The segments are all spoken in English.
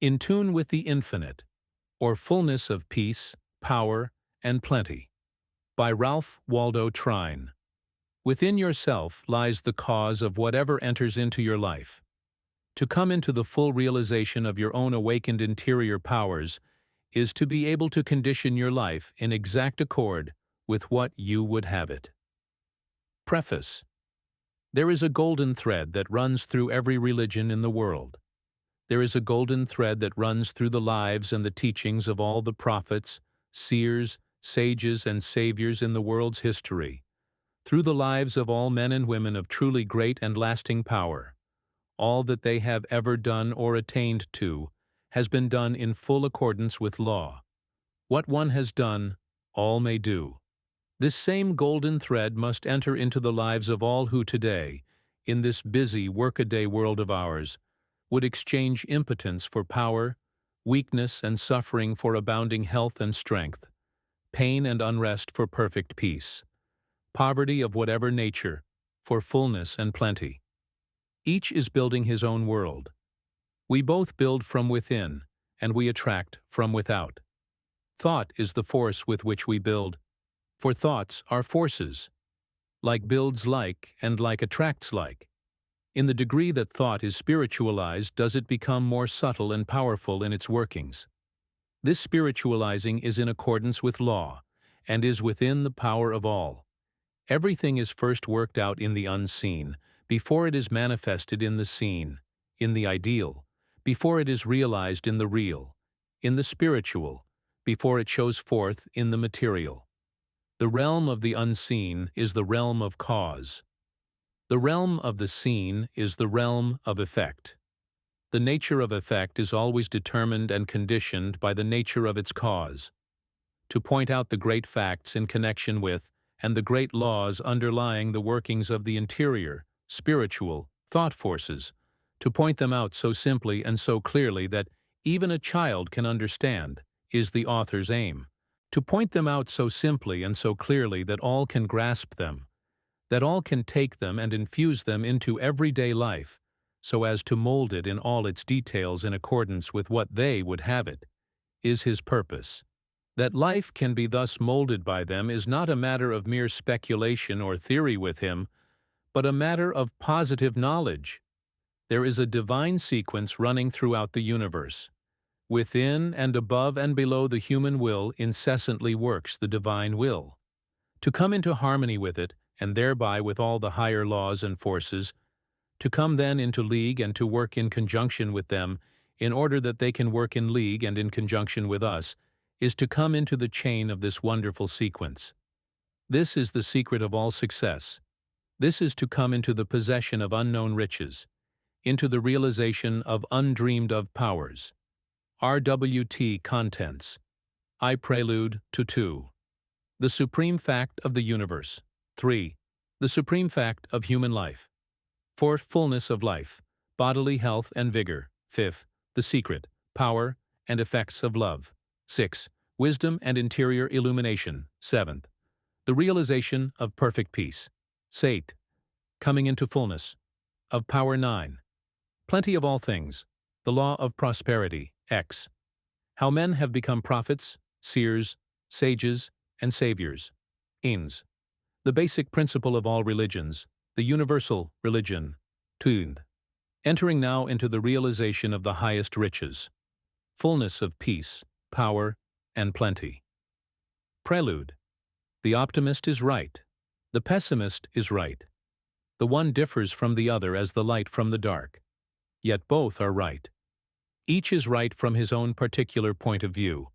In Tune with the Infinite, or Fullness of Peace, Power, and Plenty, by Ralph Waldo Trine. Within yourself lies the cause of whatever enters into your life. To come into the full realization of your own awakened interior powers is to be able to condition your life in exact accord with what you would have it. Preface. There is a golden thread that runs through every religion in the world. There is a golden thread that runs through the lives and the teachings of all the prophets, seers, sages, and saviors in the world's history, through the lives of all men and women of truly great and lasting power. All that they have ever done or attained to has been done in full accordance with law. What one has done, all may do. This same golden thread must enter into the lives of all who today, in this busy workaday world of ours, would exchange impotence for power, weakness and suffering for abounding health and strength, pain and unrest for perfect peace, poverty of whatever nature for fullness and plenty. Each is building his own world. We both build from within, and we attract from without. Thought is the force with which we build, for thoughts are forces. Like builds like, and like attracts like. In the degree that thought is spiritualized does it become more subtle and powerful in its workings. This spiritualizing is in accordance with law, and is within the power of all. Everything is first worked out in the unseen, before it is manifested in the seen, in the ideal, before it is realized in the real, in the spiritual, before it shows forth in the material. The realm of the unseen is the realm of cause. The realm of the seen is the realm of effect. The nature of effect is always determined and conditioned by the nature of its cause. To point out the great facts in connection with and the great laws underlying the workings of the interior, spiritual, thought forces, to point them out so simply and so clearly that even a child can understand, is the author's aim. To point them out so simply and so clearly that all can grasp them, that all can take them and infuse them into everyday life, so as to mold it in all its details in accordance with what they would have it, is his purpose. That life can be thus molded by them is not a matter of mere speculation or theory with him, but a matter of positive knowledge. There is a divine sequence running throughout the universe. Within and above and below the human will incessantly works the divine will. To come into harmony with it, and thereby with all the higher laws and forces, to come then into league and to work in conjunction with them, in order that they can work in league and in conjunction with us, is to come into the chain of this wonderful sequence. This is the secret of all success. This is to come into the possession of unknown riches, into the realization of undreamed-of powers. RWT Contents. I Prelude to 2. The Supreme Fact of the Universe. 3. The Supreme Fact of Human Life. 4. Fullness of Life, Bodily Health and Vigor. 5. The Secret, Power, and Effects of Love. 6. Wisdom and Interior Illumination. 7. The Realization of Perfect Peace. 8. Coming into Fullness of Power. 9. Plenty of All Things, The Law of Prosperity. X. How Men Have Become Prophets, Seers, Sages, and Saviors. Ins. The Basic Principle of All Religions, the Universal Religion. Tuned. Entering now into the realization of the highest riches. Fullness of peace, power, and plenty. Prelude. The optimist is right. The pessimist is right. The one differs from the other as the light from the dark. Yet both are right. Each is right from his own particular point of view,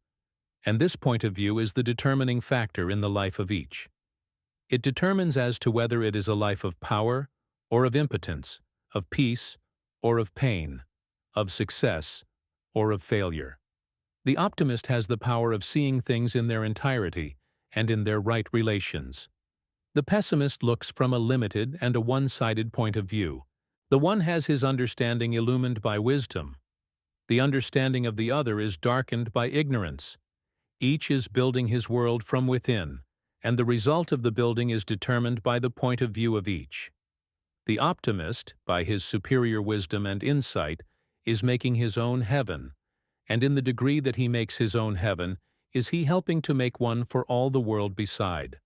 and this point of view is the determining factor in the life of each. It determines as to whether it is a life of power or of impotence, of peace or of pain, of success or of failure. The optimist has the power of seeing things in their entirety and in their right relations. The pessimist looks from a limited and a one-sided point of view. The one has his understanding illumined by wisdom. The understanding of the other is darkened by ignorance. Each is building his world from within, and the result of the building is determined by the point of view of each. The optimist, by his superior wisdom and insight, is making his own heaven, And in the degree that he makes his own heaven, is he helping to make one for all the world beside.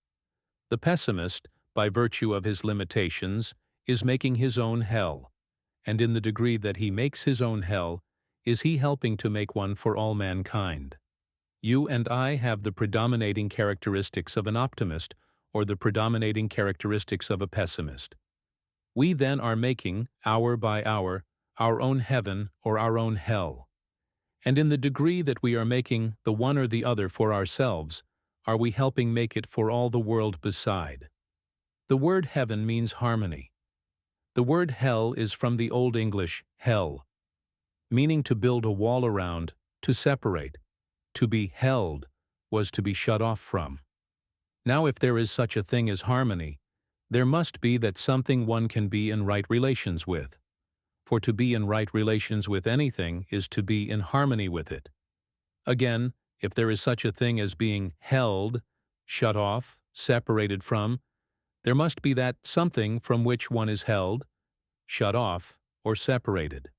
The pessimist, by virtue of his limitations, is making his own hell, and in the degree that he makes his own hell, is he helping to make one for all mankind. You and I have the predominating characteristics of an optimist or the predominating characteristics of a pessimist. We then are making, hour by hour, our own heaven or our own hell. And in the degree that we are making the one or the other for ourselves, are we helping make it for all the world beside. The word heaven means harmony. The word hell is from the Old English hell, meaning to build a wall around, to separate. To be held was to be shut off from. Now if there is such a thing as harmony, there must be that something one can be in right relations with. For to be in right relations with anything is to be in harmony with it. Again, if there is such a thing as being held, shut off, separated from, there must be that something from which one is held, shut off, or separated.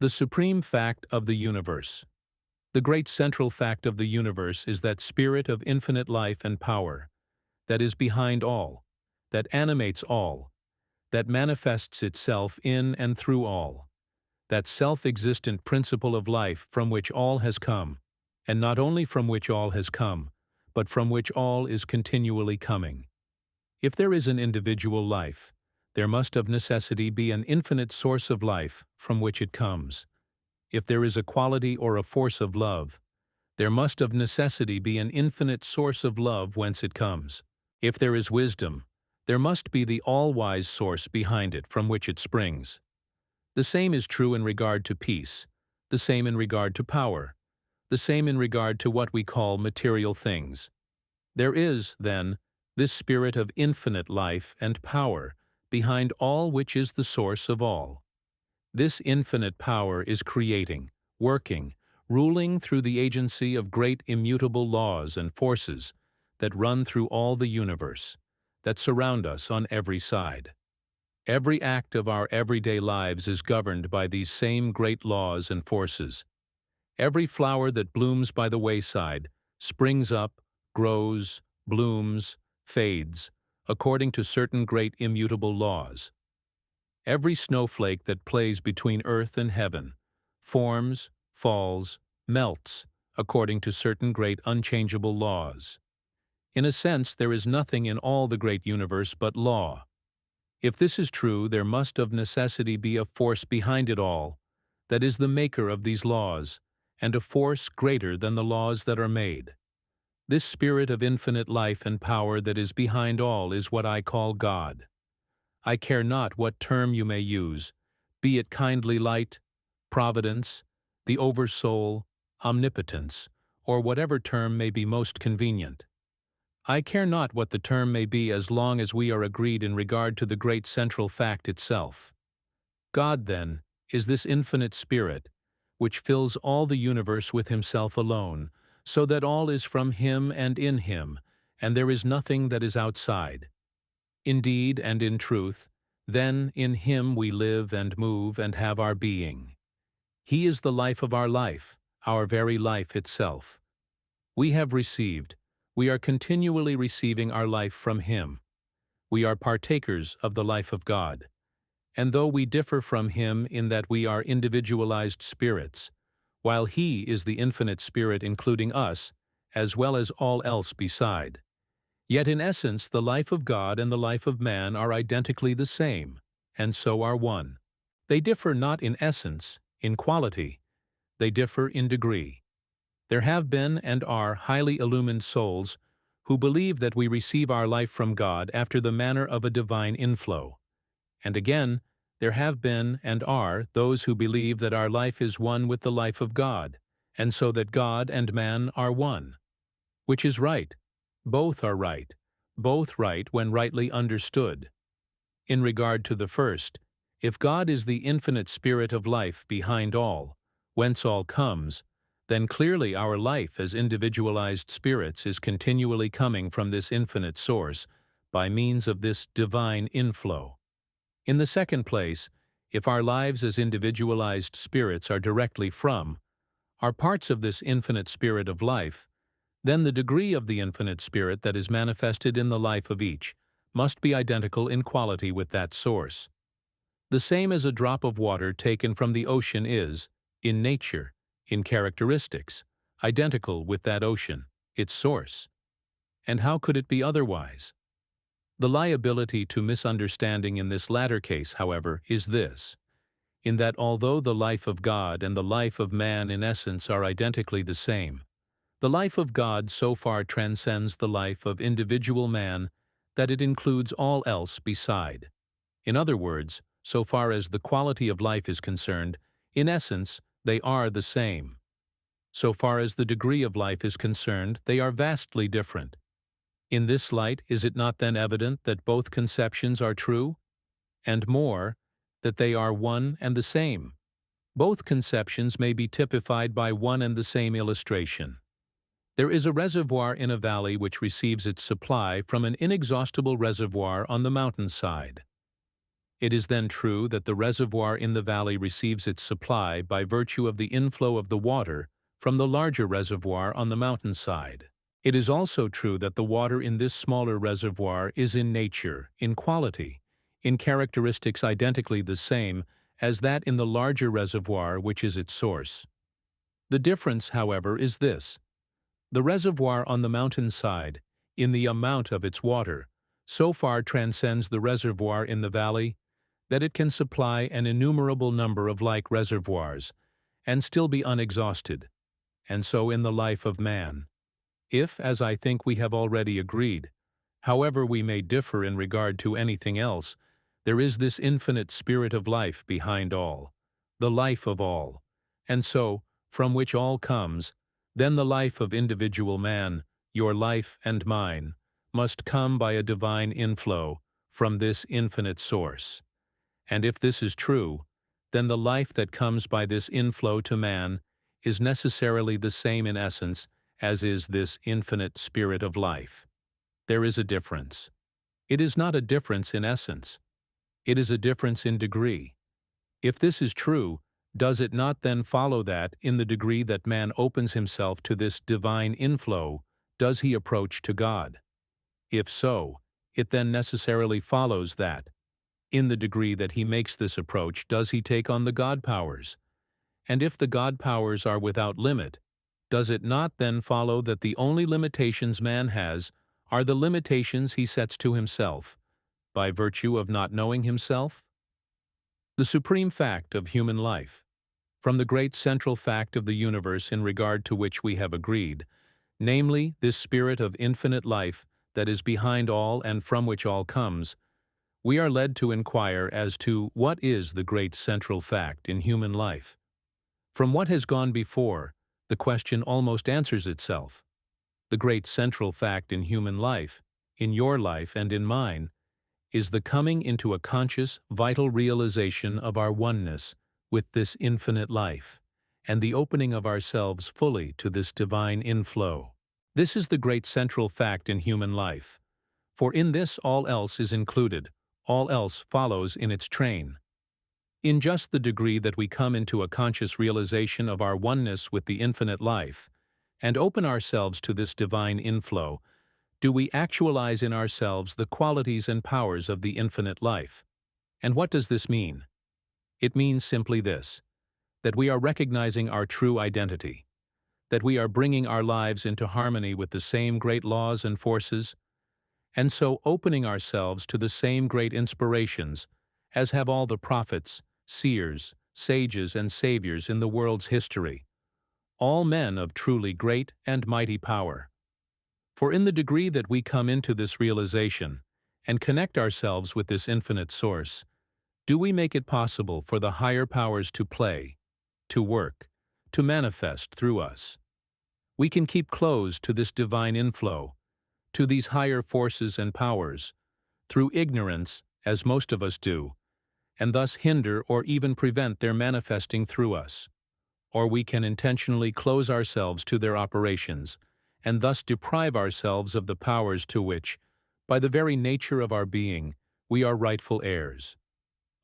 The supreme fact of the universe. The great central fact of the universe is that spirit of infinite life and power, that is behind all, that animates all, that manifests itself in and through all, that self-existent principle of life from which all has come, and not only from which all has come, but from which all is continually coming. If there is an individual life, there must of necessity be an infinite source of life from which it comes. If there is a quality or a force of love, there must of necessity be an infinite source of love whence it comes. If there is wisdom, there must be the all-wise source behind it from which it springs. The same is true in regard to peace, the same in regard to power, the same in regard to what we call material things. There is, then, this spirit of infinite life and power behind all which is the source of all. This infinite power is creating, working, ruling through the agency of great immutable laws and forces that run through all the universe, that surround us on every side. Every act of our everyday lives is governed by these same great laws and forces. Every flower that blooms by the wayside springs up, grows, blooms, fades, according to certain great immutable laws. Every snowflake that plays between earth and heaven forms, falls, melts, according to certain great unchangeable laws. In a sense, there is nothing in all the great universe but law. If this is true, there must of necessity be a force behind it all, that is the maker of these laws, and a force greater than the laws that are made. This spirit of infinite life and power that is behind all is what I call God. I care not what term you may use, be it kindly light, providence, the oversoul, omnipotence, or whatever term may be most convenient. I care not what the term may be as long as we are agreed in regard to the great central fact itself. God, then, is this infinite spirit, which fills all the universe with himself alone, so that all is from him and in him, and there is nothing that is outside. Indeed and in truth, then in him we live and move and have our being. He is the life of our very life itself. We have received, we are continually receiving our life from him. We are partakers of the life of God. And though we differ from him in that we are individualized spirits, while he is the infinite spirit including us, as well as all else beside, yet in essence the life of God and the life of man are identically the same, and so are one. They differ not in essence, in quality, they differ in degree. There have been and are highly illumined souls who believe that we receive our life from God after the manner of a divine inflow. And again, there have been and are those who believe that our life is one with the life of God, and so that God and man are one. Which is right? Both are right, both right when rightly understood. In regard to the first, if God is the infinite spirit of life behind all, whence all comes, then clearly our life as individualized spirits is continually coming from this infinite source by means of this divine inflow. In the second place, if our lives as individualized spirits are directly from, are parts of this infinite spirit of life, then the degree of the infinite spirit that is manifested in the life of each must be identical in quality with that source. The same as a drop of water taken from the ocean is, in nature, in characteristics, identical with that ocean, its source. And how could it be otherwise? The liability to misunderstanding in this latter case, however, is this, in that although the life of God and the life of man in essence are identically the same, the life of God so far transcends the life of individual man that it includes all else beside. In other words, so far as the quality of life is concerned, in essence, they are the same. So far as the degree of life is concerned, they are vastly different. In this light, is it not then evident that both conceptions are true? And more, that they are one and the same. Both conceptions may be typified by one and the same illustration. There is a reservoir in a valley which receives its supply from an inexhaustible reservoir on the mountainside. It is then true that the reservoir in the valley receives its supply by virtue of the inflow of the water from the larger reservoir on the mountainside. It is also true that the water in this smaller reservoir is in nature, in quality, in characteristics identically the same as that in the larger reservoir which is its source. The difference, however, is this. The reservoir on the mountainside, in the amount of its water, so far transcends the reservoir in the valley that it can supply an innumerable number of like reservoirs and still be unexhausted, and so in the life of man. If, as I think we have already agreed, however we may differ in regard to anything else, there is this infinite spirit of life behind all, the life of all, and so, from which all comes, then the life of individual man, your life and mine, must come by a divine inflow from this infinite source. And if this is true, then the life that comes by this inflow to man is necessarily the same in essence as is this infinite spirit of life. There is a difference. It is not a difference in essence. It is a difference in degree. If this is true, does it not then follow that, in the degree that man opens himself to this divine inflow, does he approach to God? If so, it then necessarily follows that, in the degree that he makes this approach, does he take on the God powers? And if the God powers are without limit, does it not then follow that the only limitations man has are the limitations he sets to himself, by virtue of not knowing himself? The supreme fact of human life, from the great central fact of the universe in regard to which we have agreed, namely this spirit of infinite life that is behind all and from which all comes, we are led to inquire as to what is the great central fact in human life. From what has gone before, the question almost answers itself. The great central fact in human life, in your life and in mine, is the coming into a conscious, vital realization of our oneness with this infinite life, and the opening of ourselves fully to this divine inflow. This is the great central fact in human life, for in this all else is included, all else follows in its train. In just the degree that we come into a conscious realization of our oneness with the infinite life, and open ourselves to this divine inflow, do we actualize in ourselves the qualities and powers of the infinite life. And what does this mean? It means simply this, that we are recognizing our true identity, that we are bringing our lives into harmony with the same great laws and forces, and so opening ourselves to the same great inspirations as have all the prophets, seers, sages, and saviors in the world's history, all men of truly great and mighty power. For in the degree that we come into this realization and connect ourselves with this infinite source, do we make it possible for the higher powers to play, to work, to manifest through us. We can keep close to this divine inflow, to these higher forces and powers, through ignorance, as most of us do, and thus hinder or even prevent their manifesting through us. Or we can intentionally close ourselves to their operations, and thus deprive ourselves of the powers to which, by the very nature of our being, we are rightful heirs.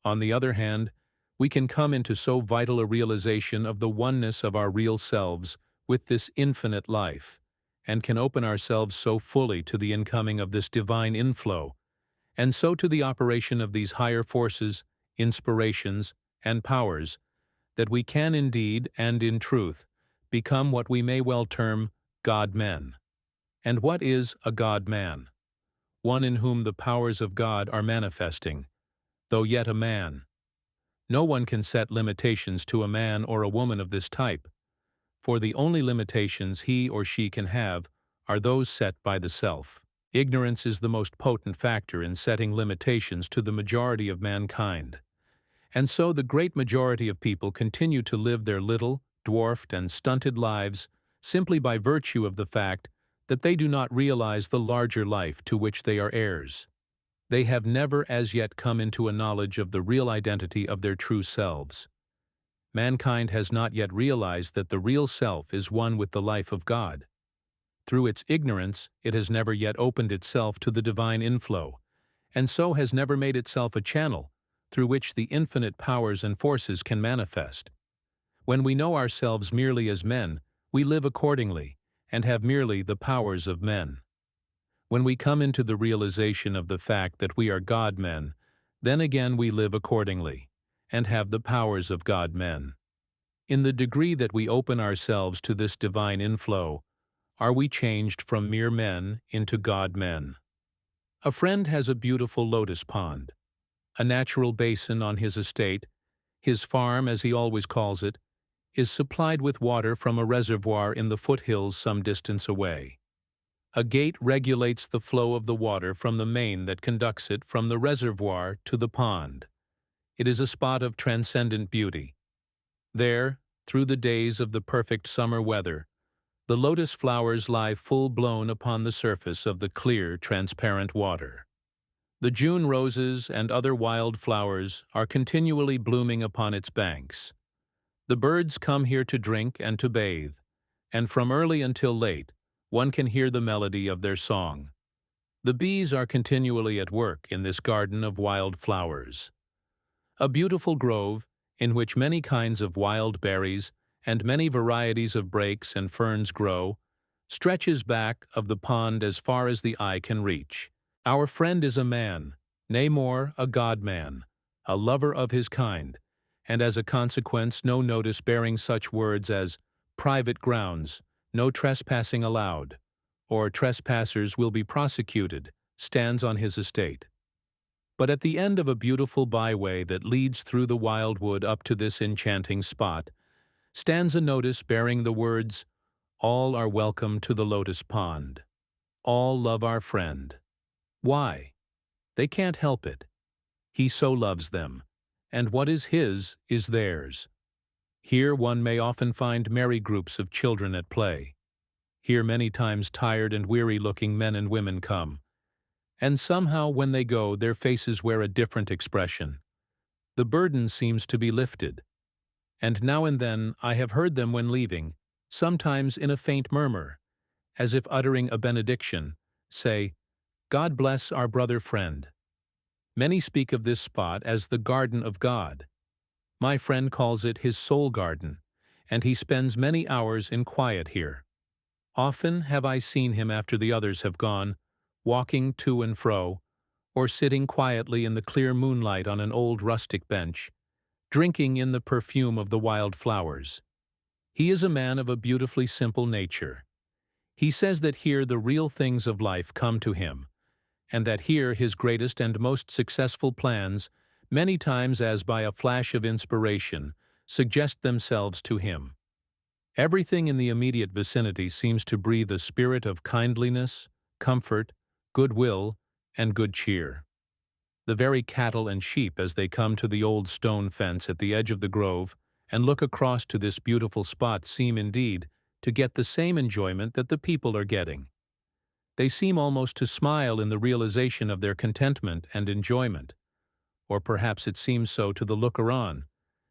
On the other hand, we can come into so vital a realization of the oneness of our real selves with this infinite life, and can open ourselves so fully to the incoming of this divine inflow, and so to the operation of these higher forces, inspirations, and powers, that we can indeed and in truth become what we may well term God-men. And what is a God-man? One in whom the powers of God are manifesting, though yet a man. No one can set limitations to a man or a woman of this type, for the only limitations he or she can have are those set by the self. Ignorance is the most potent factor in setting limitations to the majority of mankind. And so the great majority of people continue to live their little, dwarfed, and stunted lives simply by virtue of the fact that they do not realize the larger life to which they are heirs. They have never as yet come into a knowledge of the real identity of their true selves. Mankind has not yet realized that the real self is one with the life of God. Through its ignorance, it has never yet opened itself to the divine inflow, and so has never made itself a channel through which the infinite powers and forces can manifest. When we know ourselves merely as men, we live accordingly, and have merely the powers of men. When we come into the realization of the fact that we are God-men, then again we live accordingly, and have the powers of God-men. In the degree that we open ourselves to this divine inflow, are we changed from mere men into God-men. A friend has a beautiful lotus pond, a natural basin on his estate. His farm, as he always calls it, is supplied with water from a reservoir in the foothills some distance away. A gate regulates the flow of the water from the main that conducts it from the reservoir to the pond. It is a spot of transcendent beauty. There, through the days of the perfect summer weather, the lotus flowers lie full-blown upon the surface of the clear, transparent water. The June roses and other wild flowers are continually blooming upon its banks. The birds come here to drink and to bathe, and from early until late, one can hear the melody of their song. The bees are continually at work in this garden of wild flowers. A beautiful grove, in which many kinds of wild berries and many varieties of brakes and ferns grow, stretches back of the pond as far as the eye can reach. Our friend is a man, nay more, a God-man, a lover of his kind, and as a consequence no notice bearing such words as private grounds, no trespassing allowed, or trespassers will be prosecuted, stands on his estate. But at the end of a beautiful byway that leads through the wildwood up to this enchanting spot, stands a notice bearing the words, "All are welcome to the lotus pond. All love our friend." Why? They can't help it. He so loves them, and what is his is theirs. Here one may often find merry groups of children at play. Here many times tired and weary-looking men and women come, and somehow when they go their faces wear a different expression. The burden seems to be lifted, and now and then I have heard them when leaving, sometimes in a faint murmur, as if uttering a benediction, say, "God bless our brother friend." Many speak of this spot as the garden of God. My friend calls it his soul garden, and he spends many hours in quiet here. Often have I seen him after the others have gone, walking to and fro, or sitting quietly in the clear moonlight on an old rustic bench, drinking in the perfume of the wild flowers. He is a man of a beautifully simple nature. He says that here the real things of life come to him, and that here his greatest and most successful plans, many times as by a flash of inspiration, suggest themselves to him. Everything in the immediate vicinity seems to breathe a spirit of kindliness, comfort, goodwill, and good cheer. The very cattle and sheep, as they come to the old stone fence at the edge of the grove and look across to this beautiful spot, seem indeed to get the same enjoyment that the people are getting. They seem almost to smile in the realization of their contentment and enjoyment, or perhaps it seems so to the looker-on,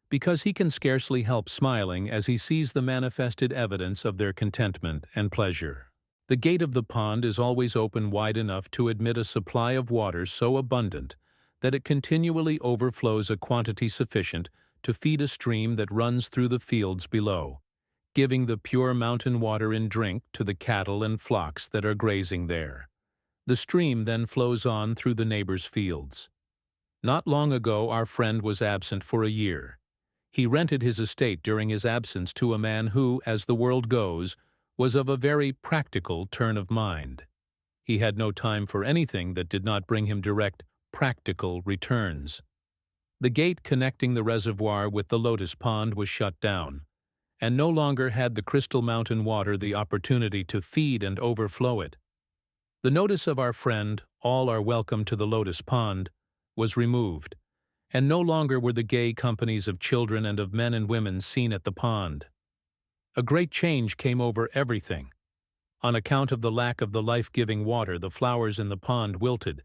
because he can scarcely help smiling as he sees the manifested evidence of their contentment and pleasure. The gate of the pond is always open wide enough to admit a supply of water so abundant that it continually overflows a quantity sufficient to feed a stream that runs through the fields below, giving the pure mountain water in drink to the cattle and flocks that are grazing there. The stream then flows on through the neighbors' fields. Not long ago our friend was absent for a year. He rented his estate during his absence to a man who, as the world goes, was of a very practical turn of mind. He had no time for anything that did not bring him direct, practical returns. The gate connecting the reservoir with the lotus pond was shut down, and no longer had the crystal mountain water the opportunity to feed and overflow it. The notice of our friend, "All are welcome to the lotus pond," was removed, and no longer were the gay companies of children and of men and women seen at the pond. A great change came over everything. On account of the lack of the life-giving water, the flowers in the pond wilted,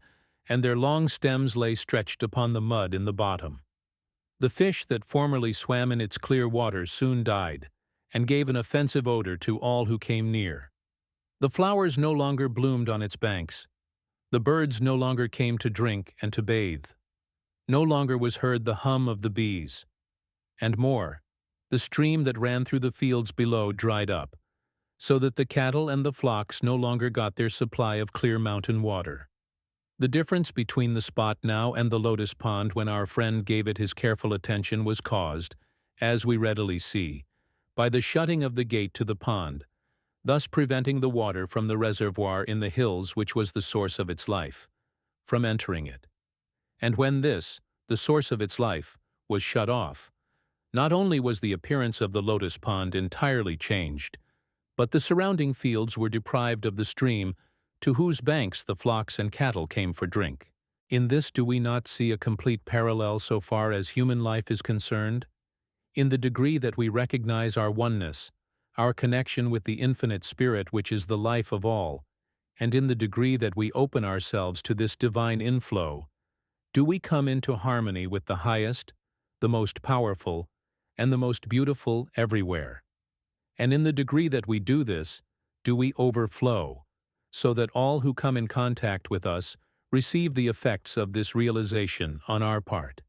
and their long stems lay stretched upon the mud in the bottom. The fish that formerly swam in its clear water soon died, and gave an offensive odor to all who came near. The flowers no longer bloomed on its banks. The birds no longer came to drink and to bathe. No longer was heard the hum of the bees. And more, the stream that ran through the fields below dried up, so that the cattle and the flocks no longer got their supply of clear mountain water. The difference between the spot now and the lotus pond when our friend gave it his careful attention was caused, as we readily see, by the shutting of the gate to the pond, thus preventing the water from the reservoir in the hills, which was the source of its life, from entering it. And when this, the source of its life, was shut off, not only was the appearance of the lotus pond entirely changed, but the surrounding fields were deprived of the stream to whose banks the flocks and cattle came for drink. In this do we not see a complete parallel so far as human life is concerned? In the degree that we recognize our oneness, our connection with the infinite spirit which is the life of all, and in the degree that we open ourselves to this divine inflow, do we come into harmony with the highest, the most powerful, and the most beautiful everywhere. And in the degree that we do this, do we overflow, so that all who come in contact with us receive the effects of this realization on our part.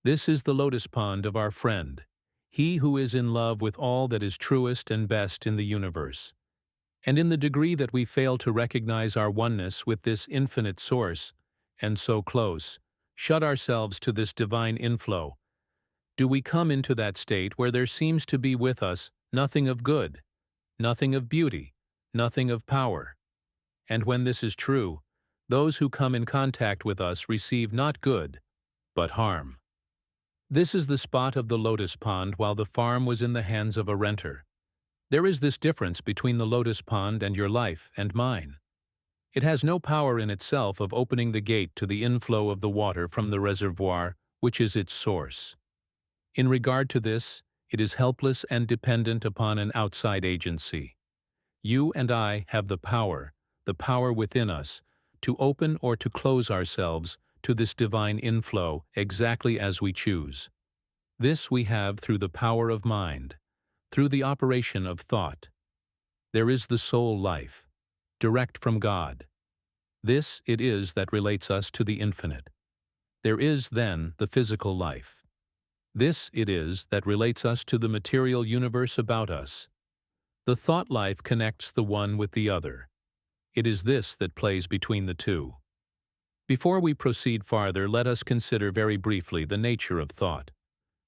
This is the lotus pond of our friend, he who is in love with all that is truest and best in the universe. And in the degree that we fail to recognize our oneness with this infinite source, and so close, shut ourselves to this divine inflow, do we come into that state where there seems to be with us nothing of good, nothing of beauty, nothing of power. And when this is true, those who come in contact with us receive not good, but harm. This is the spot of the lotus pond while the farm was in the hands of a renter. There is this difference between the lotus pond and your life and mine. It has no power in itself of opening the gate to the inflow of the water from the reservoir, which is its source. In regard to this, it is helpless and dependent upon an outside agency. You and I have the power within us, to open or to close ourselves to this divine inflow exactly as we choose. This we have through the power of mind, through the operation of thought. There is the soul life, direct from God. This it is that relates us to the infinite. There is, then, the physical life. This it is that relates us to the material universe about us. The thought life connects the one with the other. It is this that plays between the two. Before we proceed farther, let us consider very briefly the nature of thought.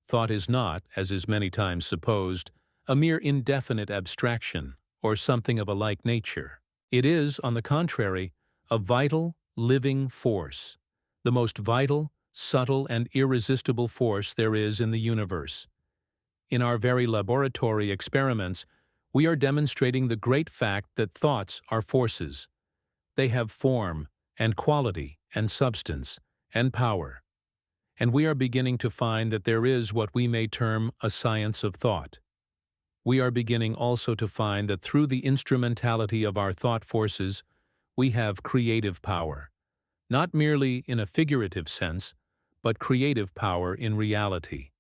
Thought is not, as is many times supposed, a mere indefinite abstraction or something of a like nature. It is, on the contrary, a vital, living force, the most vital, subtle, and irresistible force there is in the universe. In our very laboratory experiments, we are demonstrating the great fact that thoughts are forces. They have form, and quality, and substance, and power. And we are beginning to find that there is what we may term a science of thought. We are beginning also to find that through the instrumentality of our thought forces, we have creative power, not merely in a figurative sense, but creative power in reality.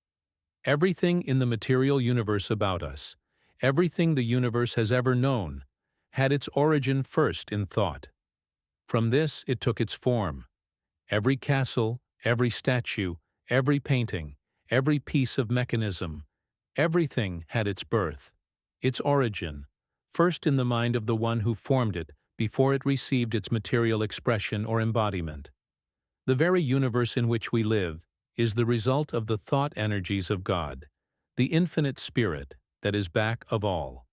Everything in the material universe about us, everything the universe has ever known, had its origin first in thought. From this it took its form. Every castle, every statue, every painting, every piece of mechanism, everything had its birth, its origin, first in the mind of the one who formed it before it received its material expression or embodiment. The very universe in which we live is the result of the thought energies of God, the infinite spirit that is back of all.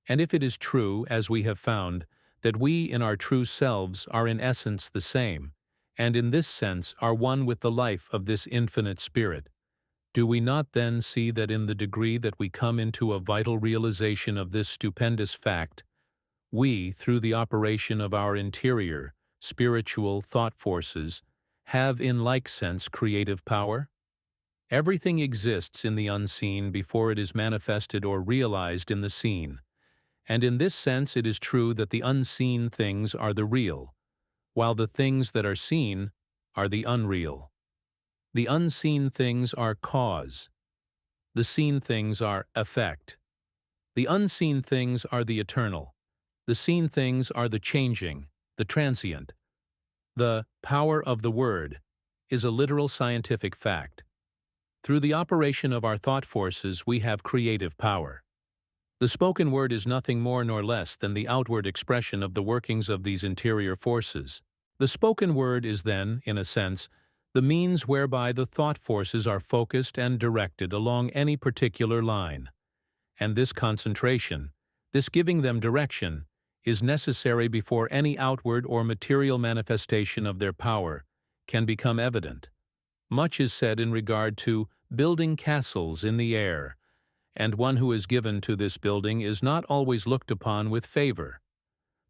And if it is true, as we have found, that we in our true selves are in essence the same, and in this sense are one with the life of this infinite spirit, do we not then see that in the degree that we come into a vital realization of this stupendous fact, we, through the operation of our interior, spiritual thought forces, have in like sense creative power? Everything exists in the unseen before it is manifested or realized in the seen, and in this sense it is true that the unseen things are the real, while the things that are seen are the unreal. The unseen things are cause. The seen things are effect. The unseen things are the eternal. The seen things are the changing, the transient. The power of the word is a literal scientific fact. Through the operation of our thought forces, we have creative power. The spoken word is nothing more nor less than the outward expression of the workings of these interior forces. The spoken word is then, in a sense, the means whereby the thought forces are focused and directed along any particular line. And this concentration, this giving them direction, is necessary before any outward or material manifestation of their power can become evident. Much is said in regard to building castles in the air, and one who is given to this building is not always looked upon with favor.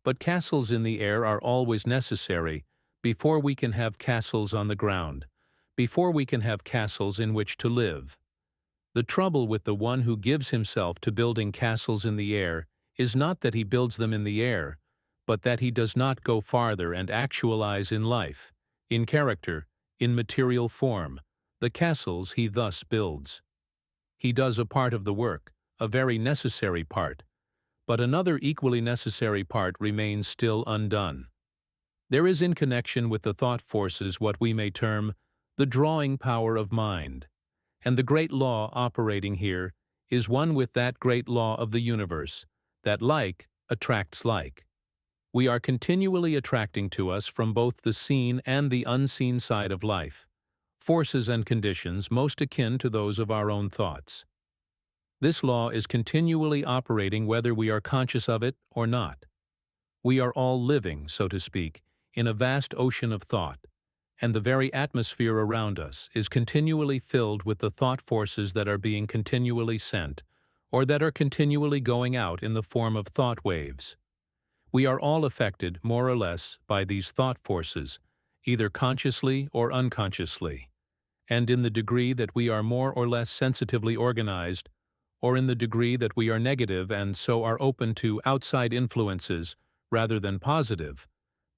But castles in the air are always necessary before we can have castles on the ground, before we can have castles in which to live. The trouble with the one who gives himself to building castles in the air is not that he builds them in the air, but that he does not go farther and actualize in life, in character, in material form, the castles he thus builds. He does a part of the work, a very necessary part, but another equally necessary part remains still undone. There is in connection with the thought forces what we may term the drawing power of mind, and the great law operating here is one with that great law of the universe, that like attracts like. We are continually attracting to us from both the seen and the unseen side of life, forces and conditions most akin to those of our own thoughts. This law is continually operating whether we are conscious of it or not. We are all living, so to speak, in a vast ocean of thought, and the very atmosphere around us is continually filled with the thought forces that are being continually sent, or that are continually going out in the form of thought waves. We are all affected, more or less, by these thought forces, either consciously or unconsciously, and in the degree that we are more or less sensitively organized, or in the degree that we are negative and so are open to outside influences rather than positive,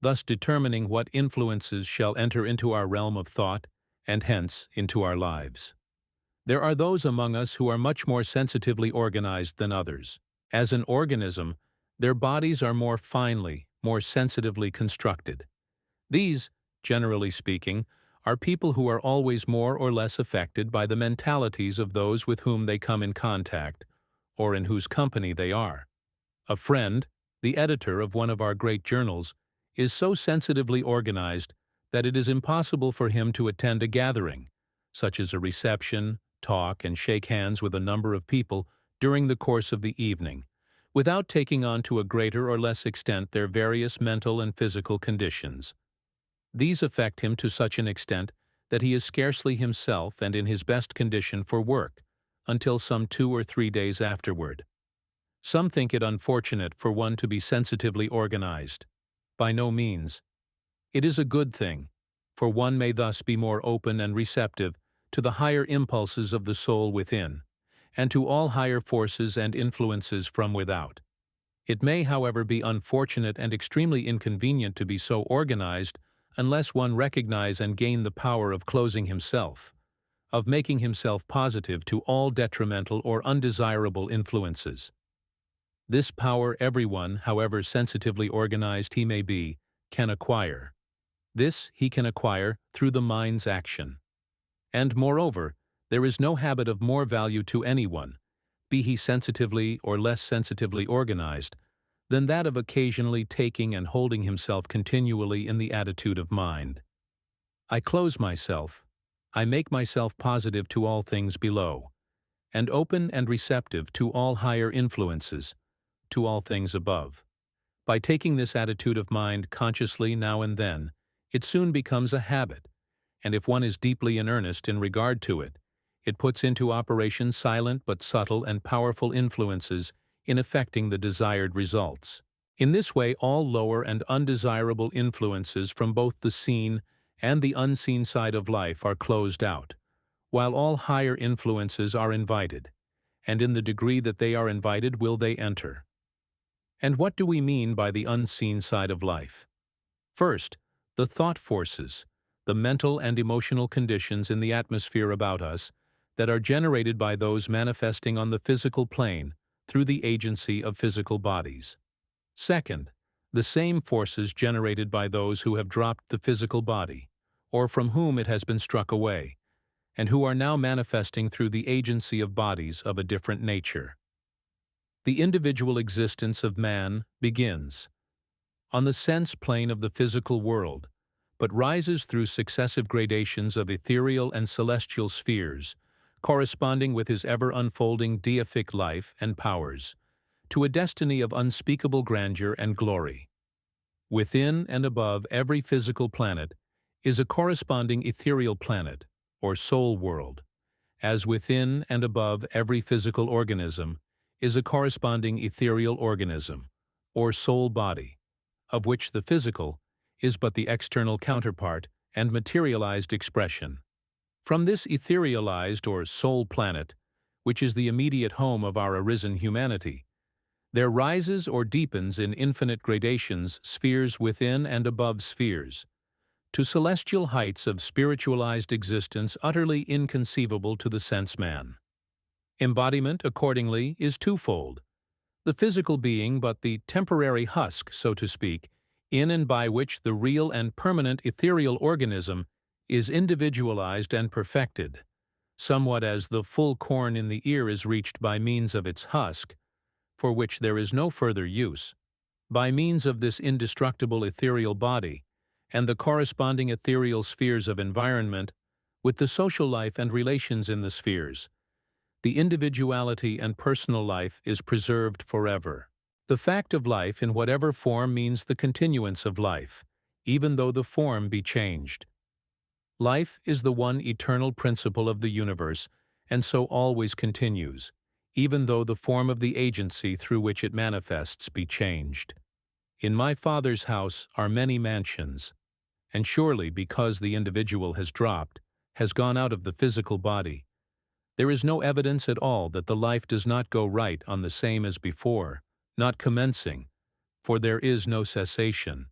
thus determining what influences shall enter into our realm of thought, and hence into our lives. There are those among us who are much more sensitively organized than others. As an organism, their bodies are more finely, more sensitively constructed. These, generally speaking, are people who are always more or less affected by the mentalities of those with whom they come in contact, or in whose company they are. A friend, the editor of one of our great journals, is so sensitively organized that it is impossible for him to attend a gathering, such as a reception, talk, and shake hands with a number of people during the course of the evening, without taking on to a greater or less extent their various mental and physical conditions. These affect him to such an extent that he is scarcely himself and in his best condition for work until some 2 or 3 days afterward. Some think it unfortunate for one to be sensitively organized. By no means. It is a good thing, for one may thus be more open and receptive to the higher impulses of the soul within, and to all higher forces and influences from without. It may, however, be unfortunate and extremely inconvenient to be so organized unless one recognize and gain the power of closing himself, of making himself positive to all detrimental or undesirable influences. This power everyone, however sensitively organized he may be, can acquire. This he can acquire through the mind's action. And moreover, There is no habit of more value to anyone, be he sensitively or less sensitively organized, than that of occasionally taking and holding himself continually in the attitude of mind. I close myself, I make myself positive to all things below, and open and receptive to all higher influences, to all things above. By taking this attitude of mind consciously now and then, it soon becomes a habit, and if one is deeply in earnest in regard to it, it puts into operation silent but subtle and powerful influences in effecting the desired results. In this way, all lower and undesirable influences from both the seen and the unseen side of life are closed out, while all higher influences are invited, and in the degree that they are invited will they enter. And what do we mean by the unseen side of life? First, the thought forces, the mental and emotional conditions in the atmosphere about us that are generated by those manifesting on the physical plane through the agency of physical bodies. Second, the same forces generated by those who have dropped the physical body, or from whom it has been struck away, and who are now manifesting through the agency of bodies of a different nature. The individual existence of man begins on the sense plane of the physical world, but rises through successive gradations of ethereal and celestial spheres, corresponding with his ever-unfolding deific life and powers, to a destiny of unspeakable grandeur and glory. Within and above every physical planet is a corresponding ethereal planet, or soul world, as within and above every physical organism is a corresponding ethereal organism, or soul body, of which the physical is but the external counterpart and materialized expression. From this etherealized or soul planet, which is the immediate home of our arisen humanity, there rises or deepens in infinite gradations spheres within and above spheres, to celestial heights of spiritualized existence utterly inconceivable to the sense man. Embodiment, accordingly, is twofold: the physical being but the temporary husk, so to speak, in and by which the real and permanent ethereal organism is individualized and perfected, somewhat as the full corn in the ear is reached by means of its husk, for which there is no further use. By means of this indestructible ethereal body, and the corresponding ethereal spheres of environment, with the social life and relations in the spheres, the individuality and personal life is preserved forever. The fact of life in whatever form means the continuance of life, even though the form be changed. Life is the one eternal principle of the universe, and so always continues, even though the form of the agency through which it manifests be changed. In my Father's house are many mansions, and surely because the individual has dropped, has gone out of the physical body, there is no evidence at all that the life does not go right on the same as before, not commencing, for there is no cessation,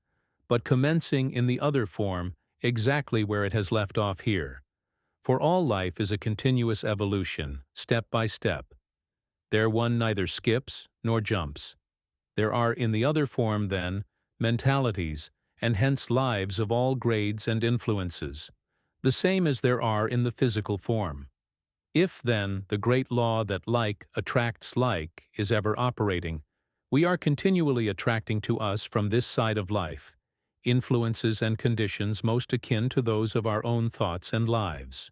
but commencing in the other form exactly where it has left off here. For all life is a continuous evolution, step by step. There one neither skips nor jumps. There are in the other form, then, mentalities, and hence lives of all grades and influences, the same as there are in the physical form. If, then, the great law that like attracts like is ever operating, we are continually attracting to us from this side of life influences and conditions most akin to those of our own thoughts and lives.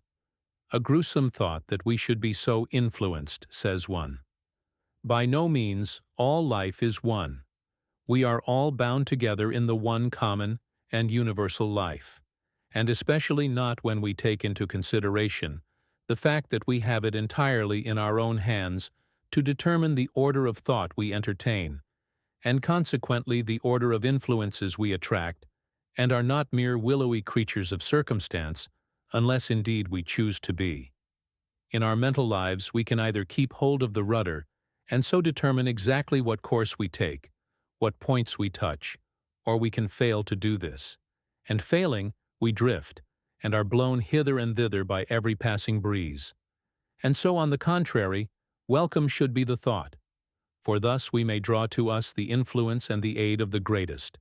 A gruesome thought that we should be so influenced, says one. By no means, all life is one. We are all bound together in the one common and universal life, and especially not when we take into consideration the fact that we have it entirely in our own hands to determine the order of thought we entertain, and consequently the order of influences we attract, and are not mere willowy creatures of circumstance, unless indeed we choose to be. In our mental lives we can either keep hold of the rudder, and so determine exactly what course we take, what points we touch, or we can fail to do this, and failing, we drift, and are blown hither and thither by every passing breeze. And so, on the contrary, welcome should be the thought, for thus we may draw to us the influence and the aid of the greatest,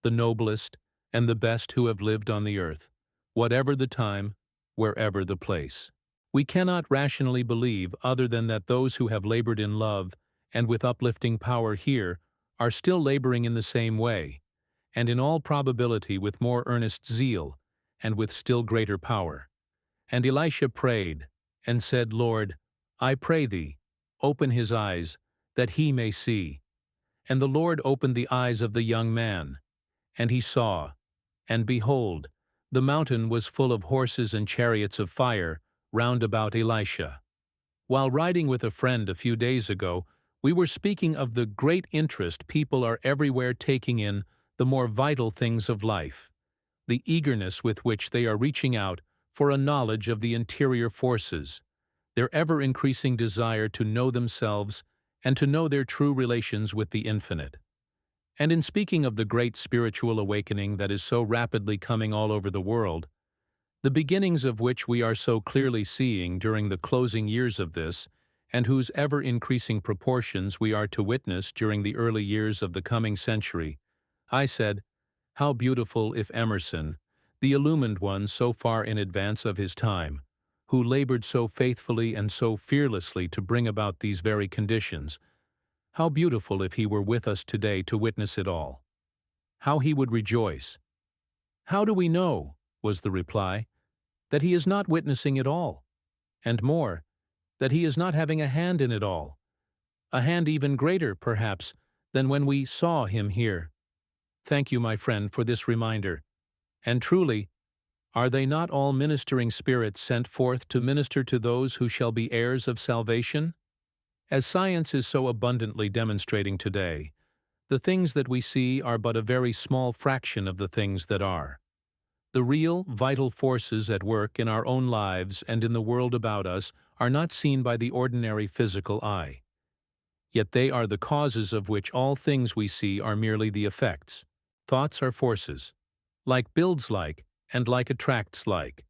the noblest, and the best who have lived on the earth, whatever the time, wherever the place. We cannot rationally believe other than that those who have labored in love and with uplifting power here are still laboring in the same way, and in all probability with more earnest zeal, and with still greater power. And Elisha prayed, and said, Lord, I pray thee, open his eyes, that he may see. And the Lord opened the eyes of the young man, and he saw, and behold, the mountain was full of horses and chariots of fire round about Elisha. While riding with a friend a few days ago, we were speaking of the great interest people are everywhere taking in the more vital things of life, the eagerness with which they are reaching out for a knowledge of the interior forces, their ever-increasing desire to know themselves and to know their true relations with the infinite. And in speaking of the great spiritual awakening that is so rapidly coming all over the world, the beginnings of which we are so clearly seeing during the closing years of this, and whose ever-increasing proportions we are to witness during the early years of the coming century, I said, how beautiful if Emerson, the illumined one so far in advance of his time, who labored so faithfully and so fearlessly to bring about these very conditions, how beautiful if he were with us today to witness it all. How he would rejoice. How do we know, was the reply, that he is not witnessing it all? And more, that he is not having a hand in it all. A hand even greater, perhaps, than when we saw him here. Thank you, my friend, for this reminder. And truly, are they not all ministering spirits sent forth to minister to those who shall be heirs of salvation? As science is so abundantly demonstrating today, the things that we see are but a very small fraction of the things that are. The real, vital forces at work in our own lives and in the world about us are not seen by the ordinary physical eye. Yet they are the causes of which all things we see are merely the effects. Thoughts are forces. Like builds like, and like attracts like.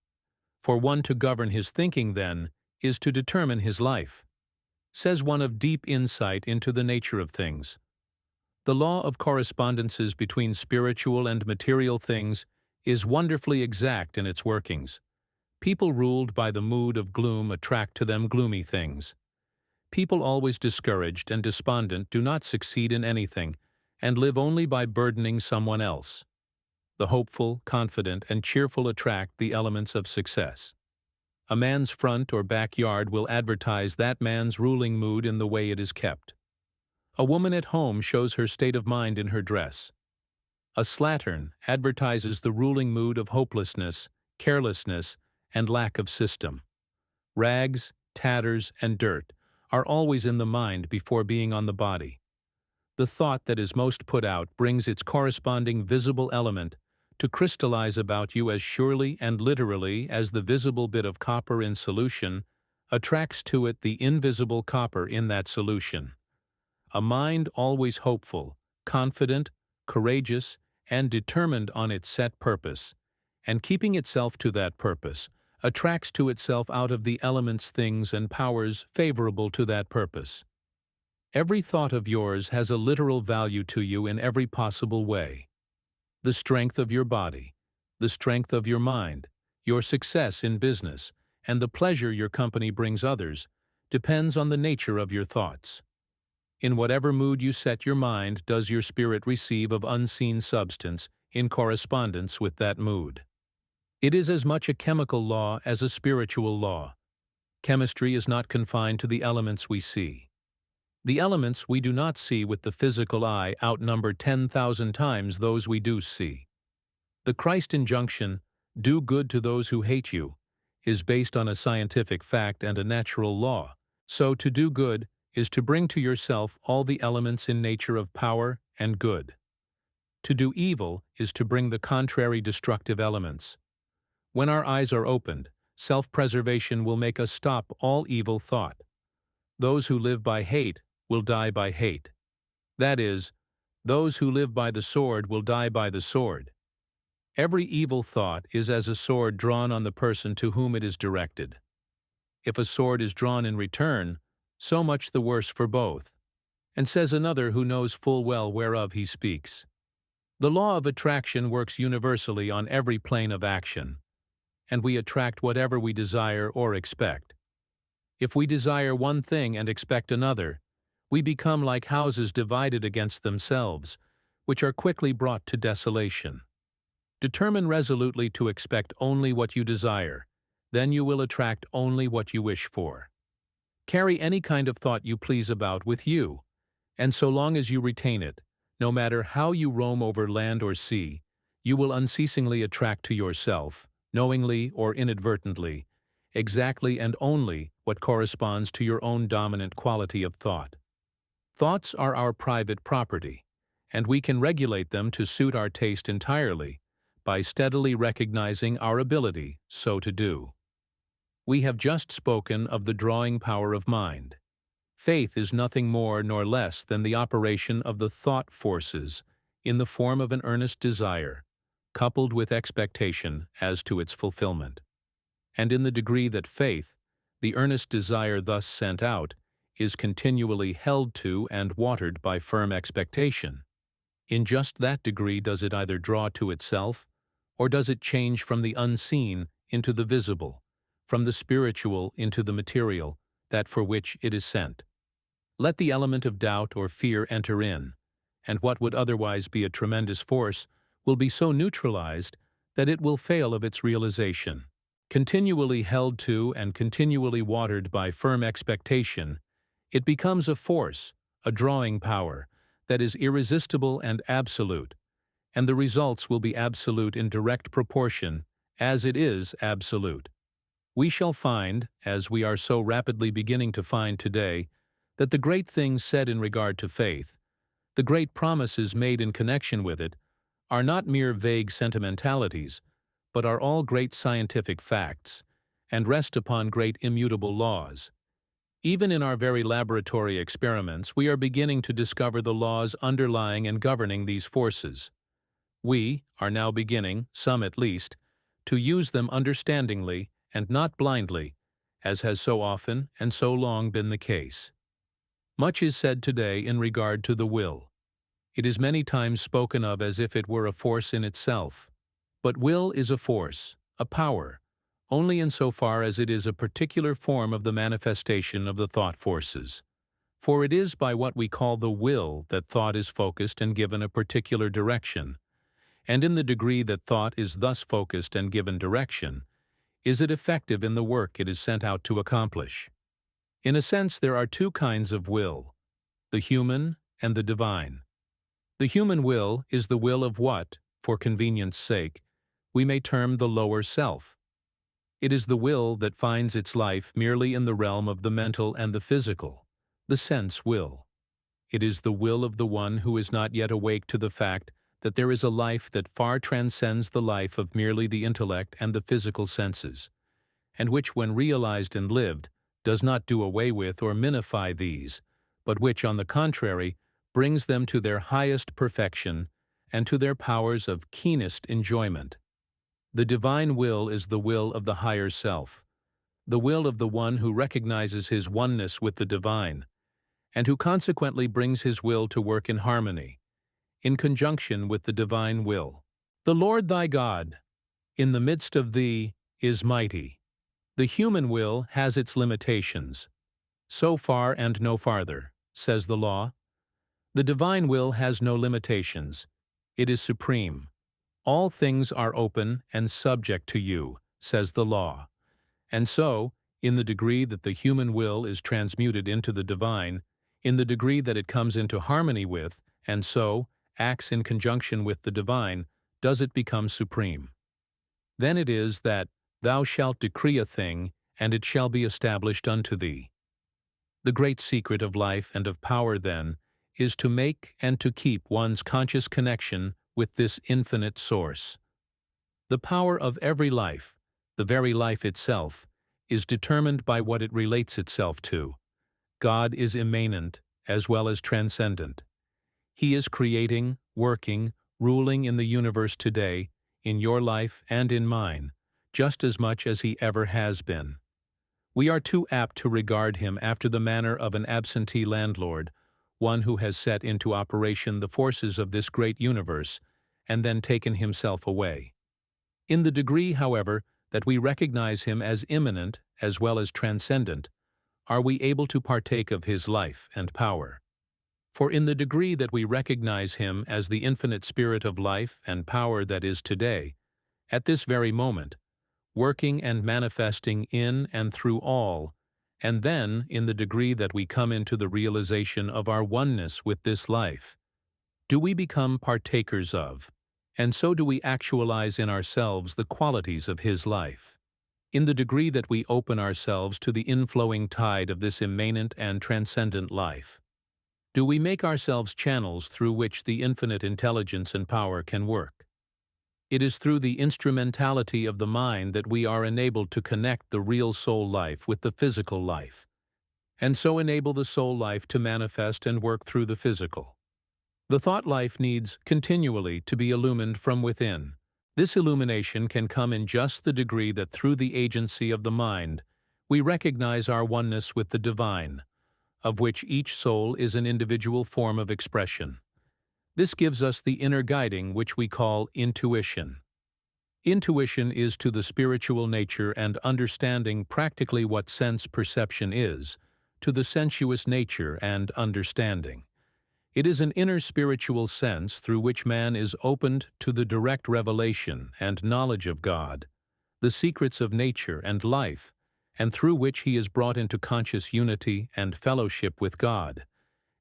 For one to govern his thinking, then, is to determine his life. Says one of deep insight into the nature of things. The law of correspondences between spiritual and material things is wonderfully exact in its workings. People ruled by the mood of gloom attract to them gloomy things. People always discouraged and despondent do not succeed in anything, and live only by burdening someone else. The hopeful, confident, and cheerful attract the elements of success. A man's front or backyard will advertise that man's ruling mood in the way it is kept. A woman at home shows her state of mind in her dress. A slattern advertises the ruling mood of hopelessness, carelessness, and lack of system. Rags, tatters, and dirt are always in the mind before being on the body. The thought that is most put out brings its corresponding visible element to crystallize about you as surely and literally as the visible bit of copper in solution attracts to it the invisible copper in that solution. A mind always hopeful, confident, courageous, and determined on its set purpose, and keeping itself to that purpose, attracts to itself out of the elements things and powers favorable to that purpose. Every thought of yours has a literal value to you in every possible way. The strength of your body, the strength of your mind, your success in business, and the pleasure your company brings others depends on the nature of your thoughts. In whatever mood you set your mind does your spirit receive of unseen substance in correspondence with that mood. It is as much a chemical law as a spiritual law. Chemistry is not confined to the elements we see. The elements we do not see with the physical eye outnumber 10,000 times those we do see. The Christ injunction, "Do good to those who hate you," is based on a scientific fact and a natural law. So to do good is to bring to yourself all the elements in nature of power and good. To do evil is to bring the contrary destructive elements. When our eyes are opened, self-preservation will make us stop all evil thought. Those who live by hate will die by hate. That is, those who live by the sword will die by the sword. Every evil thought is as a sword drawn on the person to whom it is directed. If a sword is drawn in return, so much the worse for both. And says another who knows full well whereof he speaks. The law of attraction works universally on every plane of action, and we attract whatever we desire or expect. If we desire one thing and expect another, we become like houses divided against themselves, which are quickly brought to desolation. Determine resolutely to expect only what you desire, then you will attract only what you wish for. Carry any kind of thought you please about with you, and so long as you retain it, no matter how you roam over land or sea, you will unceasingly attract to yourself, knowingly or inadvertently, exactly and only what corresponds to your own dominant quality of thought. Thoughts are our private property, and we can regulate them to suit our taste entirely by steadily recognizing our ability so to do. We have just spoken of the drawing power of mind. Faith is nothing more nor less than the operation of the thought forces in the form of an earnest desire, coupled with expectation as to its fulfillment. And in the degree that faith, the earnest desire thus sent out, is continually held to and watered by firm expectation, in just that degree does it either draw to itself, or does it change from the unseen into the visible, from the spiritual into the material, that for which it is sent. Let the element of doubt or fear enter in, and what would otherwise be a tremendous force will be so neutralized that it will fail of its realization. Continually held to and continually watered by firm expectation, it becomes a force, a drawing power, that is irresistible and absolute, and the results will be absolute in direct proportion as it is absolute. We shall find, as we are so rapidly beginning to find today, that the great things said in regard to faith, the great promises made in connection with it, are not mere vague sentimentalities, but are all great scientific facts, and rest upon great immutable laws. Even in our very laboratory experiments, we are beginning to discover the laws underlying and governing these forces. We are now beginning, some at least, to use them understandingly and not blindly, as has so often and so long been the case. Much is said today in regard to the will. It is many times spoken of as if it were a force in itself. But will is a force, a power, only insofar as it is a particular form of the manifestation of the thought forces. For it is by what we call the will that thought is focused and given a particular direction, and in the degree that thought is thus focused and given direction, is it effective in the work it is sent out to accomplish. In a sense, there are two kinds of will, the human and the divine. The human will is the will of what, for convenience' sake, we may term the lower self. It is the will that finds its life merely in the realm of the mental and the physical, the sense will. It is the will of the one who is not yet awake to the fact that there is a life that far transcends the life of merely the intellect and the physical senses, and which, when realized and lived, does not do away with or minify these, but which, on the contrary, brings them to their highest perfection and to their powers of keenest enjoyment. The divine will is the will of the higher self, the will of the one who recognizes his oneness with the divine, and who consequently brings his will to work in harmony, in conjunction with the divine will. The Lord thy God, in the midst of thee, is mighty. The human will has its limitations. So far and no farther, says the law. The divine will has no limitations. It is supreme. All things are open and subject to you, says the law. And so, in the degree that the human will is transmuted into the divine, in the degree that it comes into harmony with, and so acts in conjunction with the divine, does it become supreme. Then it is that thou shalt decree a thing, and it shall be established unto thee. The great secret of life and of power, then, is to make and to keep one's conscious connection with this infinite source. The power of every life, the very life itself, is determined by what it relates itself to. God is immanent as well as transcendent. He is creating, working, ruling in the universe today, in your life and in mine, just as much as he ever has been. We are too apt to regard him after the manner of an absentee landlord, one who has set into operation the forces of this great universe, and then taken himself away. In the degree, however, that we recognize him as immanent as well as transcendent, are we able to partake of his life and power. For in the degree that we recognize him as the infinite spirit of life and power that is today, at this very moment, working and manifesting in and through all, and then in the degree that we come into the realization of our oneness with this life, do we become partakers of, and so do we actualize in ourselves the qualities of his life. In the degree that we open ourselves to the inflowing tide of this immanent and transcendent life, do we make ourselves channels through which the infinite intelligence and power can work. It is through the instrumentality of the mind that we are enabled to connect the real soul life with the physical life, and so enable the soul life to manifest and work through the physical. The thought life needs continually to be illumined from within. This illumination can come in just the degree that through the agency of the mind, we recognize our oneness with the divine, of which each soul is an individual form of expression. This gives us the inner guiding which we call intuition. Intuition is to the spiritual nature and understanding practically what sense perception is, to the sensuous nature and understanding. It is an inner spiritual sense through which man is opened to the direct revelation and knowledge of God, the secrets of nature and life, and through which he is brought into conscious unity and fellowship with God,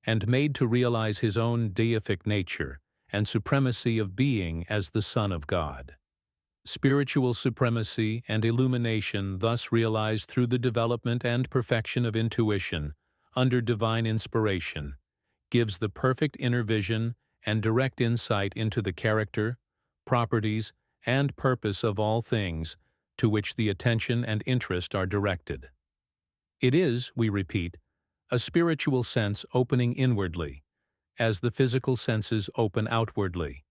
and made to realize his own deific nature and supremacy of being as the Son of God. Spiritual supremacy and illumination thus realized through the development and perfection of intuition, under divine inspiration, gives the perfect inner vision and direct insight into the character, properties, and purpose of all things to which the attention and interest are directed. It is, we repeat, a spiritual sense opening inwardly, as the physical senses open outwardly,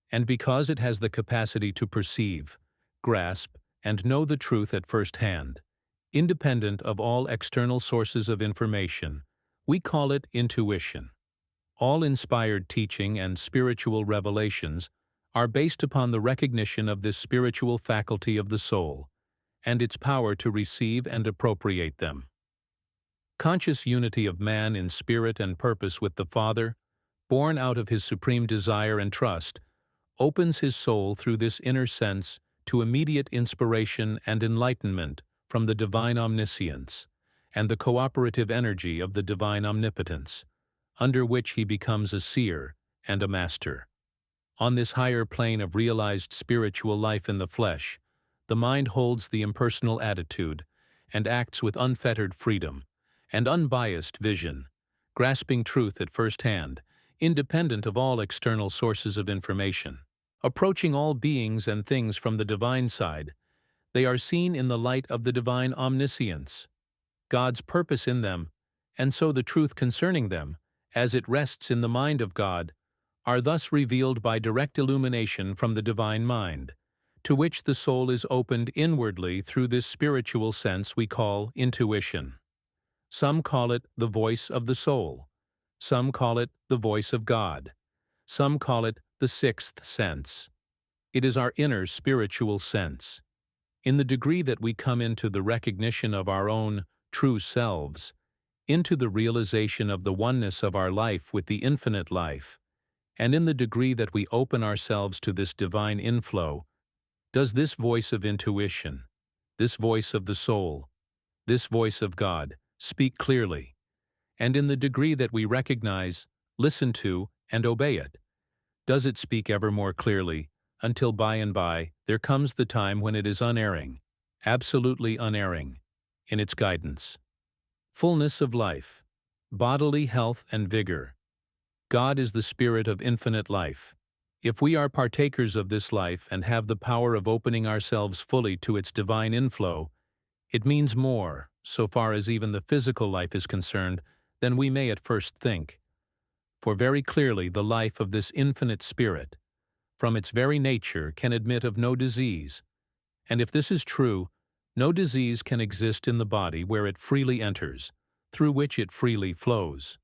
and because it has the capacity to perceive, grasp, and know the truth at first hand, independent of all external sources of information, we call it intuition. All inspired teaching and spiritual revelations are based upon the recognition of this spiritual faculty of the soul, and its power to receive and appropriate them. Conscious unity of man in spirit and purpose with the Father, born out of his supreme desire and trust, opens his soul through this inner sense to immediate inspiration and enlightenment from the divine omniscience and the cooperative energy of the divine omnipotence, under which he becomes a seer and a master. On this higher plane of realized spiritual life in the flesh, the mind holds the impersonal attitude and acts with unfettered freedom and unbiased vision, grasping truth at first hand, independent of all external sources of information. Approaching all beings and things from the divine side, they are seen in the light of the divine omniscience, God's purpose in them, and so the truth concerning them, as it rests in the mind of God, are thus revealed by direct illumination from the divine mind, to which the soul is opened inwardly through this spiritual sense we call intuition. Some call it the voice of the soul. Some call it the voice of God. Some call it the sixth sense. It is our inner spiritual sense. In the degree that we come into the recognition of our own true selves, into the realization of the oneness of our life with the infinite life, and in the degree that we open ourselves to this divine inflow, does this voice of intuition, this voice of the soul, this voice of God, speak clearly, and in the degree that we recognize, listen to, and obey it, does it speak ever more clearly, until by and by there comes the time when it is unerring, absolutely unerring, in its guidance. Fullness of life, bodily health and vigor. God is the spirit of infinite life. If we are partakers of this life and have the power of opening ourselves fully to its divine inflow, it means more, so far as even the physical life is concerned, than we may at first think. For very clearly the life of this infinite spirit, from its very nature, can admit of no disease, and if this is true, no disease can exist in the body where it freely enters, through which it freely flows.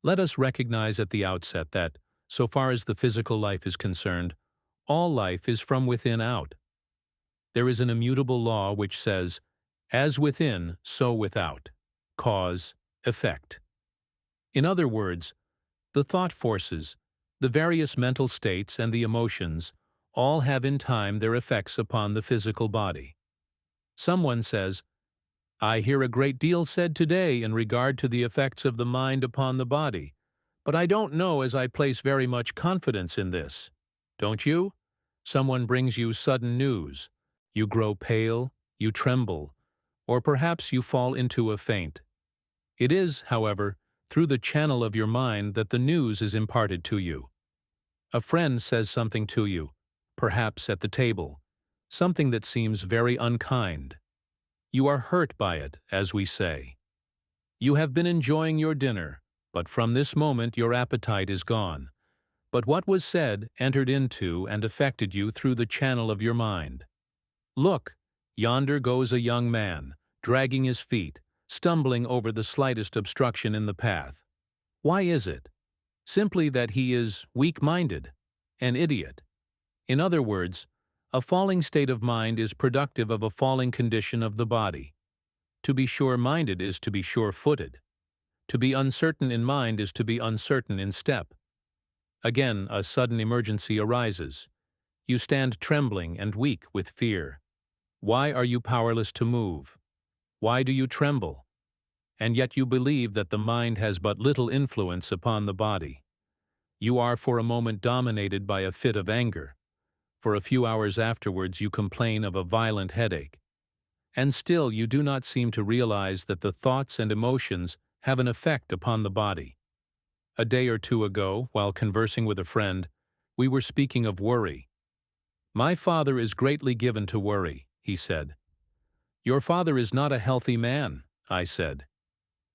Let us recognize at the outset that, so far as the physical life is concerned, all life is from within out. There is an immutable law which says, "As within, so without." cause, effect. In other words, the thought forces, the various mental states and the emotions all have in time their effects upon the physical body. Someone says, "I hear a great deal said today in regard to the effects of the mind upon the body, but I don't know as I place very much confidence in this." Don't you? Someone brings you sudden news. You grow pale, you tremble, or perhaps you fall into a faint. It is, however, through the channel of your mind that the news is imparted to you. A friend says something to you, perhaps at the table, something that seems very unkind. You are hurt by it, as we say. You have been enjoying your dinner, but from this moment your appetite is gone. But what was said entered into and affected you through the channel of your mind. Look, yonder goes a young man, dragging his feet, stumbling over the slightest obstruction in the path. Why is it? Simply that he is weak-minded, an idiot. In other words, a falling state of mind is productive of a falling condition of the body. To be sure-minded is to be sure-footed. To be uncertain in mind is to be uncertain in step. Again, a sudden emergency arises. You stand trembling and weak with fear. Why are you powerless to move? Why do you tremble? And yet you believe that the mind has but little influence upon the body. You are for a moment dominated by a fit of anger. For a few hours afterwards you complain of a violent headache. And still you do not seem to realize that the thoughts and emotions have an effect upon the body. A day or two ago, while conversing with a friend, we were speaking of worry. "My father is greatly given to worry," he said. "Your father is not a healthy man," I said.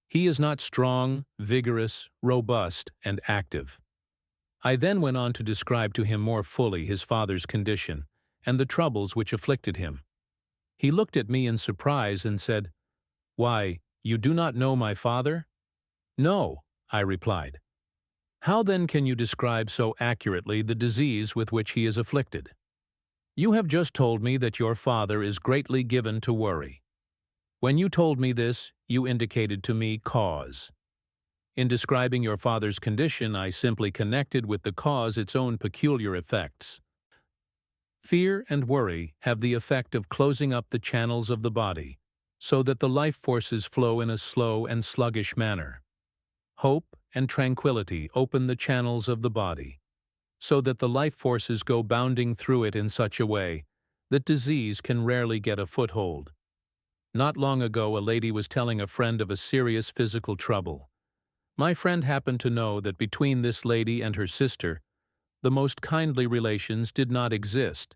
"He is not strong, vigorous, robust, and active." I then went on to describe to him more fully his father's condition and the troubles which afflicted him. He looked at me in surprise and said, "Why, you do not know my father?" "No," I replied. "How then can you describe so accurately the disease with which he is afflicted?" "You have just told me that your father is greatly given to worry. When you told me this, you indicated to me cause. In describing your father's condition, I simply connected with the cause its own peculiar effects. Fear and worry have the effect of closing up the channels of the body, so that the life forces flow in a slow and sluggish manner. Hope and tranquility open the channels of the body, so that the life forces go bounding through it in such a way that disease can rarely get a foothold. Not long ago, a lady was telling a friend of a serious physical trouble. My friend happened to know that between this lady and her sister, the most kindly relations did not exist.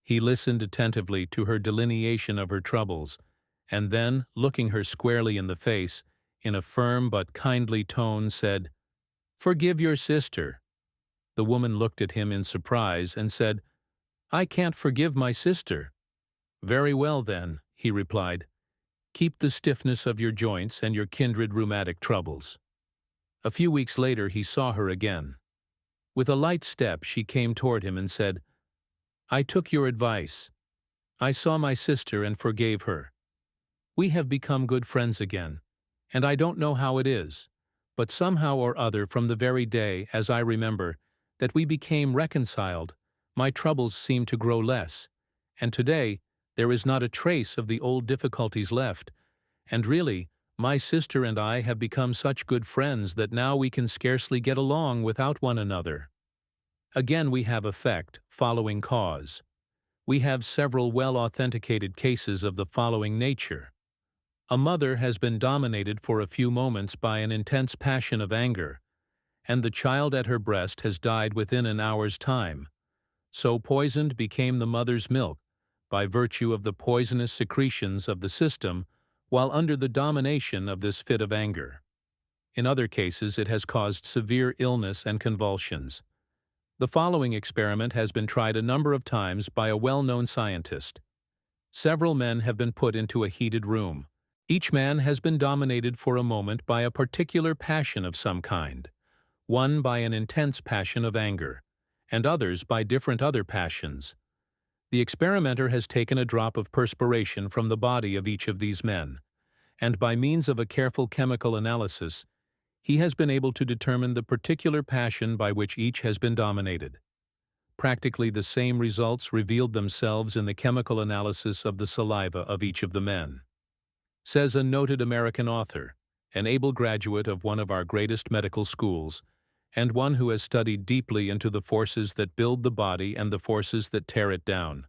He listened attentively to her delineation of her troubles, and then, looking her squarely in the face, in a firm but kindly tone said, "Forgive your sister." The woman looked at him in surprise and said, "I can't forgive my sister." "Very well then," he replied, "keep the stiffness of your joints and your kindred rheumatic troubles." A few weeks later he saw her again. With a light step she came toward him and said, "I took your advice. I saw my sister and forgave her. We have become good friends again, and I don't know how it is, but somehow or other from the very day, as I remember, that we became reconciled, my troubles seemed to grow less, and today there is not a trace of the old difficulties left, and really, my sister and I have become such good friends that now we can scarcely get along without one another." Again we have effect following cause. We have several well-authenticated cases of the following nature. A mother has been dominated for a few moments by an intense passion of anger, and the child at her breast has died within an hour's time. So poisoned became the mother's milk, by virtue of the poisonous secretions of the system, while under the domination of this fit of anger. In other cases it has caused severe illness and convulsions. The following experiment has been tried a number of times by a well-known scientist. Several men have been put into a heated room. Each man has been dominated for a moment by a particular passion of some kind, one by an intense passion of anger, and others by different other passions. The experimenter has taken a drop of perspiration from the body of each of these men, and by means of a careful chemical analysis, he has been able to determine the particular passion by which each has been dominated. Practically the same results revealed themselves in the chemical analysis of the saliva of each of the men. Says a noted American author, an able graduate of one of our greatest medical schools, and one who has studied deeply into the forces that build the body and the forces that tear it down.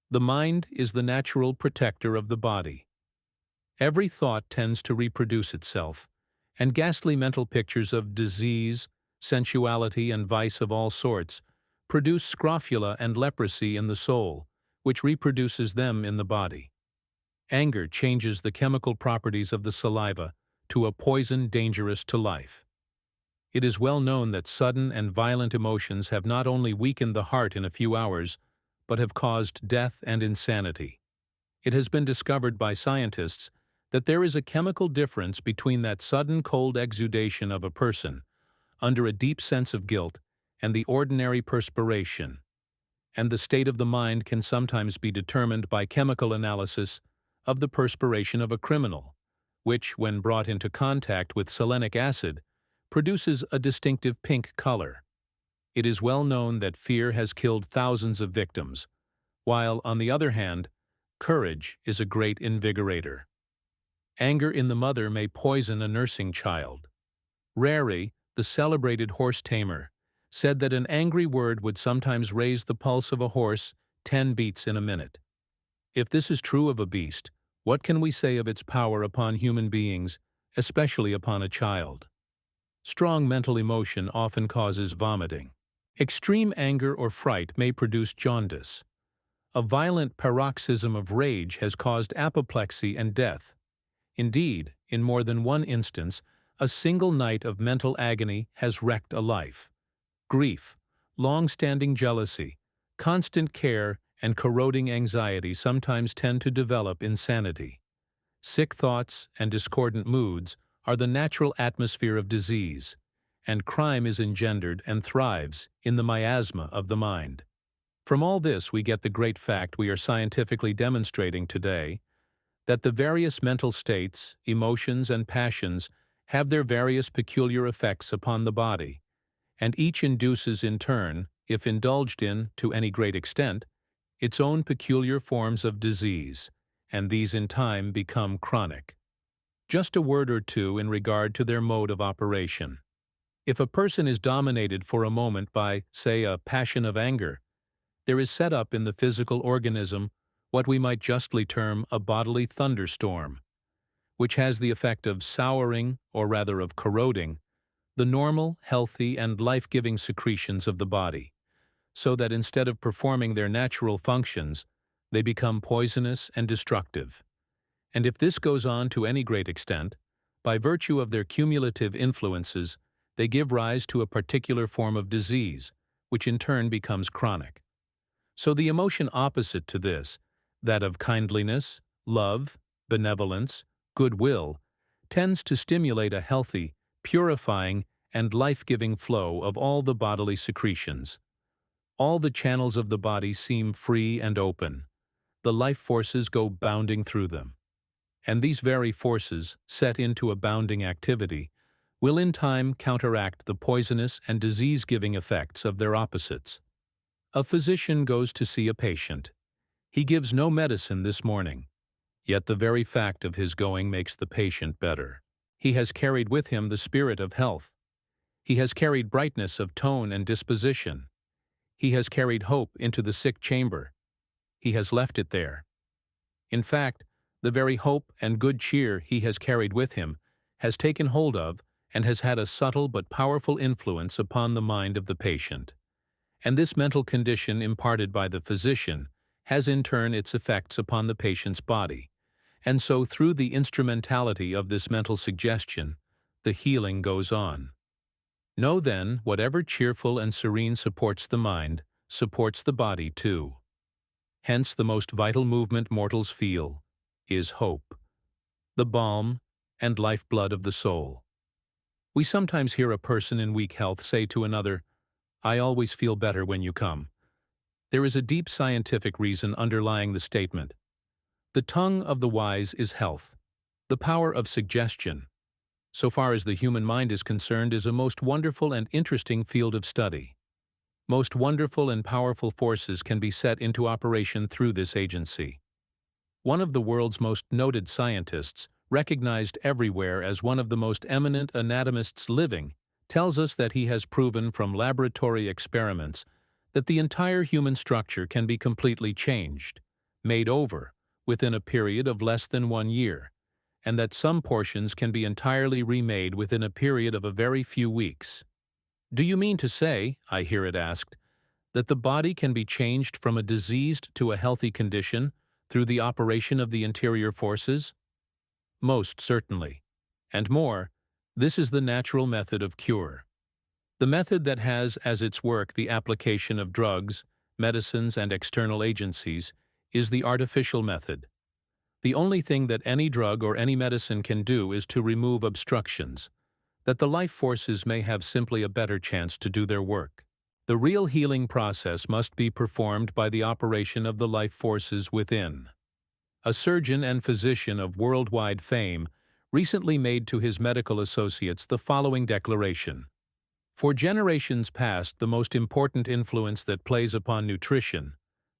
The mind is the natural protector of the body. Every thought tends to reproduce itself, and ghastly mental pictures of disease, sensuality, and vice of all sorts produce scrofula and leprosy in the soul, which reproduces them in the body. Anger changes the chemical properties of the saliva to a poison dangerous to life. It is well known that sudden and violent emotions have not only weakened the heart in a few hours, but have caused death and insanity. It has been discovered by scientists that there is a chemical difference between that sudden cold exudation of a person, under a deep sense of guilt, and the ordinary perspiration. And the state of the mind can sometimes be determined by chemical analysis of the perspiration of a criminal, which, when brought into contact with selenic acid, produces a distinctive pink color. It is well known that fear has killed thousands of victims, while, on the other hand, courage is a great invigorator. Anger in the mother may poison a nursing child. Rari, the celebrated horse tamer, said that an angry word would sometimes raise the pulse of a horse 10 beats in a minute. If this is true of a beast, what can we say of its power upon human beings, especially upon a child? Strong mental emotion often causes vomiting. Extreme anger or fright may produce jaundice. A violent paroxysm of rage has caused apoplexy and death. Indeed, in more than one instance, a single night of mental agony has wrecked a life. Grief, long-standing jealousy, constant care, and corroding anxiety sometimes tend to develop insanity. Sick thoughts and discordant moods are the natural atmosphere of disease, and crime is engendered and thrives in the miasma of the mind. From all this we get the great fact we are scientifically demonstrating today, that the various mental states, emotions, and passions have their various peculiar effects upon the body, and each induces in turn, if indulged in to any great extent, its own peculiar forms of disease, and these in time become chronic. Just a word or two in regard to their mode of operation. If a person is dominated for a moment by, say, a passion of anger, there is set up in the physical organism what we might justly term a bodily thunderstorm, which has the effect of souring, or rather of corroding, the normal, healthy, and life-giving secretions of the body, so that instead of performing their natural functions, they become poisonous and destructive. And if this goes on to any great extent, by virtue of their cumulative influences, they give rise to a particular form of disease, which in turn becomes chronic. So the emotion opposite to this, that of kindliness, love, benevolence, goodwill, tends to stimulate a healthy, purifying, and life-giving flow of all the bodily secretions. All the channels of the body seem free and open. The life forces go bounding through them. And these very forces, set into a bounding activity, will in time counteract the poisonous and disease-giving effects of their opposites. A physician goes to see a patient. He gives no medicine this morning, yet the very fact of his going makes the patient better. He has carried with him the spirit of health. He has carried brightness of tone and disposition. He has carried hope into the sick chamber. He has left it there. In fact, the very hope and good cheer he has carried with him has taken hold of and has had a subtle but powerful influence upon the mind of the patient. And this mental condition imparted by the physician has in turn its effects upon the patient's body, and so through the instrumentality of this mental suggestion, the healing goes on. Know then, whatever cheerful and serene supports the mind, supports the body too. Hence the most vital movement mortals feel is hope, the balm and lifeblood of the soul. We sometimes hear a person in weak health say to another, "I always feel better when you come." There is a deep scientific reason underlying the statement. The tongue of the wise is health. The power of suggestion, so far as the human mind is concerned, is a most wonderful and interesting field of study. Most wonderful and powerful forces can be set into operation through this agency. One of the world's most noted scientists, recognized everywhere as one of the most eminent anatomists living, tells us that he has proven from laboratory experiments that the entire human structure can be completely changed, made over, within a period of less than 1 year, and that some portions can be entirely remade within a period of a very few weeks. Do you mean to say, I hear it asked, that the body can be changed from a diseased to a healthy condition through the operation of the interior forces? Most certainly. And more, this is the natural method of cure. The method that has as its work the application of drugs, medicines, and external agencies is the artificial method. The only thing that any drug or any medicine can do is to remove obstructions, that the life forces may have simply a better chance to do their work. The real healing process must be performed by the operation of the life forces within. A surgeon and physician of worldwide fame recently made to his medical associates the following declaration. For generations past, the most important influence that plays upon nutrition,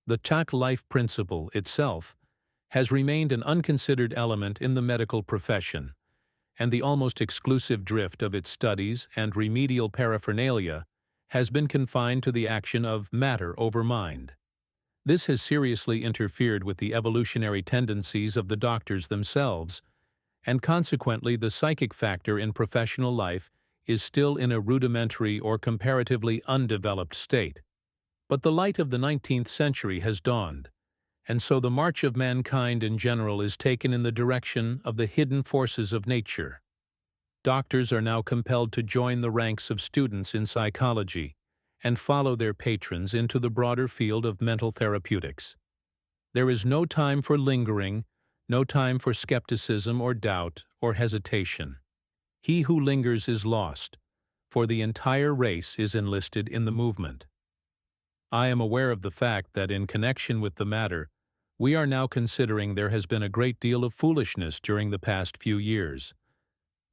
the Chak life principle itself, has remained an unconsidered element in the medical profession, and the almost exclusive drift of its studies and remedial paraphernalia has been confined to the action of matter over mind. This has seriously interfered with the evolutionary tendencies of the doctors themselves, and consequently the psychic factor in professional life is still in a rudimentary or comparatively undeveloped state. But the light of the 19th century has dawned, and so the march of mankind in general is taken in the direction of the hidden forces of nature. Doctors are now compelled to join the ranks of students in psychology and follow their patrons into the broader field of mental therapeutics. There is no time for lingering, no time for skepticism or doubt or hesitation. He who lingers is lost, for the entire race is enlisted in the movement. I am aware of the fact that in connection with the matter, we are now considering there has been a great deal of foolishness during the past few years.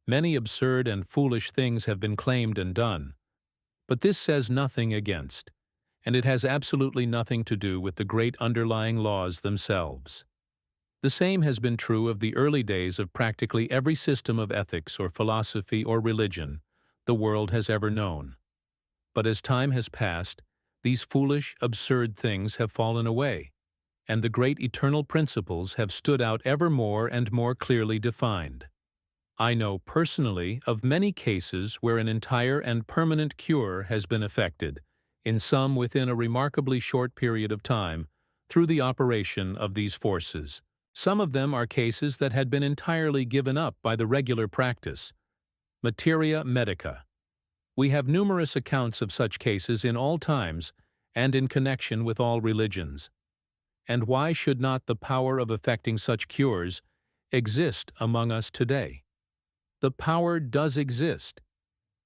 Many absurd and foolish things have been claimed and done, but this says nothing against, and it has absolutely nothing to do with the great underlying laws themselves. The same has been true of the early days of practically every system of ethics or philosophy or religion the world has ever known. But as time has passed, these foolish, absurd things have fallen away, and the great eternal principles have stood out ever more and more clearly defined. I know personally of many cases where an entire and permanent cure has been effected, in some within a remarkably short period of time, through the operation of these forces. Some of them are cases that had been entirely given up by the regular practice. Materia medica. We have numerous accounts of such cases in all times and in connection with all religions. And why should not the power of effecting such cures exist among us today? The power does exist,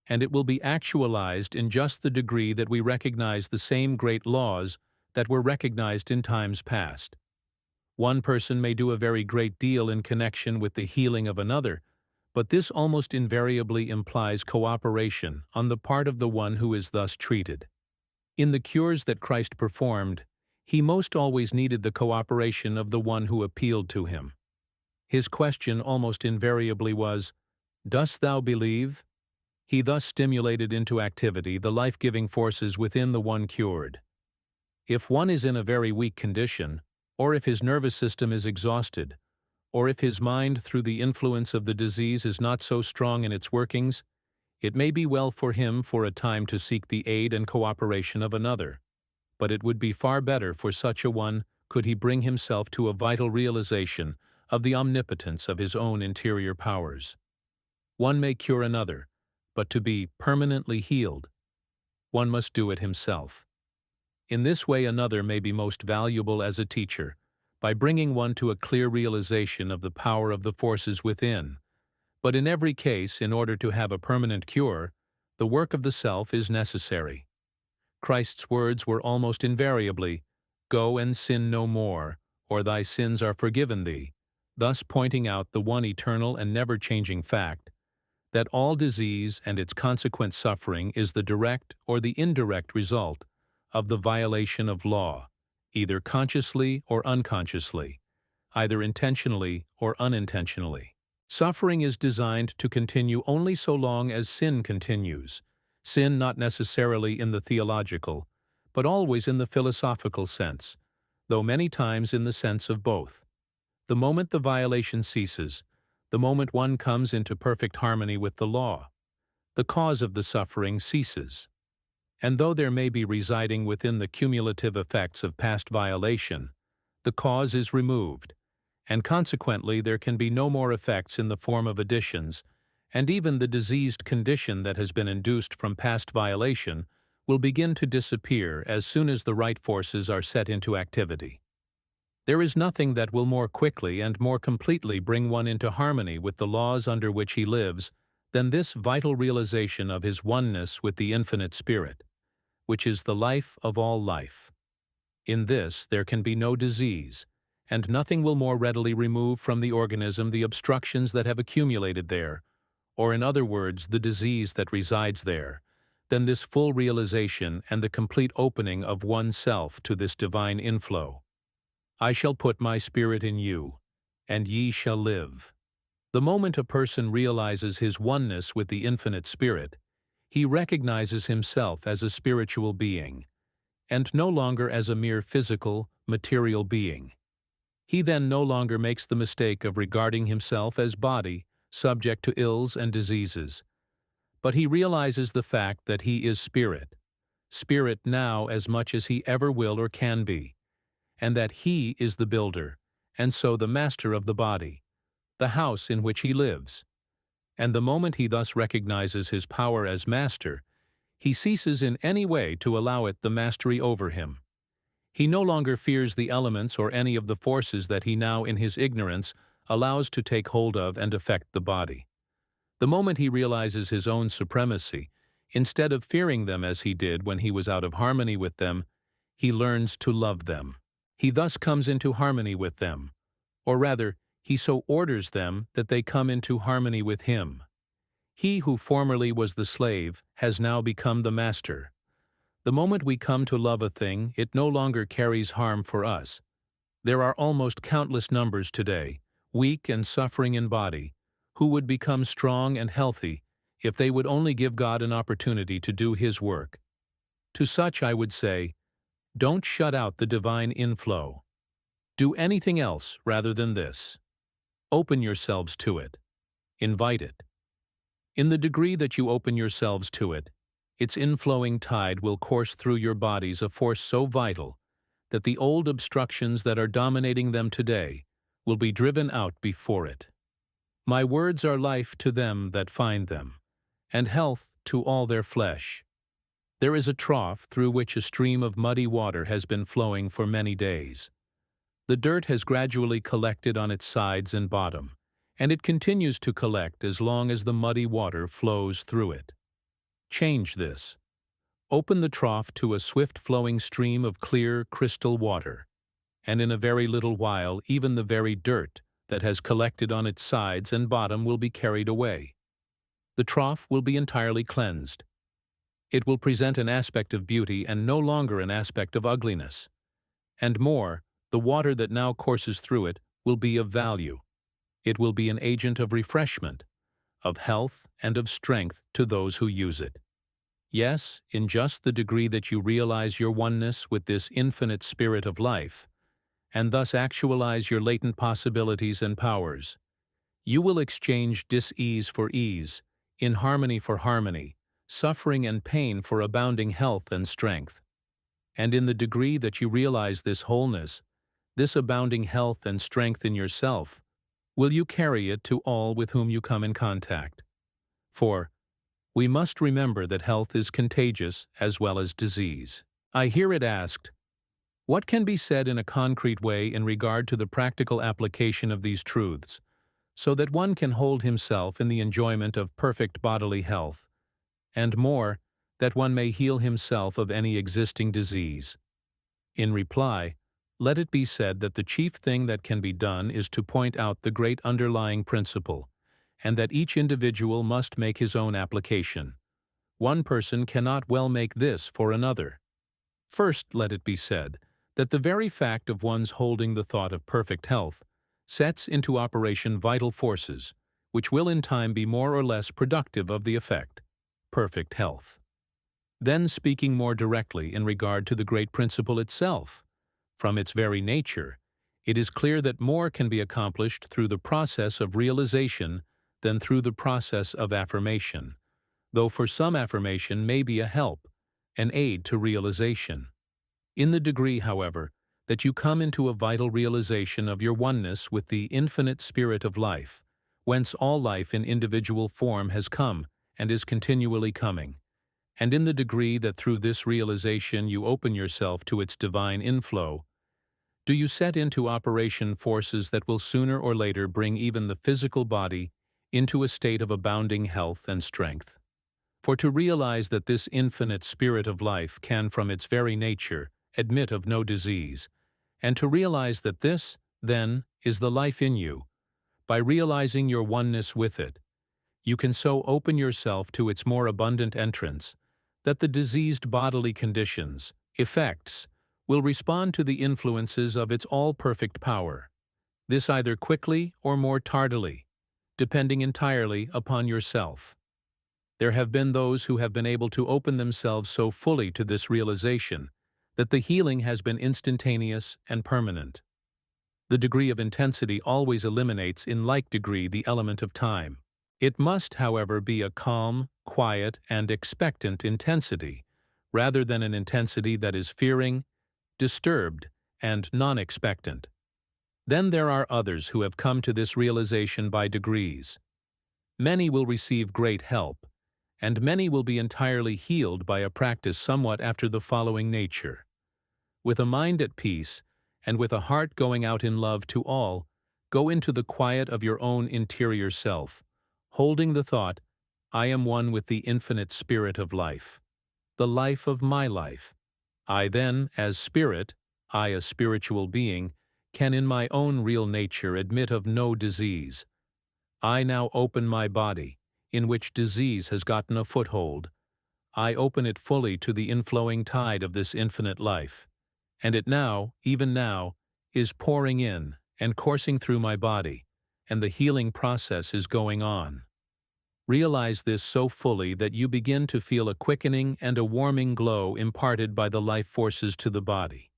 and it will be actualized in just the degree that we recognize the same great laws that were recognized in times past. One person may do a very great deal in connection with the healing of another, but this almost invariably implies cooperation on the part of the one who is thus treated. In the cures that Christ performed, he most always needed the cooperation of the one who appealed to him. His question almost invariably was, "Dost thou believe?" He thus stimulated into activity the life-giving forces within the one cured. If one is in a very weak condition, or if his nervous system is exhausted, or if his mind through the influence of the disease is not so strong in its workings, it may be well for him for a time to seek the aid and cooperation of another, but it would be far better for such a one could he bring himself to a vital realization of the omnipotence of his own interior powers. One may cure another, but to be permanently healed, one must do it himself. In this way another may be most valuable as a teacher, by bringing one to a clear realization of the power of the forces within. But in every case, in order to have a permanent cure, the work of the self is necessary. Christ's words were almost invariably, "Go and sin no more, or thy sins are forgiven thee," thus pointing out the one eternal and never-changing fact that all disease and its consequent suffering is the direct or the indirect result of the violation of law, either consciously or unconsciously, either intentionally or unintentionally. Suffering is designed to continue only so long as sin continues, sin not necessarily in the theological, but always in the philosophical sense, though many times in the sense of both. The moment the violation ceases, the moment one comes into perfect harmony with the law, the cause of the suffering ceases. And though there may be residing within the cumulative effects of past violation, the cause is removed, and consequently there can be no more effects in the form of additions, and even the diseased condition that has been induced from past violation will begin to disappear as soon as the right forces are set into activity. There is nothing that will more quickly and more completely bring one into harmony with the laws under which he lives than this vital realization of his oneness with the infinite Spirit, which is the life of all life. In this there can be no disease, and nothing will more readily remove from the organism the obstructions that have accumulated there, or in other words, the disease that resides there, than this full realization and the complete opening of oneself to this divine inflow. I shall put my Spirit in you, and ye shall live. The moment a person realizes his oneness with the infinite Spirit, he recognizes himself as a spiritual being, and no longer as a mere physical, material being. He then no longer makes the mistake of regarding himself as body, subject to ills and diseases, but he realizes the fact that he is spirit now as much as he ever will or can be, and that he is the builder, and so the master of the body, the house in which he lives. And the moment he thus recognizes his power as master, he ceases in any way to allow it the mastery over him. He no longer fears the elements or any of the forces that he now in his ignorance allows to take hold of and affect the body. The moment he realizes his own supremacy, instead of fearing them as he did when he was out of harmony with them, he learns to love them. He thus comes into harmony with them, or rather, he so orders them that they come into harmony with him. He who formerly was the slave has now become the master. The moment we come to love a thing, it no longer carries harm for us. There are almost countless numbers today, weak and suffering in body, who would become strong and healthy if they would only give God an opportunity to do His work. To such I would say, don't shut out the divine inflow. Do anything else rather than this. Open yourselves to it. Invite it. In the degree that you open yourselves to it, its inflowing tide will course through your bodies a force so vital that the old obstructions that are dominating them today will be driven out before it. My words are life to them that find them, and health to all their flesh. There is a trough through which a stream of muddy water has been flowing for many days. The dirt has gradually collected on its sides and bottom, and it continues to collect as long as the muddy water flows through it. Change this. Open the trough to a swift-flowing stream of clear, crystal water, and in a very little while even the very dirt that has collected on its sides and bottom will be carried away. The trough will be entirely cleansed. It will present an aspect of beauty and no longer an aspect of ugliness. And more, the water that now courses through it will be of value. It will be an agent of refreshment, of health and of strength to those who use it. Yes, in just the degree that you realize your oneness with this infinite spirit of life, and thus actualize your latent possibilities and powers, you will exchange dis-ease for ease, inharmony for harmony, suffering and pain for abounding health and strength. And in the degree that you realize this wholeness, this abounding health and strength in yourself, will you carry it to all with whom you come in contact. For we must remember that health is contagious as well as disease. I hear it asked, what can be said in a concrete way in regard to the practical application of these truths, so that one can hold himself in the enjoyment of perfect bodily health, and more, that one may heal himself of any existing disease? In reply, let it be said that the chief thing that can be done is to point out the great underlying principle, and that each individual must make his own application. One person cannot well make this for another. First, let it be said that the very fact of one's holding the thought of perfect health sets into operation vital forces, which will in time be more or less productive of the effect, perfect health. Then, speaking more directly in regard to the great principle itself, from its very nature, it is clear that more can be accomplished through the process of realization than through the process of affirmation, though for some affirmation may be a help, an aid to realization. In the degree, however, that you come into a vital realization of your oneness with the infinite spirit of life, whence all life in individual form has come and is continually coming, and in the degree that through this realization you open yourself to its divine inflow, do you set into operation forces that will sooner or later bring even the physical body into a state of abounding health and strength. For to realize that this infinite spirit of life can from its very nature admit of no disease, and to realize that this, then, is the life in you, by realizing your oneness with it, you can so open yourself to its more abundant entrance that the diseased bodily conditions, effects, will respond to the influences of its all-perfect power, this either quickly or more tardily, depending entirely upon yourself. There have been those who have been able to open themselves so fully to this realization that the healing has been instantaneous and permanent. The degree of intensity always eliminates in like degree the element of time. It must, however, be a calm, quiet, and expectant intensity, rather than an intensity that is fearing, disturbed, and non-expectant. Then there are others who have come to this realization by degrees. Many will receive great help, and many will be entirely healed by a practice somewhat after the following nature. With a mind at peace, and with a heart going out in love to all, go into the quiet of your own interior self, holding the thought, I am one with the infinite spirit of life, the life of my life. I then, as spirit, I a spiritual being, can in my own real nature admit of no disease. I now open my body, in which disease has gotten a foothold. I open it fully to the inflowing tide of this infinite life, and it now, even now, is pouring in and coursing through my body, and the healing process is going on. Realize this so fully that you begin to feel a quickening and a warming glow imparted by the life forces to the body.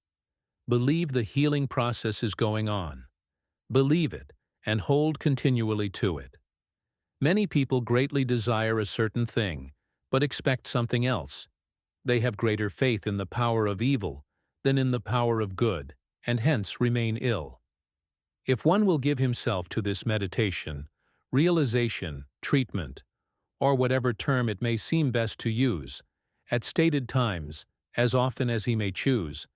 Believe the healing process is going on. Believe it, and hold continually to it. Many people greatly desire a certain thing, but expect something else. They have greater faith in the power of evil than in the power of good, and hence remain ill. If one will give himself to this meditation, realization, treatment, or whatever term it may seem best to use, at stated times, as often as he may choose,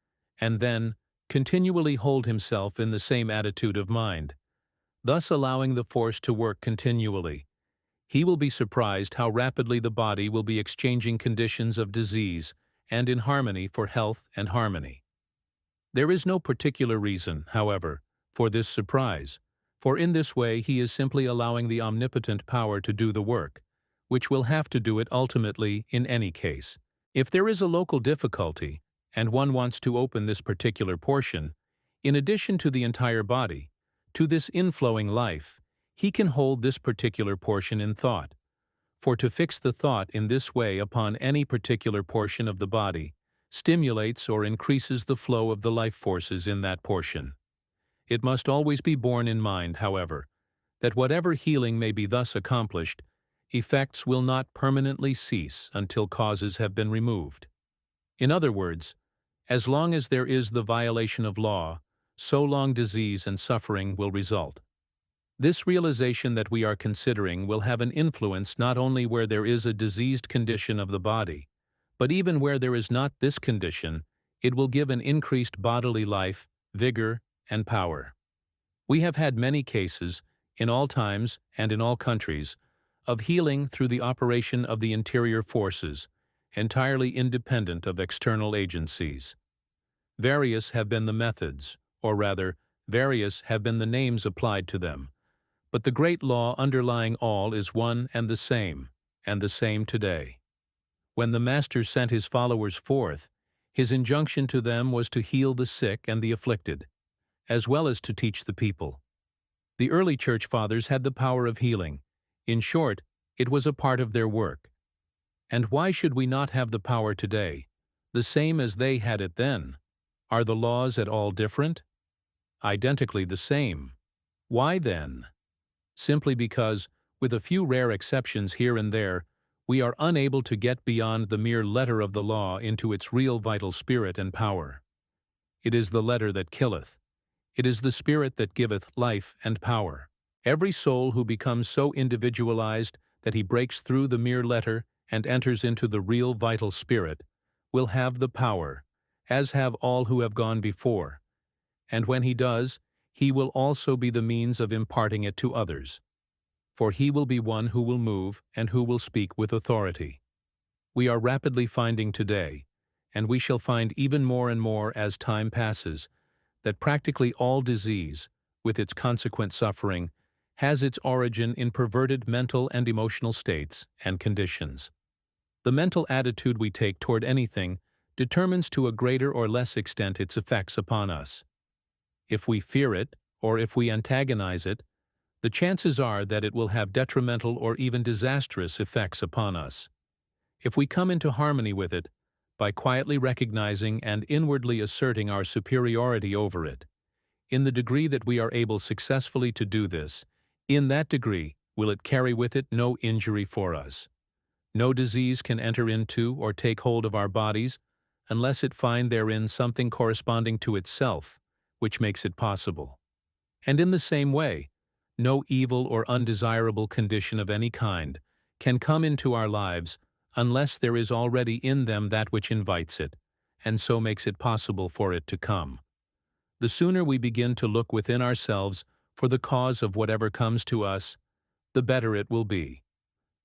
and then continually hold himself in the same attitude of mind, thus allowing the force to work continually, he will be surprised how rapidly the body will be exchanging conditions of disease and in harmony for health and harmony. There is no particular reason, however, for this surprise, for in this way he is simply allowing the omnipotent power to do the work, which will have to do it ultimately in any case. If there is a local difficulty, and one wants to open this particular portion, in addition to the entire body, to this inflowing life, he can hold this particular portion in thought. For to fix the thought in this way upon any particular portion of the body stimulates or increases the flow of the life forces in that portion. It must always be borne in mind, however, that whatever healing may be thus accomplished, effects will not permanently cease until causes have been removed. In other words, as long as there is the violation of law, so long disease and suffering will result. This realization that we are considering will have an influence not only where there is a diseased condition of the body, but even where there is not this condition, it will give an increased bodily life, vigor, and power. We have had many cases, in all times and in all countries, of healing through the operation of the interior forces, entirely independent of external agencies. Various have been the methods, or rather, various have been the names applied to them, but the great law underlying all is one and the same today. When the Master sent his followers forth, his injunction to them was to heal the sick and the afflicted, as well as to teach the people. The early church fathers had the power of healing. In short, it was a part of their work. And why should we not have the power today, the same as they had it then? Are the laws at all different? Identically the same. Why then? Simply because, with a few rare exceptions here and there, we are unable to get beyond the mere letter of the law into its real vital spirit and power. It is the letter that killeth. It is the spirit that giveth life and power. Every soul who becomes so individualized that he breaks through the mere letter and enters into the real vital spirit will have the power, as have all who have gone before. And when he does, he will also be the means of imparting it to others. For he will be one who will move and who will speak with authority. We are rapidly finding today, and we shall find even more and more as time passes, that practically all disease, with its consequent suffering, has its origin in perverted mental and emotional states and conditions. The mental attitude we take toward anything determines to a greater or less extent its effects upon us. If we fear it, or if we antagonize it, the chances are that it will have detrimental or even disastrous effects upon us. If we come into harmony with it, by quietly recognizing and inwardly asserting our superiority over it, in the degree that we are able successfully to do this, in that degree will it carry with it no injury for us. No disease can enter into or take hold of our bodies unless it find therein something corresponding to itself, which makes it possible. And in the same way, no evil or undesirable condition of any kind can come into our lives unless there is already in them that which invites it, and so makes it possible for it to come. The sooner we begin to look within ourselves for the cause of whatever comes to us, the better it will be.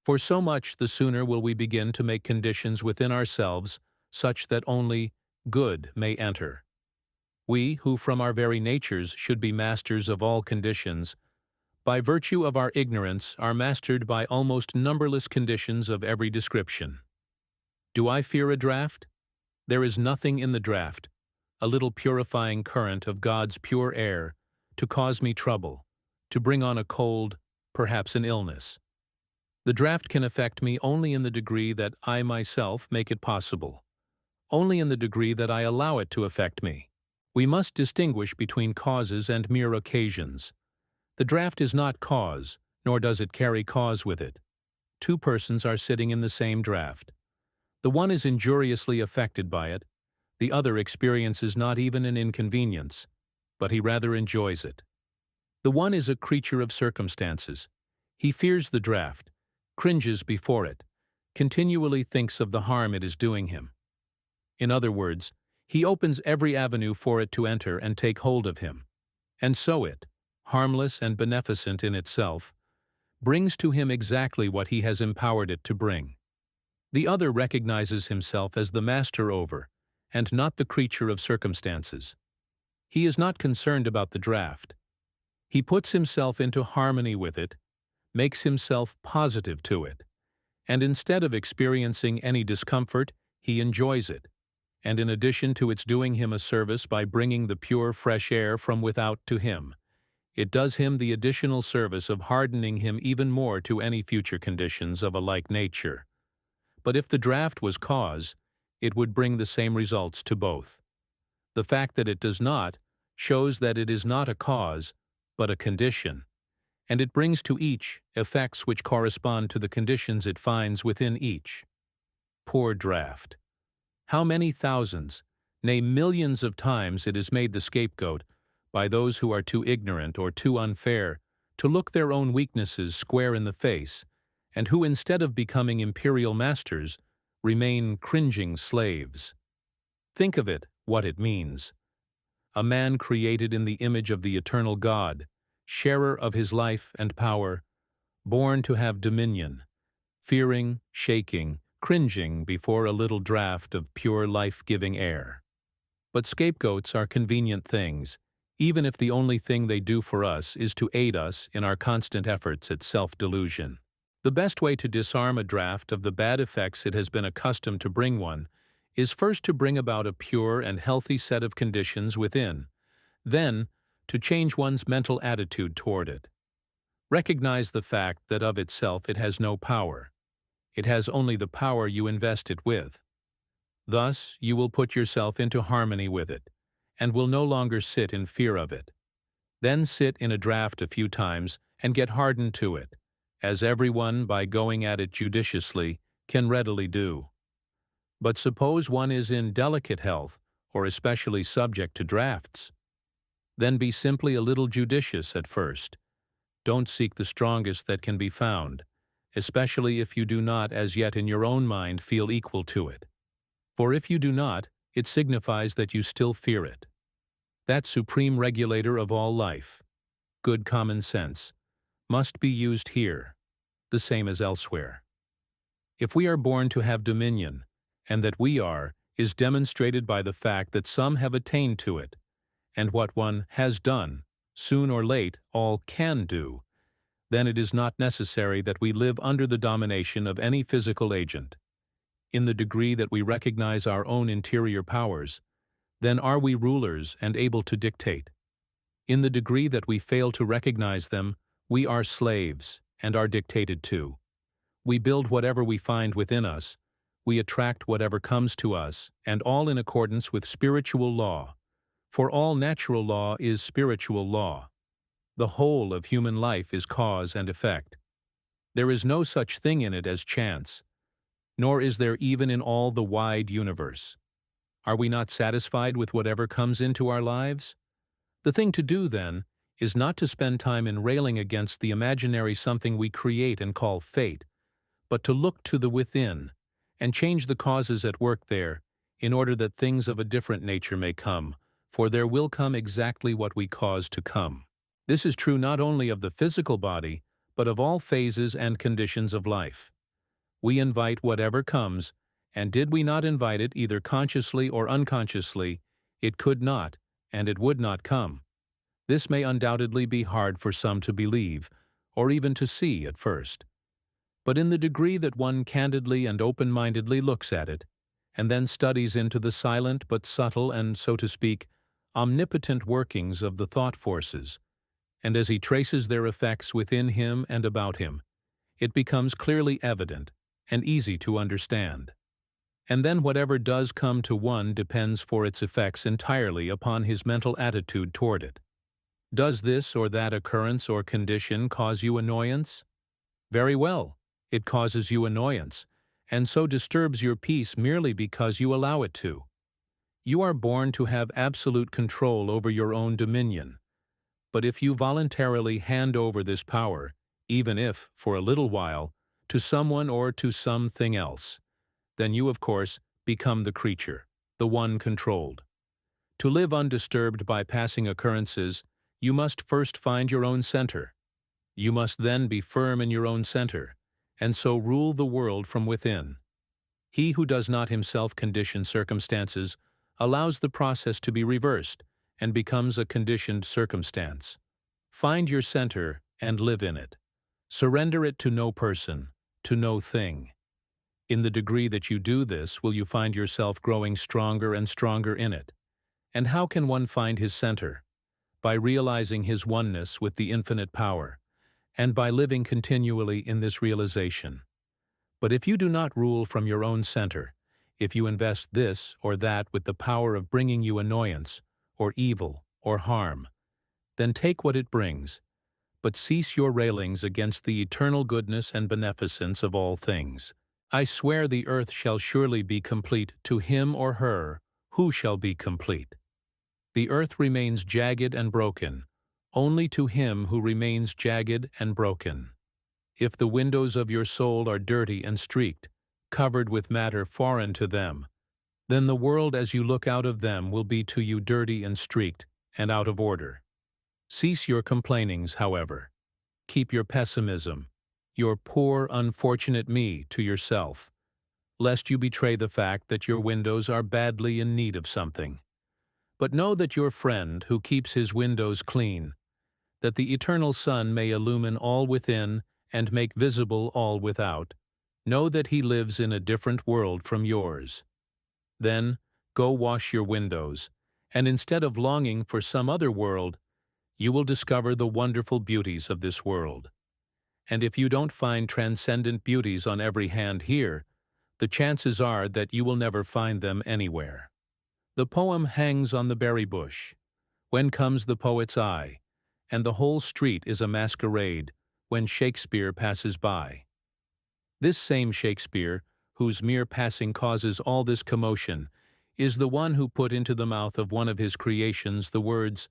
For so much the sooner will we begin to make conditions within ourselves such that only good may enter. We, who from our very natures should be masters of all conditions, by virtue of our ignorance are mastered by almost numberless conditions of every description. Do I fear a draught? There is nothing in the draught, a little purifying current of God's pure air, to cause me trouble, to bring on a cold, perhaps an illness. The draught can affect me only in the degree that I myself make it possible, only in the degree that I allow it to affect me. We must distinguish between causes and mere occasions. The draught is not cause, nor does it carry cause with it. Two persons are sitting in the same draught. The one is injuriously affected by it, the other experiences not even an inconvenience, but he rather enjoys it. The one is a creature of circumstances. He fears the draught, cringes before it, continually thinks of the harm it is doing him. In other words, he opens every avenue for it to enter and take hold of him, and so it, harmless and beneficent in itself, brings to him exactly what he has empowered it to bring. The other recognizes himself as the master over, and not the creature of circumstances. He is not concerned about the draught. He puts himself into harmony with it, makes himself positive to it, and instead of experiencing any discomfort, he enjoys it, and in addition to its doing him a service by bringing the pure fresh air from without to him, it does him the additional service of hardening him even more to any future conditions of a like nature. But if the draught was cause, it would bring the same results to both. The fact that it does not shows that it is not a cause, but a condition, and it brings to each effects which correspond to the conditions it finds within each. Poor draught! How many thousands, nay millions of times it is made the scapegoat by those who are too ignorant or too unfair to look their own weaknesses square in the face, and who instead of becoming imperial masters, remain cringing slaves. Think of it, what it means. A man created in the image of the eternal God, sharer of his life and power, born to have dominion, fearing, shaking, cringing before a little draught of pure life-giving air. But scapegoats are convenient things, even if the only thing they do for us is to aid us in our constant efforts at self-delusion. The best way to disarm a draft of the bad effects it has been accustomed to bring one is first to bring about a pure and healthy set of conditions within, then to change one's mental attitude toward it. Recognize the fact that of itself it has no power. It has only the power you invest it with. Thus, you will put yourself into harmony with it, and will no longer sit in fear of it. Then sit in a draft a few times and get hardened to it, as everyone, by going at it judiciously, can readily do. But suppose one is in delicate health, or especially subject to drafts. Then be simply a little judicious at first. Don't seek the strongest that can be found, especially if you do not as yet in your own mind feel equal to it. For if you do not, it signifies that you still fear it. That supreme regulator of all life, good common sense, must be used here, the same as elsewhere. If we are born to have dominion, and that we are, is demonstrated by the fact that some have attained to it, and what one has done, soon or late, all can do, then it is not necessary that we live under the domination of any physical agent. In the degree that we recognize our own interior powers, then are we rulers and able to dictate. In the degree that we fail to recognize them, we are slaves and are dictated to. We build whatever we find within us, we attract whatever comes to us, and all in accordance with spiritual law, for all natural law is spiritual law. The whole of human life is cause and effect. There is no such thing in it as chance, nor is there even in all the wide universe. Are we not satisfied with whatever comes into our lives? The thing to do, then, is not to spend time in railing against the imaginary something we create and call fate, but to look to the within, and change the causes at work there, in order that things of a different nature may come, for there will come exactly what we cause to come. This is true not only of the physical body, but of all phases and conditions of life. We invite whatever comes, and did we not invite it either consciously or unconsciously, it could not, and it would not come. This may undoubtedly be hard for some to believe, or even to see at first. But in the degree that one candidly and open-mindedly looks at it, and then studies into the silent but subtle and, so to speak, omnipotent workings of the thought forces, and as he traces their effects within him and about him, it becomes clearly evident and easy to understand. And then whatever does come to one depends for its effects entirely upon his mental attitude toward it. Does this or that occurrence or condition cause you annoyance? Very well, it causes you annoyance, and so disturbs your peace merely because you allow it to. You are born to have absolute control over your own dominion, but if you voluntarily hand over this power, even if, for a little while, to someone or to something else, then you, of course, become the creature, the one controlled. To live undisturbed by passing occurrences, you must first find your own center. You must then be firm in your own center, and so rule the world from within. He who does not himself condition circumstances allows the process to be reversed and becomes a conditioned circumstance. Find your center and live in it. Surrender it to no person, to no thing. In the degree that you do this, will you find yourself growing stronger and stronger in it. And how can one find his center? By realizing his oneness with the infinite power, and by living continually in this realization. But if you do not rule from your own center, if you invest this or that with the power of bringing you annoyance, or evil, or harm, then take what it brings, but cease your railings against the eternal goodness and beneficence of all things. I swear the earth shall surely be complete to him or her who shall be complete. The earth remains jagged and broken, only to him who remains jagged and broken. If the windows of your soul are dirty and streaked, covered with matter foreign to them, then the world as you look out of them will be to you dirty and streaked and out of order. Cease your complainings, however. Keep your pessimism, your poor, unfortunate me, to yourself, lest you betray the fact that your windows are badly in need of something. But know that your friend who keeps his windows clean, that the eternal sun may illumine all within and make visible all without, know that he lives in a different world from yours. Then go wash your windows, and instead of longing for some other world, you will discover the wonderful beauties of this world. And if you don't find transcendent beauties on every hand here, the chances are that you will never find them anywhere. The poem hangs on the berry bush. When comes the poet's eye? And the whole street is a masquerade when Shakespeare passes by. This same Shakespeare, whose mere passing causes all this commotion, is the one who put into the mouth of one of his creations the words,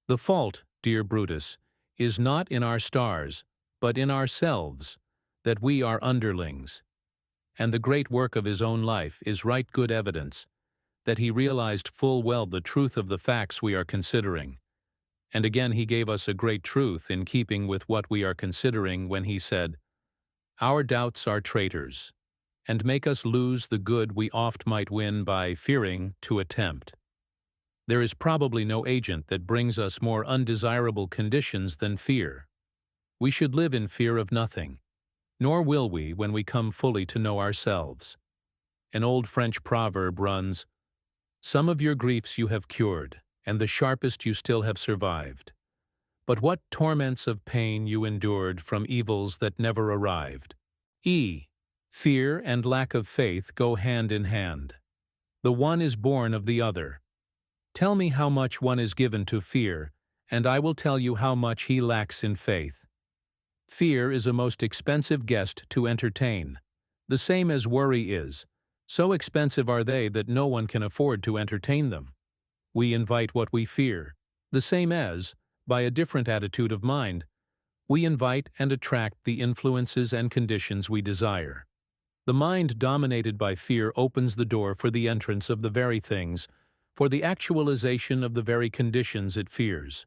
"The fault, dear Brutus, is not in our stars, but in ourselves, that we are underlings." And the great work of his own life is right good evidence that he realized full well the truth of the facts we are considering. And again he gave us a great truth in keeping with what we are considering when he said, "Our doubts are traitors, and make us lose the good we oft might win by fearing to attempt." There is probably no agent that brings us more undesirable conditions than fear. We should live in fear of nothing, nor will we when we come fully to know ourselves. An old French proverb runs, "Some of your griefs you have cured, and the sharpest you still have survived. But what torments of pain you endured from evils that never arrived." Fear and lack of faith go hand in hand. The one is born of the other. Tell me how much one is given to fear, and I will tell you how much he lacks in faith. Fear is a most expensive guest to entertain, the same as worry is. So expensive are they that no one can afford to entertain them. We invite what we fear, the same as, by a different attitude of mind, we invite and attract the influences and conditions we desire. The mind dominated by fear opens the door for the entrance of the very things, for the actualization of the very conditions it fears.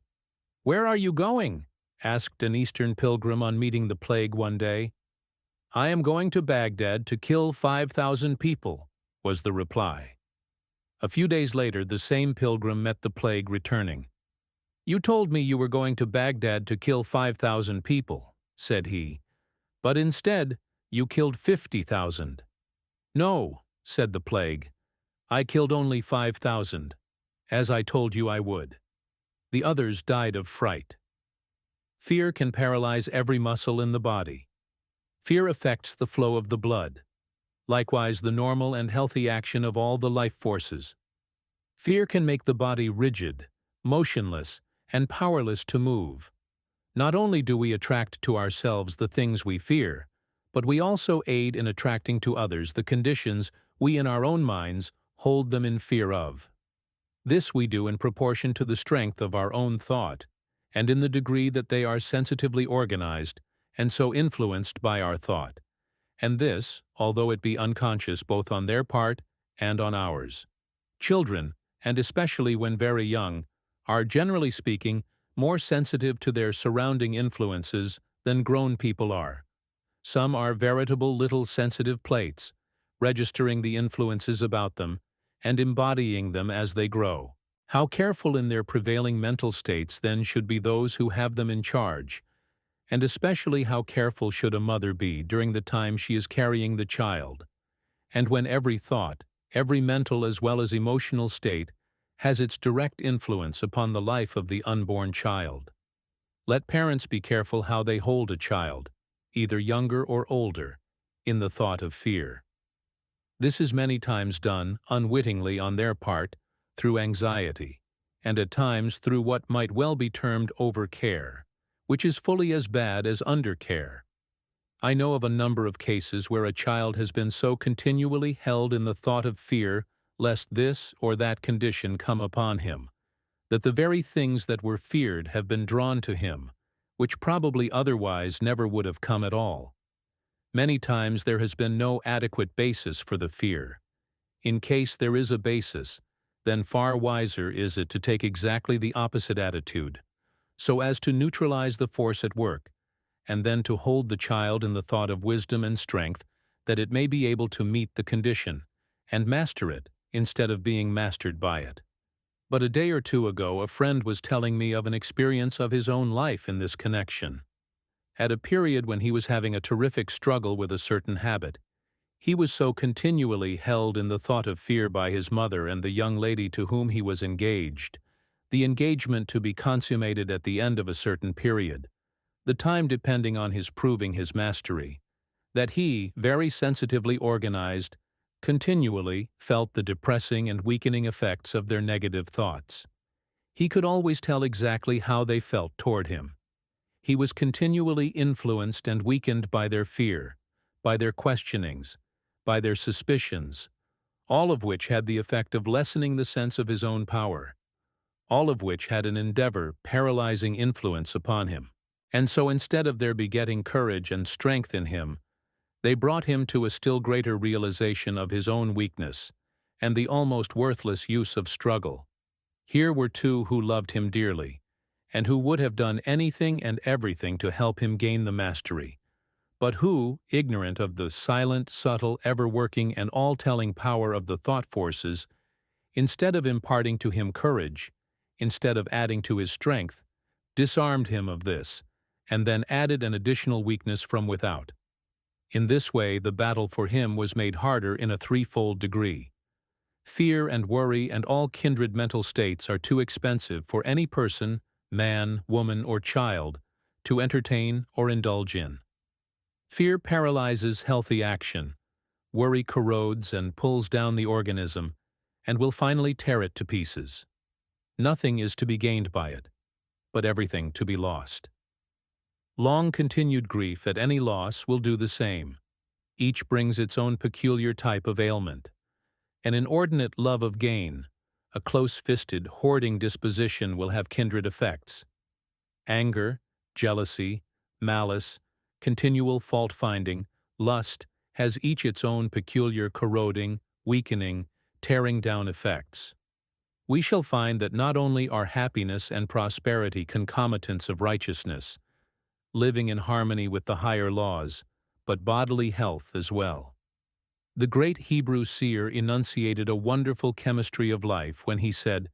"Where are you going?" asked an Eastern pilgrim on meeting the plague one day. "I am going to Baghdad to kill 5,000 people," was the reply. A few days later, the same pilgrim met the plague returning. "You told me you were going to Baghdad to kill 5,000 people," said he, "but instead you killed 50,000. "No," said the plague, "I killed only 5,000, as I told you I would. The others died of fright." Fear can paralyze every muscle in the body. Fear affects the flow of the blood, likewise the normal and healthy action of all the life forces. Fear can make the body rigid, motionless, and powerless to move. Not only do we attract to ourselves the things we fear, but we also aid in attracting to others the conditions we in our own minds hold them in fear of. This we do in proportion to the strength of our own thought, and in the degree that they are sensitively organized and so influenced by our thought, and this, although it be unconscious both on their part and on ours. Children, and especially when very young, are, generally speaking, more sensitive to their surrounding influences than grown people are. Some are veritable little sensitive plates, registering the influences about them and embodying them as they grow. How careful in their prevailing mental states then should be those who have them in charge, and especially how careful should a mother be during the time she is carrying the child, and when every thought, every mental as well as emotional state, has its direct influence upon the life of the unborn child. Let parents be careful how they hold a child, either younger or older, in the thought of fear. This is many times done, unwittingly on their part, through anxiety, and at times through what might well be termed over-care, which is fully as bad as under-care. I know of a number of cases where a child has been so continually held in the thought of fear lest this or that condition come upon him, that the very things that were feared have been drawn to him, which probably otherwise never would have come at all. Many times there has been no adequate basis for the fear. In case there is a basis, then far wiser is it to take exactly the opposite attitude, so as to neutralize the force at work, and then to hold the child in the thought of wisdom and strength, that it may be able to meet the condition, and master it instead of being mastered by it. But a day or two ago, a friend was telling me of an experience of his own life in this connection. At a period when he was having a terrific struggle with a certain habit, he was so continually held in the thought of fear by his mother and the young lady to whom he was engaged, the engagement to be consummated at the end of a certain period, the time depending on his proving his mastery, that he, very sensitively organized, continually felt the depressing and weakening effects of their negative thoughts. He could always tell exactly how they felt toward him. He was continually influenced and weakened by their fear, by their questionings, by their suspicions, all of which had the effect of lessening the sense of his own power, all of which had an endeavor paralyzing influence upon him. And so instead of their begetting courage and strength in him, they brought him to a still greater realization of his own weakness and the almost worthless use of struggle. Here were two who loved him dearly, and who would have done anything and everything to help him gain the mastery, but who, ignorant of the silent, subtle, ever-working and all-telling power of the thought forces, instead of imparting to him courage, instead of adding to his strength, disarmed him of this, and then added an additional weakness from without. In this way, the battle for him was made harder in a threefold degree. Fear and worry and all kindred mental states are too expensive for any person, man, woman, or child, to entertain or indulge in. Fear paralyzes healthy action, worry corrodes and pulls down the organism, and will finally tear it to pieces. Nothing is to be gained by it, but everything to be lost. Long-continued grief at any loss will do the same. Each brings its own peculiar type of ailment. An inordinate love of gain, a close-fisted, hoarding disposition will have kindred effects. Anger, jealousy, malice, continual fault-finding, lust has each its own peculiar corroding, weakening, tearing down effects. We shall find that not only are happiness and prosperity concomitants of righteousness, living in harmony with the higher laws, but bodily health as well. The great Hebrew seer enunciated a wonderful chemistry of life when he said,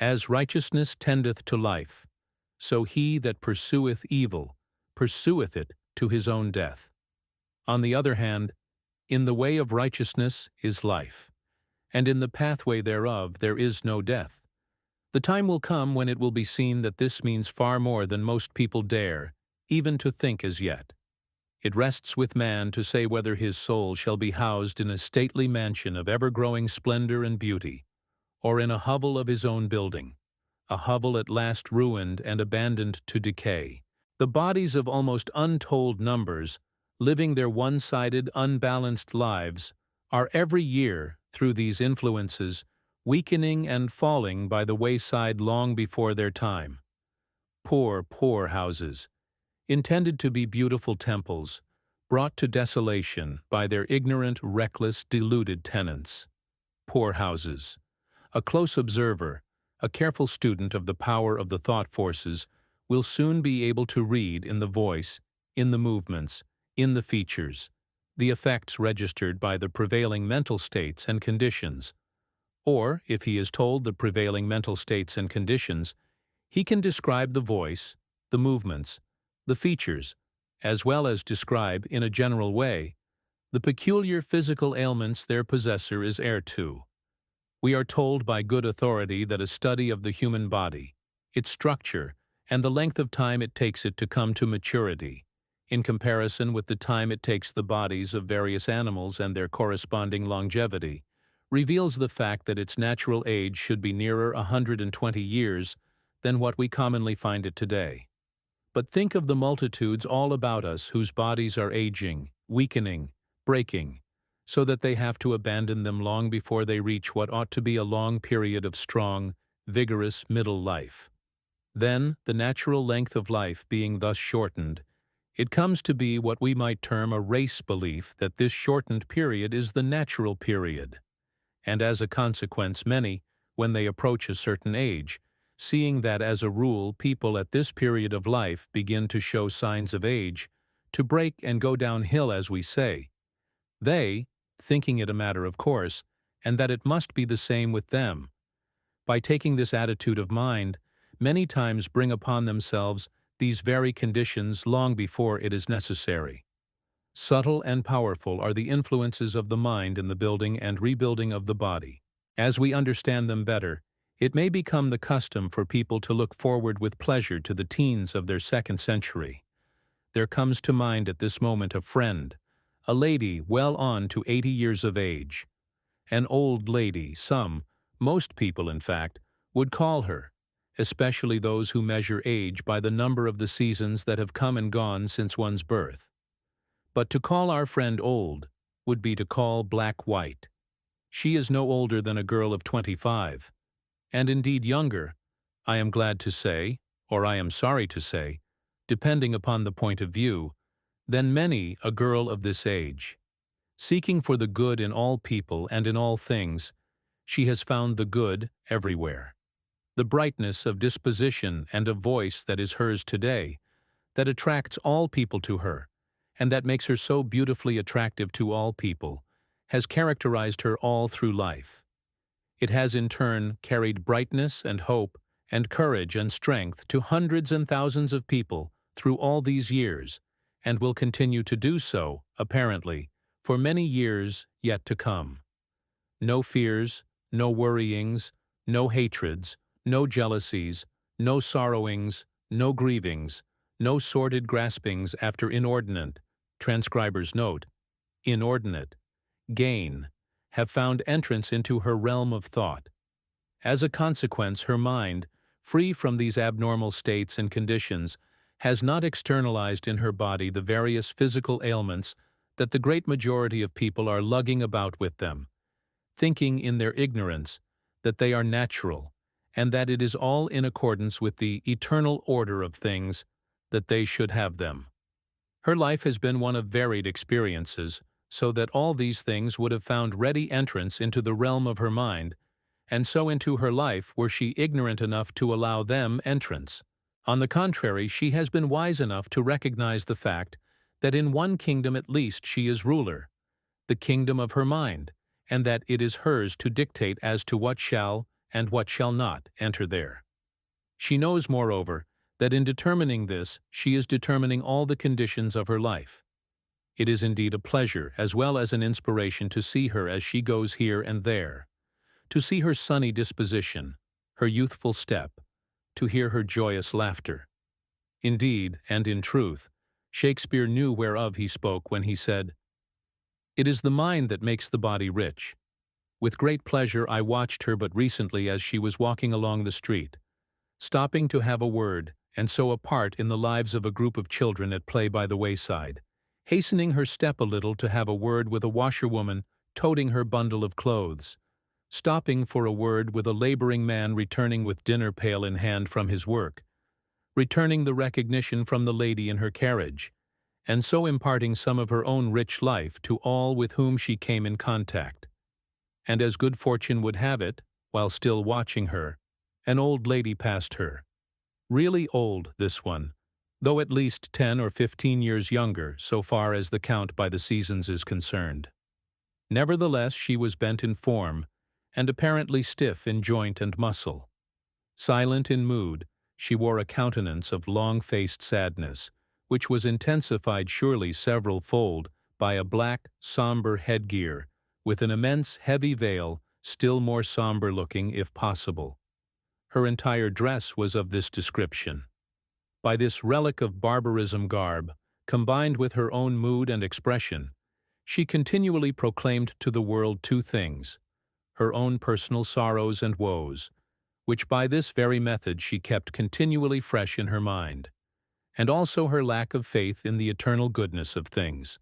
"As righteousness tendeth to life, so he that pursueth evil pursueth it to his own death. On the other hand, in the way of righteousness is life, and in the pathway thereof there is no death." The time will come when it will be seen that this means far more than most people dare, even to think as yet. It rests with man to say whether his soul shall be housed in a stately mansion of ever-growing splendor and beauty, or in a hovel of his own building, a hovel at last ruined and abandoned to decay. The bodies of almost untold numbers, living their one-sided, unbalanced lives, are every year, through these influences, weakening and falling by the wayside long before their time. Poor, poor houses, intended to be beautiful temples, brought to desolation by their ignorant, reckless, deluded tenants. Poor houses. A close observer, a careful student of the power of the thought forces, will soon be able to read in the voice, in the movements, in the features, the effects registered by the prevailing mental states and conditions. Or, if he is told the prevailing mental states and conditions, he can describe the voice, the movements, the features, as well as describe, in a general way, the peculiar physical ailments their possessor is heir to. We are told by good authority that a study of the human body, its structure, and the length of time it takes it to come to maturity, in comparison with the time it takes the bodies of various animals and their corresponding longevity, reveals the fact that its natural age should be nearer 120 years than what we commonly find it today. But think of the multitudes all about us whose bodies are aging, weakening, breaking, so that they have to abandon them long before they reach what ought to be a long period of strong, vigorous middle life. Then, the natural length of life being thus shortened, it comes to be what we might term a race belief that this shortened period is the natural period. And as a consequence many, when they approach a certain age, seeing that as a rule people at this period of life begin to show signs of age, to break and go downhill as we say, they, thinking it a matter of course, and that it must be the same with them, by taking this attitude of mind, many times bring upon themselves these very conditions long before it is necessary. Subtle and powerful are the influences of the mind in the building and rebuilding of the body. As we understand them better, it may become the custom for people to look forward with pleasure to the teens of their second century. There comes to mind at this moment a friend, a lady well on to 80 years of age. An old lady, most people in fact, would call her, especially those who measure age by the number of the seasons that have come and gone since one's birth. But to call our friend old would be to call black white. She is no older than a girl of 25, and indeed younger, I am glad to say, or I am sorry to say, depending upon the point of view, than many a girl of this age. Seeking for the good in all people and in all things, she has found the good everywhere. The brightness of disposition and of voice that is hers today, that attracts all people to her, and that makes her so beautifully attractive to all people, has characterized her all through life. It has in turn carried brightness and hope and courage and strength to hundreds and thousands of people through all these years, and will continue to do so, apparently, for many years yet to come. No fears, no worryings, no hatreds, no jealousies, no sorrowings, no grievings, no sordid graspings after inordinate, transcriber's note, inordinate, gain, have found entrance into her realm of thought. As a consequence, her mind, free from these abnormal states and conditions, has not externalized in her body the various physical ailments that the great majority of people are lugging about with them, thinking in their ignorance that they are natural, and that it is all in accordance with the eternal order of things that they should have them. Her life has been one of varied experiences, so that all these things would have found ready entrance into the realm of her mind, and so into her life were she ignorant enough to allow them entrance. On the contrary, she has been wise enough to recognize the fact that in one kingdom at least she is ruler, the kingdom of her mind, and that it is hers to dictate as to what shall and what shall not enter there. She knows, moreover, that in determining this she is determining all the conditions of her life. It is indeed a pleasure as well as an inspiration to see her as she goes here and there, to see her sunny disposition, her youthful step, to hear her joyous laughter. Indeed, and in truth, Shakespeare knew whereof he spoke when he said, "It is the mind that makes the body rich." With great pleasure I watched her but recently as she was walking along the street, stopping to have a word, and so a part in the lives of a group of children at play by the wayside, hastening her step a little to have a word with a washerwoman toting her bundle of clothes, stopping for a word with a laboring man returning with dinner pail in hand from his work, returning the recognition from the lady in her carriage, and so imparting some of her own rich life to all with whom she came in contact. And as good fortune would have it, while still watching her, an old lady passed her. Really old, this one, though at least 10 or 15 years younger so far as the count by the seasons is concerned. Nevertheless, she was bent in form, and apparently stiff in joint and muscle. Silent in mood, she wore a countenance of long-faced sadness, which was intensified surely several-fold by a black, somber headgear, with an immense heavy veil, still more somber-looking if possible. Her entire dress was of this description. By this relic of barbarism garb, combined with her own mood and expression, she continually proclaimed to the world two things: her own personal sorrows and woes, which by this very method she kept continually fresh in her mind, and also her lack of faith in the eternal goodness of things,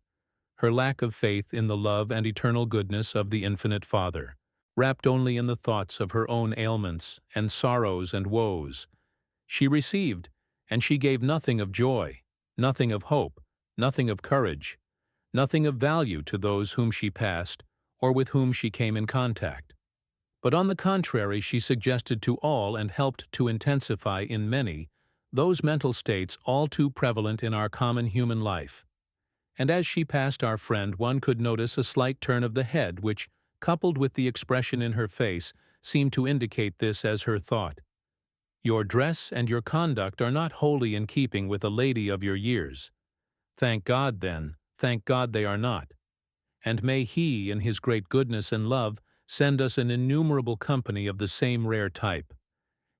her lack of faith in the love and eternal goodness of the infinite Father, wrapped only in the thoughts of her own ailments and sorrows and woes. She received, and she gave nothing of joy, nothing of hope, nothing of courage, nothing of value to those whom she passed or with whom she came in contact. But on the contrary, she suggested to all and helped to intensify in many those mental states all too prevalent in our common human life. And as she passed our friend, one could notice a slight turn of the head which, coupled with the expression in her face, seem to indicate this as her thought. Your dress and your conduct are not wholly in keeping with a lady of your years. Thank God, then, thank God they are not. And may He, in His great goodness and love, send us an innumerable company of the same rare type.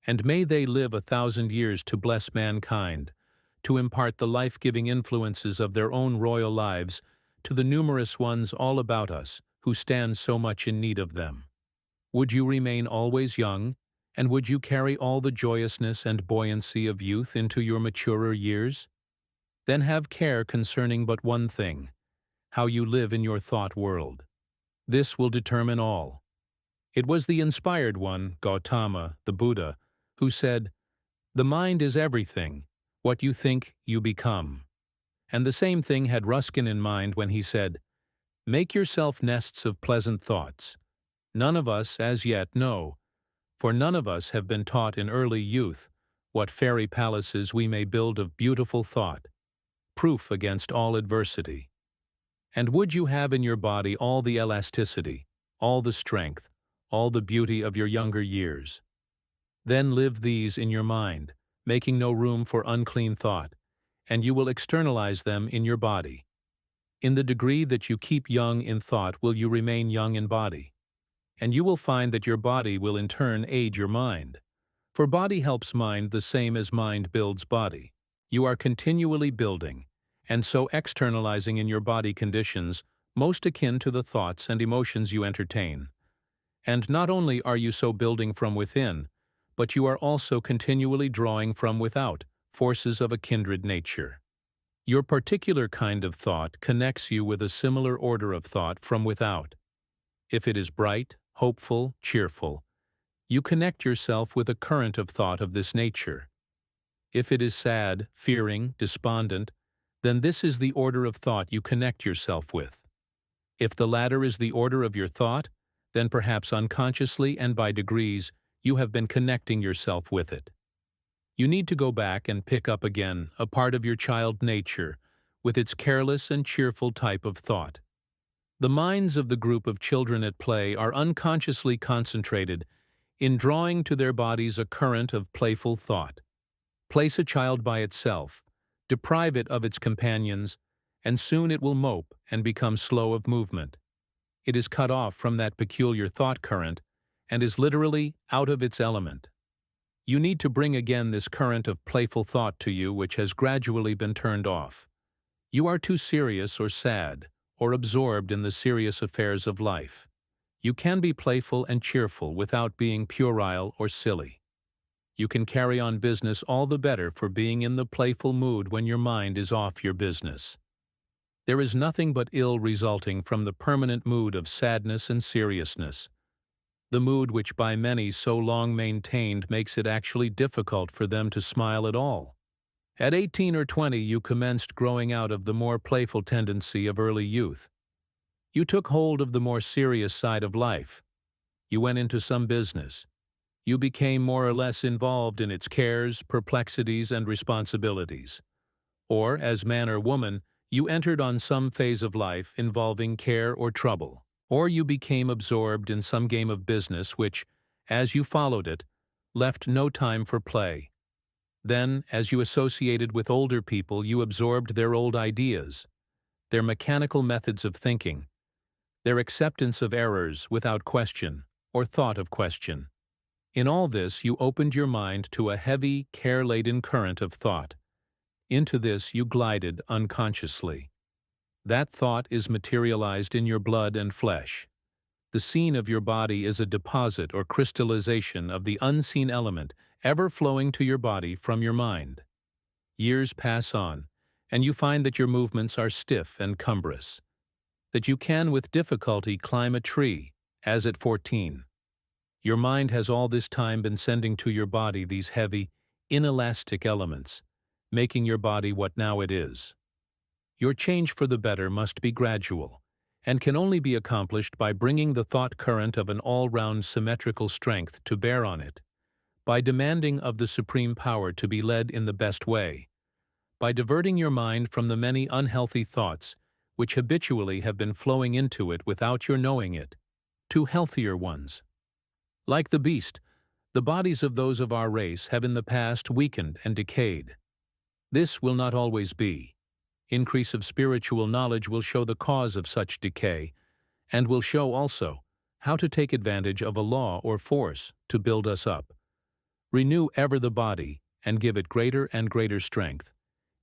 And may they live 1,000 years to bless mankind, to impart the life-giving influences of their own royal lives to the numerous ones all about us who stand so much in need of them. Would you remain always young, and would you carry all the joyousness and buoyancy of youth into your maturer years? Then have care concerning but one thing, how you live in your thought world. This will determine all. It was the inspired one, Gautama, the Buddha, who said, "The mind is everything. What you think, you become." And the same thing had Ruskin in mind when he said, "Make yourself nests of pleasant thoughts." None of us, as yet, know, for none of us have been taught in early youth what fairy palaces we may build of beautiful thought, proof against all adversity. And would you have in your body all the elasticity, all the strength, all the beauty of your younger years? Then live these in your mind, making no room for unclean thought, and you will externalize them in your body. In the degree that you keep young in thought will you remain young in body, and you will find that your body will in turn aid your mind. For body helps mind the same as mind builds body. You are continually building, and so externalizing in your body conditions most akin to the thoughts and emotions you entertain. And not only are you so building from within, but you are also continually drawing from without forces of a kindred nature. Your particular kind of thought connects you with a similar order of thought from without. If it is bright, hopeful, cheerful, you connect yourself with a current of thought of this nature. If it is sad, fearing, despondent, then this is the order of thought you connect yourself with. If the latter is the order of your thought, then perhaps unconsciously and by degrees you have been connecting yourself with it. You need to go back and pick up again a part of your child nature with its careless and cheerful type of thought. The minds of the group of children at play are unconsciously concentrated in drawing to their bodies a current of playful thought. Place a child by itself, deprive it of its companions, and soon it will mope and become slow of movement. It is cut off from that peculiar thought current and is literally out of its element. You need to bring again this current of playful thought to you which has gradually been turned off. You are too serious or sad, or absorbed in the serious affairs of life. You can be playful and cheerful without being puerile or silly. You can carry on business all the better for being in the playful mood when your mind is off your business. There is nothing but ill resulting from the permanent mood of sadness and seriousness. The mood which by many so long maintained makes it actually difficult for them to smile at all. At 18 or 20 you commenced growing out of the more playful tendency of early youth. You took hold of the more serious side of life. You went into some business. You became more or less involved in its cares, perplexities, and responsibilities. Or, as man or woman, you entered on some phase of life involving care or trouble. Or you became absorbed in some game of business which, as you followed it, left no time for play. Then, as you associated with older people, you absorbed their old ideas, their mechanical methods of thinking, their acceptance of errors without question or thought of question. In all this, you opened your mind to a heavy, care-laden current of thought. Into this you glided unconsciously. That thought is materialized in your blood and flesh. The scene of your body is a deposit or crystallization of the unseen element ever flowing to your body from your mind. Years pass on, and you find that your movements are stiff and cumbrous, that you can with difficulty climb a tree, as at 14. Your mind has all this time been sending to your body these heavy, inelastic elements, making your body what now it is. Your change for the better must be gradual, and can only be accomplished by bringing the thought current of an all-round symmetrical strength to bear on it, by demanding of the supreme power to be led in the best way, by diverting your mind from the many unhealthy thoughts which habitually have been flowing into it without your knowing it, to healthier ones. Like the beast, the bodies of those of our race have in the past weakened and decayed. This will not always be. Increase of spiritual knowledge will show the cause of such decay, and will show also how to take advantage of a law or force to build us up. Renew ever the body and give it greater and greater strength,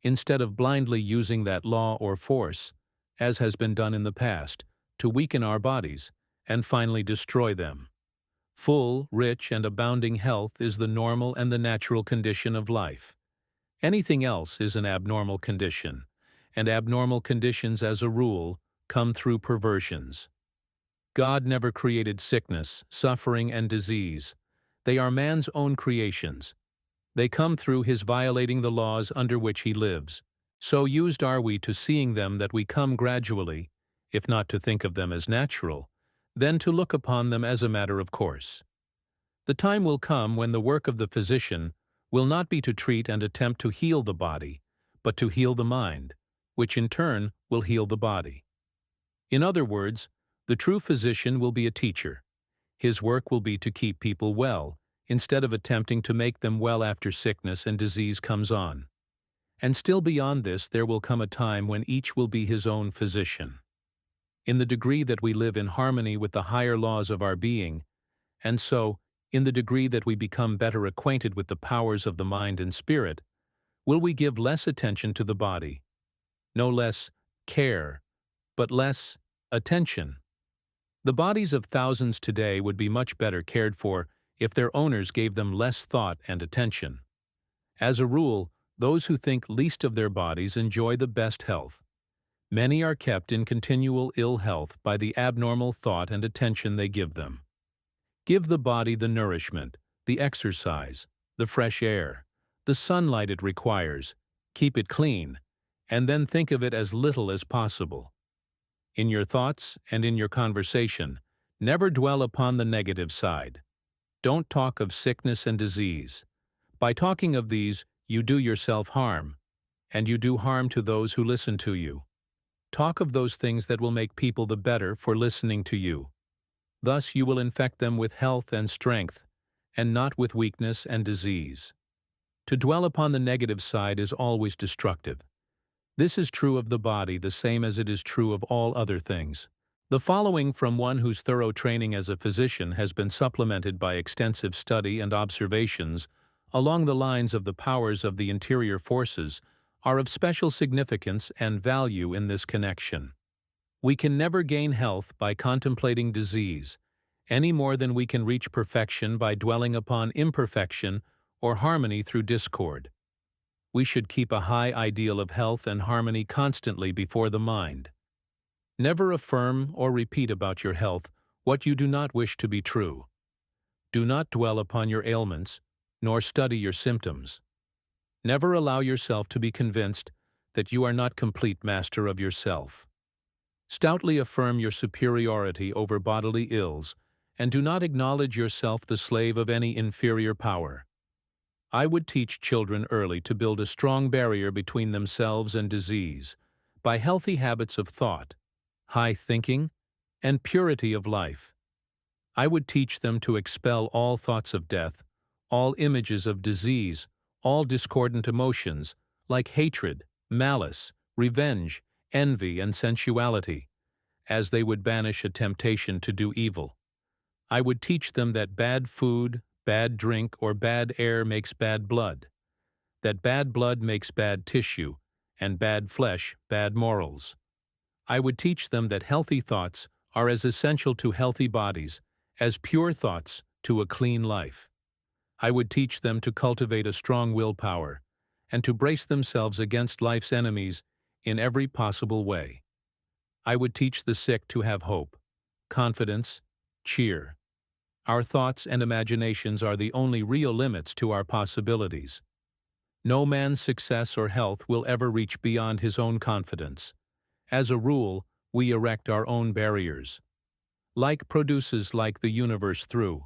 instead of blindly using that law or force, as has been done in the past, to weaken our bodies and finally destroy them. Full, rich, and abounding health is the normal and the natural condition of life. Anything else is an abnormal condition, and abnormal conditions, as a rule, come through perversions. God never created sickness, suffering, and disease. They are man's own creations. They come through his violating the laws under which he lives. So used are we to seeing them that we come gradually, if not to think of them as natural, then to look upon them as a matter of course. The time will come when the work of the physician will not be to treat and attempt to heal the body, but to heal the mind, which in turn will heal the body. In other words, the true physician will be a teacher. His work will be to keep people well, instead of attempting to make them well after sickness and disease comes on. And still beyond this there will come a time when each will be his own physician. In the degree that we live in harmony with the higher laws of our being, and so, in the degree that we become better acquainted with the powers of the mind and spirit, will we give less attention to the body, no less care, but less attention. The bodies of thousands today would be much better cared for if their owners gave them less thought and attention. As a rule, those who think least of their bodies enjoy the best health. Many are kept in continual ill health by the abnormal thought and attention they give them. Give the body the nourishment, the exercise, the fresh air, the sunlight it requires, keep it clean, and then think of it as little as possible. In your thoughts and in your conversation, never dwell upon the negative side. Don't talk of sickness and disease. By talking of these, you do yourself harm, and you do harm to those who listen to you. Talk of those things that will make people the better for listening to you. Thus you will infect them with health and strength, and not with weakness and disease. To dwell upon the negative side is always destructive. This is true of the body the same as it is true of all other things. The following from one whose thorough training as a physician has been supplemented by extensive study and observations along the lines of the powers of the interior forces are of special significance and value in this connection. We can never gain health by contemplating disease, any more than we can reach perfection by dwelling upon imperfection or harmony through discord. We should keep a high ideal of health and harmony constantly before the mind. Never affirm or repeat about your health what you do not wish to be true. Do not dwell upon your ailments, nor study your symptoms. Never allow yourself to be convinced that you are not complete master of yourself. Stoutly affirm your superiority over bodily ills, and do not acknowledge yourself the slave of any inferior power. I would teach children early to build a strong barrier between themselves and disease by healthy habits of thought, high thinking, and purity of life. I would teach them to expel all thoughts of death, all images of disease, all discordant emotions, like hatred, malice, revenge, envy, and sensuality, as they would banish a temptation to do evil. I would teach them that bad food, bad drink, or bad air makes bad blood, that bad blood makes bad tissue, and bad flesh bad morals. I would teach them that healthy thoughts are as essential to healthy bodies as pure thoughts to a clean life. I would teach them to cultivate a strong willpower and to brace themselves against life's enemies in every possible way. I would teach the sick to have hope, confidence, cheer. Our thoughts and imaginations are the only real limits to our possibilities. No man's success or health will ever reach beyond his own confidence. As a rule, we erect our own barriers. Like produces like the universe through.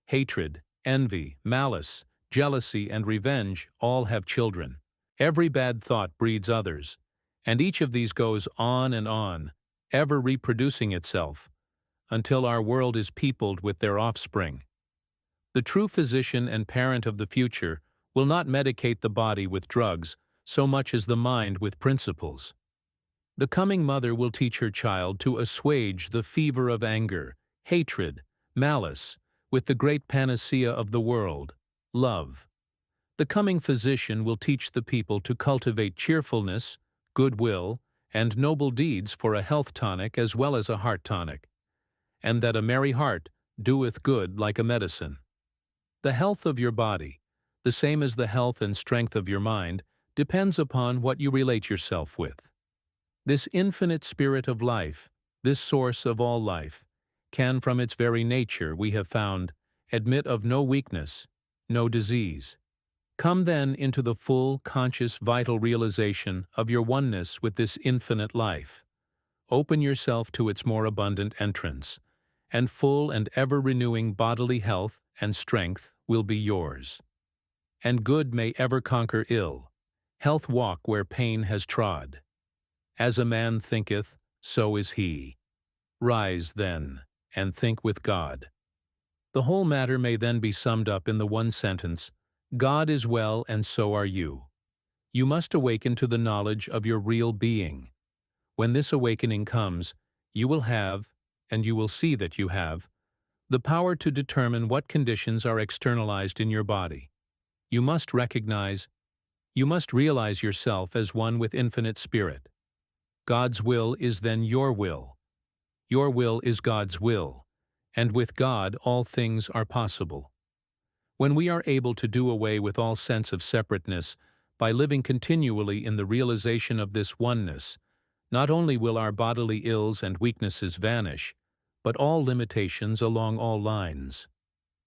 Hatred, envy, malice, jealousy, and revenge all have children. Every bad thought breeds others, and each of these goes on, ever reproducing itself, until our world is peopled with their offspring. The true physician and parent of the future will not medicate the body with drugs so much as the mind with principles. The coming mother will teach her child to assuage the fever of anger, hatred, malice, with the great panacea of the world, love. The coming physician will teach the people to cultivate cheerfulness, goodwill, and noble deeds for a health tonic as well as a heart tonic, and that a merry heart doeth good like a medicine. The health of your body, the same as the health and strength of your mind, depends upon what you relate yourself with. This infinite spirit of life, this source of all life, can from its very nature, we have found, admit of no weakness, no disease. Come then into the full, conscious, vital realization of your oneness with this infinite life. Open yourself to its more abundant entrance, and full and ever-renewing bodily health and strength will be yours. And good may ever conquer ill, health walk where pain has trod. As a man thinketh, so is he. Rise, then, and think with God. The whole matter may then be summed up in the one sentence, God is well and so are you. You must awaken to the knowledge of your real being. When this awakening comes, you will have, and you will see that you have, the power to determine what conditions are externalized in your body. You must realize yourself as one with infinite spirit. God's will is then your will. Your will is God's will, and with God all things are possible. When we are able to do away with all sense of separateness by living continually in the realization of this oneness, not only will our bodily ills and weaknesses vanish, but all limitations along all lines.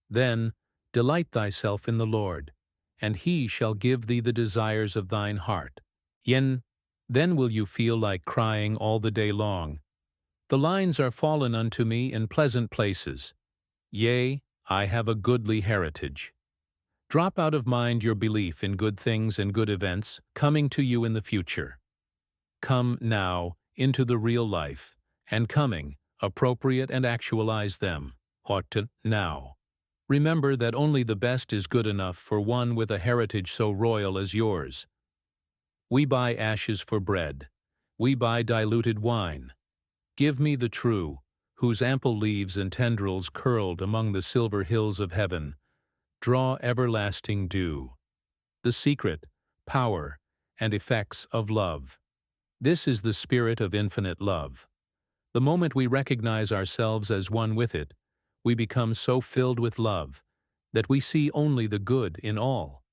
Then, delight thyself in the Lord, and He shall give thee the desires of thine heart. Then will you feel like crying all the day long. The lines are fallen unto me in pleasant places. Yea, I have a goodly heritage. Drop out of mind your belief in good things and good events coming to you in the future. Come now into the real life, and coming, appropriate and actualize them, now. Remember that only the best is good enough for one with a heritage so royal as yours. We buy ashes for bread. We buy diluted wine. Give me the true, whose ample leaves and tendrils curled among the silver hills of heaven, draw everlasting dew. The secret, power, and effects of love. This is the spirit of infinite love. The moment we recognize ourselves as one with it, we become so filled with love that we see only the good in all.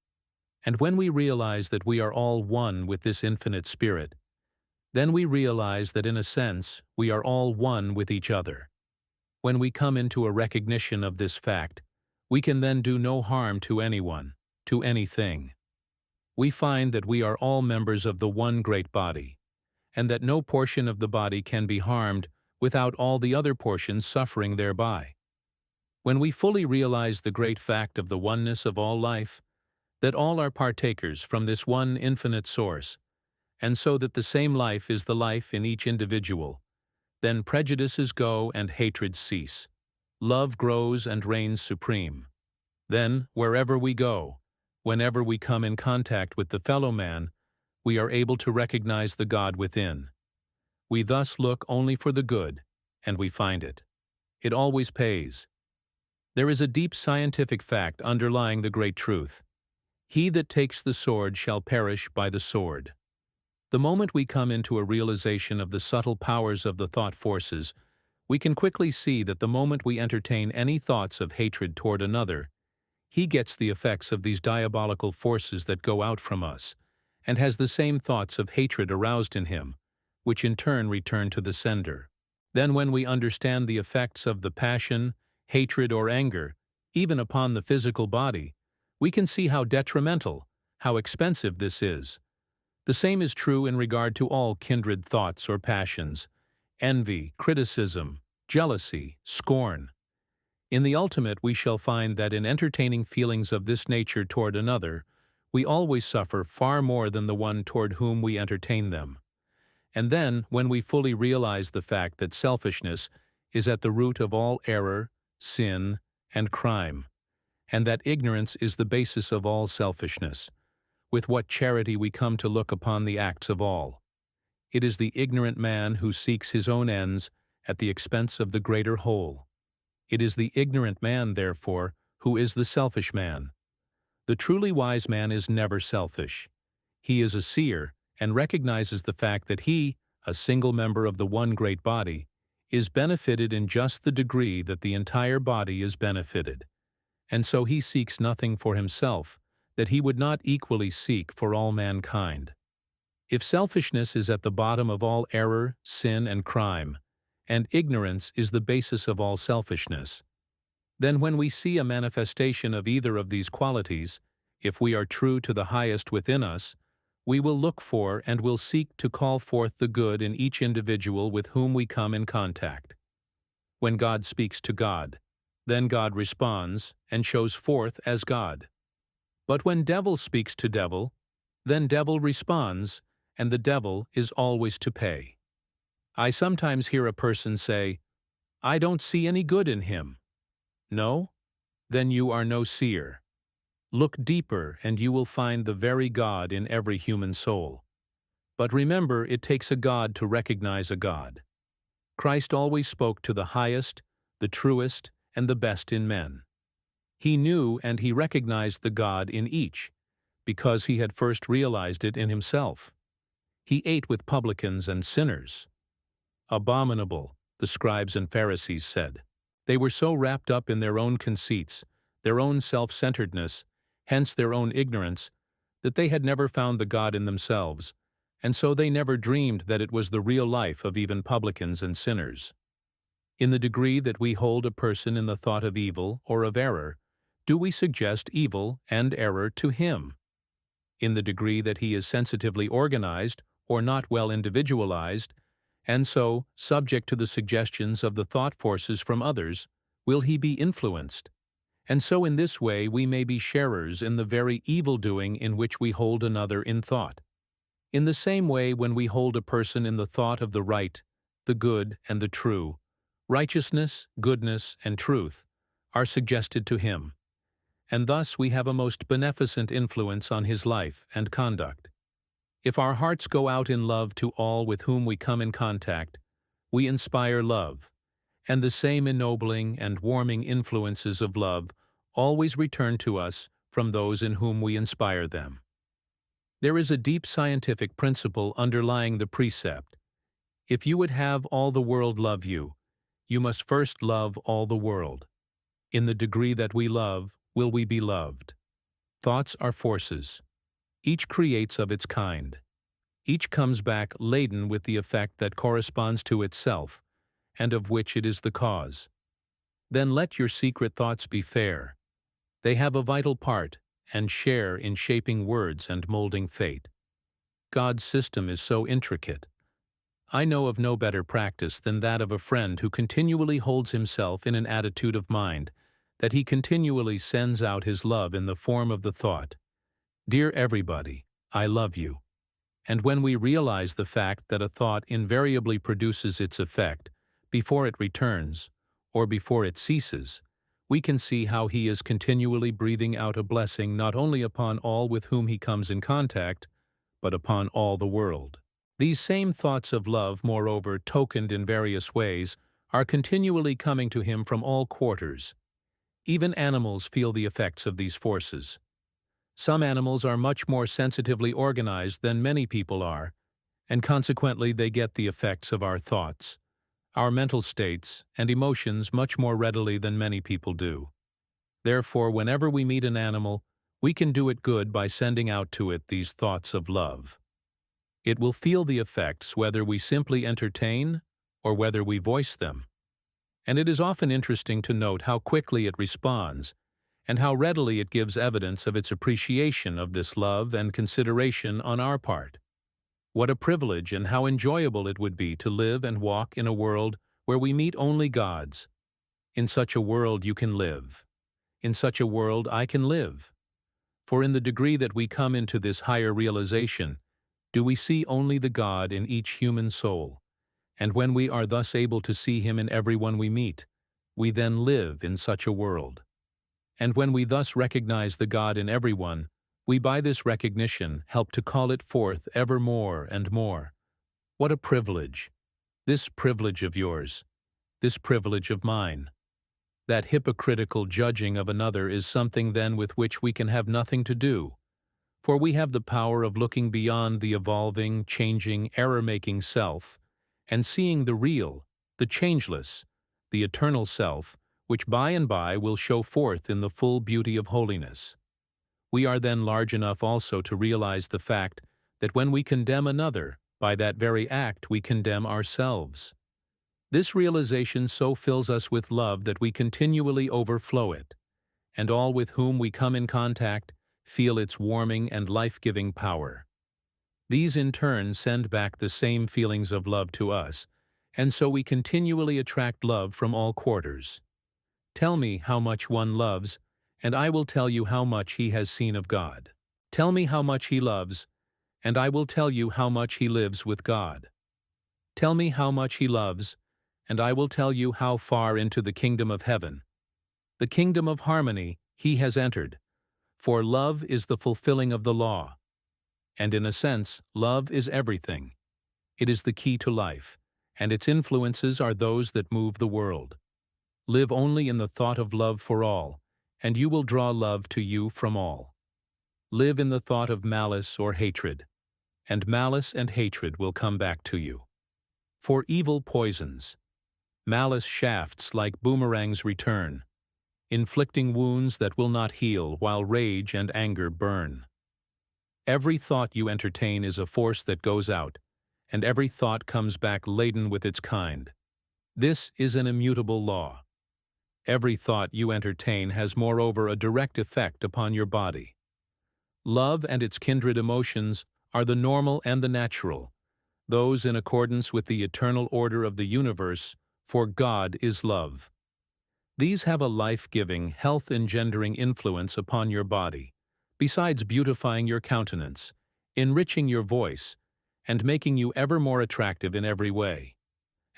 And when we realize that we are all one with this infinite spirit, then we realize that in a sense we are all one with each other. When we come into a recognition of this fact, we can then do no harm to anyone, to anything. We find that we are all members of the one great body, and that no portion of the body can be harmed without all the other portions suffering thereby. When we fully realize the great fact of the oneness of all life, that all are partakers from this one infinite source, and so that the same life is the life in each individual, then prejudices go and hatreds cease. Love grows and reigns supreme. Then, wherever we go, whenever we come in contact with the fellow man, we are able to recognize the God within. We thus look only for the good, and we find it. It always pays. There is a deep scientific fact underlying the great truth. He that takes the sword shall perish by the sword. The moment we come into a realization of the subtle powers of the thought forces, we can quickly see that the moment we entertain any thoughts of hatred toward another, he gets the effects of these diabolical forces that go out from us, and has the same thoughts of hatred aroused in him, which in turn return to the sender. Then when we understand the effects of the passion, hatred, or anger, even upon the physical body, we can see how detrimental, how expensive this is. The same is true in regard to all kindred thoughts or passions, envy, criticism, jealousy, scorn. In the ultimate, we shall find that in entertaining feelings of this nature toward another, we always suffer far more than the one toward whom we entertain them. And then, when we fully realize the fact that selfishness is at the root of all error, sin, and crime, and that ignorance is the basis of all selfishness. With what charity we come to look upon the acts of all. It is the ignorant man who seeks his own ends at the expense of the greater whole. It is the ignorant man, therefore, who is the selfish man. The truly wise man is never selfish. He is a seer and recognizes the fact that he, a single member of the one great body, is benefited in just the degree that the entire body is benefited. And so he seeks nothing for himself that he would not equally seek for all mankind. If selfishness is at the bottom of all error, sin, and crime, and ignorance is the basis of all selfishness, then when we see a manifestation of either of these qualities, if we are true to the highest within us, we will look for and will seek to call forth the good in each individual with whom we come in contact. When God speaks to God, then God responds and shows forth as God. But when devil speaks to devil, then devil responds, and the devil is always to pay. I sometimes hear a person say, "I don't see any good in him." No? Then you are no seer. Look deeper and you will find the very God in every human soul. But remember, it takes a God to recognize a God. Christ always spoke to the highest, the truest, and the best in men. He knew and he recognized the God in each, because he had first realized it in himself. He ate with publicans and sinners. Abominable, the scribes and Pharisees said. They were so wrapped up in their own conceits, their own self-centeredness, hence their own ignorance, that they had never found the God in themselves, and so they never dreamed that it was the real life of even publicans and sinners. In the degree that we hold a person in the thought of evil or of error, do we suggest evil and error to him? In the degree that he is sensitively organized or not well individualized, and so subject to the suggestions of the thought forces from others, will he be influenced? And so in this way we may be sharers in the very evil-doing in which we hold another in thought. In the same way, when we hold a person in the thought of the right, the good, and the true, righteousness, goodness, and truth are suggested to him, and thus we have a most beneficent influence on his life and conduct. If our hearts go out in love to all with whom we come in contact, we inspire love, and the same ennobling and warming influences of love always return to us from those in whom we inspire them. There is a deep scientific principle underlying the precept. If you would have all the world love you, you must first love all the world. In the degree that we love, will we be loved. Thoughts are forces. Each creates of its kind. Each comes back laden with the effect that corresponds to itself, and of which it is the cause. Then let your secret thoughts be fair. They have a vital part, and share in shaping words and molding fate. God's system is so intricate. I know of no better practice than that of a friend who continually holds himself in an attitude of mind, that he continually sends out his love in the form of the thought, "Dear everybody, I love you." And when we realize the fact that a thought invariably produces its effect before it returns, or before it ceases, we can see how he is continually breathing out a blessing not only upon all with whom he comes in contact, but upon all the world. These same thoughts of love, moreover, tokened in various ways, are continually coming to him from all quarters. Even animals feel the effects of these forces. Some animals are much more sensitively organized than many people are, and consequently they get the effects of our thoughts, our mental states, and emotions much more readily than many people do. Therefore, whenever we meet an animal, we can do it good by sending out to it these thoughts of love. It will feel the effects whether we simply entertain or whether we voice them. And it is often interesting to note how quickly it responds, and how readily it gives evidence of its appreciation of this love and consideration on our part. What a privilege and how enjoyable it would be to live and walk in a world where we meet only gods. In such a world you can live. In such a world I can live. For in the degree that we come into this higher realization, do we see only the God in each human soul, and when we are thus able to see him in everyone we meet, we then live in such a world. And when we thus recognize the God in everyone, we by this recognition help to call it forth ever more and more. What a privilege! This privilege of yours, this privilege of mine. That hypocritical judging of another is something then with which we can have nothing to do, for we have the power of looking beyond the evolving, changing, error-making self, and seeing the real, the changeless, the eternal self, which by and by will show forth in the full beauty of holiness. We are then large enough also to realize the fact that when we condemn another, by that very act we condemn ourselves. This realization so fills us with love that we continually overflow it, and all with whom we come in contact feel its warming and life-giving power. These in turn send back the same feelings of love to us, and so we continually attract love from all quarters. Tell me how much one loves, and I will tell you how much he has seen of God. Tell me how much he loves, and I will tell you how much he lives with God. Tell me how much he loves, and I will tell you how far into the kingdom of heaven, the kingdom of harmony, he has entered. For love is the fulfilling of the law. And in a sense, love is everything. It is the key to life, and its influences are those that move the world. Live only in the thought of love for all, and you will draw love to you from all. Live in the thought of malice or hatred, and malice and hatred will come back to you. For evil poisons, malice shafts like boomerangs return, inflicting wounds that will not heal while rage and anger burn. Every thought you entertain is a force that goes out, and every thought comes back laden with its kind. This is an immutable law. Every thought you entertain has moreover a direct effect upon your body. Love and its kindred emotions are the normal and the natural, those in accordance with the eternal order of the universe, for God is love. These have a life-giving, health-engendering influence upon your body, besides beautifying your countenance, enriching your voice, and making you ever more attractive in every way.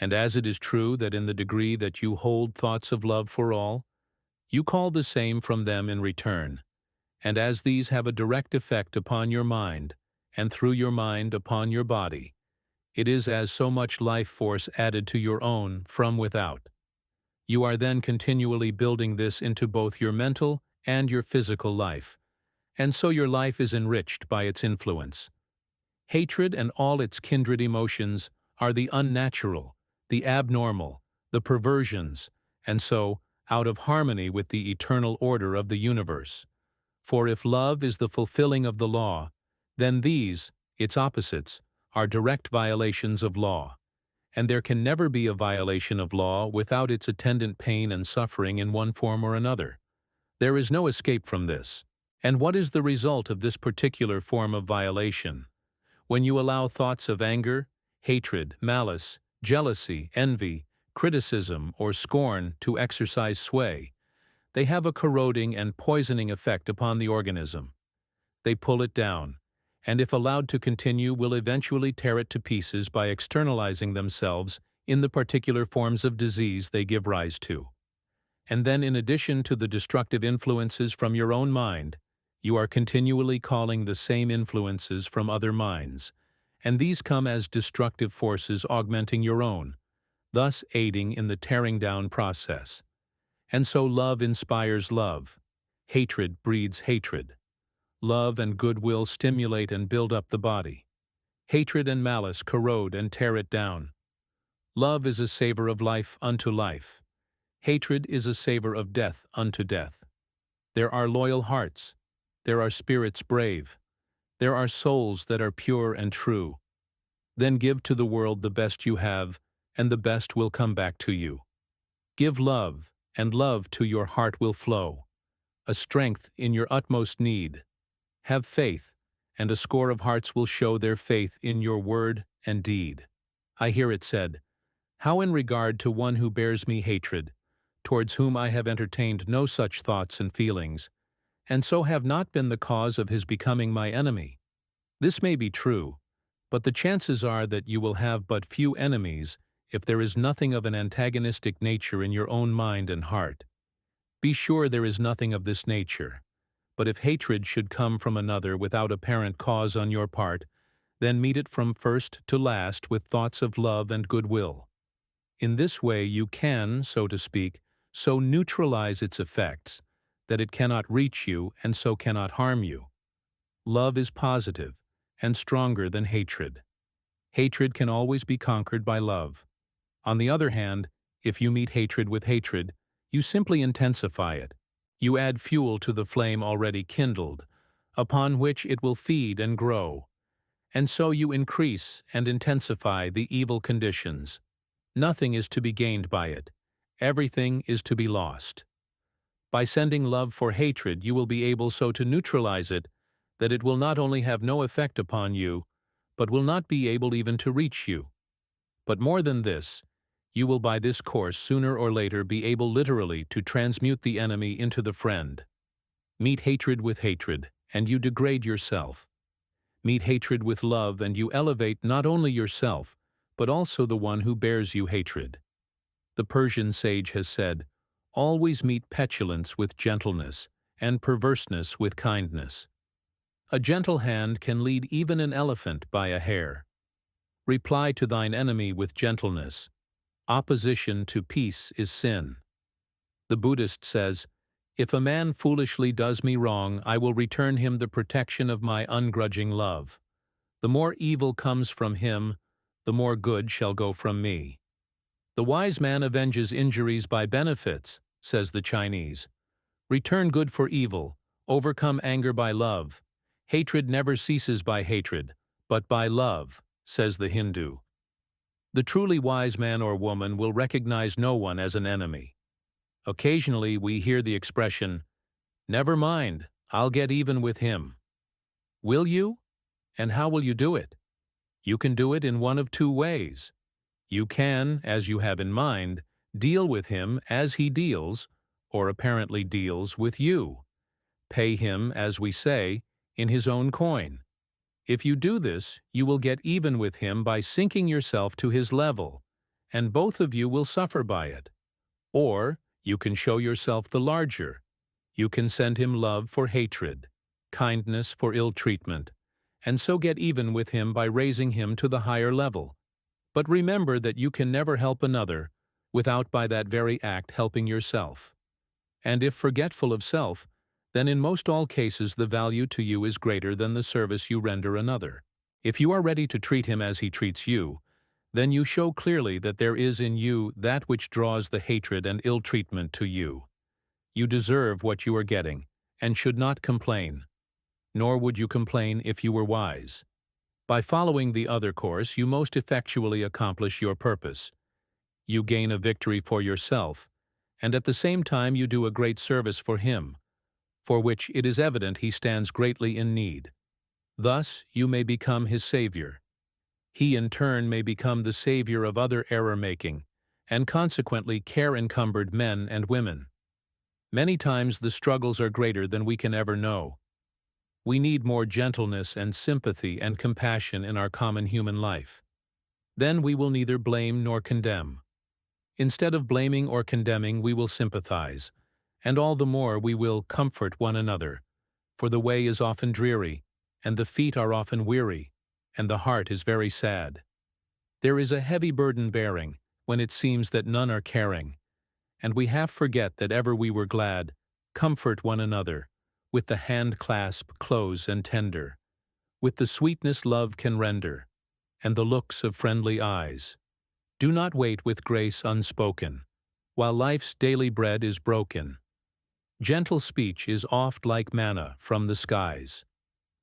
And as it is true that in the degree that you hold thoughts of love for all, you call the same from them in return, and as these have a direct effect upon your mind, and through your mind upon your body, it is as so much life force added to your own from without. You are then continually building this into both your mental and your physical life, and so your life is enriched by its influence. Hatred and all its kindred emotions are the unnatural, the abnormal, the perversions, and so out of harmony with the eternal order of the universe. For if love is the fulfilling of the law, then these, its opposites, are direct violations of law. And there can never be a violation of law without its attendant pain and suffering in one form or another. There is no escape from this. And what is the result of this particular form of violation? When you allow thoughts of anger, hatred, malice, jealousy, envy, criticism, or scorn to exercise sway, they have a corroding and poisoning effect upon the organism. They pull it down, and if allowed to continue will eventually tear it to pieces by externalizing themselves in the particular forms of disease they give rise to. And then in addition to the destructive influences from your own mind, you are continually calling the same influences from other minds, and these come as destructive forces augmenting your own, thus aiding in the tearing down process. And so love inspires love, hatred breeds hatred. Love and goodwill stimulate and build up the body. Hatred and malice corrode and tear it down. Love is a savor of life unto life. Hatred is a savor of death unto death. There are loyal hearts. There are spirits brave. There are souls that are pure and true. Then give to the world the best you have, and the best will come back to you. Give love, and love to your heart will flow, a strength in your utmost need. Have faith, and a score of hearts will show their faith in your word and deed. I hear it said, "How in regard to one who bears me hatred, towards whom I have entertained no such thoughts and feelings, and so have not been the cause of his becoming my enemy." This may be true, but the chances are that you will have but few enemies if there is nothing of an antagonistic nature in your own mind and heart. Be sure there is nothing of this nature. But if hatred should come from another without apparent cause on your part, then meet it from first to last with thoughts of love and goodwill. In this way you can, so to speak, so neutralize its effects that it cannot reach you and so cannot harm you. Love is positive and stronger than hatred. Hatred can always be conquered by love. On the other hand, if you meet hatred with hatred, you simply intensify it. You add fuel to the flame already kindled, upon which it will feed and grow, and so you increase and intensify the evil conditions. Nothing is to be gained by it. Everything is to be lost. By sending love for hatred, you will be able so to neutralize it that it will not only have no effect upon you, but will not be able even to reach you. But more than this, you will by this course sooner or later be able literally to transmute the enemy into the friend. Meet hatred with hatred, and you degrade yourself. Meet hatred with love, and you elevate not only yourself, but also the one who bears you hatred. The Persian sage has said, "Always meet petulance with gentleness, and perverseness with kindness." A gentle hand can lead even an elephant by a hair. Reply to thine enemy with gentleness. Opposition to peace is sin. The Buddhist says, "If a man foolishly does me wrong, I will return him the protection of my ungrudging love. The more evil comes from him, the more good shall go from me." The wise man avenges injuries by benefits, says the Chinese. Return good for evil, overcome anger by love. Hatred never ceases by hatred, but by love, says the Hindu. The truly wise man or woman will recognize no one as an enemy. Occasionally we hear the expression, "Never mind, I'll get even with him." Will you? And how will you do it? You can do it in one of two ways. You can, as you have in mind, deal with him as he deals, or apparently deals, with you. Pay him, as we say, in his own coin. If you do this, you will get even with him by sinking yourself to his level, and both of you will suffer by it. Or you can show yourself the larger. You can send him love for hatred, kindness for ill treatment, and so get even with him by raising him to the higher level. But remember that you can never help another without by that very act helping yourself. And if forgetful of self, then in most all cases the value to you is greater than the service you render another. If you are ready to treat him as he treats you, then you show clearly that there is in you that which draws the hatred and ill treatment to you. You deserve what you are getting, and should not complain. Nor would you complain if you were wise. By following the other course, you most effectually accomplish your purpose. You gain a victory for yourself, and at the same time you do a great service for him, for which it is evident he stands greatly in need. Thus you may become his savior. He in turn may become the savior of other error-making, and consequently care-encumbered men and women. Many times the struggles are greater than we can ever know. We need more gentleness and sympathy and compassion in our common human life. Then we will neither blame nor condemn. Instead of blaming or condemning, we will sympathize, and all the more we will comfort one another, for the way is often dreary, and the feet are often weary, and the heart is very sad. There is a heavy burden bearing, when it seems that none are caring, and we half forget that ever we were glad. Comfort one another, with the hand clasp close and tender, with the sweetness love can render, and the looks of friendly eyes. Do not wait with grace unspoken, while life's daily bread is broken. Gentle speech is oft like manna from the skies.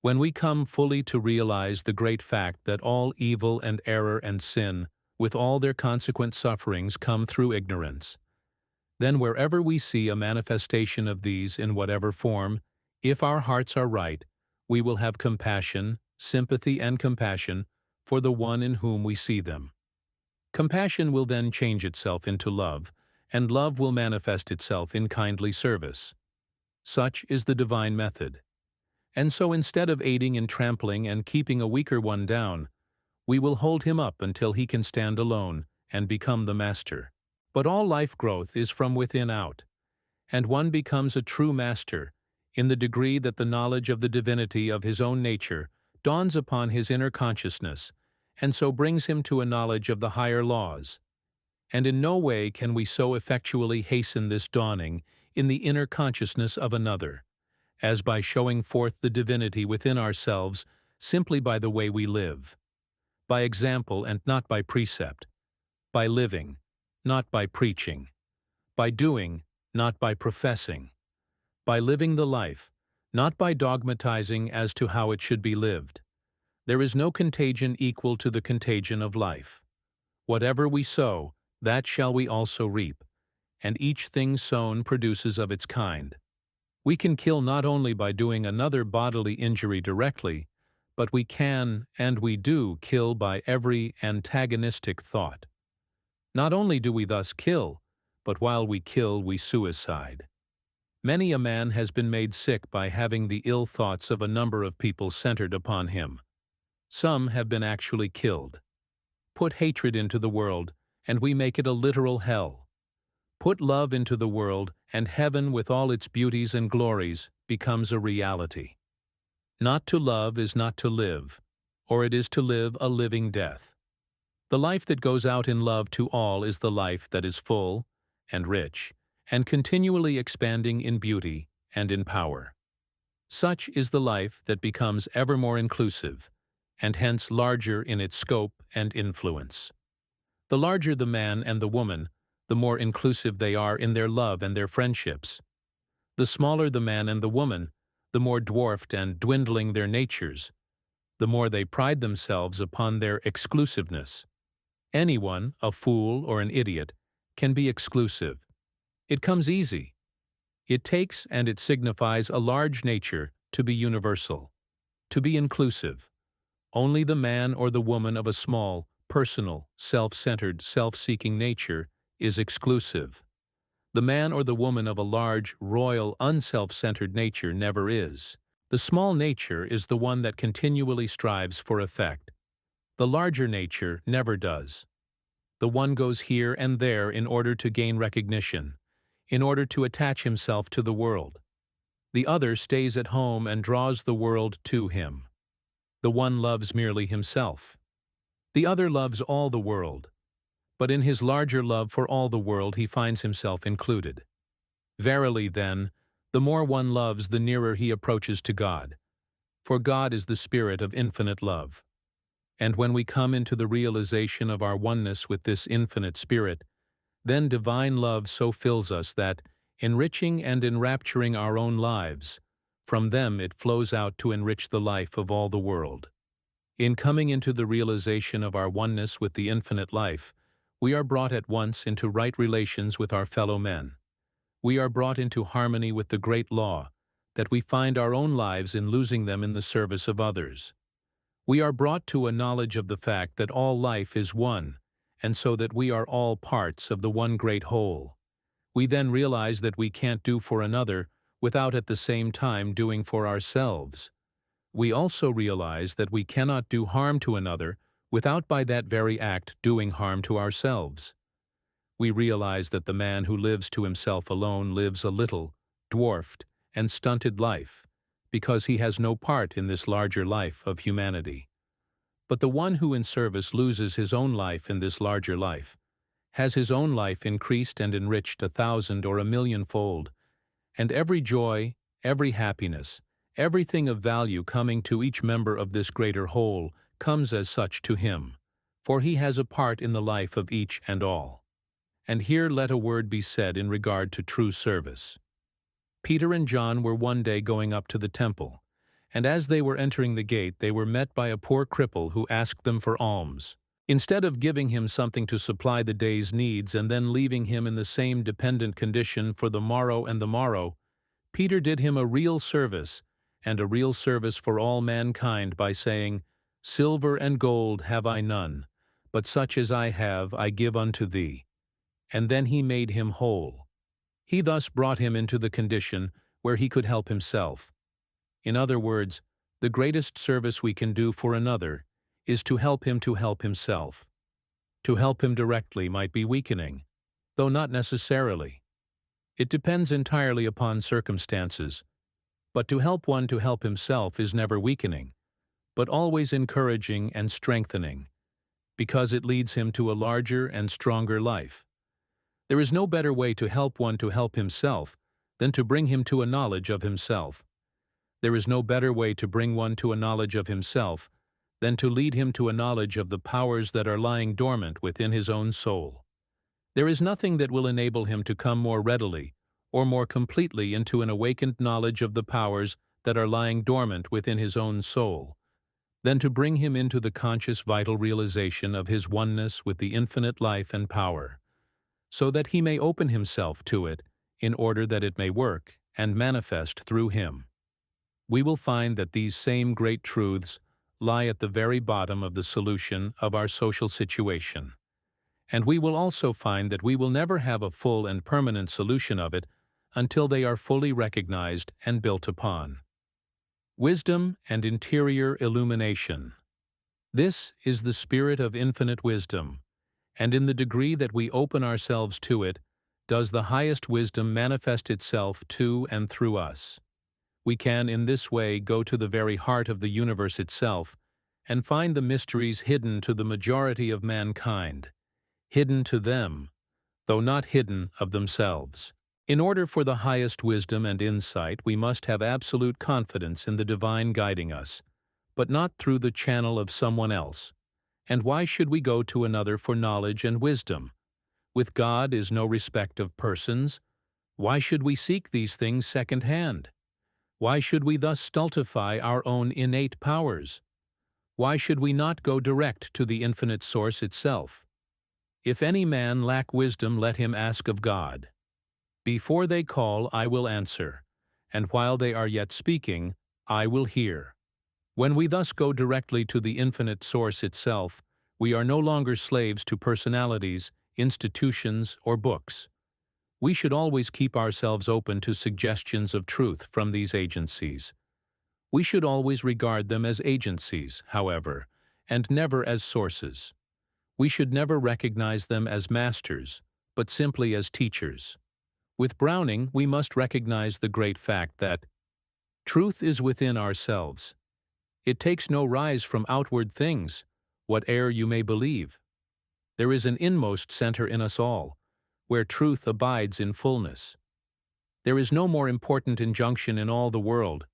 When we come fully to realize the great fact that all evil and error and sin, with all their consequent sufferings, come through ignorance, then wherever we see a manifestation of these in whatever form, if our hearts are right, we will have compassion, sympathy and compassion for the one in whom we see them. Compassion will then change itself into love, and love will manifest itself in kindly service. Such is the divine method. And so instead of aiding in trampling and keeping a weaker one down, we will hold him up until he can stand alone and become the master. But all life growth is from within out, and one becomes a true master in the degree that the knowledge of the divinity of his own nature dawns upon his inner consciousness, and so brings him to a knowledge of the higher laws. And in no way can we so effectually hasten this dawning in the inner consciousness of another, as by showing forth the divinity within ourselves simply by the way we live, by example and not by precept, by living, not by preaching, by doing, not by professing, by living the life, not by dogmatizing as to how it should be lived. There is no contagion equal to the contagion of life. Whatever we sow, that shall we also reap, and each thing sown produces of its kind. We can kill not only by doing another bodily injury directly, but we can, and we do, kill by every antagonistic thought. Not only do we thus kill, but while we kill, we suicide. Many a man has been made sick by having the ill thoughts of a number of people centered upon him. Some have been actually killed. Put hatred into the world, and we make it a literal hell. Put love into the world, and heaven with all its beauties and glories becomes a reality. Not to love is not to live, or it is to live a living death. The life that goes out in love to all is the life that is full and rich, and continually expanding in beauty and in power. Such is the life that becomes ever more inclusive, and hence larger in its scope and influence. The larger the man and the woman, the more inclusive they are in their love and their friendships. The smaller the man and the woman, the more dwarfed and dwindling their natures, the more they pride themselves upon their exclusiveness. Anyone, a fool or an idiot, can be exclusive. It comes easy. It takes and it signifies a large nature to be universal, to be inclusive. Only the man or the woman of a small, personal, self-centered, self-seeking nature is exclusive. The man or the woman of a large, royal, unself-centered nature never is. The small nature is the one that continually strives for effect. The larger nature never does. The one goes here and there in order to gain recognition, in order to attach himself to the world. The other stays at home and draws the world to him. The one loves merely himself. The other loves all the world, but in his larger love for all the world he finds himself included. Verily, then, the more one loves, the nearer he approaches to God, for God is the spirit of infinite love. And when we come into the realization of our oneness with this infinite spirit, then divine love so fills us that, enriching and enrapturing our own lives, from them it flows out to enrich the life of all the world. In coming into the realization of our oneness with the infinite life, we are brought at once into right relations with our fellow men. We are brought into harmony with the great law, that we find our own lives in losing them in the service of others. We are brought to a knowledge of the fact that all life is one, and so that we are all parts of the one great whole. We then realize that we can't do for another without at the same time doing for ourselves. We also realize that we cannot do harm to another without by that very act doing harm to ourselves. We realize that the man who lives to himself alone lives a little, dwarfed, and stunted life, because he has no part in this larger life of humanity. But the one who in service loses his own life in this larger life, has his own life increased and enriched 1,000 or 1,000,000-fold, and every joy, every happiness, everything of value coming to each member of this greater whole comes as such to him, for he has a part in the life of each and all. And here let a word be said in regard to true service. Peter and John were one day going up to the temple, and as they were entering the gate they were met by a poor cripple who asked them for alms. Instead of giving him something to supply the day's needs and then leaving him in the same dependent condition for the morrow and the morrow, Peter did him a real service, and a real service for all mankind by saying, "Silver and gold have I none, but such as I have I give unto thee." And then he made him whole. He thus brought him into the condition where he could help himself. In other words, the greatest service we can do for another is to help him to help himself. To help him directly might be weakening, though not necessarily. It depends entirely upon circumstances, but to help one to help himself is never weakening, but always encouraging and strengthening, because it leads him to a larger and stronger life. There is no better way to help one to help himself than to bring him to a knowledge of himself. There is no better way to bring one to a knowledge of himself than to lead him to a knowledge of the powers that are lying dormant within his own soul. There is nothing that will enable him to come more readily or more completely into an awakened knowledge of the powers that are lying dormant within his own soul than to bring him into the conscious vital realization of his oneness with the infinite life and power, so that he may open himself to it in order that it may work and manifest through him. We will find that these same great truths lie at the very bottom of the solution of our social situation. And we will also find that we will never have a full and permanent solution of it until they are fully recognized and built upon. Wisdom and interior illumination. This is the spirit of infinite wisdom, and in the degree that we open ourselves to it, does the highest wisdom manifest itself to and through us. We can in this way go to the very heart of the universe itself and find the mysteries hidden to the majority of mankind, hidden to them, though not hidden of themselves. In order for the highest wisdom and insight, we must have absolute confidence in the divine guiding us, but not through the channel of someone else. And why should we go to another for knowledge and wisdom? With God is no respect of persons. Why should we seek these things second-hand? Why should we thus stultify our own innate powers? Why should we not go direct to the infinite source itself? If any man lack wisdom, let him ask of God. Before they call, I will answer, and while they are yet speaking, I will hear. When we thus go directly to the infinite source itself, we are no longer slaves to personalities, institutions, or books. We should always keep ourselves open to suggestions of truth from these agencies. We should always regard them as agencies, however, and never as sources. We should never recognize them as masters, but simply as teachers. With Browning, we must recognize the great fact that truth is within ourselves. It takes no rise from outward things, whate'er you may believe. There is an inmost center in us all, where truth abides in fullness. There is no more important injunction in all the world,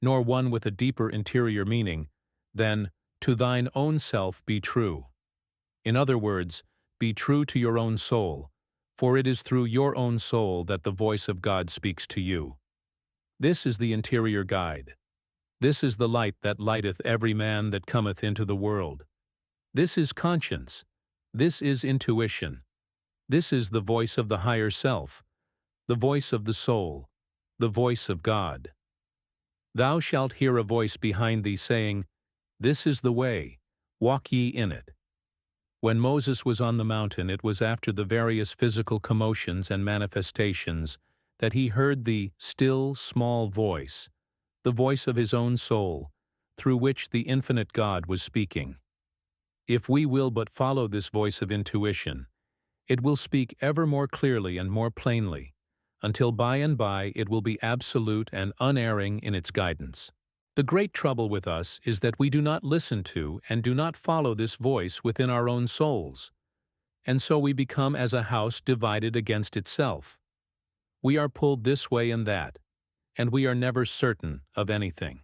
nor one with a deeper interior meaning, than, to thine own self be true. In other words, be true to your own soul, for it is through your own soul that the voice of God speaks to you. This is the interior guide. This is the light that lighteth every man that cometh into the world. This is conscience. This is intuition. This is the voice of the higher self, the voice of the soul, the voice of God. Thou shalt hear a voice behind thee saying, This is the way, walk ye in it. When Moses was on the mountain, it was after the various physical commotions and manifestations that he heard the still, small voice, the voice of his own soul, through which the infinite God was speaking. If we will but follow this voice of intuition, it will speak ever more clearly and more plainly, until by and by it will be absolute and unerring in its guidance. The great trouble with us is that we do not listen to and do not follow this voice within our own souls, and so we become as a house divided against itself. We are pulled this way and that, and we are never certain of anything.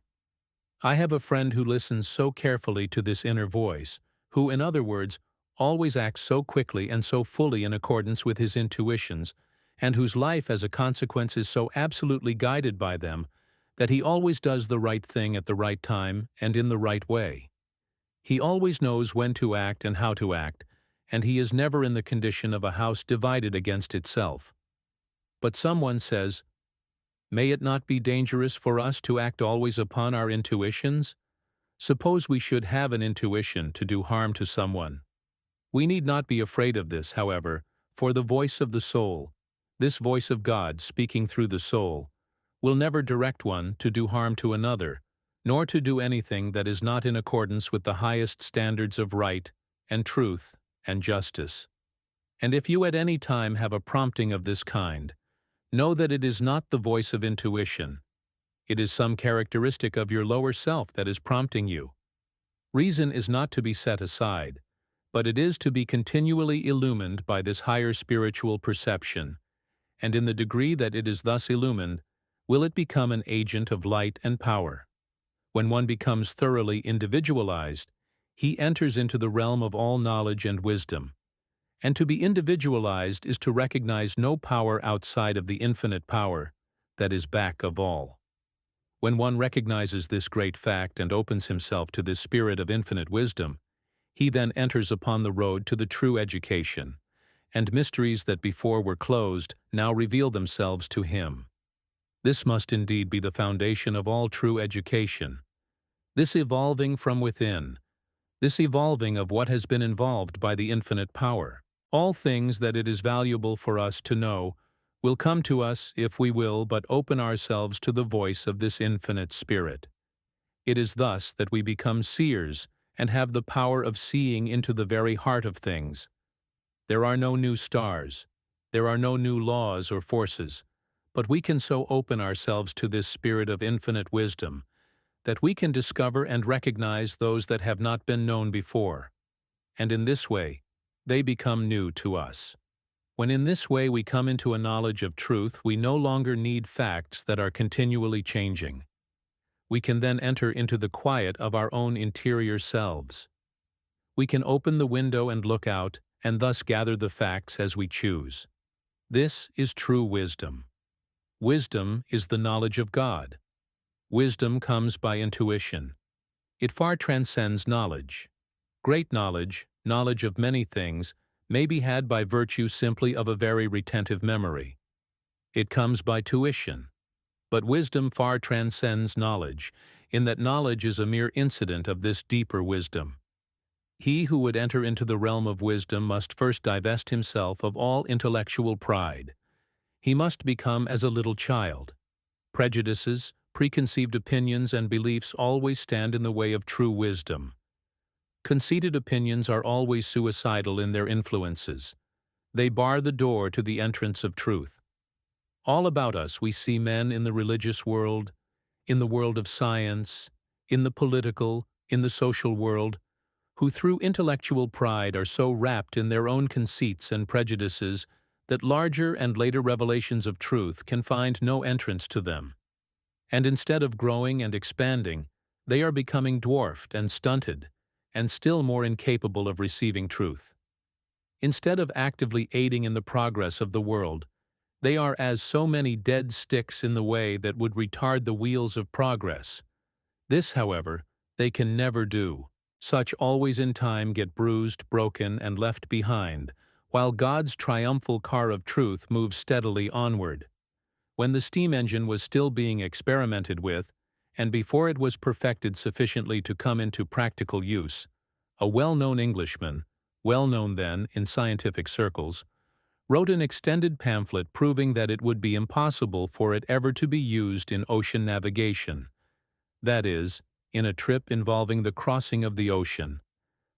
I have a friend who listens so carefully to this inner voice, who, in other words, always acts so quickly and so fully in accordance with his intuitions, and whose life as a consequence is so absolutely guided by them, that he always does the right thing at the right time and in the right way. He always knows when to act and how to act, and he is never in the condition of a house divided against itself. But someone says, May it not be dangerous for us to act always upon our intuitions? Suppose we should have an intuition to do harm to someone. We need not be afraid of this, however, for the voice of the soul, this voice of God speaking through the soul, will never direct one to do harm to another, nor to do anything that is not in accordance with the highest standards of right and truth and justice. And if you at any time have a prompting of this kind, Know that it is not the voice of intuition. It is some characteristic of your lower self that is prompting you. Reason is not to be set aside, but it is to be continually illumined by this higher spiritual perception, and in the degree that it is thus illumined, will it become an agent of light and power. When one becomes thoroughly individualized, he enters into the realm of all knowledge and wisdom. And to be individualized is to recognize no power outside of the infinite power that is back of all. When one recognizes this great fact and opens himself to this spirit of infinite wisdom, he then enters upon the road to the true education, and mysteries that before were closed now reveal themselves to him. This must indeed be the foundation of all true education. This evolving from within, this evolving of what has been involved by the infinite power. All things that it is valuable for us to know will come to us if we will but open ourselves to the voice of this infinite spirit. It is thus that we become seers and have the power of seeing into the very heart of things. There are no new stars, there are no new laws or forces, but we can so open ourselves to this spirit of infinite wisdom that we can discover and recognize those that have not been known before, and in this way, they become new to us. When in this way we come into a knowledge of truth, we no longer need facts that are continually changing. We can then enter into the quiet of our own interior selves. We can open the window and look out, and thus gather the facts as we choose. This is true wisdom. Wisdom is the knowledge of God. Wisdom comes by intuition. It far transcends knowledge. Great knowledge, knowledge of many things, may be had by virtue simply of a very retentive memory. It comes by tuition. But wisdom far transcends knowledge, in that knowledge is a mere incident of this deeper wisdom. He who would enter into the realm of wisdom must first divest himself of all intellectual pride. He must become as a little child. Prejudices, preconceived opinions, and beliefs always stand in the way of true wisdom. Conceited opinions are always suicidal in their influences. They bar the door to the entrance of truth. All about us we see men in the religious world, in the world of science, in the political, in the social world, who through intellectual pride are so wrapped in their own conceits and prejudices that larger and later revelations of truth can find no entrance to them. And instead of growing and expanding, they are becoming dwarfed and stunted, and still more incapable of receiving truth. Instead of actively aiding in the progress of the world, they are as so many dead sticks in the way that would retard the wheels of progress. This, however, they can never do. Such always in time get bruised, broken, and left behind, while God's triumphal car of truth moves steadily onward. When the steam engine was still being experimented with, and before it was perfected sufficiently to come into practical use, a well-known Englishman, well-known then in scientific circles, wrote an extended pamphlet proving that it would be impossible for it ever to be used in ocean navigation, that is, in a trip involving the crossing of the ocean,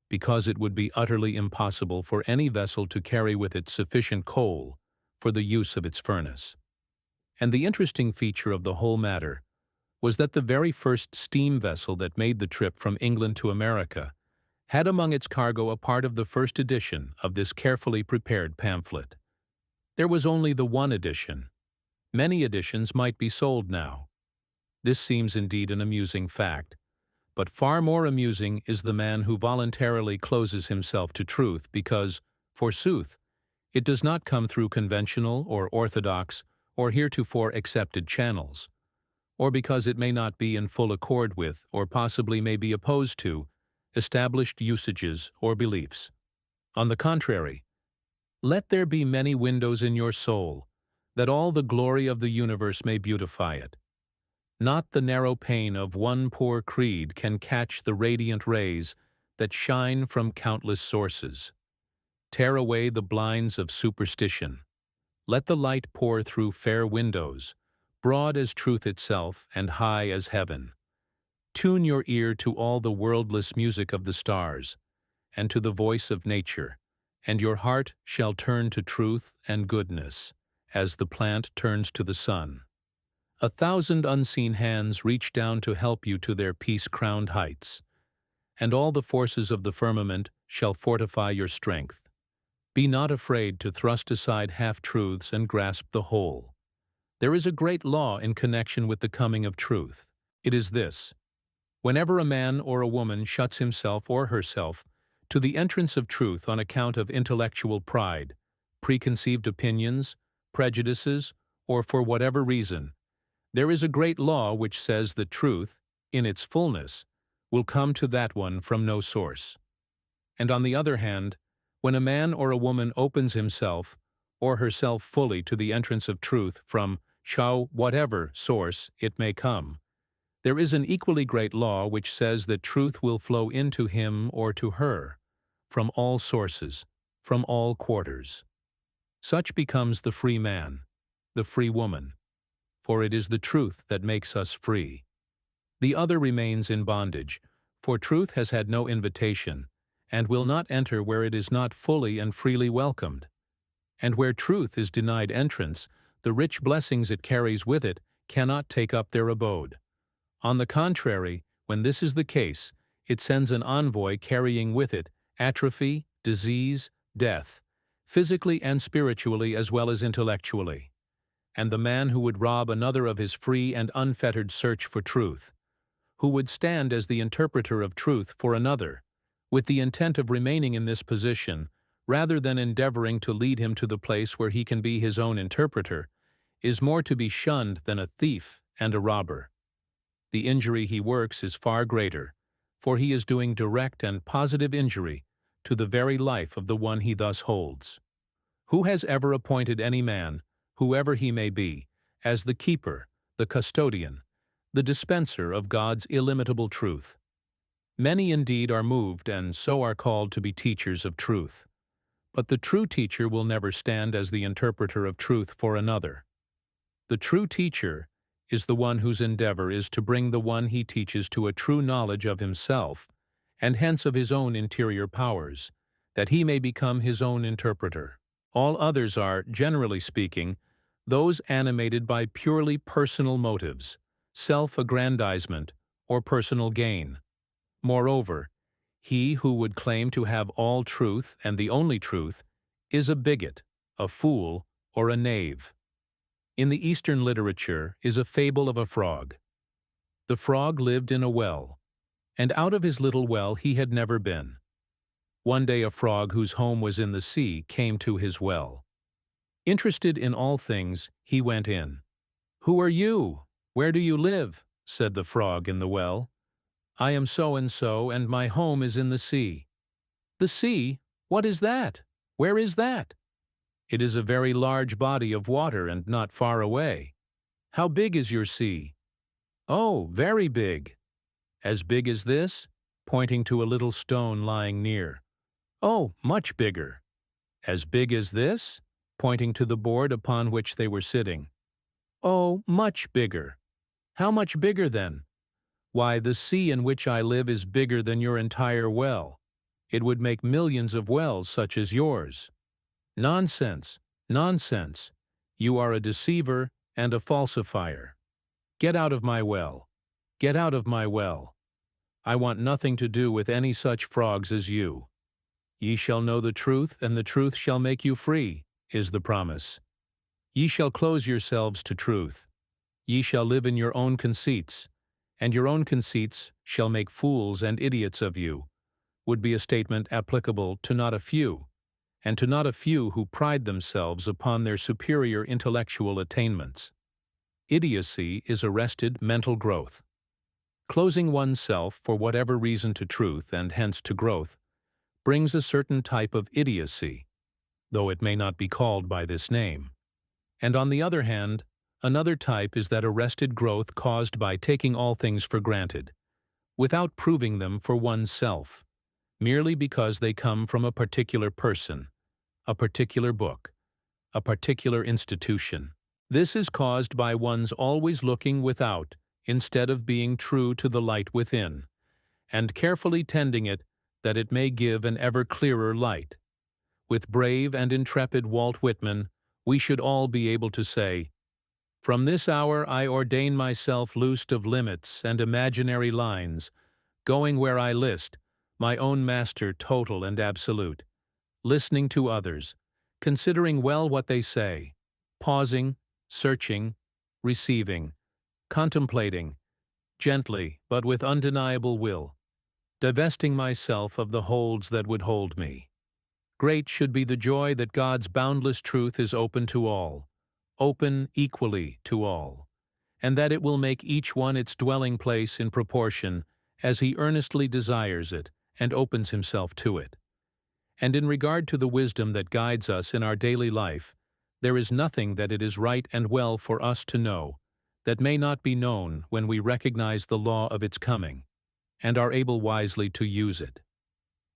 because it would be utterly impossible for any vessel to carry with it sufficient coal for the use of its furnace. And the interesting feature of the whole matter was that the very first steam vessel that made the trip from England to America had among its cargo a part of the first edition of this carefully prepared pamphlet. There was only the one edition. Many editions might be sold now. This seems indeed an amusing fact, but far more amusing is the man who voluntarily closes himself to truth because, forsooth, it does not come through conventional or orthodox or heretofore accepted channels, or because it may not be in full accord with, or possibly may be opposed to, established usages or beliefs. On the contrary, let there be many windows in your soul, that all the glory of the universe may beautify it. Not the narrow pane of one poor creed can catch the radiant rays that shine from countless sources. Tear away the blinds of superstition. Let the light pour through fair windows, broad as truth itself and high as heaven. Tune your ear to all the worldless music of the stars, and to the voice of nature, and your heart shall turn to truth and goodness, as the plant turns to the sun. 1,000 unseen hands reach down to help you to their peace-crowned heights, and all the forces of the firmament shall fortify your strength. Be not afraid to thrust aside half-truths and grasp the whole. There is a great law in connection with the coming of truth. It is this: whenever a man or a woman shuts himself or herself to the entrance of truth on account of intellectual pride, preconceived opinions, prejudices, or for whatever reason, there is a great law which says that truth, in its fullness, will come to that one from no source. And on the other hand, when a man or a woman opens himself or herself fully to the entrance of truth from whatever source it may come, there is an equally great law which says that truth will flow into him or to her, from all sources, from all quarters. Such becomes the free man, the free woman, for it is the truth that makes us free. The other remains in bondage, for truth has had no invitation, and will not enter where it is not fully and freely welcomed. And where truth is denied entrance, the rich blessings it carries with it cannot take up their abode. On the contrary, when this is the case, it sends an envoy carrying with it atrophy, disease, death, physically and spiritually as well as intellectually. And the man who would rob another of his free and unfettered search for truth, who would stand as the interpreter of truth for another, with the intent of remaining in this position, rather than endeavoring to lead him to the place where he can be his own interpreter, is more to be shunned than a thief and a robber. The injury he works is far greater, for he is doing direct and positive injury to the very life of the one he thus holds. Who has ever appointed any man, whoever he may be, as the keeper, the custodian, the dispenser of God's illimitable truth? Many indeed are moved and so are called to be teachers of truth. But the true teacher will never stand as the interpreter of truth for another. The true teacher is the one whose endeavor is to bring the one he teaches to a true knowledge of himself, and hence of his own interior powers, that he may become his own interpreter. All others are, generally speaking, those animated by purely personal motives, self-aggrandizement, or personal gain. Moreover, he who would claim to have all truth and the only truth is a bigot, a fool, or a knave. In the Eastern literature is a fable of a frog. The frog lived in a well, and out of his little well he had never been. One day a frog whose home was in the sea came to his well. Interested in all things, he went in. "Who are you? Where do you live?" said the frog in the well. "I am so-and-so, and my home is in the sea." "The sea? What is that? Where is that?" "It is a very large body of water and not far away." "How big is your sea?" "Oh, very big." "As big as this?" pointing to a little stone lying near. "Oh, much bigger." "As big as this?" pointing to the board upon which they were sitting. "Oh, much bigger." "How much bigger then?" "Why, the sea in which I live is bigger than your entire well. It would make millions of wells such as yours." "Nonsense, nonsense. You are a deceiver and a falsifier. Get out of my well. Get out of my well. I want nothing to do with any such frogs as you. Ye shall know the truth, and the truth shall make you free, is the promise. Ye shall close yourselves to truth. Ye shall live in your own conceits, and your own conceits shall make fools and idiots of you, would be a statement applicable to not a few, and to not a few who pride themselves upon their superior intellectual attainments. Idiocy is arrested mental growth. Closing oneself for whatever reason to truth and hence to growth brings a certain type of idiocy, though it may not be called by this name. And on the other hand, another type is that arrested growth caused by taking all things for granted, without proving them for oneself, merely because they come from a particular person, a particular book, a particular institution. This is caused by one's always looking without instead of being true to the light within, and carefully tending it that it may give an ever clearer light. With brave and intrepid Walt Whitman, We should all be able to say, "From this hour I ordain myself loosed of limits and imaginary lines, going where I list, my own master total and absolute, listening to others, considering well what they say, pausing, searching, receiving, contemplating, gently but with undeniable will, divesting myself of the holds that would hold me. Great should be the joy that God's boundless truth is open to all, open equally to all, and that it will make each one its dwelling place in proportion as he earnestly desires it and opens himself to it. And in regard to the wisdom that guides us in our daily life, there is nothing that it is right and well for us to know that may not be known when we recognize the law of its coming, and are able wisely to use it.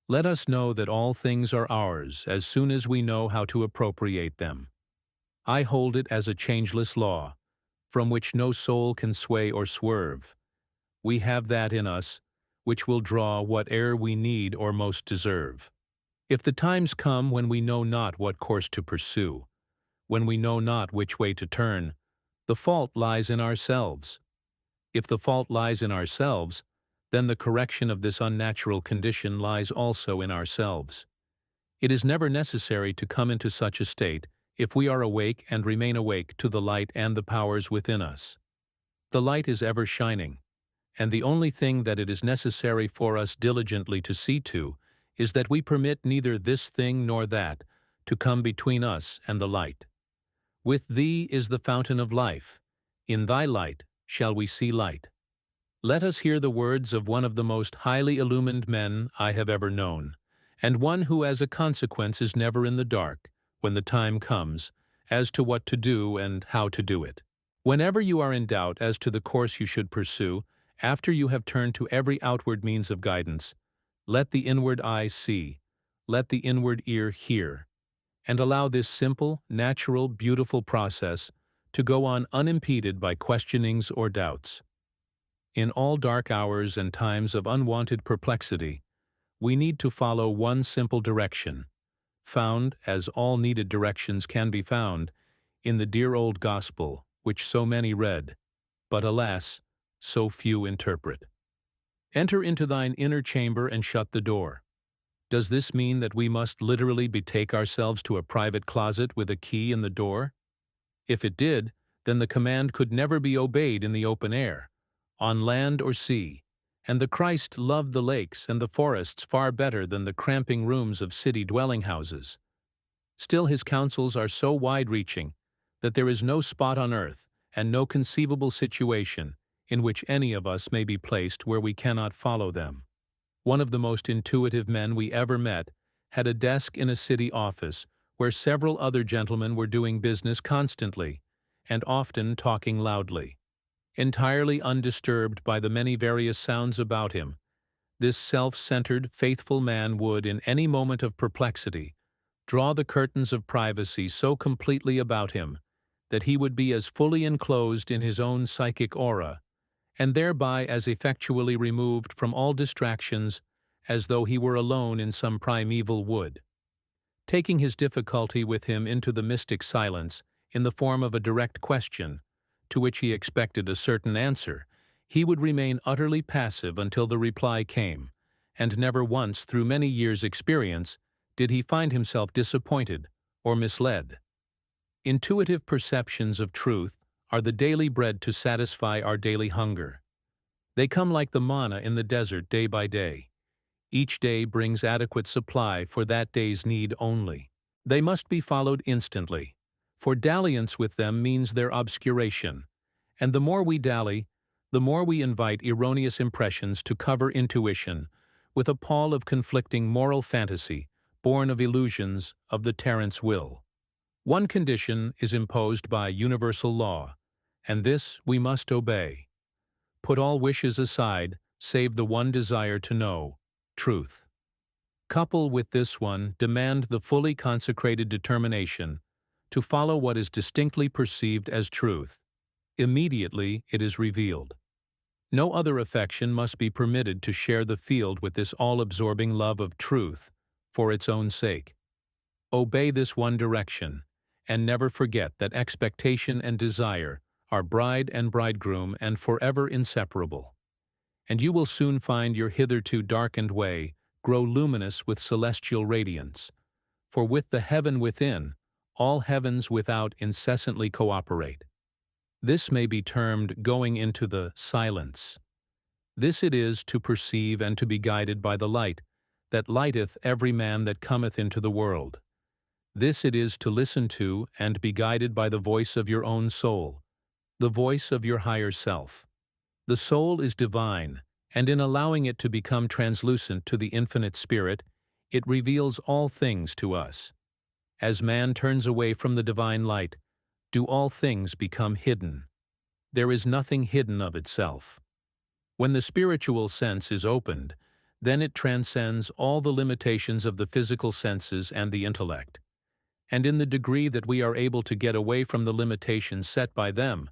Let us know that all things are ours as soon as we know how to appropriate them. I hold it as a changeless law, from which no soul can sway or swerve. We have that in us, which will draw whate'er we need or most deserve. If the times come when we know not what course to pursue, when we know not which way to turn, the fault lies in ourselves. If the fault lies in ourselves, then the correction of this unnatural condition lies also in ourselves. It is never necessary to come into such a state if we are awake and remain awake to the light and the powers within us. The light is ever shining, and the only thing that it is necessary for us diligently to see to is that we permit neither this thing nor that to come between us and the light. With thee is the fountain of life. In thy light shall we see light. Let us hear the words of one of the most highly illumined men I have ever known, and one who as a consequence is never in the dark, when the time comes, as to what to do and how to do it. Whenever you are in doubt as to the course you should pursue, after you have turned to every outward means of guidance, let the inward eye see, let the inward ear hear, and allow this simple, natural, beautiful process to go on unimpeded by questionings or doubts. In all dark hours and times of unwanted perplexity, we need to follow one simple direction, found, as all needed directions can be found, in the dear old gospel which so many read, but alas, so few interpret. Enter into thine inner chamber and shut the door. Does this mean that we must literally betake ourselves to a private closet with a key in the door? If it did, then the command could never be obeyed in the open air, on land or sea, and the Christ loved the lakes and the forests far better than the cramping rooms of city dwelling houses. Still his counsels are so wide-reaching that there is no spot on earth and no conceivable situation in which any of us may be placed where we cannot follow them. One of the most intuitive men we ever met had a desk in a city office where several other gentlemen were doing business constantly, and often talking loudly. Entirely undisturbed by the many various sounds about him, this self-centered, faithful man would, in any moment of perplexity, draw the curtains of privacy so completely about him that he would be as fully enclosed in his own psychic aura, and thereby as effectually removed from all distractions as though he were alone in some primeval wood. Taking his difficulty with him into the mystic silence in the form of a direct question, to which he expected a certain answer, he would remain utterly passive until the reply came, and never once through many years' experience did he find himself disappointed or misled. Intuitive perceptions of truth are the daily bread to satisfy our daily hunger. They come like the manna in the desert day by day. Each day brings adequate supply for that day's need only. They must be followed instantly, for dalliance with them means their obscuration, and the more we dally, the more we invite erroneous impressions to cover intuition with a pall of conflicting moral fantasy born of illusions of the tyrant's will. One condition is imposed by universal law, and this we must obey. Put all wishes aside, save the one desire to know, truth. Couple with this one, demand the fully consecrated determination to follow what is distinctly perceived as truth. Immediately it is revealed. No other affection must be permitted to share the field with this all-absorbing love of truth for its own sake. Obey this one direction, and never forget that expectation and desire are bride and bridegroom and forever inseparable. And you will soon find your hitherto darkened way grow luminous with celestial radiance, for with the heaven within, all heavens without incessantly cooperate. This may be termed going into the silence. This it is to perceive and to be guided by the light, that lighteth every man that cometh into the world. This it is to listen to and be guided by the voice of your own soul, the voice of your higher self. The soul is divine, and in allowing it to become translucent to the infinite spirit, it reveals all things to us. As man turns away from the divine light, do all things become hidden. There is nothing hidden of itself. When the spiritual sense is opened, then it transcends all the limitations of the physical senses and the intellect. And in the degree that we are able to get away from the limitations set by them,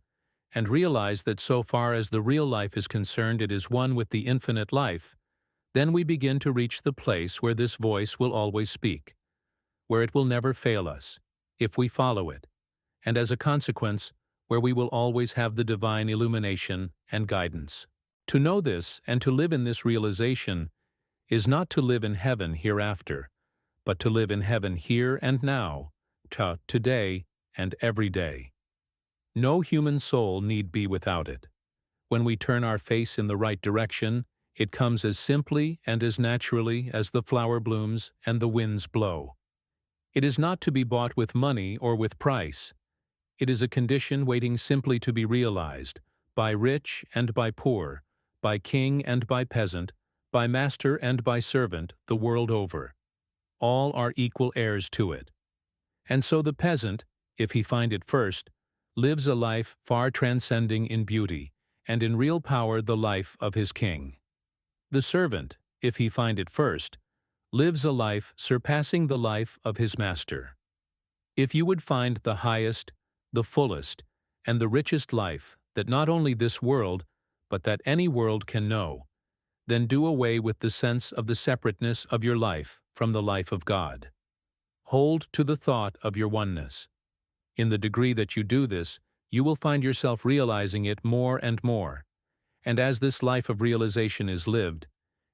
and realize that so far as the real life is concerned it is one with the infinite life, then we begin to reach the place where this voice will always speak, where it will never fail us, if we follow it, and as a consequence, where we will always have the divine illumination and guidance. To know this and to live in this realization is not to live in heaven hereafter, but to live in heaven here and now, today and every day. No human soul need be without it. When we turn our face in the right direction, it comes as simply and as naturally as the flower blooms and the winds blow. It is not to be bought with money or with price. It is a condition waiting simply to be realized, by rich and by poor, by king and by peasant, by master and by servant, the world over. All are equal heirs to it. And so the peasant, if he find it first, lives a life far transcending in beauty, and in real power the life of his king. The servant, if he find it first, lives a life surpassing the life of his master. If you would find the highest, the fullest, and the richest life that not only this world, but that any world can know, then do away with the sense of the separateness of your life from the life of God. Hold to the thought of your oneness. In the degree that you do this, you will find yourself realizing it more and more, and as this life of realization is lived,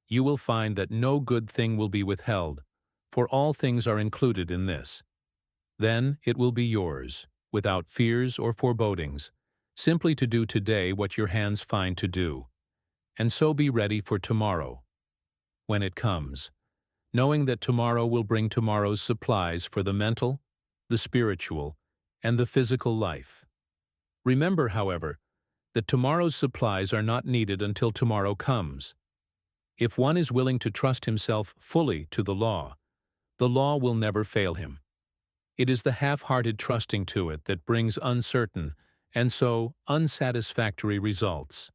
you will find that no good thing will be withheld, for all things are included in this. Then it will be yours, without fears or forebodings, simply to do today what your hands find to do, and so be ready for tomorrow, when it comes, knowing that tomorrow will bring tomorrow's supplies for the mental, the spiritual, and the physical life. Remember, however, that tomorrow's supplies are not needed until tomorrow comes. If one is willing to trust himself fully to the law will never fail him. It is the half-hearted trusting to it that brings uncertain and so unsatisfactory results.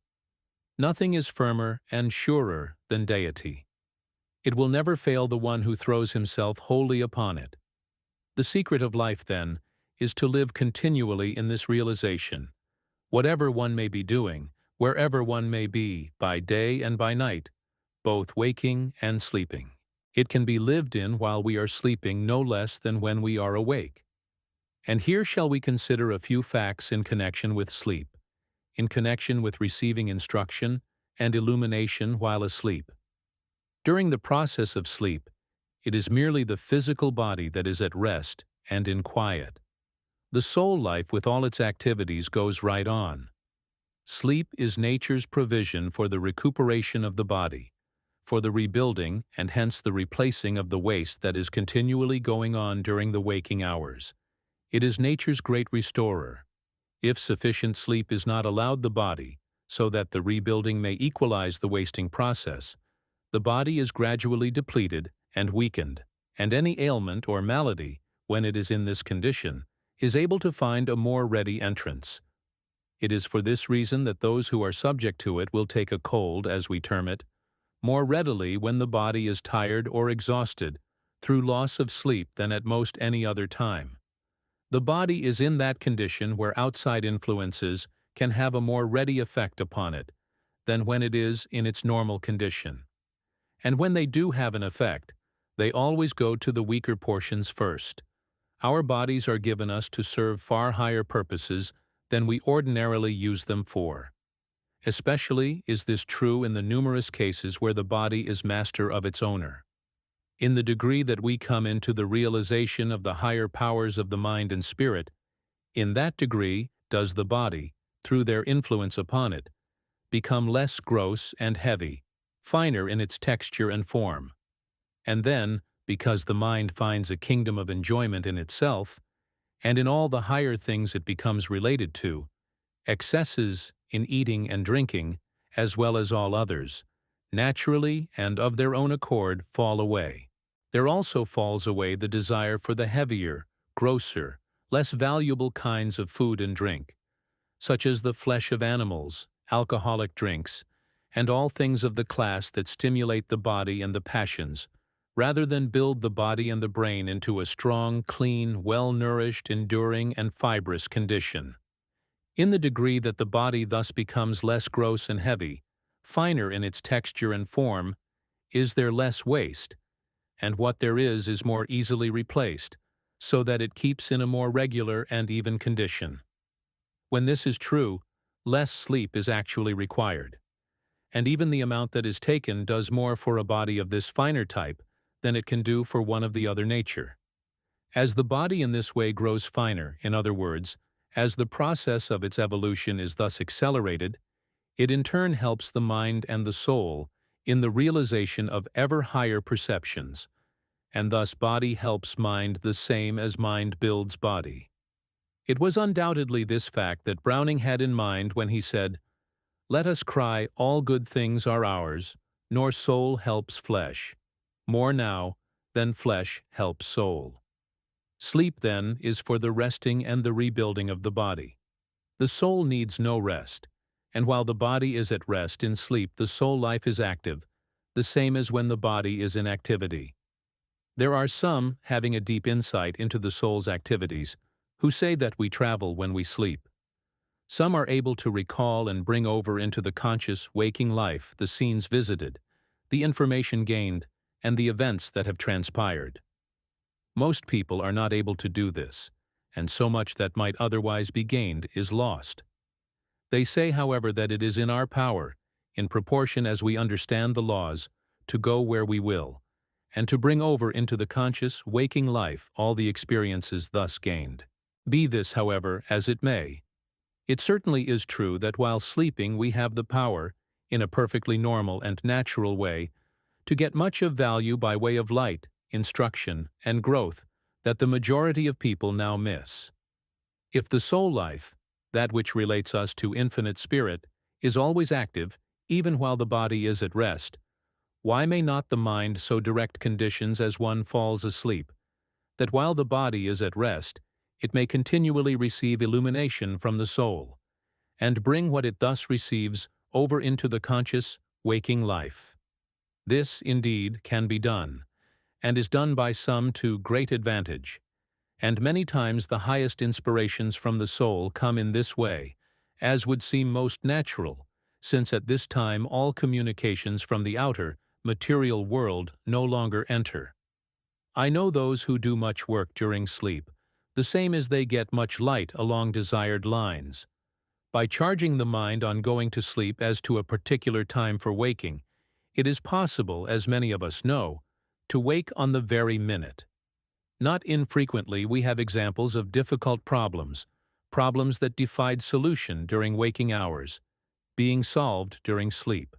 Nothing is firmer and surer than deity. It will never fail the one who throws himself wholly upon it. The secret of life, then, is to live continually in this realization, whatever one may be doing, wherever one may be, by day and by night, both waking and sleeping. It can be lived in while we are sleeping no less than when we are awake. And here shall we consider a few facts in connection with sleep, in connection with receiving instruction and illumination while asleep. During the process of sleep, it is merely the physical body that is at rest and in quiet. The soul life with all its activities goes right on. Sleep is nature's provision for the recuperation of the body, for the rebuilding and hence the replacing of the waste that is continually going on during the waking hours. It is nature's great restorer. If sufficient sleep is not allowed the body, so that the rebuilding may equalize the wasting process, the body is gradually depleted and weakened, and any ailment or malady, when it is in this condition, is able to find a more ready entrance. It is for this reason that those who are subject to it will take a cold, as we term it, more readily when the body is tired or exhausted through loss of sleep than at most any other time. The body is in that condition where outside influences can have a more ready effect upon it than when it is in its normal condition. And when they do have an effect, they always go to the weaker portions first. Our bodies are given us to serve far higher purposes than we ordinarily use them for. Especially is this true in the numerous cases where the body is master of its owner. In the degree that we come into the realization of the higher powers of the mind and spirit, in that degree does the body, through their influence upon it, become less gross and heavy, finer in its texture and form. And then, because the mind finds a kingdom of enjoyment in itself, and in all the higher things it becomes related to, excesses in eating and drinking, as well as all others, naturally and of their own accord fall away. There also falls away the desire for the heavier, grosser, less valuable kinds of food and drink, such as the flesh of animals, alcoholic drinks, and all things of the class that stimulate the body and the passions, rather than build the body and the brain into a strong, clean, well-nourished, enduring, and fibrous condition. In the degree that the body thus becomes less gross and heavy, finer in its texture and form, is there less waste, and what there is more easily replaced, so that it keeps in a more regular and even condition. When this is true, less sleep is actually required, and even the amount that is taken does more for a body of this finer type than it can do for one of the other nature. As the body in this way grows finer, in other words, as the process of its evolution is thus accelerated, it in turn helps the mind and the soul in the realization of ever higher perceptions, and thus body helps mind the same as mind builds body. It was undoubtedly this fact that Browning had in mind when he said, "Let us cry, all good things are ours, nor soul helps flesh, more now than flesh helps soul." Sleep, then, is for the resting and the rebuilding of the body. The soul needs no rest, and while the body is at rest in sleep, the soul life is active, the same as when the body is in activity. There are some, having a deep insight into the soul's activities, who say that we travel when we sleep. Some are able to recall and bring over into the conscious, waking life the scenes visited, the information gained, and the events that have transpired. Most people are not able to do this, and so much that might otherwise be gained is lost. They say, however, that it is in our power, in proportion as we understand the laws, to go where we will, and to bring over into the conscious, waking life all the experiences thus gained. Be this, however, as it may, it certainly is true that while sleeping we have the power, in a perfectly normal and natural way, to get much of value by way of light, instruction, and growth that the majority of people now miss. If the soul life, that which relates us to infinite spirit, is always active, even while the body is at rest, why may not the mind so direct conditions as one falls asleep, that while the body is at rest, it may continually receive illumination from the soul, and bring what it thus receives over into the conscious, waking life? This, indeed, can be done, and is done by some to great advantage, and many times the highest inspirations from the soul come in this way, as would seem most natural, since at this time all communications from the outer, material world no longer enter. I know those who do much work during sleep, the same as they get much light along desired lines. By charging the mind on going to sleep as to a particular time for waking, it is possible, as many of us know, to wake on the very minute. Not infrequently we have examples of difficult problems that defied solution during waking hours, being solved during sleep.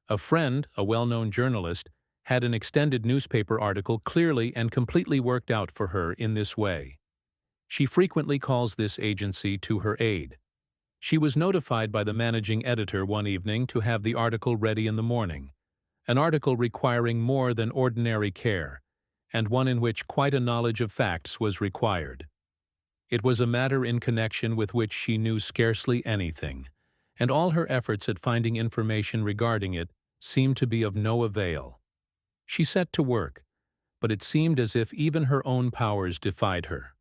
A friend, a well-known journalist, had an extended newspaper article clearly and completely worked out for her in this way. She frequently calls this agency to her aid. She was notified by the managing editor one evening to have the article ready in the morning, an article requiring more than ordinary care, and one in which quite a knowledge of facts was required. It was a matter in connection with which she knew scarcely anything, and all her efforts at finding information regarding it seemed to be of no avail. She set to work, but it seemed as if even her own powers defied her.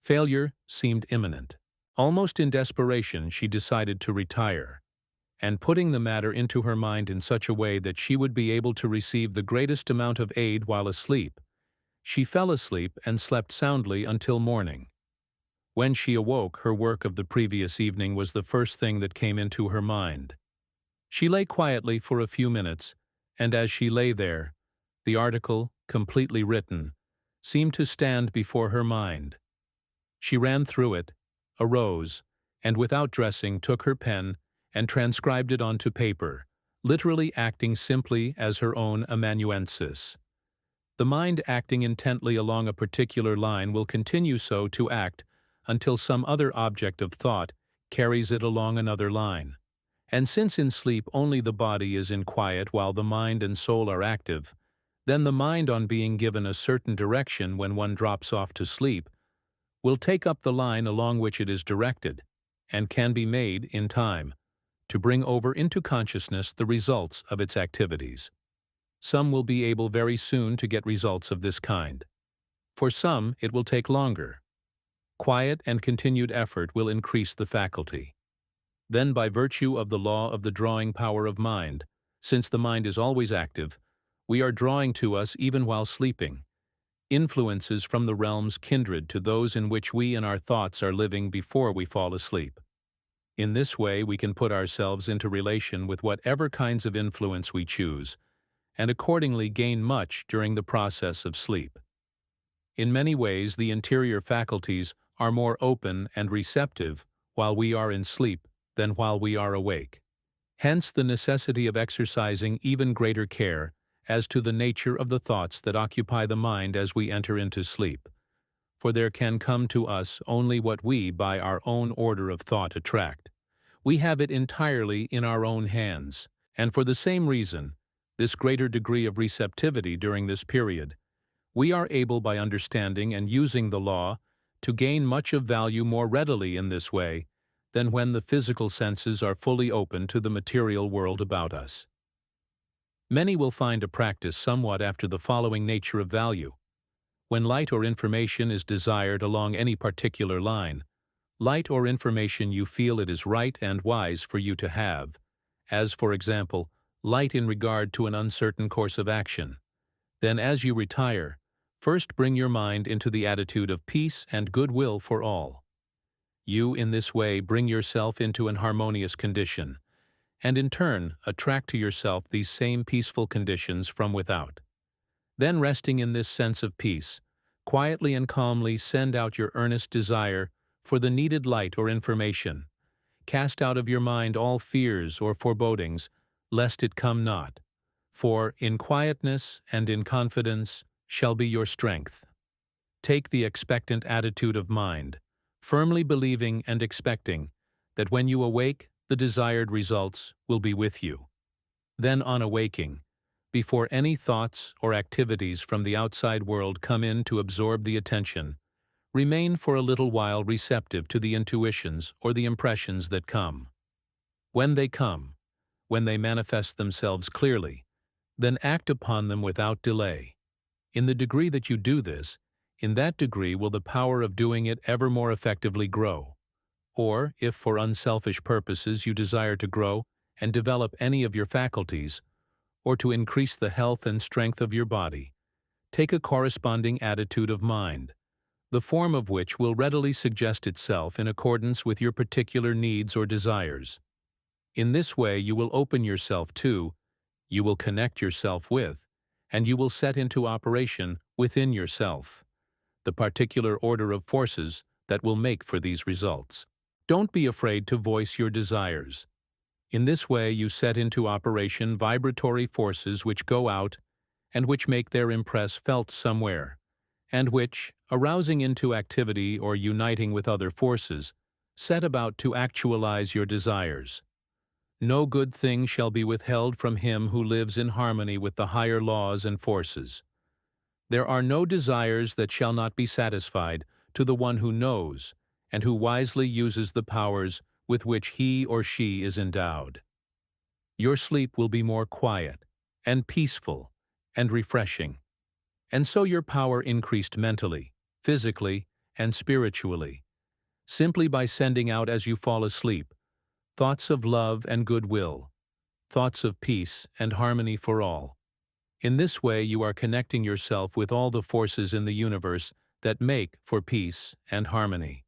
Failure seemed imminent. Almost in desperation, she decided to retire, and putting the matter into her mind in such a way that she would be able to receive the greatest amount of aid while asleep, She fell asleep and slept soundly until morning. When she awoke, her work of the previous evening was the first thing that came into her mind. She lay quietly for a few minutes, and as she lay there, the article, completely written, seemed to stand before her mind. She ran through it, arose, and without dressing took her pen and transcribed it onto paper, literally acting simply as her own amanuensis. The mind acting intently along a particular line will continue so to act until some other object of thought carries it along another line. And since in sleep only the body is in quiet while the mind and soul are active, then the mind, on being given a certain direction when one drops off to sleep, will take up the line along which it is directed, and can be made, in time, to bring over into consciousness the results of its activities. Some will be able very soon to get results of this kind. For some, it will take longer. Quiet and continued effort will increase the faculty. Then, by virtue of the law of the drawing power of mind, since the mind is always active, we are drawing to us even while sleeping influences from the realms kindred to those in which we in our thoughts are living before we fall asleep. In this way we can put ourselves into relation with whatever kinds of influence we choose, and accordingly gain much during the process of sleep. In many ways the interior faculties are more open and receptive while we are in sleep than while we are awake. Hence the necessity of exercising even greater care as to the nature of the thoughts that occupy the mind as we enter into sleep, for there can come to us only what we by our own order of thought attract. We have it entirely in our own hands, and for the same reason, this greater degree of receptivity during this period, we are able by understanding and using the law to gain much of value more readily in this way than when the physical senses are fully open to the material world about us. Many will find a practice somewhat after the following nature of value. When light or information is desired along any particular line, light or information you feel it is right and wise for you to have, as, for example, light in regard to an uncertain course of action, then as you retire, first bring your mind into the attitude of peace and goodwill for all. You, in this way, bring yourself into an harmonious condition, and in turn attract to yourself these same peaceful conditions from without. Then, resting in this sense of peace, quietly and calmly send out your earnest desire for the needed light or information. Cast out of your mind all fears or forebodings, lest it come not. For in quietness and in confidence shall be your strength. Take the expectant attitude of mind, firmly believing and expecting that when you awake, the desired results will be with you. Then on awaking, before any thoughts or activities from the outside world come in to absorb the attention, remain for a little while receptive to the intuitions or the impressions that come. When they come, when they manifest themselves clearly, then act upon them without delay. In the degree that you do this, in that degree will the power of doing it ever more effectively grow. Or, if for unselfish purposes you desire to grow and develop any of your faculties, or to increase the health and strength of your body, take a corresponding attitude of mind, the form of which will readily suggest itself in accordance with your particular needs or desires. In this way you will open yourself to, you will connect yourself with, and you will set into operation within yourself the particular order of forces that will make for these results. Don't be afraid to voice your desires. In this way you set into operation vibratory forces which go out and which make their impress felt somewhere, and which, arousing into activity or uniting with other forces, set about to actualize your desires. No good thing shall be withheld from him who lives in harmony with the higher laws and forces. There are no desires that shall not be satisfied to the one who knows and who wisely uses the powers with which he or she is endowed. Your sleep will be more quiet and peaceful and refreshing, and so your power increased mentally, physically, and spiritually, simply by sending out as you fall asleep thoughts of love and goodwill, thoughts of peace and harmony for all. In this way you are connecting yourself with all the forces in the universe that make for peace and harmony.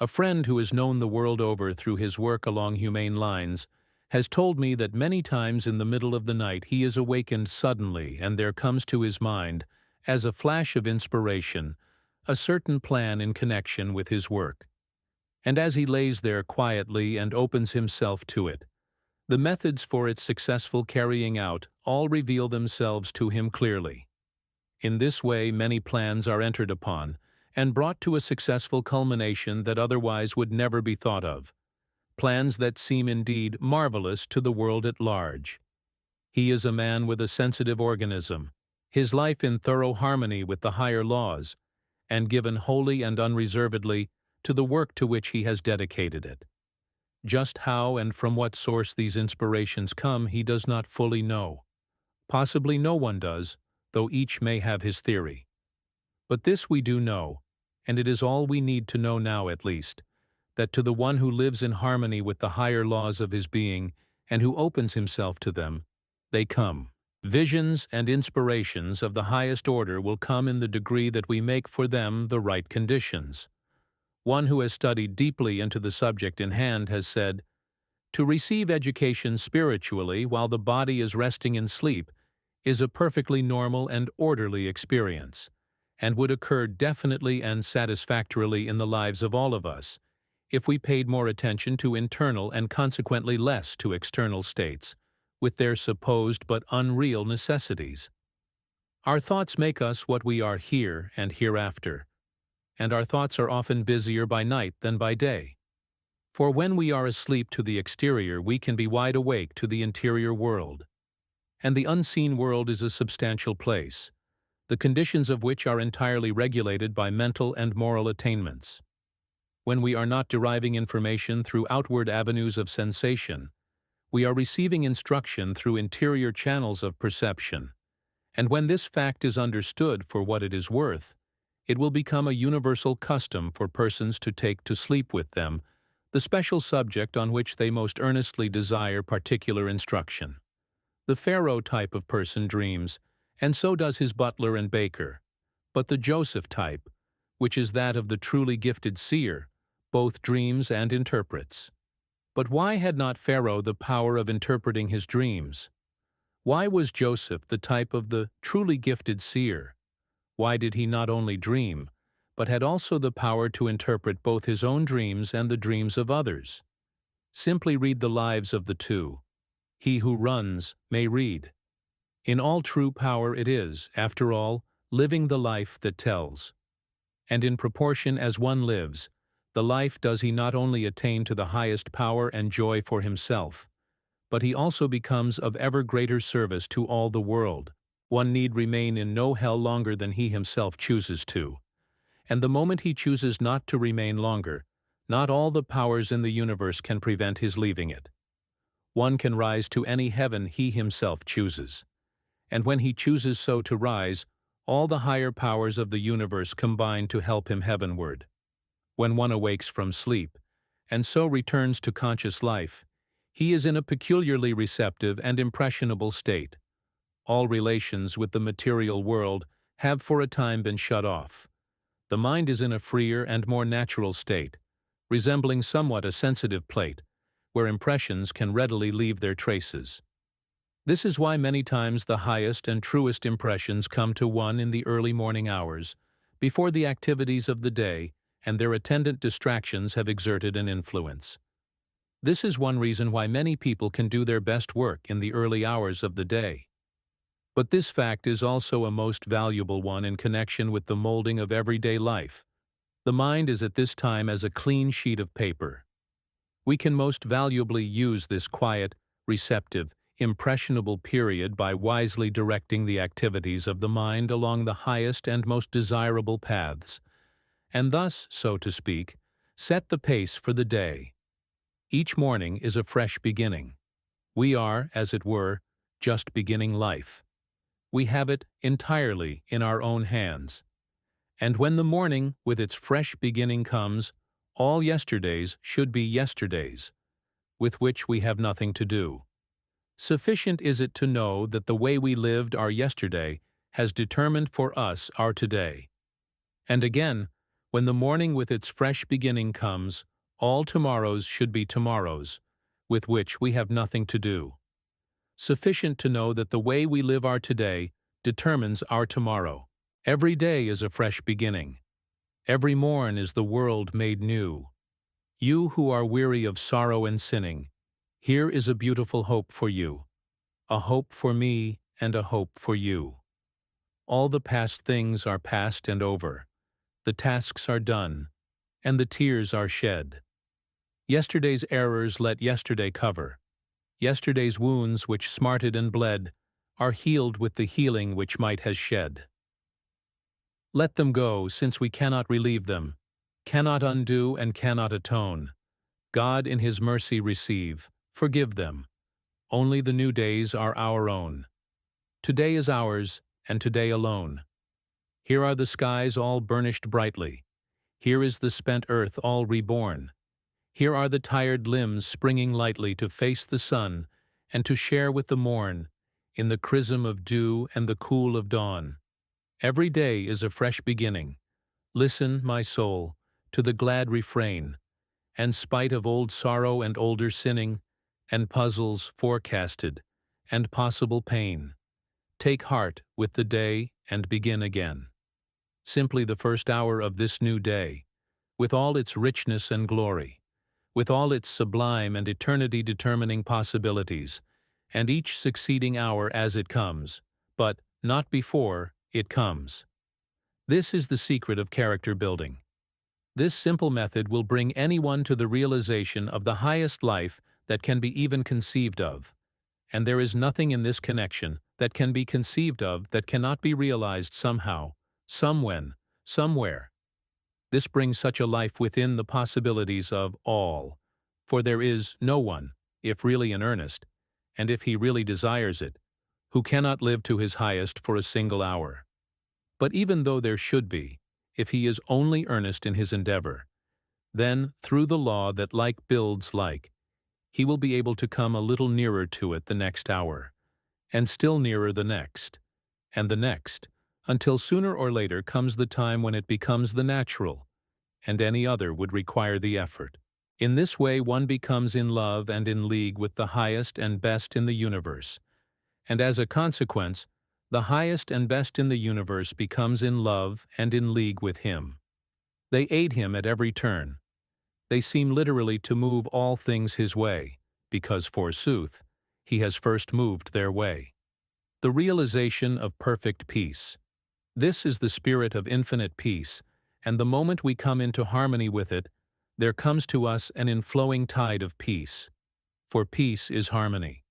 A friend who has known the world over through his work along humane lines has told me that many times in the middle of the night he is awakened suddenly and there comes to his mind, as a flash of inspiration, a certain plan in connection with his work. And as he lays there quietly and opens himself to it, the methods for its successful carrying out all reveal themselves to him clearly. In this way many plans are entered upon and brought to a successful culmination that otherwise would never be thought of, plans that seem indeed marvelous to the world at large. He is a man with a sensitive organism, his life in thorough harmony with the higher laws, and given wholly and unreservedly to the work to which he has dedicated it. Just how and from what source these inspirations come he does not fully know. Possibly no one does, though each may have his theory. But this we do know, and it is all we need to know now at least, that to the one who lives in harmony with the higher laws of his being and who opens himself to them, they come. Visions and inspirations of the highest order will come in the degree that we make for them the right conditions. One who has studied deeply into the subject in hand has said, "To receive education spiritually while the body is resting in sleep is a perfectly normal and orderly experience, and would occur definitely and satisfactorily in the lives of all of us, if we paid more attention to internal and consequently less to external states, with their supposed but unreal necessities. Our thoughts make us what we are here and hereafter, and our thoughts are often busier by night than by day. For when we are asleep to the exterior, we can be wide awake to the interior world. And the unseen world is a substantial place, the conditions of which are entirely regulated by mental and moral attainments. When we are not deriving information through outward avenues of sensation, we are receiving instruction through interior channels of perception, and when this fact is understood for what it is worth, it will become a universal custom for persons to take to sleep with them the special subject on which they most earnestly desire particular instruction. The Pharaoh type of person dreams, and so does his butler and baker, but the Joseph type, which is that of the truly gifted seer, both dreams and interprets. But why had not Pharaoh the power of interpreting his dreams? Why was Joseph the type of the truly gifted seer? Why did he not only dream, but had also the power to interpret both his own dreams and the dreams of others? Simply read the lives of the two. He who runs may read. In all true power it is, after all, living the life that tells. And in proportion as one lives, the life does he not only attain to the highest power and joy for himself, but he also becomes of ever greater service to all the world. One need remain in no hell longer than he himself chooses to. And the moment he chooses not to remain longer, not all the powers in the universe can prevent his leaving it. One can rise to any heaven he himself chooses. And when he chooses so to rise, all the higher powers of the universe combine to help him heavenward. When one awakes from sleep, and so returns to conscious life, he is in a peculiarly receptive and impressionable state. All relations with the material world have for a time been shut off. The mind is in a freer and more natural state, resembling somewhat a sensitive plate, where impressions can readily leave their traces. This is why many times the highest and truest impressions come to one in the early morning hours, before the activities of the day and their attendant distractions have exerted an influence. This is one reason why many people can do their best work in the early hours of the day. But this fact is also a most valuable one in connection with the molding of everyday life. The mind is at this time as a clean sheet of paper. We can most valuably use this quiet, receptive, impressionable period by wisely directing the activities of the mind along the highest and most desirable paths, and thus, so to speak, set the pace for the day. Each morning is a fresh beginning. We are, as it were, just beginning life. We have it entirely in our own hands. And when the morning with its fresh beginning comes, all yesterdays should be yesterdays, with which we have nothing to do. Sufficient is it to know that the way we lived our yesterday has determined for us our today. And again, when the morning with its fresh beginning comes, all tomorrows should be tomorrows, with which we have nothing to do. Sufficient to know that the way we live our today determines our tomorrow. Every day is a fresh beginning. Every morn is the world made new. You who are weary of sorrow and sinning, here is a beautiful hope for you, a hope for me and a hope for you. All the past things are past and over. The tasks are done, and the tears are shed. Yesterday's errors let yesterday cover. Yesterday's wounds which smarted and bled are healed with the healing which might has shed. Let them go, since we cannot relieve them, cannot undo and cannot atone. God in His mercy receive, forgive them. Only the new days are our own. Today is ours, and today alone. Here are the skies all burnished brightly. Here is the spent earth all reborn. Here are the tired limbs springing lightly to face the sun and to share with the morn, in the chrism of dew and the cool of dawn. Every day is a fresh beginning. Listen, my soul, to the glad refrain, and spite of old sorrow and older sinning, and puzzles forecasted, and possible pain, take heart with the day and begin again. Simply the first hour of this new day, with all its richness and glory, with all its sublime and eternity-determining possibilities, and each succeeding hour as it comes, but not before it comes. This is the secret of character building. This simple method will bring anyone to the realization of the highest life that can be even conceived of, and there is nothing in this connection that can be conceived of that cannot be realized somehow, somewhen, somewhere. This brings such a life within the possibilities of all, for there is no one, if really in earnest, and if he really desires it, who cannot live to his highest for a single hour. But even though there should be, if he is only earnest in his endeavor, then, through the law that like builds like, he will be able to come a little nearer to it the next hour, and still nearer the next, and the next, until sooner or later comes the time when it becomes the natural, and any other would require the effort. In this way one becomes in love and in league with the highest and best in the universe, and as a consequence, the highest and best in the universe becomes in love and in league with him. They aid him at every turn. They seem literally to move all things his way, because, forsooth, he has first moved their way. The realization of perfect peace. This is the spirit of infinite peace, and the moment we come into harmony with it, there comes to us an inflowing tide of peace. For peace is harmony.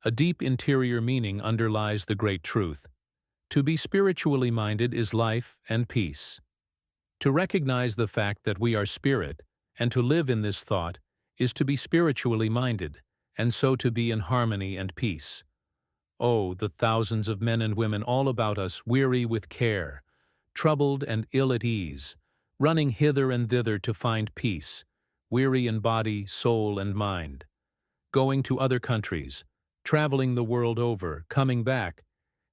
A deep interior meaning underlies the great truth. To be spiritually minded is life and peace. To recognize the fact that we are spirit, and to live in this thought, is to be spiritually minded, and so to be in harmony and peace. Oh, the thousands of men and women all about us weary with care, troubled and ill at ease, running hither and thither to find peace, weary in body, soul, and mind, going to other countries, traveling the world over, coming back,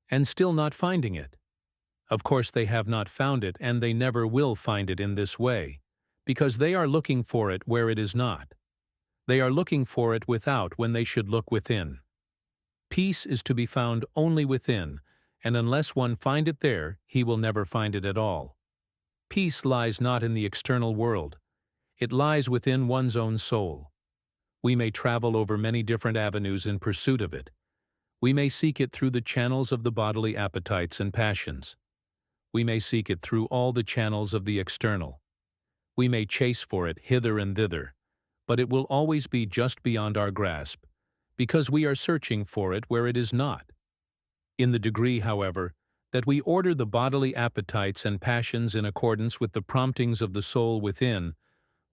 and still not finding it. Of course they have not found it, and they never will find it in this way, because they are looking for it where it is not. They are looking for it without when they should look within. Peace is to be found only within, and unless one find it there, he will never find it at all. Peace lies not in the external world. It lies within one's own soul. We may travel over many different avenues in pursuit of it. We may seek it through the channels of the bodily appetites and passions. We may seek it through all the channels of the external. We may chase for it hither and thither, but it will always be just beyond our grasp, because we are searching for it where it is not. In the degree, however, that we order the bodily appetites and passions in accordance with the promptings of the soul within,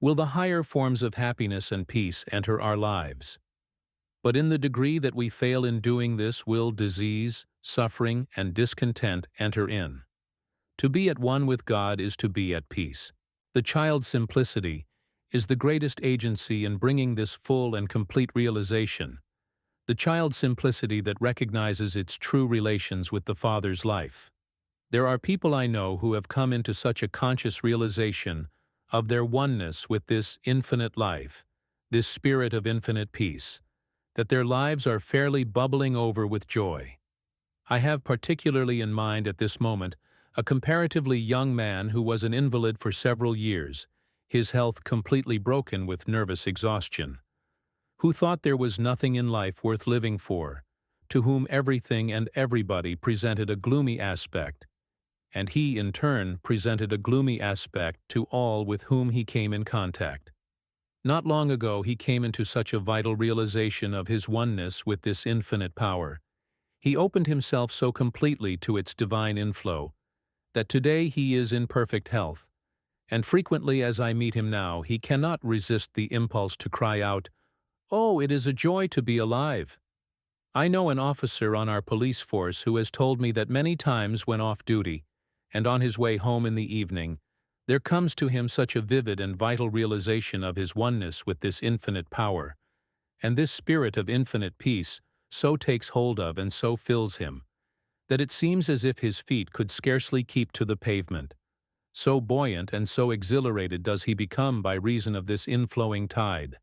will the higher forms of happiness and peace enter our lives. But in the degree that we fail in doing this will disease, suffering, and discontent enter in. To be at one with God is to be at peace. The child's simplicity is the greatest agency in bringing this full and complete realization. the child simplicity that recognizes its true relations with the Father's life. There are people I know who have come into such a conscious realization of their oneness with this infinite life, this spirit of infinite peace, that their lives are fairly bubbling over with joy. I have particularly in mind at this moment a comparatively young man who was an invalid for several years, his health completely broken with nervous exhaustion, who thought there was nothing in life worth living for, to whom everything and everybody presented a gloomy aspect, and he in turn presented a gloomy aspect to all with whom he came in contact. Not long ago he came into such a vital realization of his oneness with this infinite power. He opened himself so completely to its divine inflow that today he is in perfect health, and frequently as I meet him now he cannot resist the impulse to cry out, "Oh, it is a joy to be alive!" I know an officer on our police force who has told me that many times when off duty, and on his way home in the evening, there comes to him such a vivid and vital realization of his oneness with this infinite power, and this spirit of infinite peace so takes hold of and so fills him, that it seems as if his feet could scarcely keep to the pavement. So buoyant and so exhilarated does he become by reason of this inflowing tide.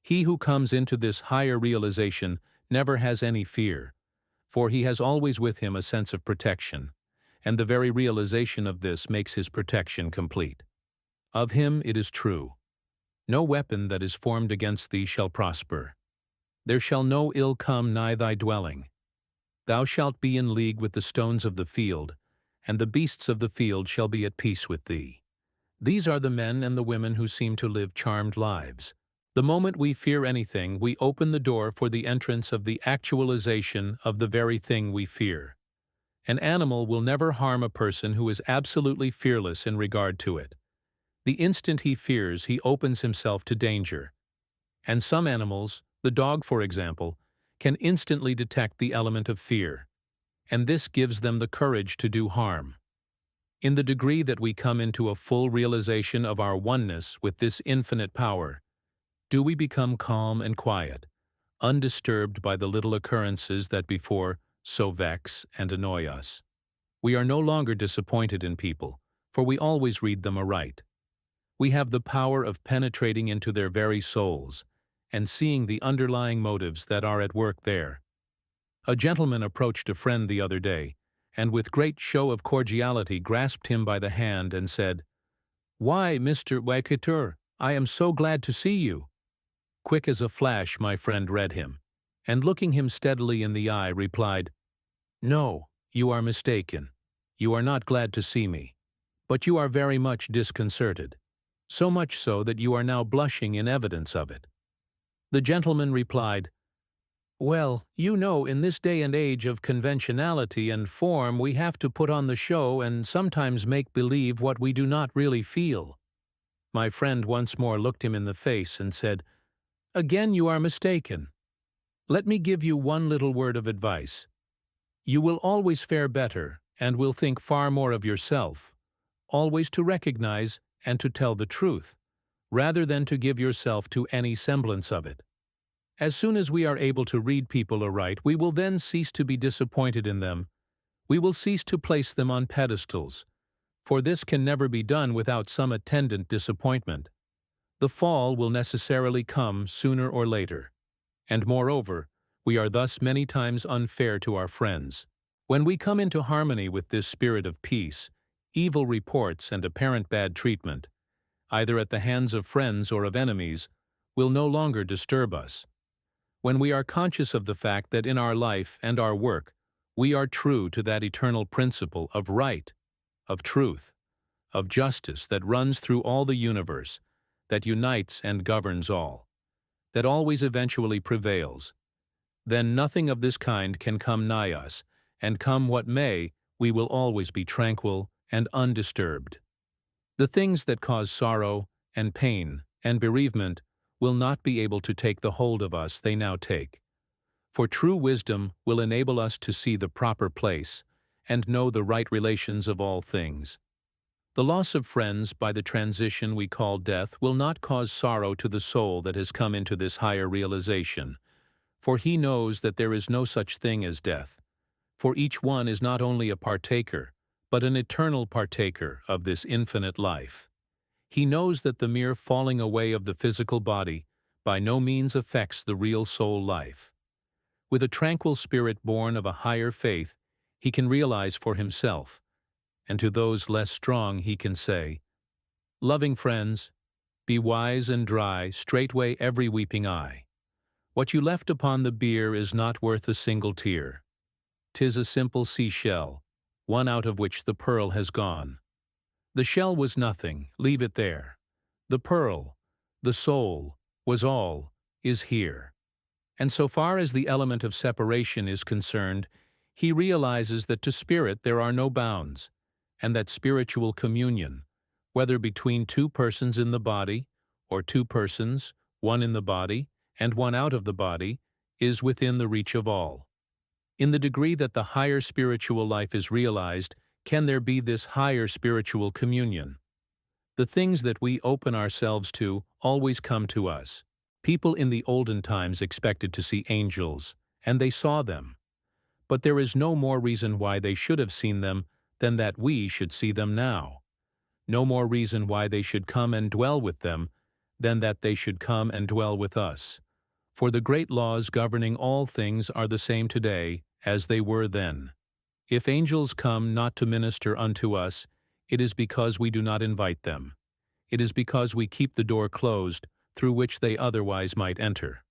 He who comes into this higher realization never has any fear, for he has always with him a sense of protection, and the very realization of this makes his protection complete. Of him it is true, "No weapon that is formed against thee shall prosper. There shall no ill come nigh thy dwelling. Thou shalt be in league with the stones of the field, and the beasts of the field shall be at peace with thee." These are the men and the women who seem to live charmed lives. The moment we fear anything, we open the door for the entrance of the actualization of the very thing we fear. An animal will never harm a person who is absolutely fearless in regard to it. The instant he fears, he opens himself to danger. And some animals, the dog for example, can instantly detect the element of fear, and this gives them the courage to do harm. In the degree that we come into a full realization of our oneness with this infinite power, do we become calm and quiet, undisturbed by the little occurrences that before so vex and annoy us. We are no longer disappointed in people, for we always read them aright. We have the power of penetrating into their very souls, and seeing the underlying motives that are at work there. A gentleman approached a friend the other day, and with great show of cordiality grasped him by the hand and said, "Why, Mr. Waketer, I am so glad to see you." Quick as a flash my friend read him, and looking him steadily in the eye replied, "No, you are mistaken. You are not glad to see me, but you are very much disconcerted, so much so that you are now blushing in evidence of it." The gentleman replied, "Well, you know, in this day and age of conventionality and form we have to put on the show and sometimes make believe what we do not really feel." My friend once more looked him in the face and said, "Again you are mistaken. Let me give you one little word of advice. You will always fare better and will think far more of yourself, always to recognize and to tell the truth, rather than to give yourself to any semblance of it. As soon as we are able to read people aright, we will then cease to be disappointed in them. We will cease to place them on pedestals, for this can never be done without some attendant disappointment. The fall will necessarily come sooner or later, and moreover, we are thus many times unfair to our friends. When we come into harmony with this spirit of peace, evil reports and apparent bad treatment, either at the hands of friends or of enemies, will no longer disturb us. When we are conscious of the fact that in our life and our work, we are true to that eternal principle of right, of truth, of justice that runs through all the universe, that unites and governs all, that always eventually prevails, then nothing of this kind can come nigh us, and come what may, we will always be tranquil and undisturbed. The things that cause sorrow and pain and bereavement will not be able to take the hold of us they now take, for true wisdom will enable us to see the proper place and know the right relations of all things. The loss of friends by the transition we call death will not cause sorrow to the soul that has come into this higher realization, For he knows that there is no such thing as death, for each one is not only a partaker, but an eternal partaker of this infinite life. He knows that the mere falling away of the physical body by no means affects the real soul life. With a tranquil spirit born of a higher faith, he can realize for himself, and to those less strong he can say, "Loving friends, be wise and dry straightway every weeping eye. What you left upon the bier is not worth a single tear. 'Tis a simple sea-shell, one out of which the pearl has gone. The shell was nothing, leave it there. The pearl, the soul, was all, is here." And so far as the element of separation is concerned, he realizes that to spirit there are no bounds, and that spiritual communion, whether between two persons in the body, or two persons, one in the body, and one out of the body, is within the reach of all. In the degree that the higher spiritual life is realized, can there be this higher spiritual communion. The things that we open ourselves to always come to us. People in the olden times expected to see angels, and they saw them. But there is no more reason why they should have seen them than that we should see them now. No more reason why they should come and dwell with them than that they should come and dwell with us. For the great laws governing all things are the same today as they were then. If angels come not to minister unto us, it is because we do not invite them. It is because we keep the door closed, through which they otherwise might enter.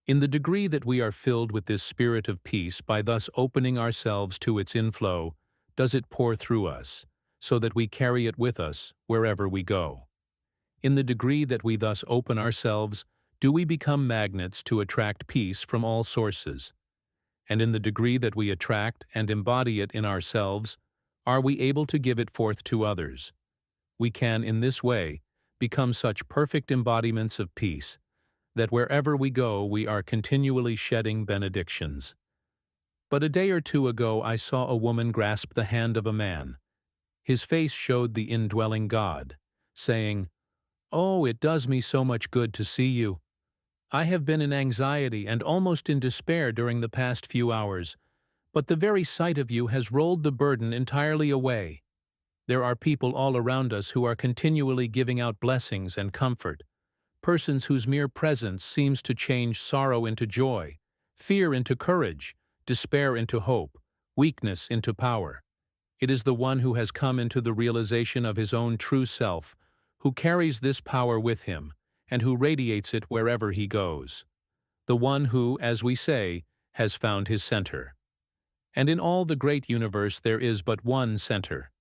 In the degree that we are filled with this spirit of peace by thus opening ourselves to its inflow, does it pour through us, so that we carry it with us wherever we go. In the degree that we thus open ourselves, do we become magnets to attract peace from all sources. And in the degree that we attract and embody it in ourselves, are we able to give it forth to others. We can, in this way, become such perfect embodiments of peace, that wherever we go we are continually shedding benedictions. But a day or two ago I saw a woman grasp the hand of a man. His face showed the indwelling God, saying, "Oh, it does me so much good to see you. I have been in anxiety and almost in despair during the past few hours, but the very sight of you has rolled the burden entirely away. There are people all around us who are continually giving out blessings and comfort, persons whose mere presence seems to change sorrow into joy, fear into courage, despair into hope, weakness into power. It is the one who has come into the realization of his own true self, who carries this power with him, and who radiates it wherever he goes. The one who, as we say, has found his center. And in all the great universe there is but one center,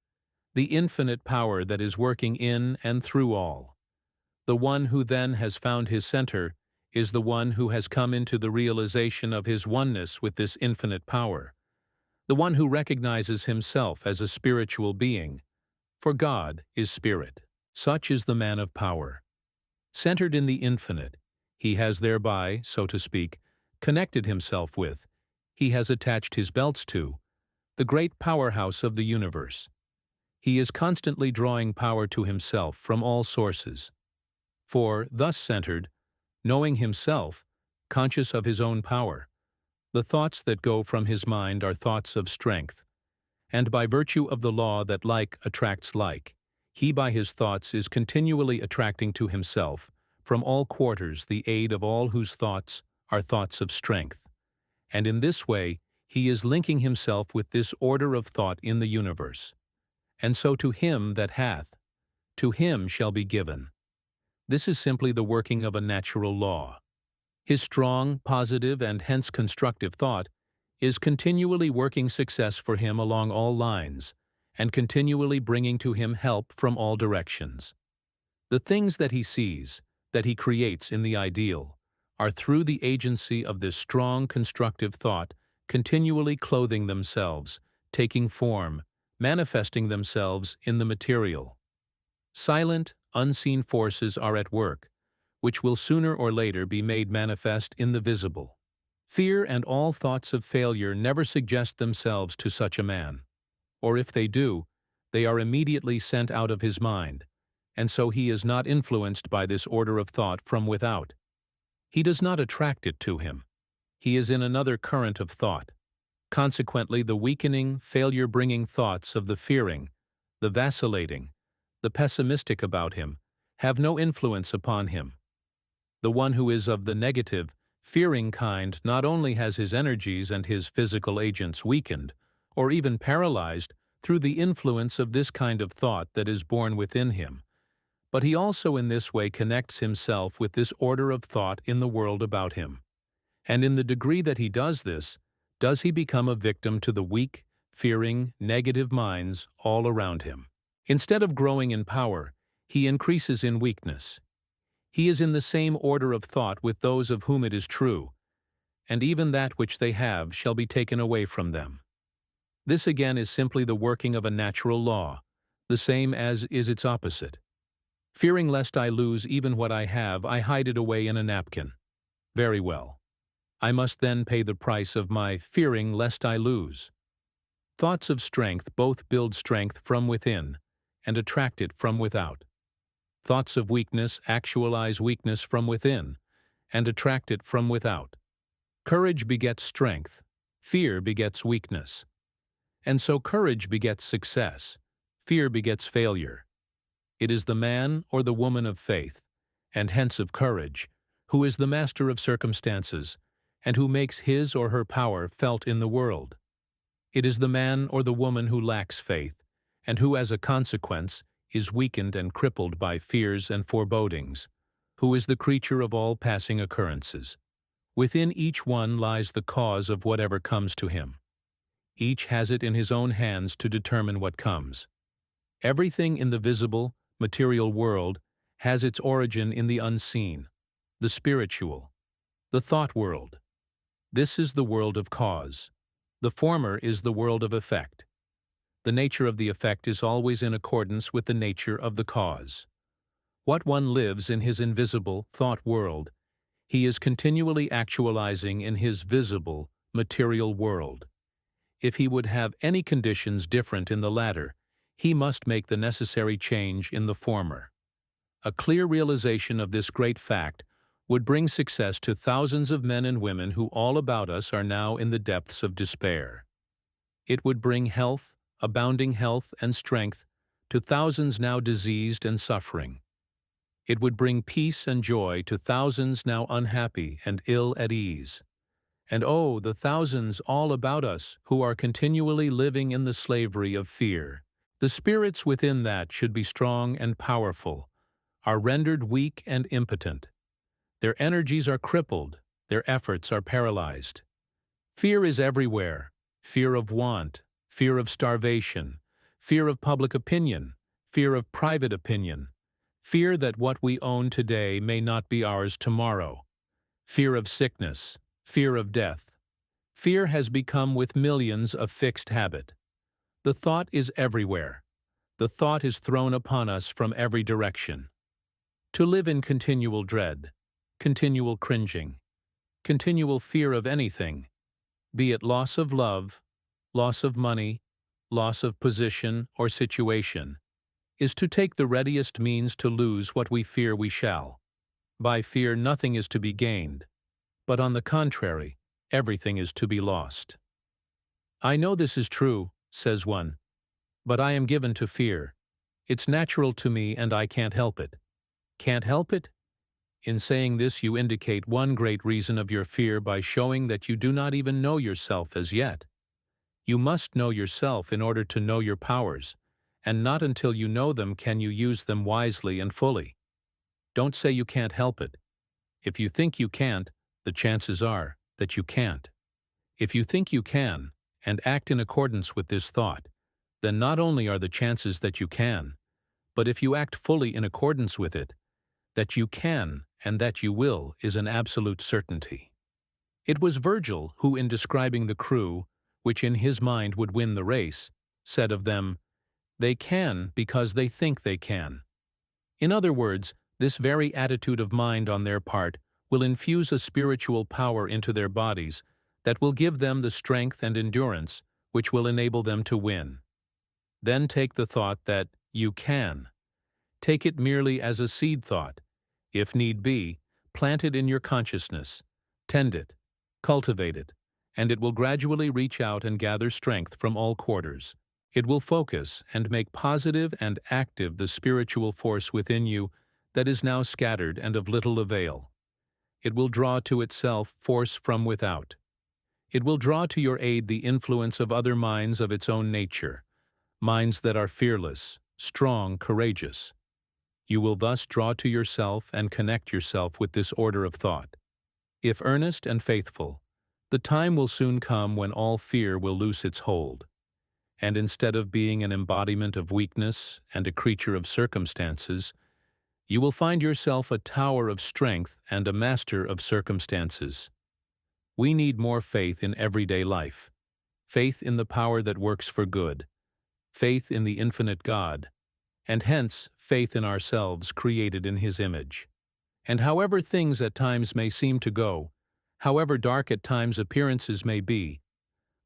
the infinite power that is working in and through all. The one who then has found his center is the one who has come into the realization of his oneness with this infinite power, the one who recognizes himself as a spiritual being, for God is spirit. Such is the man of power. Centered in the infinite, he has thereby, so to speak, connected himself with, he has attached his belts to, the great powerhouse of the universe. He is constantly drawing power to himself from all sources. For, thus centered, knowing himself, conscious of his own power, the thoughts that go from his mind are thoughts of strength, and by virtue of the law that like attracts like, he by his thoughts is continually attracting to himself, from all quarters, the aid of all whose thoughts are thoughts of strength. And in this way, he is linking himself with this order of thought in the universe. And so to him that hath, to him shall be given. This is simply the working of a natural law. His strong, positive, and hence constructive thought is continually working success for him along all lines, and continually bringing to him help from all directions. The things that he sees, that he creates in the ideal, are through the agency of this strong constructive thought continually clothing themselves, taking form, manifesting themselves in the material. Silent, unseen forces are at work, which will sooner or later be made manifest in the visible. Fear and all thoughts of failure never suggest themselves to such a man, or if they do, they are immediately sent out of his mind, and so he is not influenced by this order of thought from without. He does not attract it to him. he is in another current of thought. Consequently, the weakening, failure-bringing thoughts of the fearing, the vacillating, the pessimistic about him, have no influence upon him. The one who is of the negative, fearing kind not only has his energies and his physical agents weakened, or even paralyzed, through the influence of this kind of thought that is born within him, but he also in this way connects himself with this order of thought in the world about him. And in the degree that he does this, does he become a victim to the weak, fearing, negative minds all around him. Instead of growing in power, he increases in weakness. He is in the same order of thought with those of whom it is true, and even that which they have shall be taken away from them. This again is simply the working of a natural law, the same as is its opposite. Fearing lest I lose even what I have, I hide it away in a napkin. Very well. I must then pay the price of my fearing lest I lose. Thoughts of strength both build strength from within and attract it from without. Thoughts of weakness actualize weakness from within and attract it from without. Courage begets strength, fear begets weakness. And so courage begets success, fear begets failure. It is the man or the woman of faith, and hence of courage, who is the master of circumstances, and who makes his or her power felt in the world. It is the man or the woman who lacks faith, and who as a consequence is weakened and crippled by fears and forebodings, who is the creature of all passing occurrences. Within each one lies the cause of whatever comes to him. Each has it in his own hands to determine what comes. Everything in the visible, material world has its origin in the unseen, the spiritual, the thought world. This is the world of cause. The former is the world of effect. The nature of the effect is always in accordance with the nature of the cause. What one lives in his invisible thought world, he is continually actualizing in his visible, material world. If he would have any conditions different in the latter, he must make the necessary change in the former. A clear realization of this great fact would bring success to thousands of men and women who all about us are now in the depths of despair. It would bring health, abounding health and strength, to thousands now diseased and suffering. It would bring peace and joy to thousands now unhappy and ill at ease. And oh, the thousands all about us who are continually living in the slavery of fear. The spirits within that should be strong and powerful, are rendered weak and impotent. Their energies are crippled, their efforts are paralyzed. Fear is everywhere, fear of want, fear of starvation, fear of public opinion, fear of private opinion, fear that what we own today may not be ours tomorrow, fear of sickness, fear of death. Fear has become with millions a fixed habit. The thought is everywhere. The thought is thrown upon us from every direction. To live in continual dread, continual cringing, continual fear of anything, be it loss of love, loss of money, loss of position or situation, is to take the readiest means to lose what we fear we shall. By fear nothing is to be gained, but on the contrary, everything is to be lost. I know this is true, says one, but I am given to fear. It's natural to me and I can't help it. Can't help it? In saying this you indicate one great reason of your fear by showing that you do not even know yourself as yet. You must know yourself in order to know your powers, and not until you know them can you use them wisely and fully. Don't say you can't help it. If you think you can't, the chances are that you can't. If you think you can, and act in accordance with this thought, then not only are the chances that you can, but if you act fully in accordance with it, that you can and that you will is an absolute certainty. It was Virgil who, in describing the crew, which in his mind would win the race, said of them, "They can because they think they can." In other words, this very attitude of mind on their part will infuse a spiritual power into their bodies that will give them the strength and endurance which will enable them to win. Then take the thought that you can. Take it merely as a seed thought. If need be, plant it in your consciousness. Tend it. Cultivate it, and it will gradually reach out and gather strength from all quarters. It will focus and make positive and active the spiritual force within you that is now scattered and of little avail. It will draw to itself force from without. It will draw to your aid the influence of other minds of its own nature, minds that are fearless, strong, courageous. You will thus draw to yourself and connect yourself with this order of thought. If earnest and faithful, the time will soon come when all fear will loose its hold, and instead of being an embodiment of weakness and a creature of circumstances, you will find yourself a tower of strength and a master of circumstances. We need more faith in everyday life, faith in the power that works for good, faith in the infinite God, and hence faith in ourselves created in His image. And however things at times may seem to go, however dark at times appearances may be,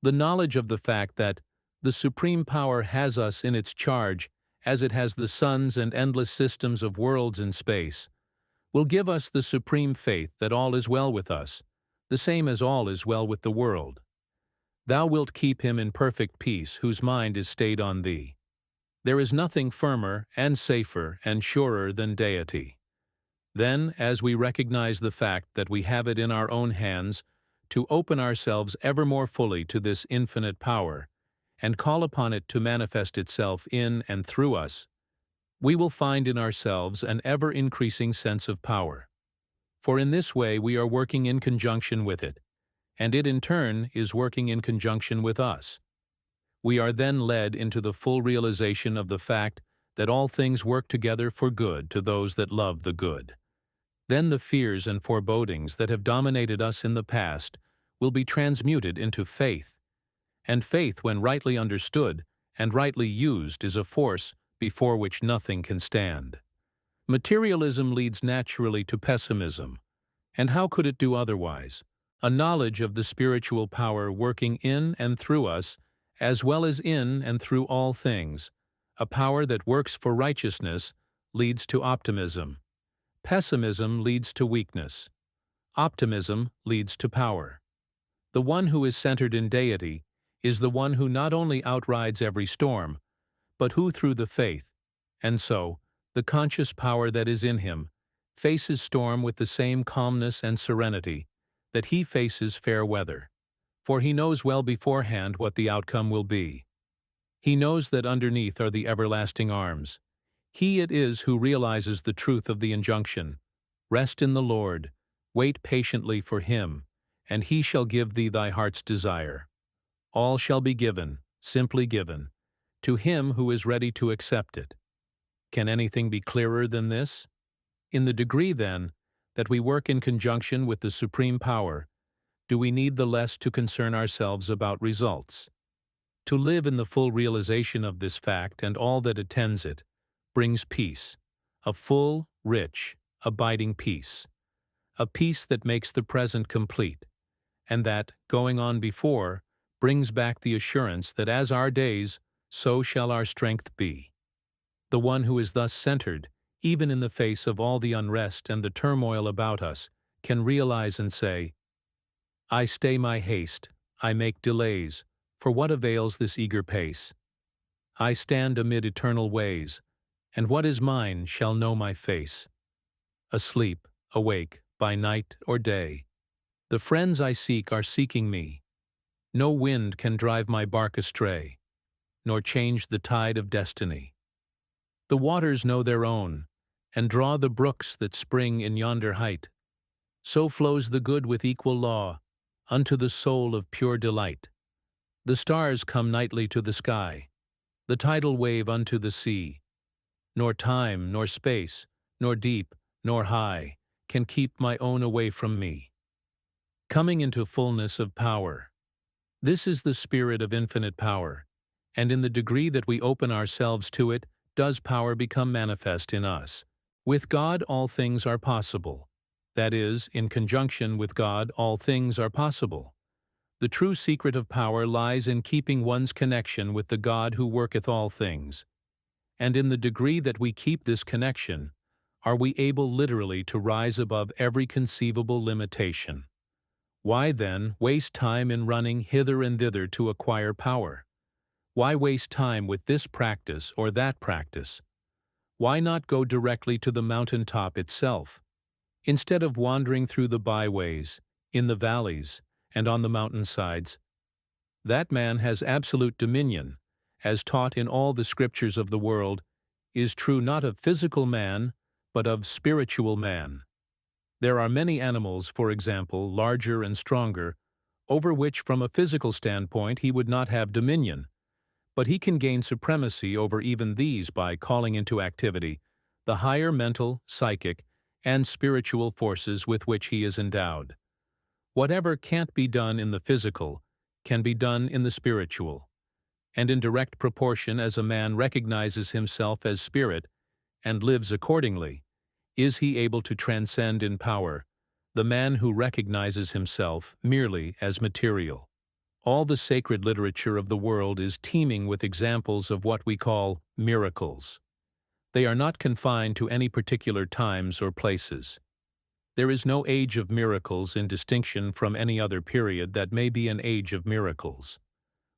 the knowledge of the fact that the Supreme Power has us in its charge as it has the suns and endless systems of worlds in space, will give us the supreme faith that all is well with us, the same as all is well with the world. Thou wilt keep him in perfect peace whose mind is stayed on thee. There is nothing firmer and safer and surer than deity. Then, as we recognize the fact that we have it in our own hands to open ourselves ever more fully to this infinite power, and call upon it to manifest itself in and through us, we will find in ourselves an ever-increasing sense of power. For in this way we are working in conjunction with it, and it in turn is working in conjunction with us. We are then led into the full realization of the fact that all things work together for good to those that love the good. Then the fears and forebodings that have dominated us in the past will be transmuted into faith, and faith, when rightly understood and rightly used, is a force before which nothing can stand. Materialism leads naturally to pessimism, and how could it do otherwise? A knowledge of the spiritual power working in and through us, as well as in and through all things, a power that works for righteousness, leads to optimism. Pessimism leads to weakness. Optimism leads to power. The one who is centered in deity is the one who not only outrides every storm, but who through the faith, and so, the conscious power that is in him, faces storm with the same calmness and serenity that he faces fair weather, for he knows well beforehand what the outcome will be. He knows that underneath are the everlasting arms. He it is who realizes the truth of the injunction, "Rest in the Lord, wait patiently for Him, and He shall give thee thy heart's desire." All shall be given, simply given, to him who is ready to accept it. Can anything be clearer than this? In the degree, then, that we work in conjunction with the Supreme Power, do we need the less to concern ourselves about results. To live in the full realization of this fact and all that attends it brings peace, a full, rich, abiding peace, a peace that makes the present complete, and that, going on before, brings back the assurance that as our days, so shall our strength be. The one who is thus centered, even in the face of all the unrest and the turmoil about us, can realize and say, "I stay my haste, I make delays, for what avails this eager pace? I stand amid eternal ways, and what is mine shall know my face. Asleep, awake, by night or day, the friends I seek are seeking me. No wind can drive my bark astray, nor change the tide of destiny. The waters know their own, and draw the brooks that spring in yonder height. So flows the good with equal law, unto the soul of pure delight. The stars come nightly to the sky, the tidal wave unto the sea. Nor time, nor space, nor deep, nor high, can keep my own away from me. Coming into fullness of power. This is the spirit of infinite power, and in the degree that we open ourselves to it, does power become manifest in us. With God all things are possible. That is, in conjunction with God all things are possible. The true secret of power lies in keeping one's connection with the God who worketh all things. And in the degree that we keep this connection, are we able literally to rise above every conceivable limitation. Why, then, waste time in running hither and thither to acquire power? Why waste time with this practice or that practice? Why not go directly to the mountaintop itself, instead of wandering through the byways, in the valleys, and on the mountainsides? That man has absolute dominion, as taught in all the scriptures of the world, is true not of physical man, but of spiritual man. There are many animals, for example, larger and stronger, over which from a physical standpoint he would not have dominion, but he can gain supremacy over even these by calling into activity the higher mental, psychic, and spiritual forces with which he is endowed. Whatever can't be done in the physical can be done in the spiritual, and in direct proportion as a man recognizes himself as spirit and lives accordingly, is he able to transcend in power the man who recognizes himself merely as material. All the sacred literature of the world is teeming with examples of what we call miracles. They are not confined to any particular times or places. There is no age of miracles in distinction from any other period that may be an age of miracles.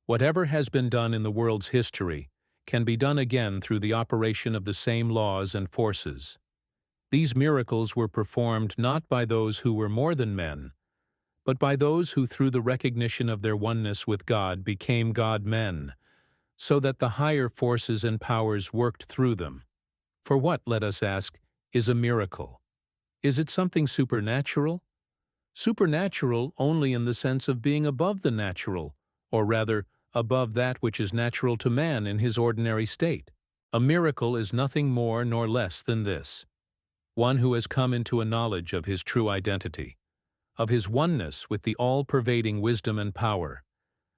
Whatever has been done in the world's history can be done again through the operation of the same laws and forces. These miracles were performed not by those who were more than men, but by those who through the recognition of their oneness with God became God-men, so that the higher forces and powers worked through them. For what, let us ask, is a miracle? Is it something supernatural? Supernatural only in the sense of being above the natural, or rather, above that which is natural to man in his ordinary state. A miracle is nothing more nor less than this: one who has come into a knowledge of his true identity, of his oneness with the all-pervading wisdom and power,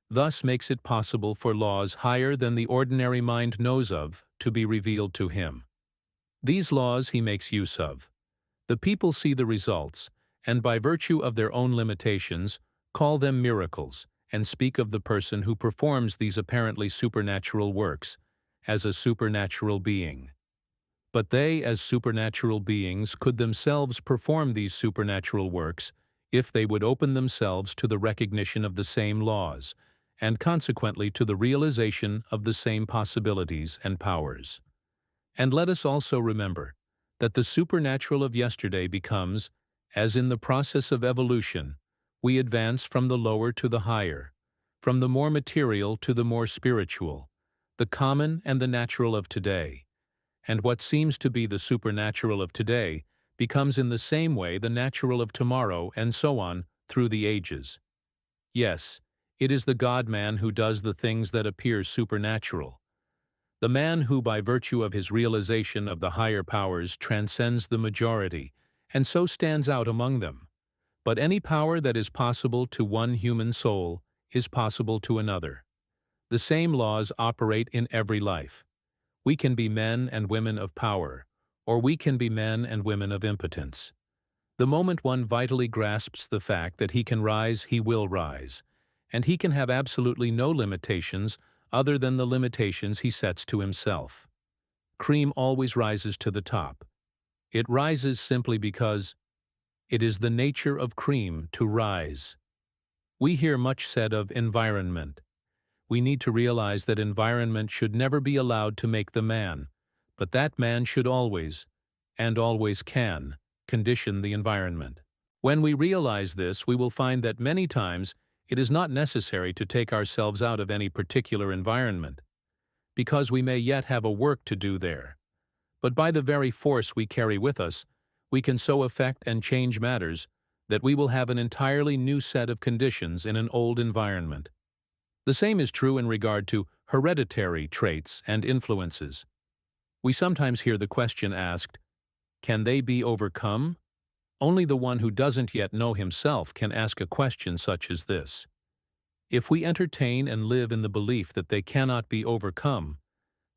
thus makes it possible for laws higher than the ordinary mind knows of to be revealed to him. These laws he makes use of. The people see the results, and by virtue of their own limitations, call them miracles, and speak of the person who performs these apparently supernatural works as a supernatural being. But they, as supernatural beings, could themselves perform these supernatural works if they would open themselves to the recognition of the same laws, and consequently to the realization of the same possibilities and powers. And let us also remember that the supernatural of yesterday becomes, as in the process of evolution, we advance from the lower to the higher, from the more material to the more spiritual, the common and the natural of today. And what seems to be the supernatural of today becomes in the same way the natural of tomorrow, and so on through the ages. Yes, it is the God-man who does the things that appear supernatural. The man who, by virtue of his realization of the higher powers, transcends the majority, and so stands out among them. But any power that is possible to one human soul is possible to another. The same laws operate in every life. We can be men and women of power, or we can be men and women of impotence. The moment one vitally grasps the fact that he can rise, he will rise, and he can have absolutely no limitations other than the limitations he sets to himself. Cream always rises to the top. It rises simply because it is the nature of cream to rise. We hear much said of environment. We need to realize that environment should never be allowed to make the man, but that man should always, and always can, condition the environment. When we realize this, we will find that many times it is not necessary to take ourselves out of any particular environment, because we may yet have a work to do there. But by the very force we carry with us, we can so affect and change matters that we will have an entirely new set of conditions in an old environment. The same is true in regard to hereditary traits and influences. We sometimes hear the question asked, can they be overcome? Only the one who doesn't yet know himself can ask a question such as this. If we entertain and live in the belief that they cannot be overcome,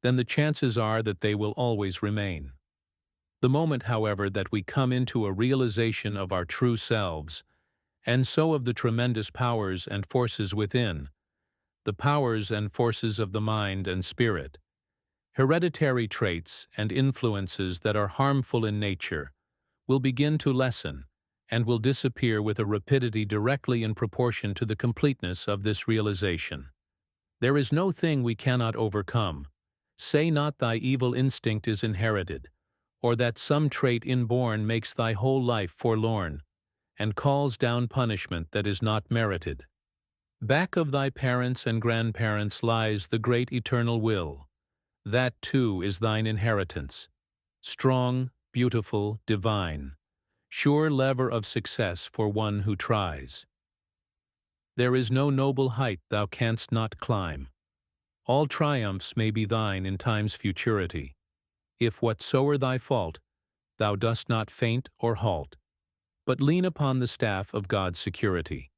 then the chances are that they will always remain. The moment, however, that we come into a realization of our true selves, and so of the tremendous powers and forces within, the powers and forces of the mind and spirit, hereditary traits and influences that are harmful in nature will begin to lessen, and will disappear with a rapidity directly in proportion to the completeness of this realization. There is no thing we cannot overcome. Say not thy evil instinct is inherited, or that some trait inborn makes thy whole life forlorn, and calls down punishment that is not merited. Back of thy parents and grandparents lies the great eternal will. That too is thine inheritance. Strong, beautiful, divine, sure lever of success for one who tries. There is no noble height thou canst not climb. All triumphs may be thine in time's futurity. If whatsoe'er thy fault, thou dost not faint or halt, but lean upon the staff of God's security.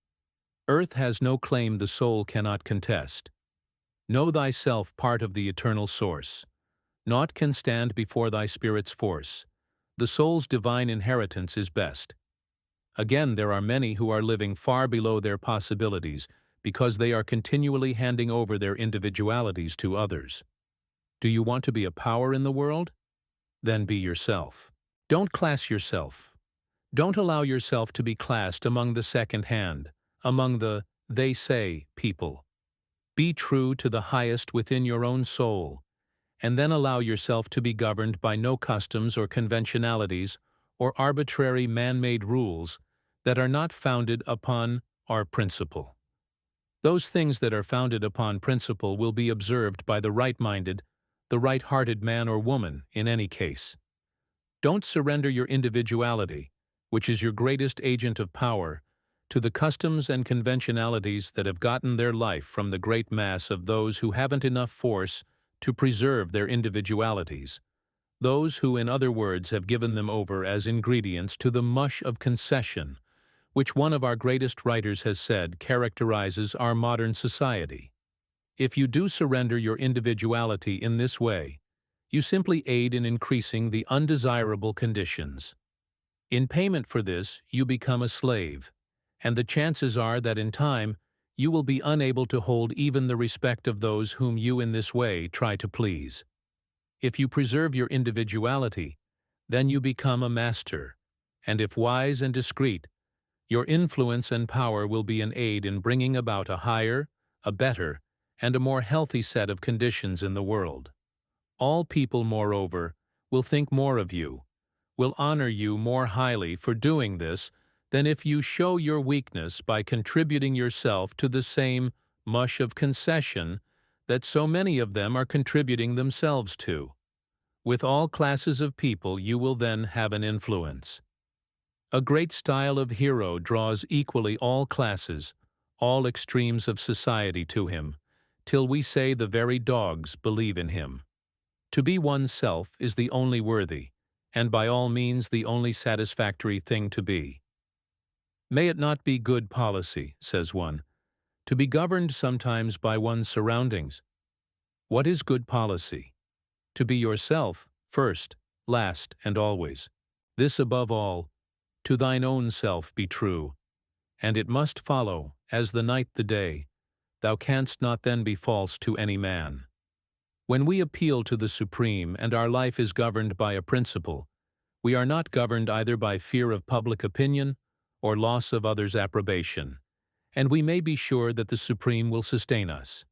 Earth has no claim the soul cannot contest. Know thyself part of the eternal source. Naught can stand before thy spirit's force. The soul's divine inheritance is best. Again, there are many who are living far below their possibilities because they are continually handing over their individualities to others. Do you want to be a power in the world? Then be yourself. Don't class yourself. Don't allow yourself to be classed among the second-hand, among the "they say" people. Be true to the highest within your own soul, and then allow yourself to be governed by no customs or conventionalities or arbitrary man-made rules that are not founded upon our principle. Those things that are founded upon principle will be observed by the right-minded, the right-hearted man or woman in any case. Don't surrender your individuality, which is your greatest agent of power, to the customs and conventionalities that have gotten their life from the great mass of those who haven't enough force to preserve their individualities, those who, in other words, have given them over as ingredients to the mush of concession, which one of our greatest writers has said characterizes our modern society. If you do surrender your individuality in this way, you simply aid in increasing the undesirable conditions. In payment for this, you become a slave, and the chances are that in time you will be unable to hold even the respect of those whom you in this way try to please. If you preserve your individuality, then you become a master, and if wise and discreet, your influence and power will be an aid in bringing about a higher, a better, and a more healthy set of conditions in the world. All people, moreover, will think more of you, will honor you more highly for doing this than if you show your weakness by contributing yourself to the same mush of concession that so many of them are contributing themselves to. With all classes of people you will then have an influence. A great style of hero draws equally all classes, all extremes of society to him, till we say the very dogs believe in him. To be oneself is the only worthy, and by all means the only satisfactory thing to be. May it not be good policy, says one, to be governed sometimes by one's surroundings? What is good policy? To be yourself, first, last, and always. This above all, to thine own self be true, and it must follow, as the night the day, thou canst not then be false to any man. When we appeal to the Supreme and our life is governed by a principle, we are not governed either by fear of public opinion or loss of others' approbation, and we may be sure that the Supreme will sustain us.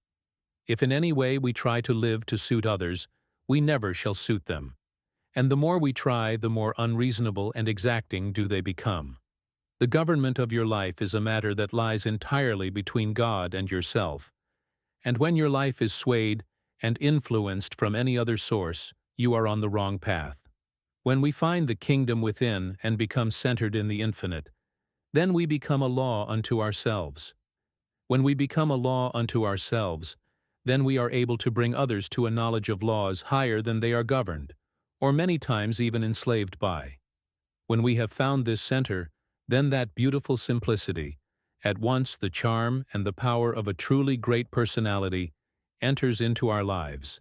If in any way we try to live to suit others, we never shall suit them, and the more we try, the more unreasonable and exacting do they become. The government of your life is a matter that lies entirely between God and yourself, and when your life is swayed and influenced from any other source, you are on the wrong path. When we find the kingdom within and become centered in the infinite, then we become a law unto ourselves. When we become a law unto ourselves, then we are able to bring others to a knowledge of laws higher than they are governed, or many times even enslaved by. When we have found this center, then that beautiful simplicity, at once the charm and the power of a truly great personality, enters into our lives.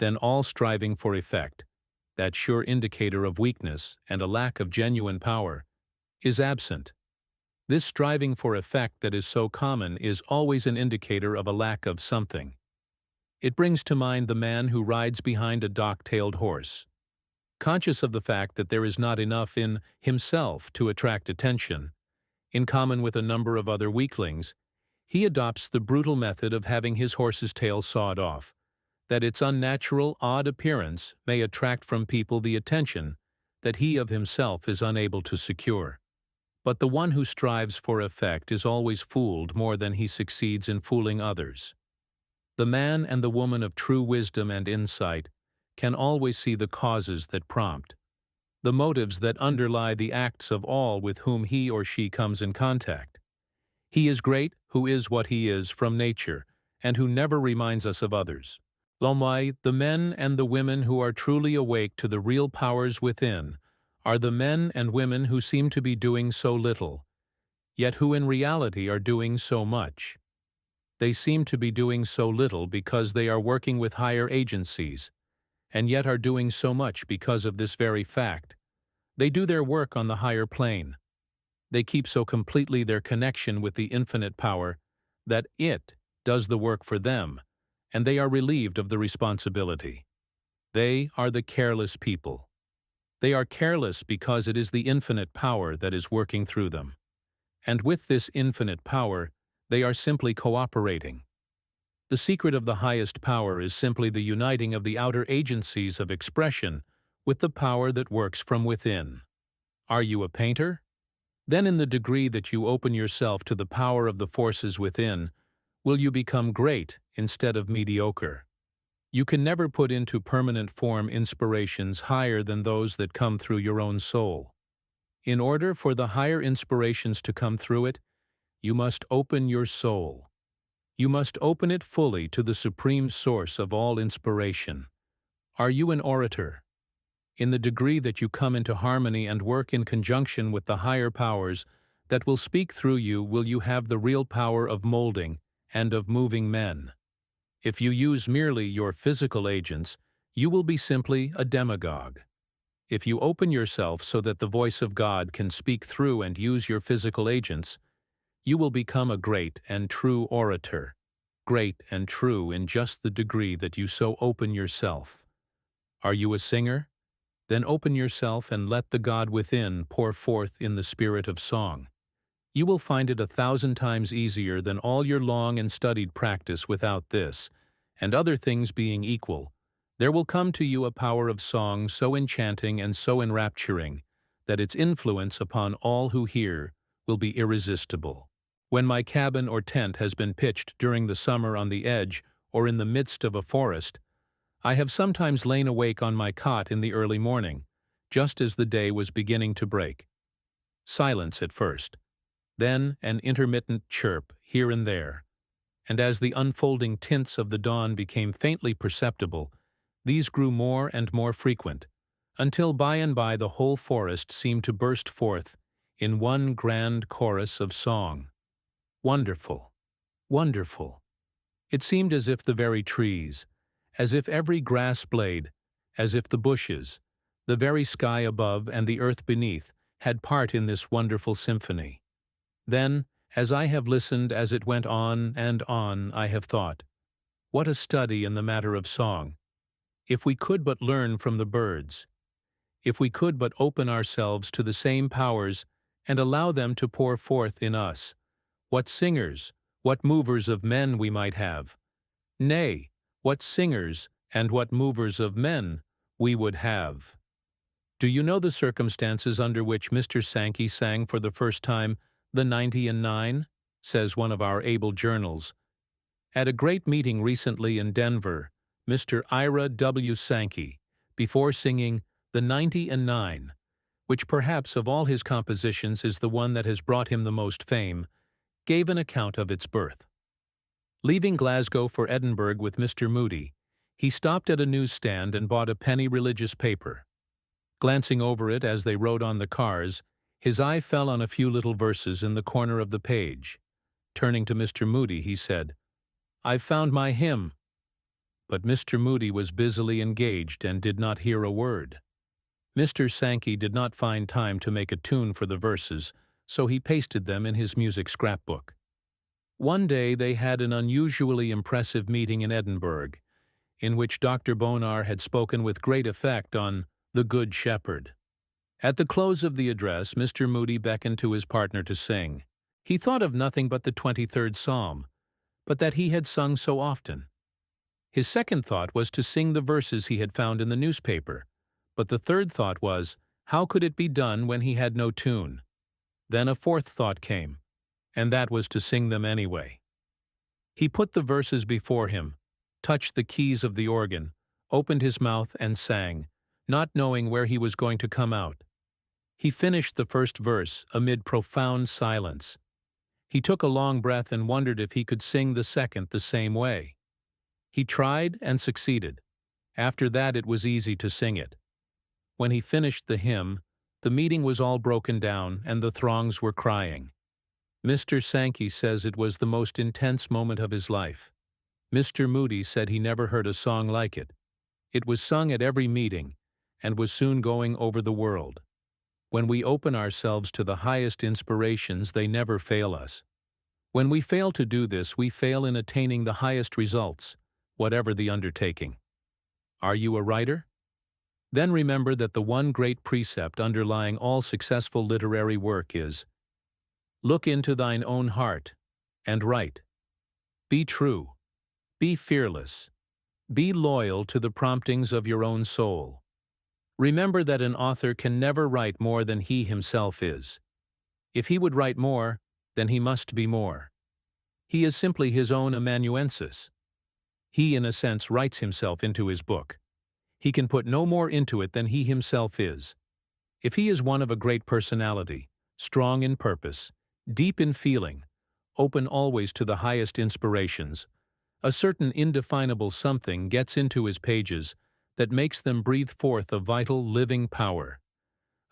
Then all striving for effect, that sure indicator of weakness and a lack of genuine power, is absent. This striving for effect that is so common is always an indicator of a lack of something. It brings to mind the man who rides behind a dock-tailed horse. Conscious of the fact that there is not enough in himself to attract attention, in common with a number of other weaklings, he adopts the brutal method of having his horse's tail sawed off, that its unnatural, odd appearance may attract from people the attention that he of himself is unable to secure. But the one who strives for effect is always fooled more than he succeeds in fooling others. The man and the woman of true wisdom and insight can always see the causes that prompt, the motives that underlie the acts of all with whom he or she comes in contact. He is great who is what he is from nature, and who never reminds us of others. The men and the women who are truly awake to the real powers within are the men and women who seem to be doing so little, yet who in reality are doing so much. They seem to be doing so little because they are working with higher agencies, and yet are doing so much because of this very fact. They do their work on the higher plane. They keep so completely their connection with the infinite power that it does the work for them, and they are relieved of the responsibility. They are the careless people. They are careless because it is the infinite power that is working through them. And with this infinite power, they are simply cooperating. The secret of the highest power is simply the uniting of the outer agencies of expression with the power that works from within. Are you a painter? Then in the degree that you open yourself to the power of the forces within, will you become great instead of mediocre. You can never put into permanent form inspirations higher than those that come through your own soul. In order for the higher inspirations to come through it, you must open your soul. You must open it fully to the supreme source of all inspiration. Are you an orator? In the degree that you come into harmony and work in conjunction with the higher powers that will speak through you, will you have the real power of molding and of moving men. If you use merely your physical agents, you will be simply a demagogue. If you open yourself so that the voice of God can speak through and use your physical agents, you will become a great and true orator, great and true in just the degree that you so open yourself. Are you a singer? Then open yourself and let the God within pour forth in the spirit of song. You will find it 1,000 times easier than all your long and studied practice without this, and other things being equal. There will come to you a power of song so enchanting and so enrapturing that its influence upon all who hear will be irresistible. When my cabin or tent has been pitched during the summer on the edge or in the midst of a forest, I have sometimes lain awake on my cot in the early morning, just as the day was beginning to break. Silence at first, then an intermittent chirp here and there, and as the unfolding tints of the dawn became faintly perceptible, these grew more and more frequent, until by and by the whole forest seemed to burst forth in one grand chorus of song. Wonderful, wonderful. It seemed as if the very trees, as if every grass blade, as if the bushes, the very sky above and the earth beneath had part in this wonderful symphony. Then, as I have listened as it went on and on, I have thought, what a study in the matter of song! If we could but learn from the birds, if we could but open ourselves to the same powers and allow them to pour forth in us, what singers, what movers of men we might have! Nay, what singers and what movers of men we would have! Do you know the circumstances under which Mr. Sankey sang for the first time the 90 and 9? Says one of our able journals. At a great meeting recently in Denver, Mr. Ira W. Sankey, before singing the 90 and 9, which perhaps of all his compositions is the one that has brought him the most fame, gave an account of its birth. Leaving Glasgow for Edinburgh with Mr. Moody, he stopped at a newsstand and bought a penny religious paper. Glancing over it as they rode on the cars, his eye fell on a few little verses in the corner of the page. Turning to Mr. Moody, he said, "I've found my hymn." But Mr. Moody was busily engaged and did not hear a word. Mr. Sankey did not find time to make a tune for the verses, so he pasted them in his music scrapbook. One day they had an unusually impressive meeting in Edinburgh, in which Dr. Bonar had spoken with great effect on The Good Shepherd. At the close of the address, Mr. Moody beckoned to his partner to sing. He thought of nothing but the 23rd Psalm, but that he had sung so often. His second thought was to sing the verses he had found in the newspaper, but the third thought was, how could it be done when he had no tune? Then a fourth thought came, and that was to sing them anyway. He put the verses before him, touched the keys of the organ, opened his mouth and sang, not knowing where he was going to come out. He finished the first verse amid profound silence. He took a long breath and wondered if he could sing the second the same way. He tried and succeeded. After that it was easy to sing it. When he finished the hymn, the meeting was all broken down and the throngs were crying. Mr. Sankey says it was the most intense moment of his life. Mr. Moody said he never heard a song like it. It was sung at every meeting and was soon going over the world. When we open ourselves to the highest inspirations, they never fail us. When we fail to do this, we fail in attaining the highest results, whatever the undertaking. Are you a writer? Then remember that the one great precept underlying all successful literary work is, look into thine own heart, and write. Be true. Be fearless. Be loyal to the promptings of your own soul. Remember that an author can never write more than he himself is. If he would write more, then he must be more. He is simply his own amanuensis. He, in a sense, writes himself into his book. He can put no more into it than he himself is. If he is one of a great personality, strong in purpose, deep in feeling, open always to the highest inspirations, a certain indefinable something gets into his pages that makes them breathe forth a vital, living power.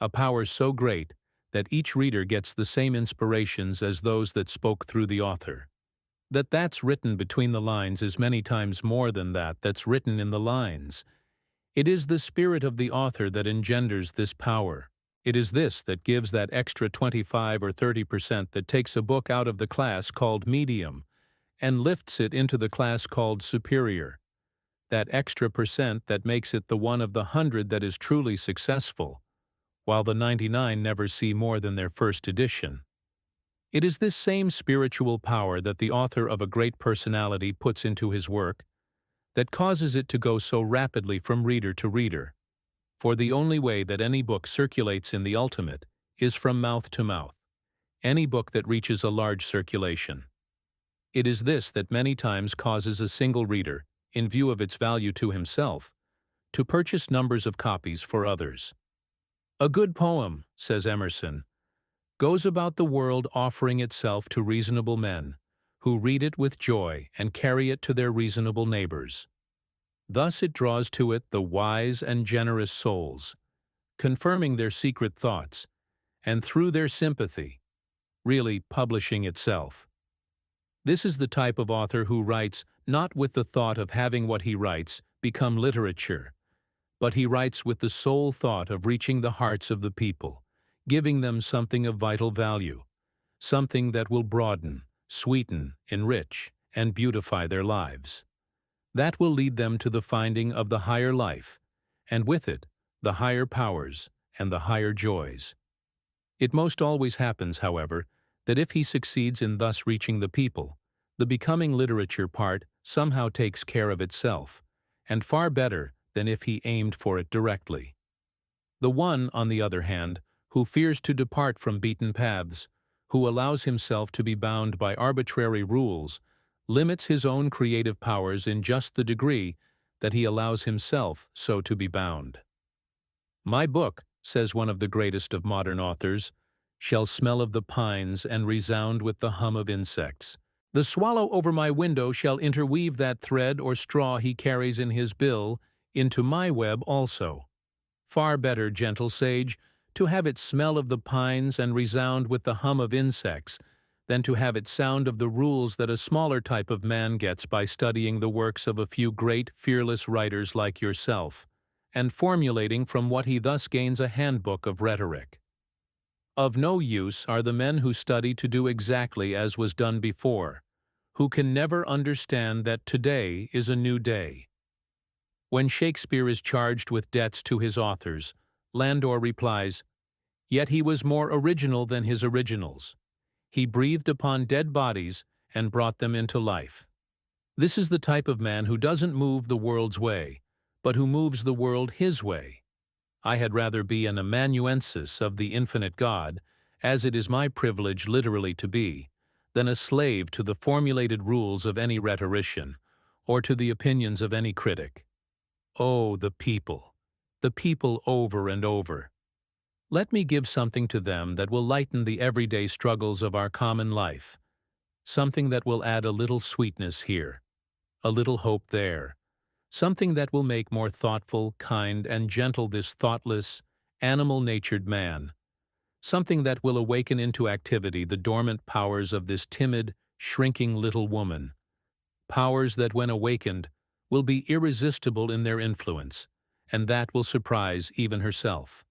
A power so great that each reader gets the same inspirations as those that spoke through the author. That's written between the lines is many times more than that's written in the lines. It is the spirit of the author that engenders this power. It is this that gives that extra 25 or 30% that takes a book out of the class called medium and lifts it into the class called superior. That extra percent that makes it the one of the 100 that is truly successful, while the 99 never see more than their first edition. It is this same spiritual power that the author of a great personality puts into his work that causes it to go so rapidly from reader to reader. For the only way that any book circulates in the ultimate is from mouth to mouth, any book that reaches a large circulation. It is this that many times causes a single reader, in view of its value to himself, to purchase numbers of copies for others. A good poem, says Emerson, goes about the world offering itself to reasonable men, who read it with joy and carry it to their reasonable neighbors. Thus it draws to it the wise and generous souls, confirming their secret thoughts, and through their sympathy, really publishing itself. This is the type of author who writes not with the thought of having what he writes become literature, but he writes with the sole thought of reaching the hearts of the people, giving them something of vital value, something that will broaden, sweeten, enrich, and beautify their lives. That will lead them to the finding of the higher life, and with it, the higher powers and the higher joys. It most always happens, however, that if he succeeds in thus reaching the people, the becoming literature part somehow takes care of itself, and far better than if he aimed for it directly. The one, on the other hand, who fears to depart from beaten paths, who allows himself to be bound by arbitrary rules, limits his own creative powers in just the degree that he allows himself so to be bound. My book, says one of the greatest of modern authors, shall smell of the pines and resound with the hum of insects. The swallow over my window shall interweave that thread or straw he carries in his bill into my web also. Far better, gentle sage, to have it smell of the pines and resound with the hum of insects than to have it sound of the rules that a smaller type of man gets by studying the works of a few great, fearless writers like yourself, and formulating from what he thus gains a handbook of rhetoric. Of no use are the men who study to do exactly as was done before, who can never understand that today is a new day. When Shakespeare is charged with debts to his authors, Landor replies, "Yet he was more original than his originals. He breathed upon dead bodies and brought them into life." This is the type of man who doesn't move the world's way, but who moves the world his way. I had rather be an amanuensis of the infinite God, as it is my privilege literally to be, than a slave to the formulated rules of any rhetorician, or to the opinions of any critic. Oh, the people over and over. Let me give something to them that will lighten the everyday struggles of our common life, something that will add a little sweetness here, a little hope there, something that will make more thoughtful, kind, and gentle this thoughtless, animal-natured man, something that will awaken into activity the dormant powers of this timid, shrinking little woman, powers that, when awakened, will be irresistible in their influence, and that will surprise even herself.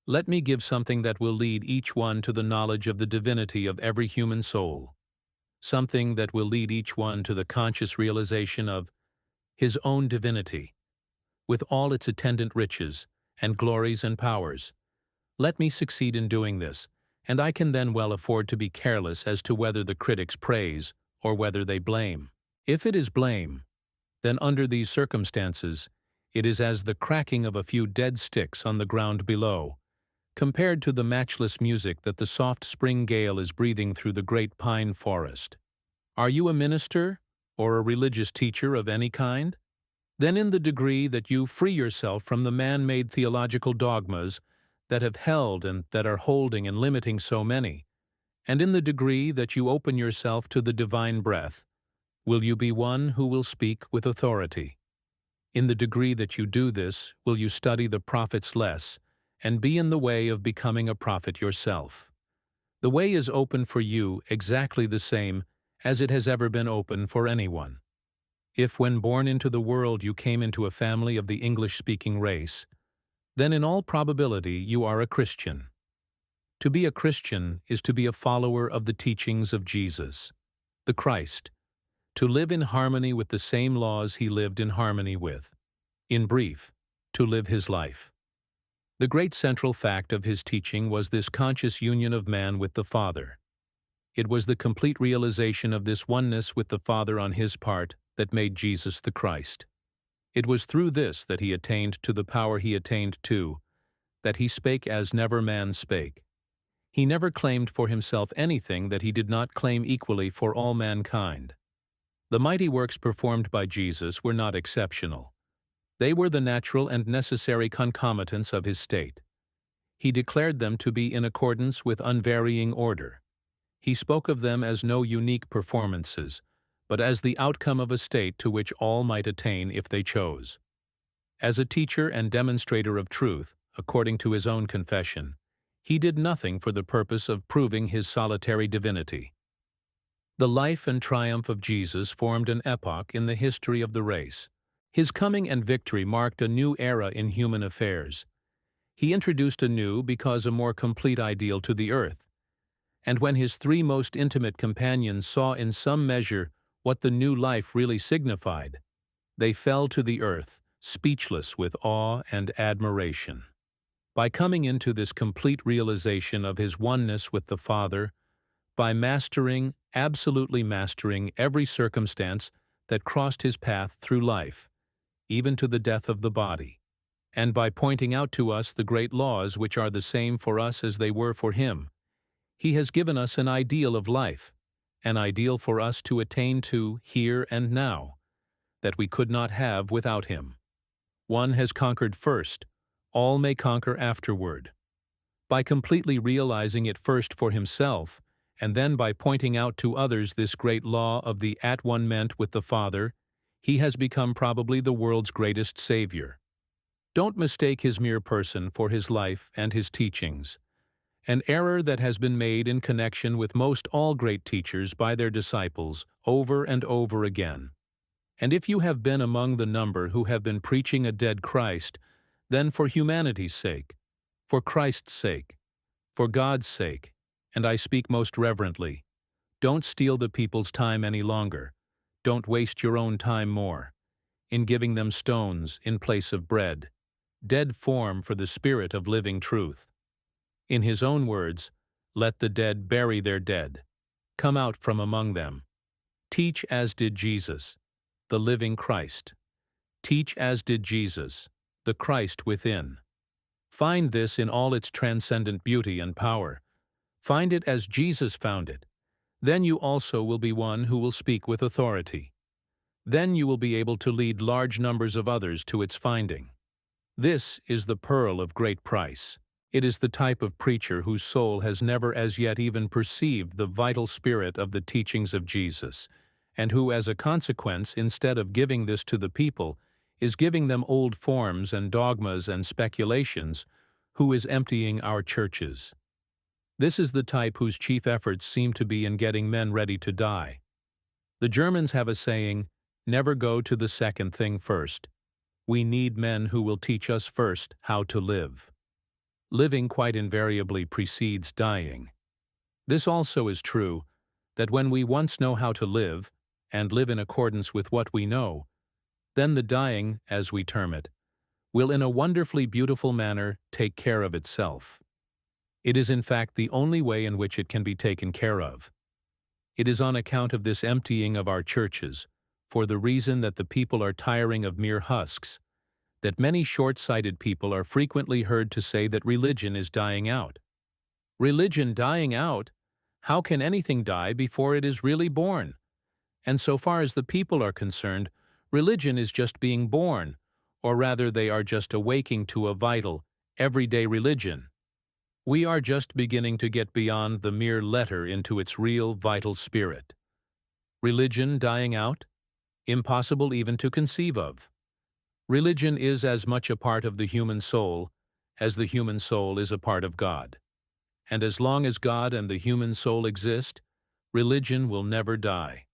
Let me give something that will lead each one to the knowledge of the divinity of every human soul, something that will lead each one to the conscious realization of his own divinity, with all its attendant riches, and glories and powers. Let me succeed in doing this, and I can then well afford to be careless as to whether the critics praise or whether they blame. If it is blame, then under these circumstances, it is as the cracking of a few dead sticks on the ground below, compared to the matchless music that the soft spring gale is breathing through the great pine forest. Are you a minister or a religious teacher of any kind? Then in the degree that you free yourself from the man-made theological dogmas that have held and that are holding and limiting so many, and in the degree that you open yourself to the divine breath, will you be one who will speak with authority. In the degree that you do this, will you study the prophets less, and be in the way of becoming a prophet yourself. The way is open for you exactly the same as it has ever been open for anyone. If when born into the world you came into a family of the English-speaking race, then in all probability you are a Christian. To be a Christian is to be a follower of the teachings of Jesus, the Christ, to live in harmony with the same laws he lived in harmony with. In brief, to live his life. The great central fact of his teaching was this conscious union of man with the Father. It was the complete realization of this oneness with the Father on his part that made Jesus the Christ. It was through this that he attained to the power he attained to, that he spake as never man spake. He never claimed for himself anything that he did not claim equally for all mankind. The mighty works performed by Jesus were not exceptional. They were the natural and necessary concomitants of his state. He declared them to be in accordance with unvarying order. He spoke of them as no unique performances, but as the outcome of a state to which all might attain if they chose. As a teacher and demonstrator of truth, according to his own confession, he did nothing for the purpose of proving his solitary divinity. The life and triumph of Jesus formed an epoch in the history of the race. His coming and victory marked a new era in human affairs. He introduced a new because a more complete ideal to the earth. And when his three most intimate companions saw in some measure what the new life really signified, they fell to the earth, speechless with awe and admiration. By coming into this complete realization of his oneness with the Father, by mastering, absolutely mastering every circumstance that crossed his path through life, even to the death of the body, and by pointing out to us the great laws which are the same for us as they were for him, he has given us an ideal of life, an ideal for us to attain to here and now, that we could not have without him. One has conquered first, all may conquer afterward. By completely realizing it first for himself, and then by pointing out to others this great law of the at-one-ment with the Father, he has become probably the world's greatest Savior. Don't mistake his mere person for his life and his teachings, an error that has been made in connection with most all great teachers by their disciples over and over again. And if you have been among the number who have been preaching a dead Christ, then for humanity's sake, for Christ's sake, for God's sake, and I speak most reverently, don't steal the people's time any longer. Don't waste your own time more. in giving them stones in place of bread, dead form for the spirit of living truth. In his own words, "Let the dead bury their dead. Come out from among them. Teach as did Jesus, the living Christ. Teach as did Jesus, the Christ within." Find this in all its transcendent beauty and power. Find it as Jesus found it. Then you also will be one who will speak with authority. Then you will be able to lead large numbers of others to its finding. This is the pearl of great price. It is the type of preacher whose soul has never as yet even perceived the vital spirit of the teachings of Jesus, and who, as a consequence, instead of giving this to the people, is giving them old forms and dogmas and speculations, who is emptying our churches. This is the type whose chief efforts seem to be in getting men ready to die. The Germans have a saying, "Never go to the second thing first." We need men who will teach us first how to live. Living quite invariably precedes dying. This also is true, that when we once know how to live, and live in accordance with what we know, then the dying, as we term it, will in a wonderfully beautiful manner take care of itself. It is in fact the only way in which it can be taken care of. It is on account of this emptying of our churches, for the reason that the people are tiring of mere husks, that many short-sighted people are frequently heard to say that religion is dying out. Religion dying out? How can anything die before it is really born? And so far as the people are concerned, religion is just being born, or rather they are just awaking to a vital, everyday religion. We are just beginning to get beyond the mere letter into its real, vital spirit. Religion dying out? Impossible even to conceive of. Religion is as much a part of the human soul as the human soul is a part of God. And as long as God and the human soul exist, religion will never die.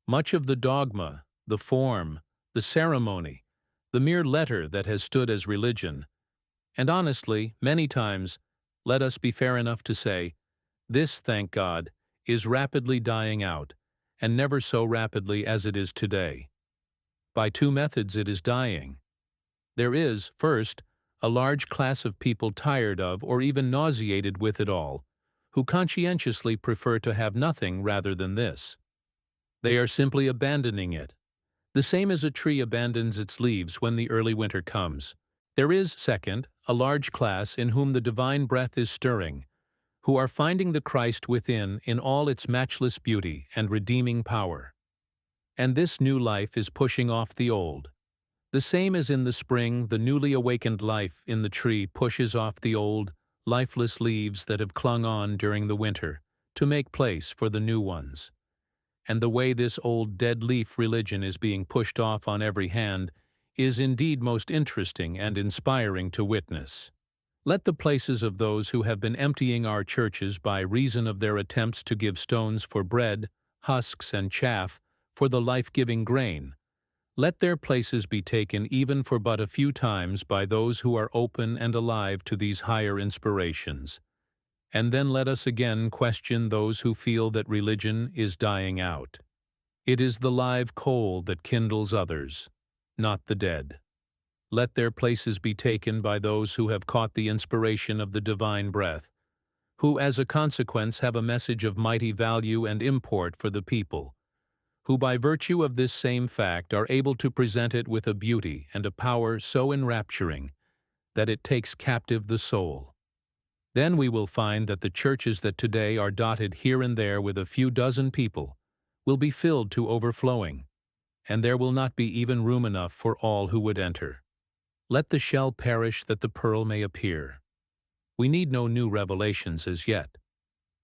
Much of the dogma, the form, the ceremony, the mere letter that has stood as religion, and honestly, many times, let us be fair enough to say, this, thank God, is rapidly dying out, and never so rapidly as it is today. By two methods it is dying. There is, first, a large class of people tired of or even nauseated with it all, who conscientiously prefer to have nothing rather than this. They are simply abandoning it, the same as a tree abandons its leaves when the early winter comes. There is, second, a large class in whom the divine breath is stirring, who are finding the Christ within in all its matchless beauty and redeeming power. And this new life is pushing off the old. The same as in the spring, the newly awakened life in the tree pushes off the old, lifeless leaves that have clung on during the winter to make place for the new ones. And the way this old dead leaf religion is being pushed off on every hand is indeed most interesting and inspiring to witness. Let the places of those who have been emptying our churches by reason of their attempts to give stones for bread, husks and chaff for the life-giving grain, let their places be taken even for but a few times by those who are open and alive to these higher inspirations. And then let us again question those who feel that religion is dying out. It is the live coal that kindles others, not the dead. Let their places be taken by those who have caught the inspiration of the divine breath, who as a consequence have a message of mighty value and import for the people, who by virtue of this same fact are able to present it with a beauty and a power so enrapturing that it takes captive the soul. Then we will find that the churches that today are dotted here and there with a few dozen people will be filled to overflowing, and there will not be even room enough for all who would enter. Let the shell perish that the pearl may appear. We need no new revelations as yet.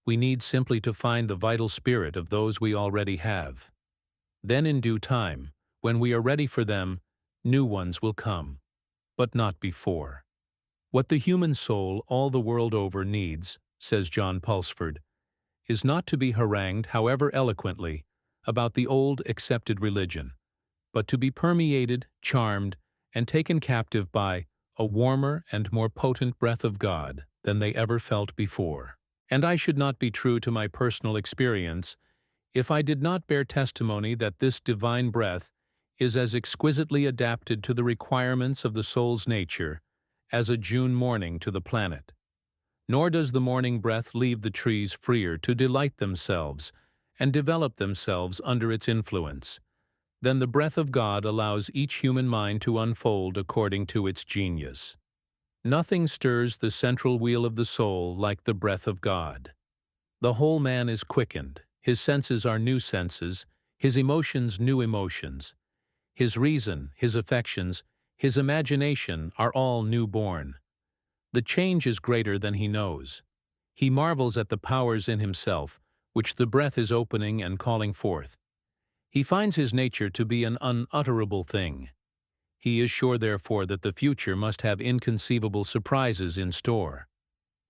We need simply to find the vital spirit of those we already have. Then in due time, when we are ready for them, new ones will come, but not before. What the human soul all the world over needs, says John Pulsford, is not to be harangued, however eloquently, about the old accepted religion, but to be permeated, charmed, and taken captive by a warmer and more potent breath of God than they ever felt before. And I should not be true to my personal experience if I did not bear testimony that this divine breath is as exquisitely adapted to the requirements of the soul's nature as a June morning to the planet. Nor does the morning breath leave the trees freer to delight themselves and develop themselves under its influence. Then the breath of God allows each human mind to unfold according to its genius. Nothing stirs the central wheel of the soul like the breath of God. The whole man is quickened, his senses are new senses, his emotions new emotions. His reason, his affections, his imagination are all new-born. The change is greater than he knows. He marvels at the powers in himself, which the breath is opening and calling forth. He finds his nature to be an unutterable thing. He is sure, therefore, that the future must have inconceivable surprises in store.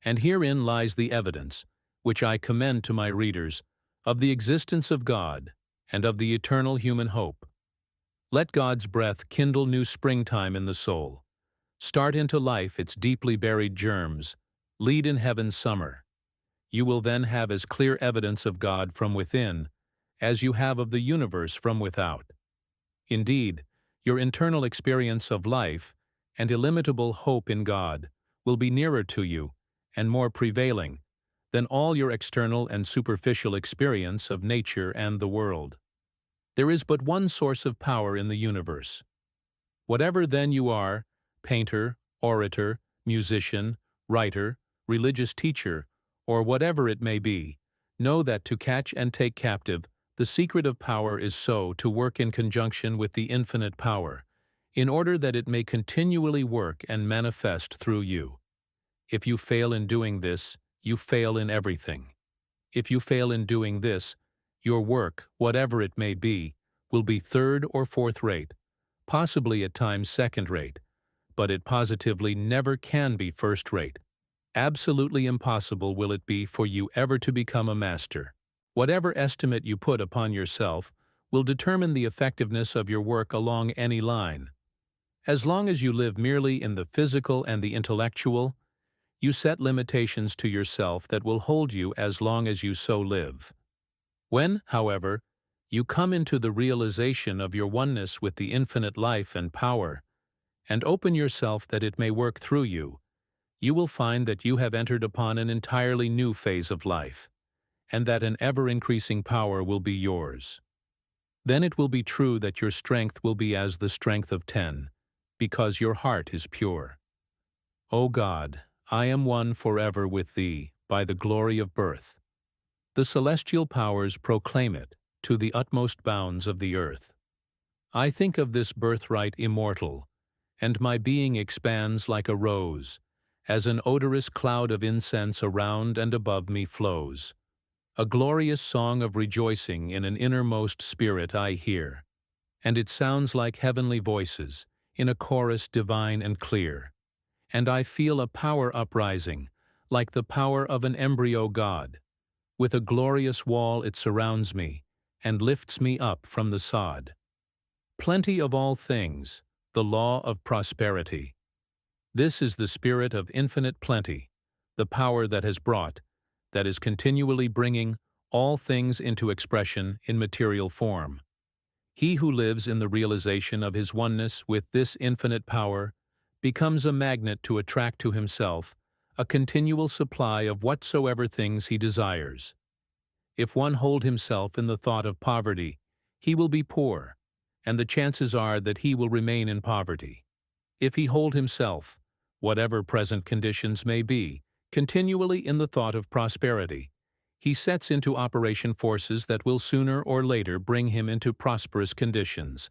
And herein lies the evidence, which I commend to my readers, of the existence of God and of the eternal human hope. Let God's breath kindle new springtime in the soul, start into life its deeply buried germs, lead in heaven's summer. You will then have as clear evidence of God from within as you have of the universe from without. Indeed, your internal experience of life and illimitable hope in God will be nearer to you and more prevailing than all your external and superficial experience of nature and the world. There is but one source of power in the universe. Whatever then you are, painter, orator, musician, writer, religious teacher, or whatever it may be, know that to catch and take captive, the secret of power is so to work in conjunction with the infinite power, in order that it may continually work and manifest through you. If you fail in doing this, you fail in everything. If you fail in doing this, your work, whatever it may be, will be third or fourth rate, possibly at times second rate, but it positively never can be first rate. Absolutely impossible will it be for you ever to become a master. Whatever estimate you put upon yourself will determine the effectiveness of your work along any line. As long as you live merely in the physical and the intellectual, you set limitations to yourself that will hold you as long as you so live. When, however, you come into the realization of your oneness with the infinite life and power, and open yourself that it may work through you, you will find that you have entered upon an entirely new phase of life, and that an ever-increasing power will be yours. Then it will be true that your strength will be as the strength of 10, because your heart is pure. O God, I am one forever with Thee by the glory of birth. The celestial powers proclaim it to the utmost bounds of the earth. I think of this birthright immortal, and my being expands like a rose, as an odorous cloud of incense around and above me flows. A glorious song of rejoicing in an innermost spirit I hear, and it sounds like heavenly voices, in a chorus divine and clear. And I feel a power uprising, like the power of an embryo God. With a glorious wall it surrounds me, and lifts me up from the sod. Plenty of all things, the law of prosperity. This is the spirit of infinite plenty, the power that has brought, that is continually bringing, all things into expression in material form. He who lives in the realization of his oneness with this infinite power becomes a magnet to attract to himself a continual supply of whatsoever things he desires. If one hold himself in the thought of poverty, he will be poor, and the chances are that he will remain in poverty. If he hold himself, whatever present conditions may be, continually in the thought of prosperity, he sets into operation forces that will sooner or later bring him into prosperous conditions.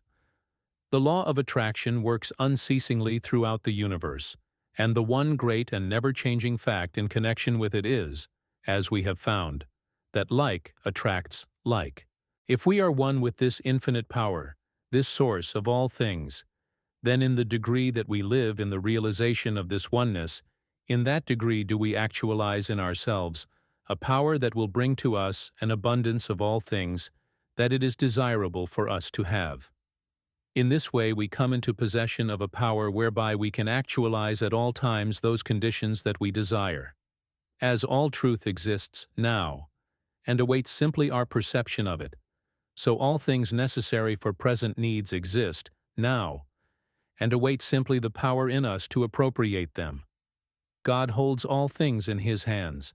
The law of attraction works unceasingly throughout the universe, and the one great and never-changing fact in connection with it is, as we have found, that like attracts like. If we are one with this infinite power, this source of all things, then in the degree that we live in the realization of this oneness, in that degree do we actualize in ourselves a power that will bring to us an abundance of all things that it is desirable for us to have. In this way we come into possession of a power whereby we can actualize at all times those conditions that we desire. As all truth exists now, and awaits simply our perception of it, So all things necessary for present needs exist, now, and await simply the power in us to appropriate them. God holds all things in His hands.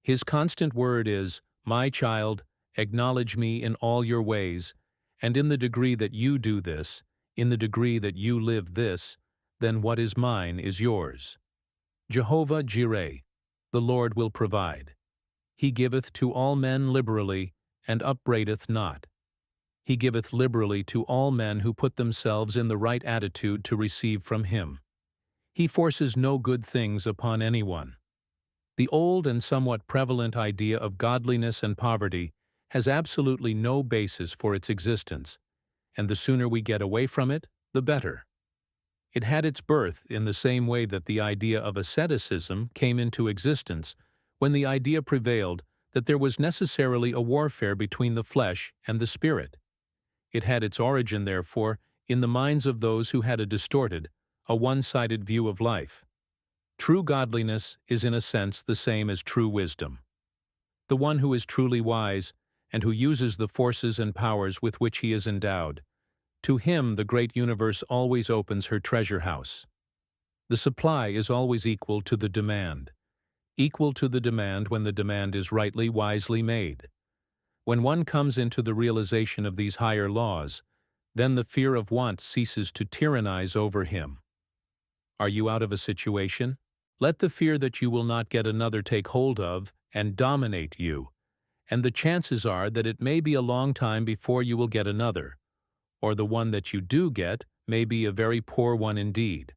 His constant word is, "My child, acknowledge me in all your ways, and in the degree that you do this, in the degree that you live this, then what is mine is yours." Jehovah Jireh, the Lord will provide. He giveth to all men liberally, and upbraideth not. He giveth liberally to all men who put themselves in the right attitude to receive from Him. He forces no good things upon anyone. The old and somewhat prevalent idea of godliness and poverty has absolutely no basis for its existence, and the sooner we get away from it, the better. It had its birth in the same way that the idea of asceticism came into existence, when the idea prevailed that there was necessarily a warfare between the flesh and the spirit. It had its origin, therefore, in the minds of those who had a distorted, a one-sided view of life. True godliness is in a sense the same as true wisdom. The one who is truly wise, and who uses the forces and powers with which he is endowed, to him the great universe always opens her treasure house. The supply is always equal to the demand when the demand is rightly, wisely made. When one comes into the realization of these higher laws, then the fear of want ceases to tyrannize over him. Are you out of a situation? Let the fear that you will not get another take hold of and dominate you, and the chances are that it may be a long time before you will get another, or the one that you do get may be a very poor one indeed.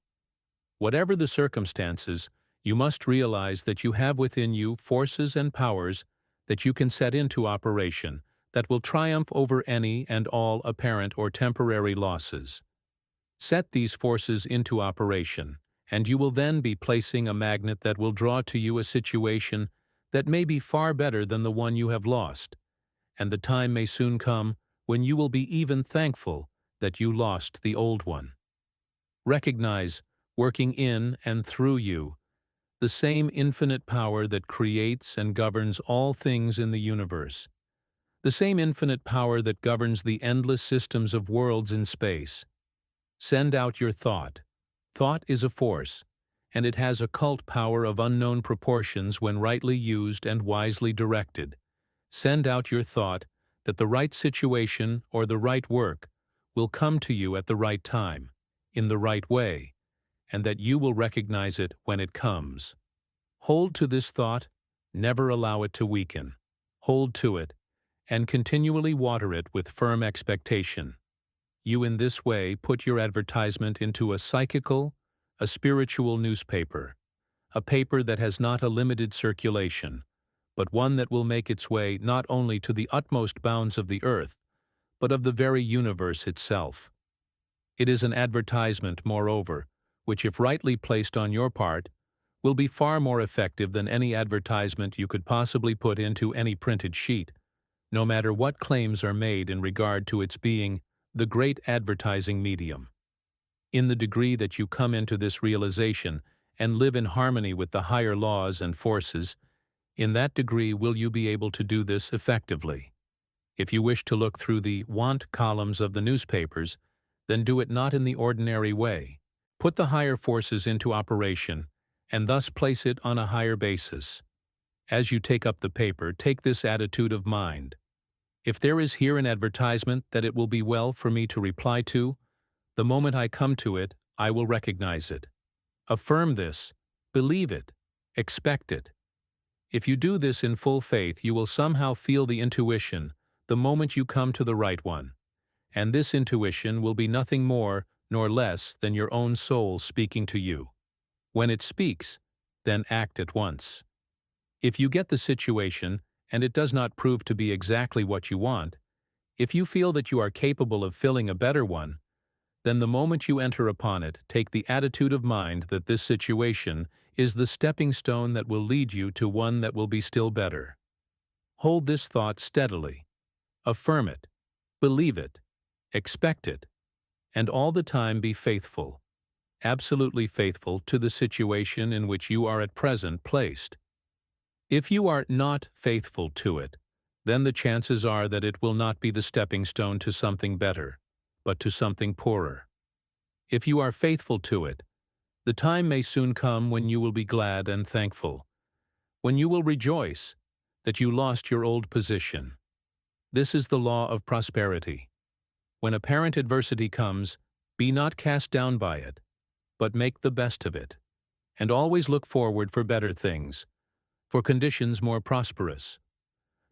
Whatever the circumstances, you must realize that you have within you forces and powers that you can set into operation that will triumph over any and all apparent or temporary losses. Set these forces into operation, and you will then be placing a magnet that will draw to you a situation that may be far better than the one you have lost, and the time may soon come when you will be even thankful that you lost the old one. Recognize, working in and through you, the same infinite power that creates and governs all things in the universe, the same infinite power that governs the endless systems of worlds in space. Send out your thought. Thought is a force, and it has occult power of unknown proportions when rightly used and wisely directed. Send out your thought that the right situation or the right work will come to you at the right time, in the right way, and that you will recognize it when it comes. Hold to this thought, never allow it to weaken. Hold to it, and continually water it with firm expectation. You in this way put your advertisement into a psychical, a spiritual newspaper, a paper that has not a limited circulation, but one that will make its way not only to the utmost bounds of the earth, but of the very universe itself. It is an advertisement, moreover, which, if rightly placed on your part, will be far more effective than any advertisement you could possibly put into any printed sheet, no matter what claims are made in regard to its being the great advertising medium. In the degree that you come into this realization and live in harmony with the higher laws and forces, in that degree will you be able to do this effectively. If you wish to look through the want columns of the newspapers, then do it not in the ordinary way. Put the higher forces into operation, and thus place it on a higher basis. As you take up the paper, take this attitude of mind. If there is here an advertisement that it will be well for me to reply to, the moment I come to it, I will recognize it. Affirm this, believe it, expect it. If you do this in full faith, you will somehow feel the intuition the moment you come to the right one, and this intuition will be nothing more nor less than your own soul speaking to you. When it speaks, then act at once. If you get the situation and it does not prove to be exactly what you want, if you feel that you are capable of filling a better one, then the moment you enter upon it, take the attitude of mind that this situation is the stepping stone that will lead you to one that will be still better. Hold this thought steadily. Affirm it. Believe it. Expect it. And all the time be faithful, absolutely faithful to the situation in which you are at present placed. If you are not faithful to it, then the chances are that it will not be the stepping stone to something better, but to something poorer. If you are faithful to it, the time may soon come when you will be glad and thankful, when you will rejoice that you lost your old position. This is the law of prosperity. When apparent adversity comes, be not cast down by it, but make the best of it, and always look forward for better things, for conditions more prosperous.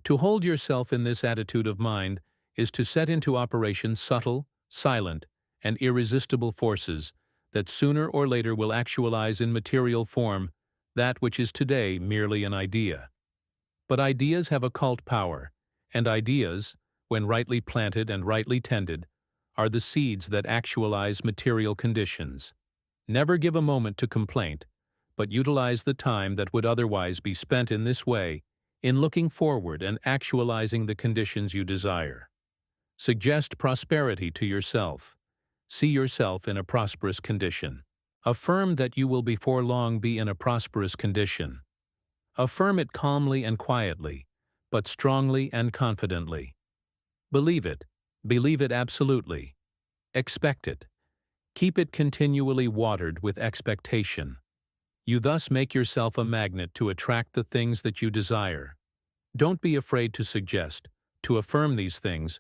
To hold yourself in this attitude of mind is to set into operation subtle, silent, and irresistible forces that sooner or later will actualize in material form that which is today merely an idea. But ideas have occult power, and ideas, when rightly planted and rightly tended, are the seeds that actualize material conditions. Never give a moment to complaint, but utilize the time that would otherwise be spent in this way in looking forward and actualizing the conditions you desire. Suggest prosperity to yourself. See yourself in a prosperous condition. Affirm that you will before long be in a prosperous condition. Affirm it calmly and quietly, but strongly and confidently. Believe it absolutely. Expect it. Keep it continually watered with expectation. You thus make yourself a magnet to attract the things that you desire. Don't be afraid to suggest, to affirm these things,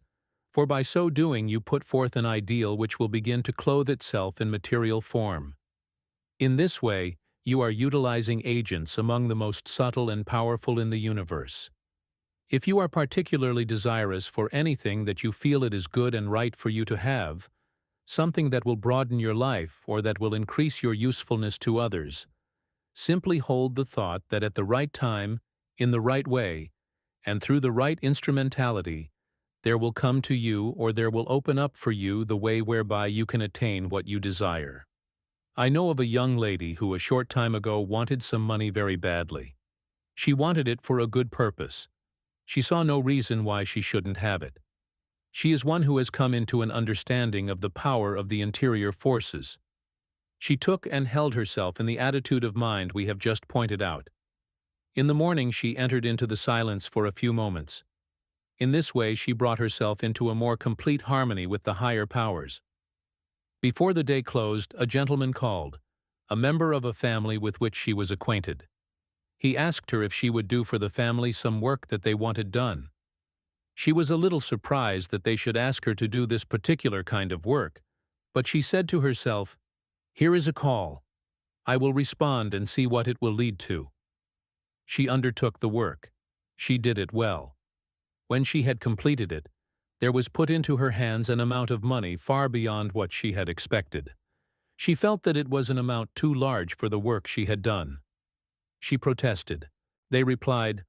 for by so doing you put forth an ideal which will begin to clothe itself in material form. In this way, you are utilizing agents among the most subtle and powerful in the universe. If you are particularly desirous for anything that you feel it is good and right for you to have, something that will broaden your life or that will increase your usefulness to others, simply hold the thought that at the right time, in the right way, and through the right instrumentality, there will come to you or there will open up for you the way whereby you can attain what you desire. I know of a young lady who a short time ago wanted some money very badly. She wanted it for a good purpose. She saw no reason why she shouldn't have it. She is one who has come into an understanding of the power of the interior forces. She took and held herself in the attitude of mind we have just pointed out. In the morning she entered into the silence for a few moments. In this way she brought herself into a more complete harmony with the higher powers. Before the day closed, a gentleman called, a member of a family with which she was acquainted. He asked her if she would do for the family some work that they wanted done. She was a little surprised that they should ask her to do this particular kind of work, but she said to herself, "Here is a call. I will respond and see what it will lead to." She undertook the work. She did it well. When she had completed it, there was put into her hands an amount of money far beyond what she had expected. She felt that it was an amount too large for the work she had done. She protested. They replied,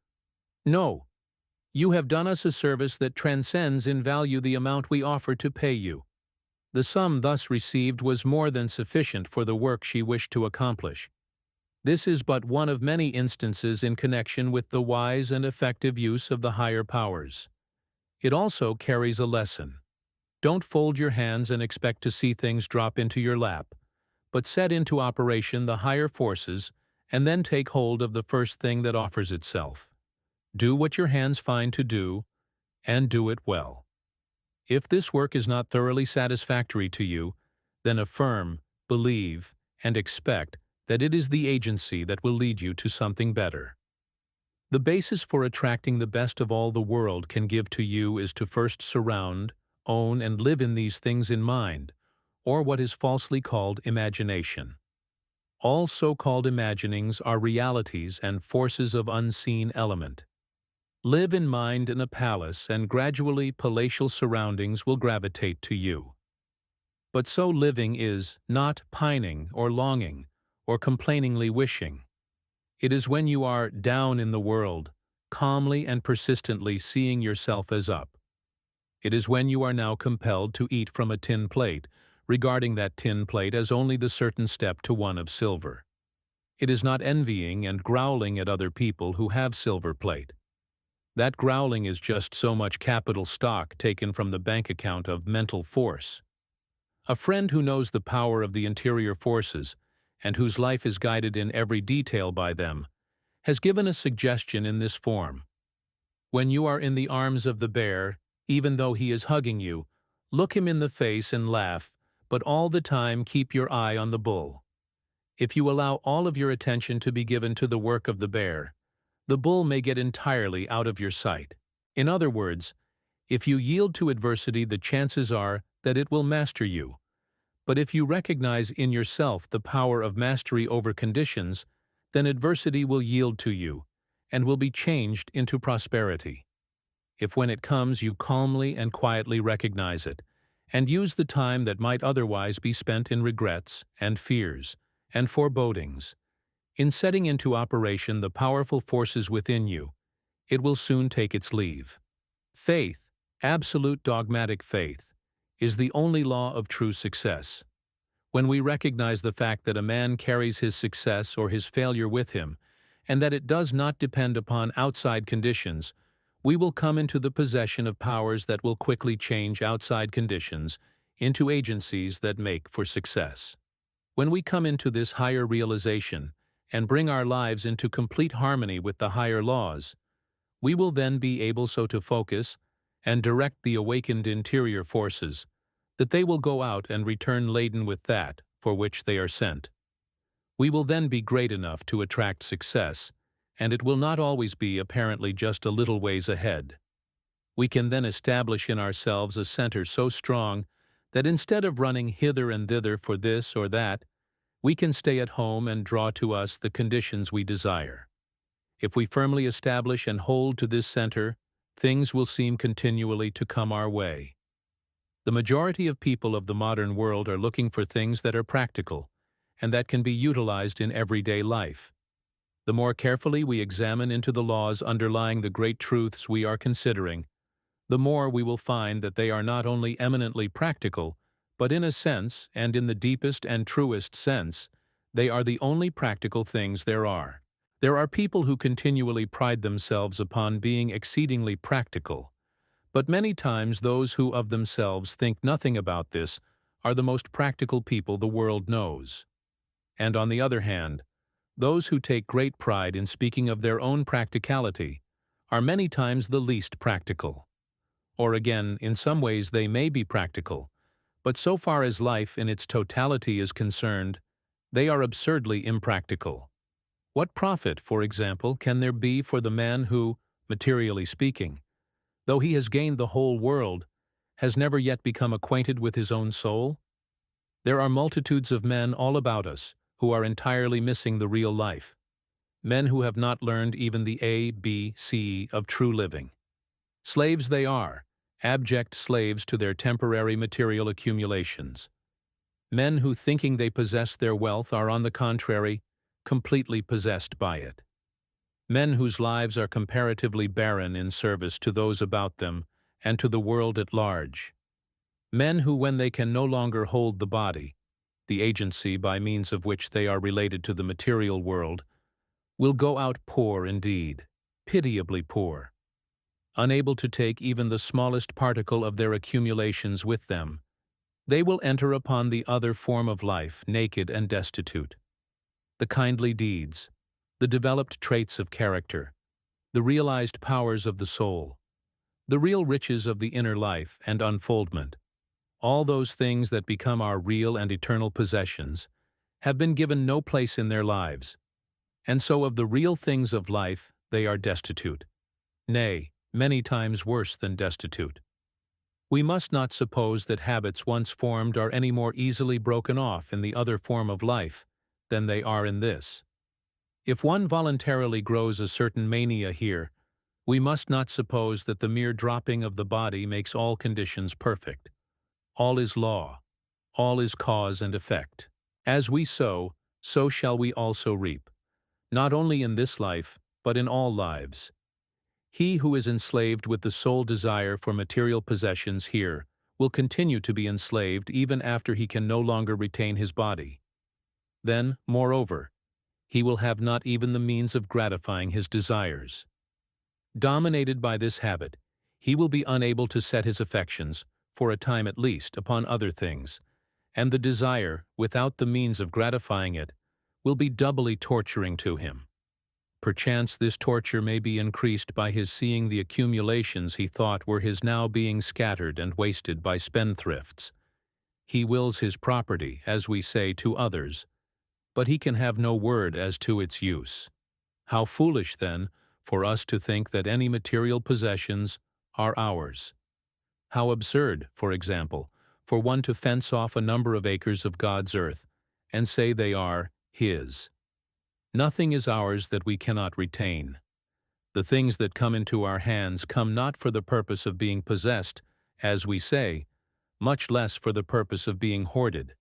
"No, you have done us a service that transcends in value the amount we offer to pay you." The sum thus received was more than sufficient for the work she wished to accomplish. This is but one of many instances in connection with the wise and effective use of the higher powers. It also carries a lesson. Don't fold your hands and expect to see things drop into your lap, but set into operation the higher forces and then take hold of the first thing that offers itself. Do what your hands find to do, and do it well. If this work is not thoroughly satisfactory to you, then affirm, believe, and expect that it is the agency that will lead you to something better. The basis for attracting the best of all the world can give to you is to first surround, own, and live in these things in mind, or what is falsely called imagination. All so-called imaginings are realities and forces of unseen element. Live in mind in a palace, and gradually palatial surroundings will gravitate to you. But so living is not pining or longing or complainingly wishing. It is when you are down in the world, calmly and persistently seeing yourself as up. It is when you are now compelled to eat from a tin plate, regarding that tin plate as only the certain step to one of silver. It is not envying and growling at other people who have silver plate. That growling is just so much capital stock taken from the bank account of mental force. A friend who knows the power of the interior forces, and whose life is guided in every detail by them, has given a suggestion in this form. When you are in the arms of the bear, even though he is hugging you, look him in the face and laugh, but all the time keep your eye on the bull. If you allow all of your attention to be given to the work of the bull may get entirely out of your sight. In other words, if you yield to adversity, the chances are that it will master you. But if you recognize in yourself the power of mastery over conditions, then adversity will yield to you and will be changed into prosperity. If when it comes you calmly and quietly recognize it, and use the time that might otherwise be spent in regrets and fears and forebodings, in setting into operation the powerful forces within you, it will soon take its leave. Faith, absolute dogmatic faith, is the only law of true success. When we recognize the fact that a man carries his success or his failure with him, and that it does not depend upon outside conditions, we will come into the possession of powers that will quickly change outside conditions into agencies that make for success. When we come into this higher realization and bring our lives into complete harmony with the higher laws, we will then be able so to focus and direct the awakened interior forces that they will go out and return laden with that for which they are sent. We will then be great enough to attract success, and it will not always be apparently just a little ways ahead. We can then establish in ourselves a center so strong that instead of running hither and thither for this or that, we can stay at home and draw to us the conditions we desire. If we firmly establish and hold to this center, things will seem continually to come our way. The majority of people of the modern world are looking for things that are practical and that can be utilized in everyday life. The more carefully we examine into the laws underlying the great truths we are considering, the more we will find that they are not only eminently practical, but in a sense, and in the deepest and truest sense, they are the only practical things there are. There are people who continually pride themselves upon being exceedingly practical, but many times those who of themselves think nothing about this are the most practical people the world knows. And on the other hand, those who take great pride in speaking of their own practicality are many times the least practical. Or again, in some ways they may be practical, but so far as life in its totality is concerned, they are absurdly impractical. What profit, for example, can there be for the man who, materially speaking, though he has gained the whole world, has never yet become acquainted with his own soul? There are multitudes of men all about us who are entirely missing the real life, men who have not learned even the A, B, C of true living. Slaves they are, abject slaves to their temporary material accumulations. Men who, thinking they possess their wealth, are on the contrary, completely possessed by it. Men whose lives are comparatively barren in service to those about them and to the world at large. Men who, when they can no longer hold the body, the agency by means of which they are related to the material world, will go out poor indeed, pitiably poor, unable to take even the smallest particle of their accumulations with them. They will enter upon the other form of life naked and destitute. The kindly deeds, the developed traits of character, the realized powers of the soul, the real riches of the inner life and unfoldment, all those things that become our real and eternal possessions, have been given no place in their lives, and so of the real things of life they are destitute, nay, many times worse than destitute. We must not suppose that habits once formed are any more easily broken off in the other form of life than they are in this. If one voluntarily grows a certain mania here, we must not suppose that the mere dropping of the body makes all conditions perfect. All is law, all is cause and effect. As we sow, so shall we also reap, not only in this life, but in all lives. He who is enslaved with the sole desire for material possessions here will continue to be enslaved even after he can no longer retain his body. Then, moreover, he will have not even the means of gratifying his desires. Dominated by this habit, he will be unable to set his affections, for a time at least, upon other things, and the desire, without the means of gratifying it, will be doubly torturing to him. Perchance this torture may be increased by his seeing the accumulations he thought were his now being scattered and wasted by spendthrifts. He wills his property, as we say, to others, but he can have no word as to its use. How foolish, then, for us to think that any material possessions are ours. How absurd, for example, for one to fence off a number of acres of God's earth and say they are His. Nothing is ours that we cannot retain. The things that come into our hands come not for the purpose of being possessed, as we say, much less for the purpose of being hoarded.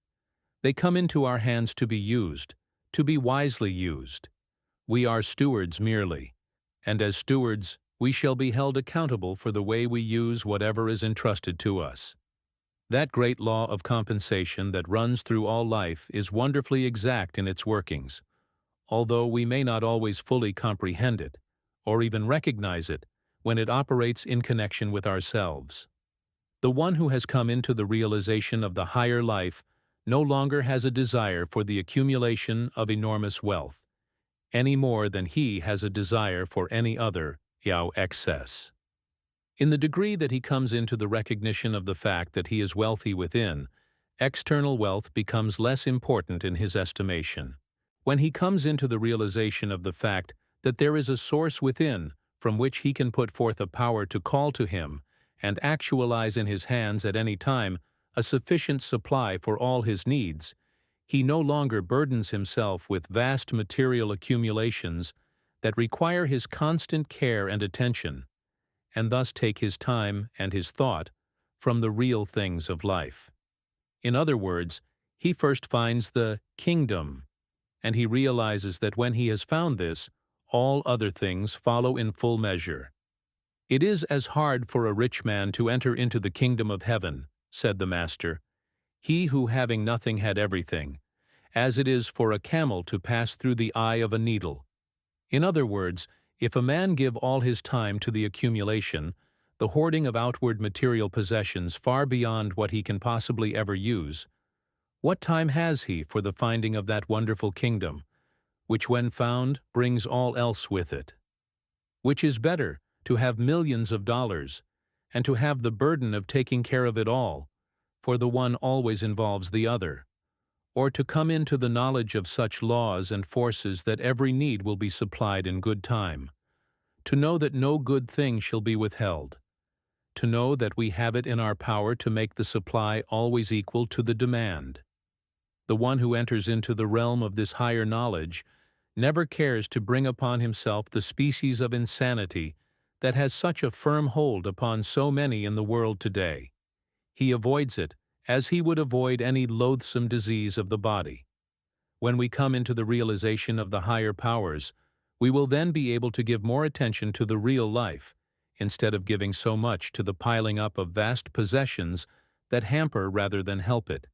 They come into our hands to be used, to be wisely used. We are stewards merely, and as stewards we shall be held accountable for the way we use whatever is entrusted to us. That great law of compensation that runs through all life is wonderfully exact in its workings, although we may not always fully comprehend it, or even recognize it, when it operates in connection with ourselves. The one who has come into the realization of the higher life no longer has a desire for the accumulation of enormous wealth, any more than he has a desire for any other excess. In the degree that he comes into the recognition of the fact that he is wealthy within, external wealth becomes less important in his estimation. When he comes into the realization of the fact that there is a source within from which he can put forth a power to call to him and actualize in his hands at any time a sufficient supply for all his needs, he no longer burdens himself with vast material accumulations that require his constant care and attention, and thus take his time and his thought from the real things of life. In other words, he first finds the kingdom, and he realizes that when he has found this, all other things follow in full measure. "It is as hard for a rich man to enter into the kingdom of heaven," said the Master, "he who having nothing had everything, as it is for a camel to pass through the eye of a needle." In other words, if a man give all his time to the accumulation, the hoarding of outward material possessions far beyond what he can possibly ever use, what time has he for the finding of that wonderful kingdom, which when found brings all else with it? Which is better, to have millions of dollars, and to have the burden of taking care of it all, for the one always involves the other, or to come into the knowledge of such laws and forces that every need will be supplied in good time, to know that no good thing shall be withheld, to know that we have it in our power to make the supply always equal to the demand. The one who enters into the realm of this higher knowledge never cares to bring upon himself the species of insanity that has such a firm hold upon so many in the world today. He avoids it as he would avoid any loathsome disease of the body. When we come into the realization of the higher powers, we will then be able to give more attention to the real life, instead of giving so much to the piling up of vast possessions that hamper rather than help it.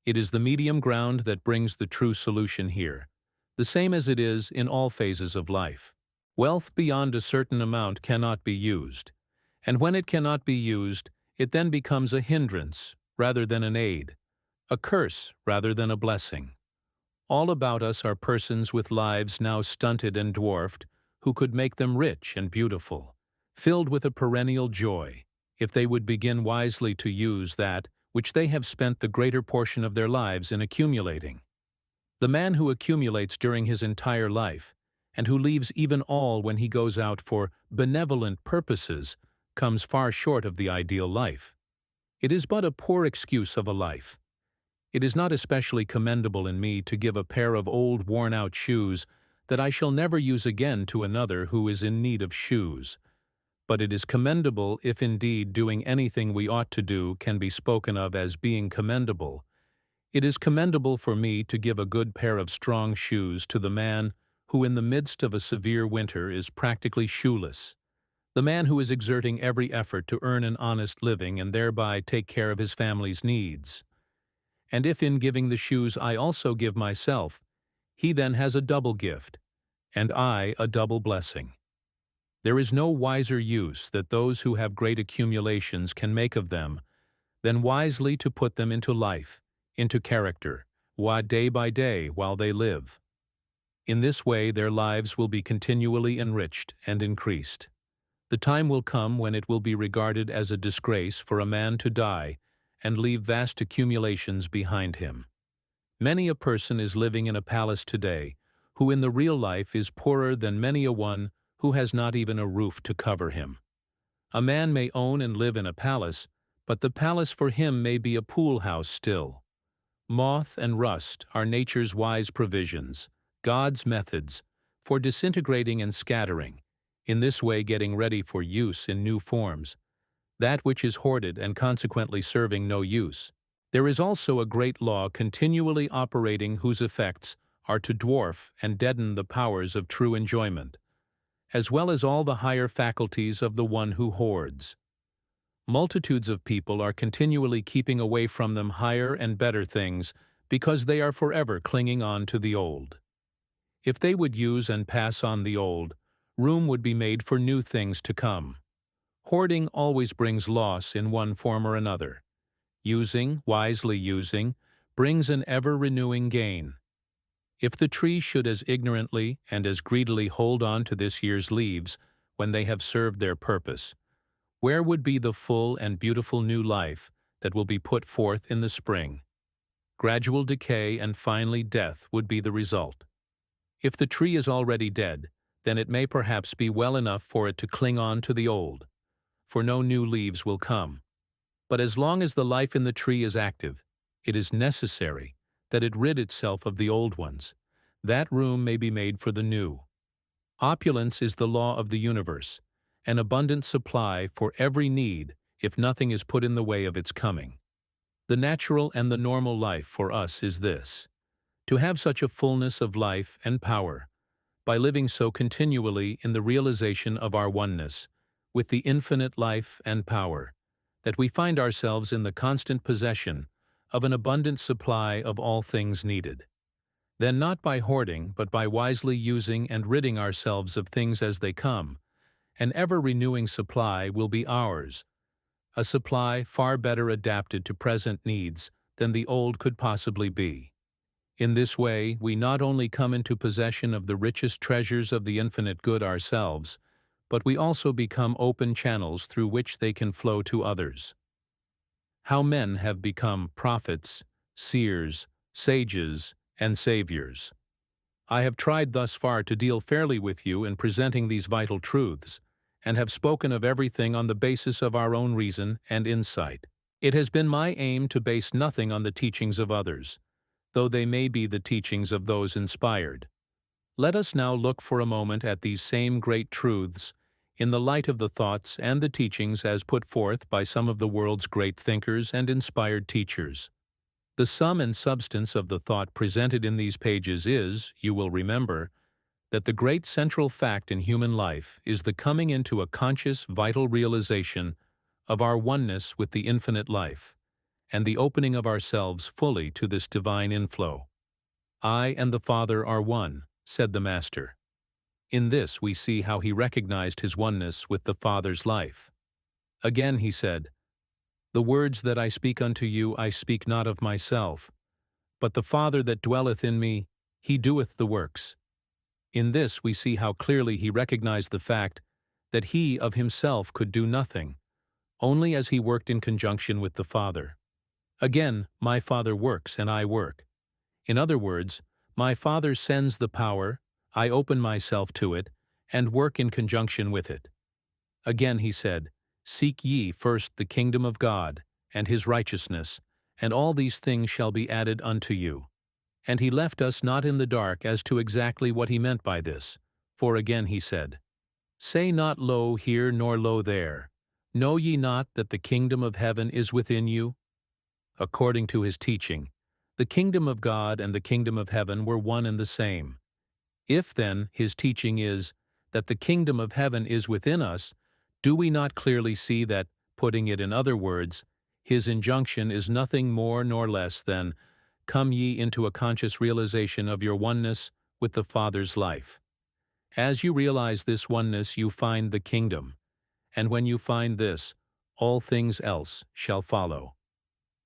It is the medium ground that brings the true solution here, the same as it is in all phases of life. Wealth beyond a certain amount cannot be used, and when it cannot be used, it then becomes a hindrance rather than an aid, a curse rather than a blessing. All about us are persons with lives now stunted and dwarfed, who could make them rich and beautiful, filled with a perennial joy, if they would begin wisely to use that which they have spent the greater portion of their lives in accumulating. The man who accumulates during his entire life, and who leaves even all when he goes out for benevolent purposes, comes far short of the ideal life. It is but a poor excuse of a life. It is not especially commendable in me to give a pair of old worn-out shoes that I shall never use again to another who is in need of shoes. But it is commendable if indeed doing anything we ought to do can be spoken of as being commendable. It is commendable for me to give a good pair of strong shoes to the man who in the midst of a severe winter is practically shoeless, the man who is exerting every effort to earn an honest living and thereby take care of his family's needs. And if in giving the shoes I also give myself, he then has a double gift, and I a double blessing. There is no wiser use that those who have great accumulations can make of them than wisely to put them into life, into character, day by day while they live. In this way their lives will be continually enriched and increased. The time will come when it will be regarded as a disgrace for a man to die and leave vast accumulations behind him. Many a person is living in a palace today, who in the real life is poorer than many a one who has not even a roof to cover him. A man may own and live in a palace, but the palace for him may be a pool house still. Moth and rust are nature's wise provisions, God's methods, for disintegrating and scattering, in this way getting ready for use in new forms, that which is hoarded and consequently serving no use. There is also a great law continually operating whose effects are to dwarf and deaden the powers of true enjoyment, as well as all the higher faculties of the one who hoards. Multitudes of people are continually keeping away from them higher and better things because they are forever clinging on to the old. If they would use and pass on the old, room would be made for new things to come. Hoarding always brings loss in one form or another. Wisely using, brings an ever-renewing gain. If the tree should as ignorantly and as greedily hold on to this year's leaves when they have served their purpose, where would be the full and beautiful new life that will be put forth in the spring? Gradual decay and finally death would be the result. If the tree is already dead, then it may perhaps be well enough for it to cling on to the old, for no new leaves will come. But as long as the life in the tree is active, it is necessary that it rid itself of the old ones. That room may be made for the new. Opulence is the law of the universe, an abundant supply for every need if nothing is put in the way of its coming. The natural and the normal life for us is this: to have such a fullness of life and power, by living so continually in the realization of our oneness with the infinite life and power, that we find ourselves in the constant possession of an abundant supply of all things needed. Then not by hoarding, but by wisely using and ridding ourselves of things as they come, an ever-renewing supply will be ours, a supply far better adapted to present needs than the old could possibly be. In this way, we not only come into possession of the richest treasures of the infinite good ourselves, but we also become open channels through which they can flow to others. How men have become prophets, seers, sages, and saviors. I have tried thus far to deal fairly with you in presenting these vital truths, and have spoken of everything on the basis of our own reason and insight. It has been my aim to base nothing on the teachings of others, though they may be the teachings of those inspired. Let us now look for a moment at these same great truths in the light of the thoughts and the teachings as put forth by some of the world's great thinkers and inspired teachers. The sum and substance of the thought presented in these pages is, you will remember, that the great central fact in human life is the coming into a conscious, vital realization of our oneness with the infinite life, and the opening of ourselves fully to this divine inflow. I and the Father are one, said the Master. In this we see how he recognized his oneness with the Father's life. Again he said, "The words that I speak unto you I speak not of myself, but the Father that dwelleth in me, he doeth the works." In this we see how clearly he recognized the fact that he of himself could do nothing, only as he worked in conjunction with the Father. Again, my Father works and I work. In other words, my Father sends the power, I open myself to it, and work in conjunction with it. Again he said, "Seek ye first the kingdom of God, and his righteousness, and all these things shall be added unto you." And he left us not in the dark as to exactly what he meant by this, for again he said, "Say not lo here nor lo there. Know ye not that the kingdom of heaven is within you?" According to his teaching, the kingdom of God and the kingdom of heaven were one and the same. If, then, his teaching is that the kingdom of heaven is within us, do we not clearly see that, putting it in other words, his injunction is nothing more nor less than, "Come ye into a conscious realization of your oneness with the Father's life." As you realize this oneness, you find the kingdom, and when you find this, all things else shall follow.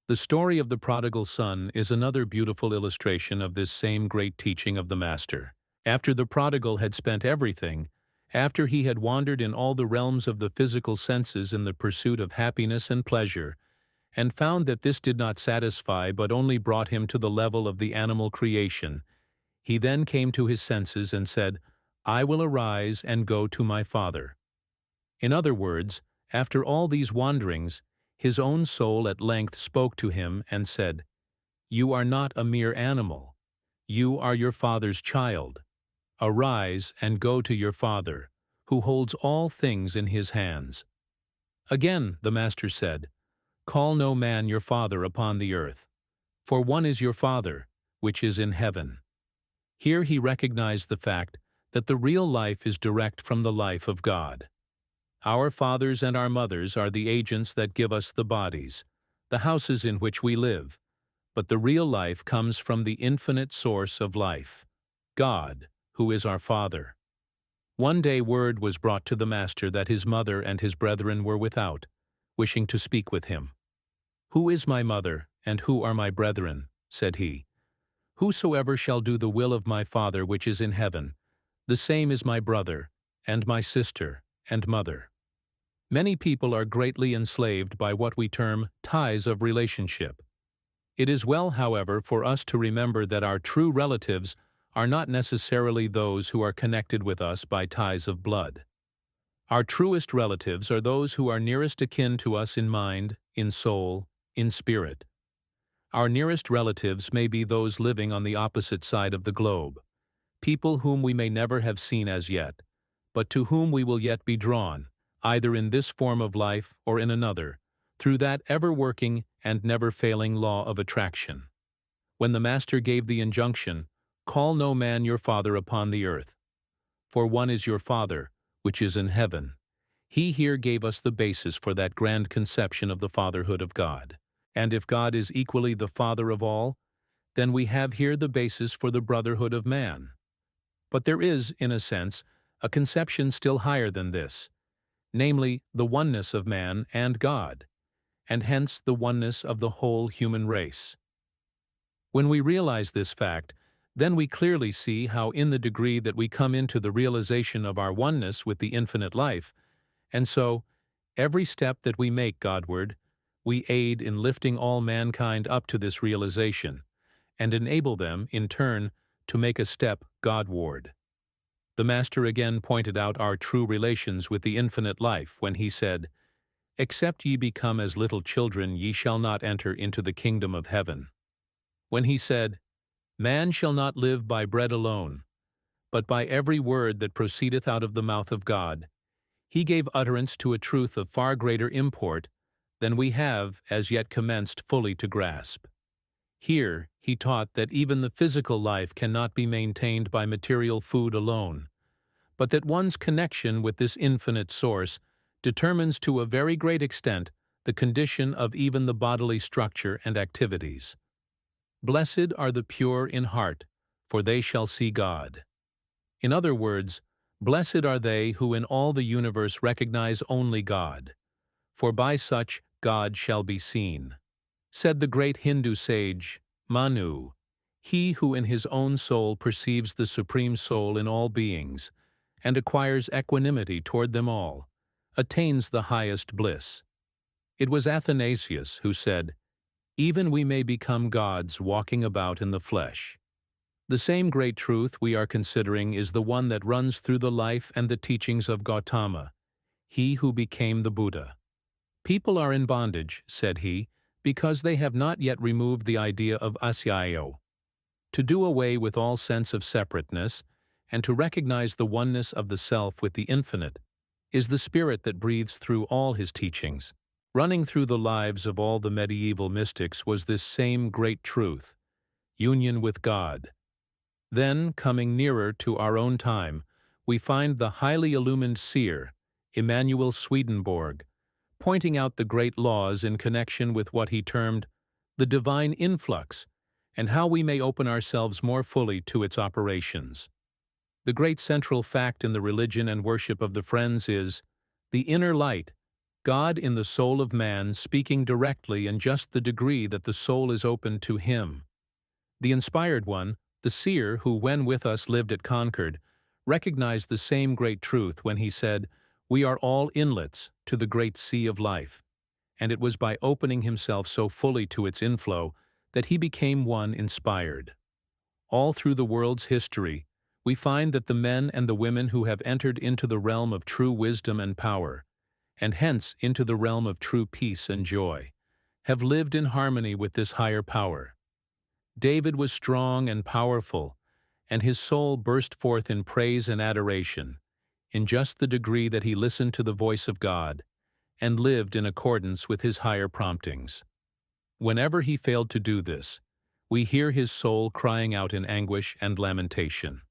The story of the prodigal son is another beautiful illustration of this same great teaching of the Master. After the prodigal had spent everything, after he had wandered in all the realms of the physical senses in the pursuit of happiness and pleasure, and found that this did not satisfy but only brought him to the level of the animal creation, he then came to his senses and said, "I will arise and go to my father." In other words, after all these wanderings, his own soul at length spoke to him and said, "You are not a mere animal. You are your father's child. Arise and go to your father, who holds all things in his hands." Again the Master said, "Call no man your father upon the earth, for one is your Father, which is in heaven." Here he recognized the fact that the real life is direct from the life of God. Our fathers and our mothers are the agents that give us the bodies, the houses in which we live, but the real life comes from the infinite source of life, God, who is our Father. One day word was brought to the Master that his mother and his brethren were without, wishing to speak with him. "Who is my mother, and who are my brethren?" said he. "Whosoever shall do the will of my Father which is in heaven, the same is my brother, and my sister, and mother." Many people are greatly enslaved by what we term ties of relationship. It is well, however, for us to remember that our true relatives are not necessarily those who are connected with us by ties of blood. Our truest relatives are those who are nearest akin to us in mind, in soul, in spirit. Our nearest relatives may be those living on the opposite side of the globe, people whom we may never have seen as yet, but to whom we will yet be drawn, either in this form of life or in another, through that ever-working and never-failing law of attraction. When the Master gave the injunction, "Call no man your father upon the earth, for one is your Father, which is in heaven," he here gave us the basis for that grand conception of the fatherhood of God. And if God is equally the Father of all, then we have here the basis for the brotherhood of man. But there is, in a sense, a conception still higher than this, namely the oneness of man and God, and hence the oneness of the whole human race. When we realize this fact, then we clearly see how in the degree that we come into the realization of our oneness with the infinite life, and so, every step that we make Godward, we aid in lifting all mankind up to this realization, and enable them, in turn, to make a step Godward. The Master again pointed out our true relations with the infinite life when he said, "Except ye become as little children, ye shall not enter into the kingdom of heaven." When he said, "Man shall not live by bread alone, but by every word that proceedeth out of the mouth of God," he gave utterance to a truth of far greater import than we have as yet commenced fully to grasp. Here he taught that even the physical life cannot be maintained by material food alone, but that one's connection with this infinite source determines to a very great extent the condition of even the bodily structure and activities. "Blessed are the pure in heart, for they shall see God." In other words, blessed are they who in all the universe recognize only God, for by such God shall be seen. Said the great Hindu sage, Manu, "He who in his own soul perceives the Supreme Soul in all beings, and acquires equanimity toward them all, attains the highest bliss." It was Athanasius who said, "Even we may become gods walking about in the flesh." The same great truth we are considering is the one that runs through the life and the teachings of Gautama, he who became the Buddha. "People are in bondage," said he, "because they have not yet removed the idea of asyayo. To do away with all sense of separateness, and to recognize the oneness of the self with the infinite, is the spirit that breathes through all his teachings. Running through the lives of all the medieval mystics was this same great truth, union with God. Then, coming nearer to our own time, we find the highly illumined seer, Emanuel Swedenborg, pointing out the great laws in connection with what he termed the divine influx, and how we may open ourselves more fully to its operations. The great central fact in the religion and worship of the Friends is the inner light, God in the soul of man speaking directly in just the degree that the soul is open to him. The inspired one, The seer who when with us lived at Concord recognized the same great truth when he said, "We are all inlets to the great sea of life," and it was by opening himself so fully to its inflow that he became one inspired. All through the world's history, we find that the men and the women who have entered into the realm of true wisdom and power, and hence into the realm of true peace and joy, have lived in harmony with this higher power. David was strong and powerful, and his soul burst forth in praise and adoration, in just the degree that he listened to the voice of God and lived in accordance with his higher promptings. Whenever he failed to do this, we hear his soul crying out in anguish and lamentation.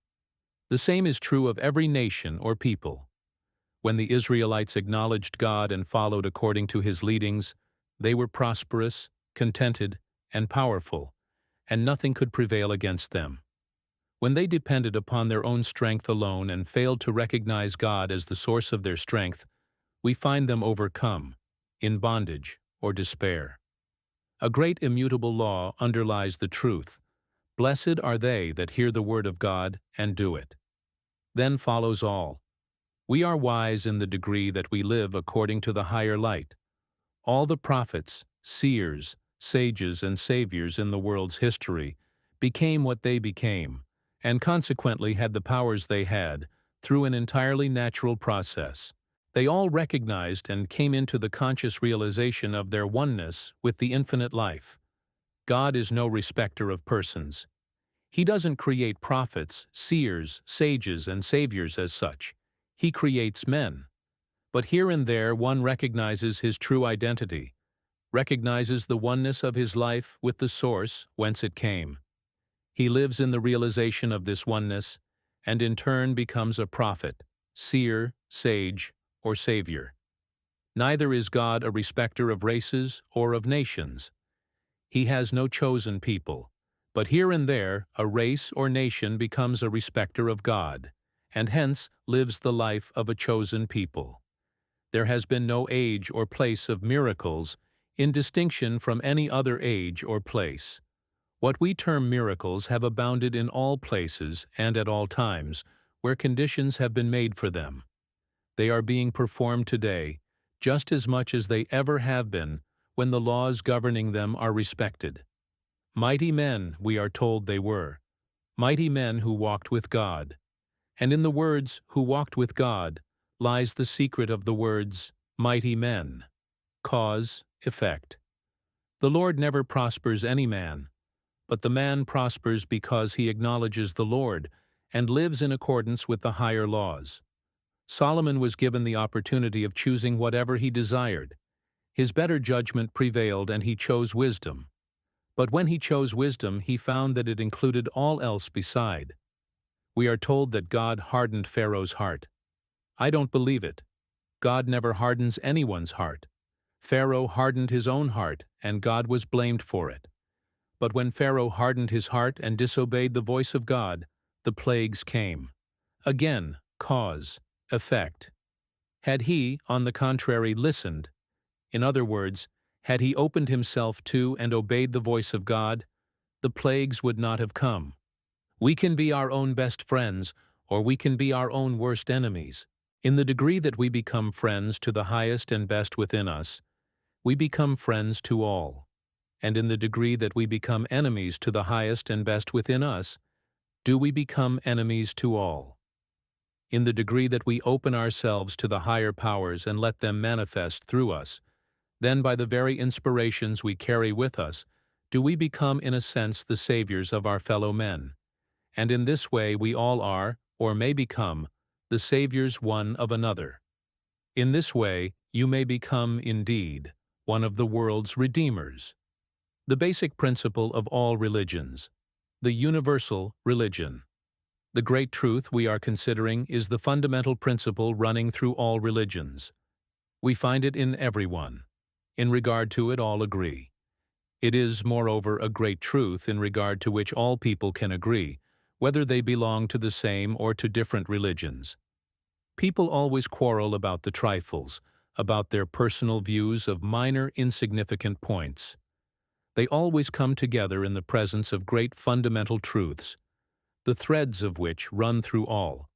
The same is true of every nation or people. When the Israelites acknowledged God and followed according to his leadings, they were prosperous, contented, and powerful, and nothing could prevail against them. When they depended upon their own strength alone and failed to recognize God as the source of their strength, we find them overcome, in bondage or despair. A great immutable law underlies the truth: "Blessed are they that hear the word of God and do it." Then follows all. We are wise in the degree that we live according to the higher light. All the prophets, seers, sages, and saviors in the world's history became what they became, and consequently had the powers they had, through an entirely natural process. They all recognized and came into the conscious realization of their oneness with the infinite life. God is no respecter of persons. He doesn't create prophets, seers, sages, and saviors as such. He creates men. But here and there one recognizes his true identity, recognizes the oneness of his life with the source whence it came. He lives in the realization of this oneness, and in turn becomes a prophet, seer, sage, or savior. Neither is God a respecter of races or of nations. He has no chosen people, but here and there a race or nation becomes a respecter of God, and hence lives the life of a chosen people. There has been no age or place of miracles in distinction from any other age or place. What we term miracles have abounded in all places and at all times, where conditions have been made for them. They are being performed today, just as much as they ever have been, when the laws governing them are respected. Mighty men, we are told they were, mighty men who walked with God. And in the words, "who walked with God," lies the secret of the words, mighty men. Cause, effect. The Lord never prospers any man, but the man prospers because he acknowledges the Lord and lives in accordance with the higher laws. Solomon was given the opportunity of choosing whatever he desired. His better judgment prevailed and he chose wisdom. But when he chose wisdom, he found that it included all else beside. We are told that God hardened Pharaoh's heart. I don't believe it. God never hardens anyone's heart. Pharaoh hardened his own heart, and God was blamed for it. But when Pharaoh hardened his heart and disobeyed the voice of God, the plagues came. Again, cause, effect. Had he, on the contrary, listened, in other words, had he opened himself to and obeyed the voice of God, the plagues would not have come. We can be our own best friends, or we can be our own worst enemies. In the degree that we become friends to the highest and best within us, we become friends to all. And in the degree that we become enemies to the highest and best within us, do we become enemies to all. In the degree that we open ourselves to the higher powers and let them manifest through us, then by the very inspirations we carry with us, do we become in a sense the saviors of our fellow men. And in this way we all are, or may become, the saviors one of another. In this way you may become, indeed, one of the world's redeemers. The basic principle of all religions, the universal religion. The great truth we are considering is the fundamental principle running through all religions. We find it in everyone. In regard to it all agree. It is, moreover, a great truth in regard to which all people can agree, whether they belong to the same or to different religions. People always quarrel about the trifles, about their personal views of minor, insignificant points. They always come together in the presence of great fundamental truths. the threads of which run through all.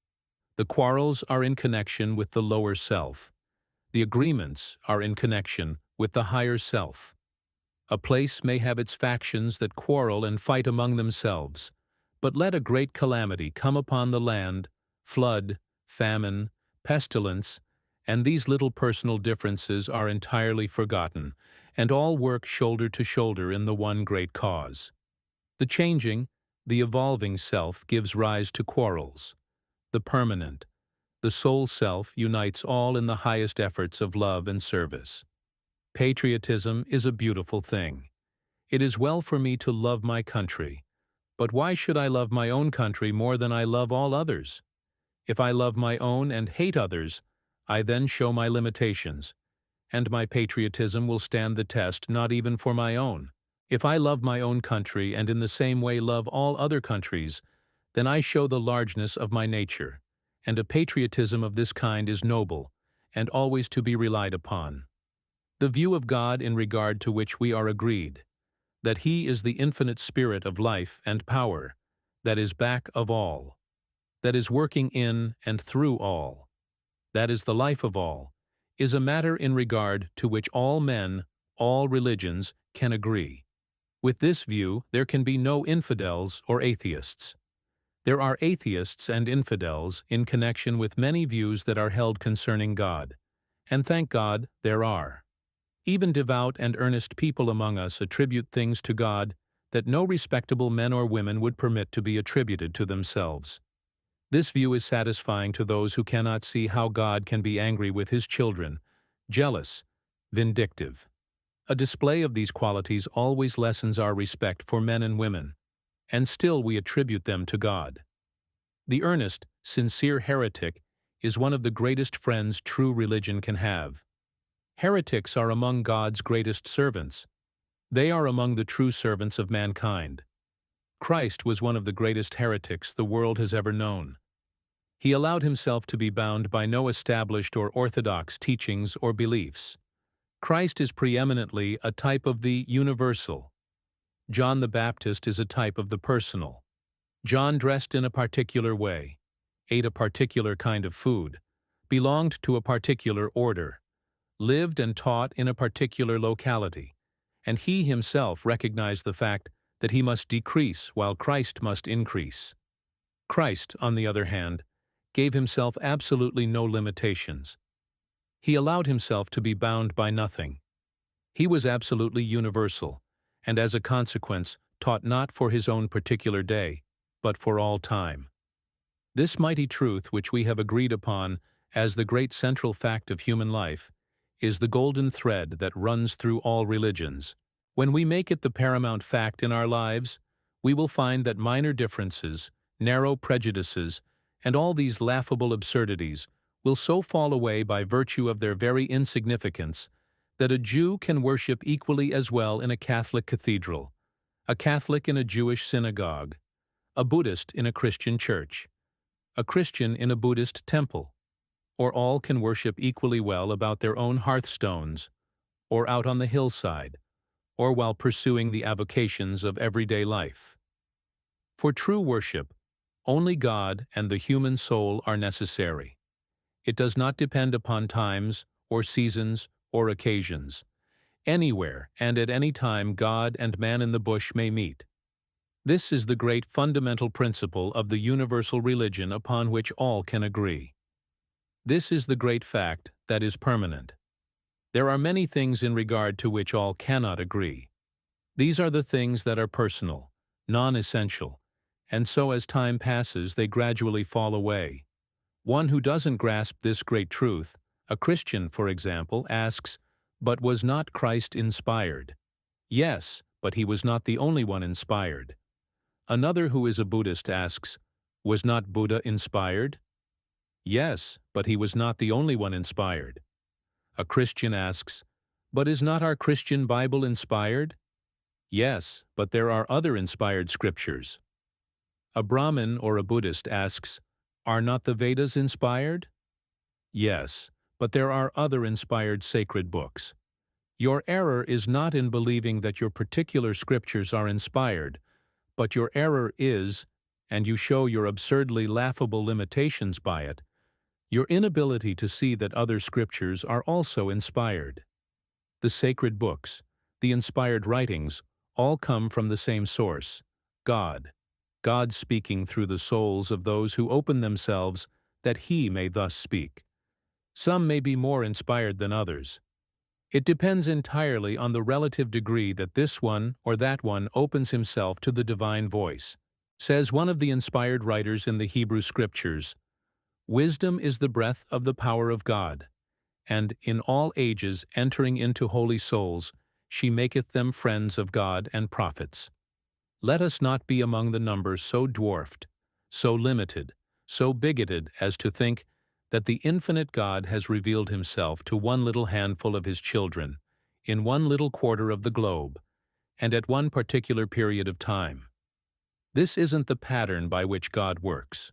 The quarrels are in connection with the lower self. The agreements are in connection with the higher self. A place may have its factions that quarrel and fight among themselves, but let a great calamity come upon the land, flood, famine, pestilence, and these little personal differences are entirely forgotten, and all work shoulder to shoulder in the one great cause. The changing, the evolving self gives rise to quarrels. The permanent, the soul self unites all in the highest efforts of love and service. Patriotism is a beautiful thing. It is well for me to love my country, but why should I love my own country more than I love all others? If I love my own and hate others, I then show my limitations, and my patriotism will stand the test not even for my own. If I love my own country and in the same way love all other countries, then I show the largeness of my nature, and a patriotism of this kind is noble, and always to be relied upon. The view of God in regard to which we are agreed, that He is the infinite spirit of life and power, that is back of all, that is working in and through all, that is the life of all, is a matter in regard to which all men, all religions, can agree. With this view, there can be no infidels or atheists. There are atheists and infidels in connection with many views that are held concerning God, and thank God there are. Even devout and earnest people among us attribute things to God that no respectable men or women would permit to be attributed to themselves. This view is satisfying to those who cannot see how God can be angry with His children, jealous, vindictive. A display of these qualities always lessens our respect for men and women, and still we attribute them to God. The earnest, sincere heretic is one of the greatest friends true religion can have. Heretics are among God's greatest servants. They are among the true servants of mankind. Christ was one of the greatest heretics the world has ever known. He allowed himself to be bound by no established or orthodox teachings or beliefs. Christ is preeminently a type of the universal. John the Baptist is a type of the personal. John dressed in a particular way, ate a particular kind of food, belonged to a particular order, lived and taught in a particular locality, and he himself recognized the fact that he must decrease while Christ must increase. Christ, on the other hand, gave himself absolutely no limitations. He allowed himself to be bound by nothing. He was absolutely universal, and as a consequence taught not for his own particular day, but for all time. This mighty truth which we have agreed upon as the great central fact of human life is the golden thread that runs through all religions. When we make it the paramount fact in our lives, we will find that minor differences, narrow prejudices, and all these laughable absurdities will so fall away by virtue of their very insignificance that a Jew can worship equally as well in a Catholic cathedral, a Catholic in a Jewish synagogue, a Buddhist in a Christian church, a Christian in a Buddhist temple, or all can worship equally well about their own hearthstones, or out on the hillside, or while pursuing the avocations of everyday life. For true worship, only God and the human soul are necessary. It does not depend upon times, or seasons, or occasions. Anywhere and at any time God and man in the bush may meet. This is the great fundamental principle of the universal religion upon which all can agree. This is the great fact that is permanent. There are many things in regard to which all cannot agree. These are the things that are personal, non-essential, and so as time passes they gradually fall away. One who doesn't grasp this great truth, a Christian, for example, asks, "But was not Christ inspired?" Yes, but he was not the only one inspired. Another who is a Buddhist asks, "Was not Buddha inspired?" Yes, but he was not the only one inspired. A Christian asks, "But is not our Christian Bible inspired?" Yes, but there are other inspired scriptures. A Brahmin or a Buddhist asks, "Are not the Vedas inspired?" Yes, but there are other inspired sacred books. Your error is not in believing that your particular scriptures are inspired, but your error is, and you show your absurdly laughable limitations by it, your inability to see that other scriptures are also inspired. The sacred books, the inspired writings, all come from the same source, God. God speaking through the souls of those who open themselves that He may thus speak. Some may be more inspired than others. It depends entirely on the relative degree that this one or that one opens himself to the divine voice. Says one of the inspired writers in the Hebrew Scriptures, "Wisdom is the breath of the power of God, and in all ages entering into holy souls, she maketh them friends of God and prophets." Let us not be among the number so dwarfed, so limited, so bigoted as to think that the infinite God has revealed himself to one little handful of his children, in one little quarter of the globe, and at one particular period of time. This isn't the pattern by which God works.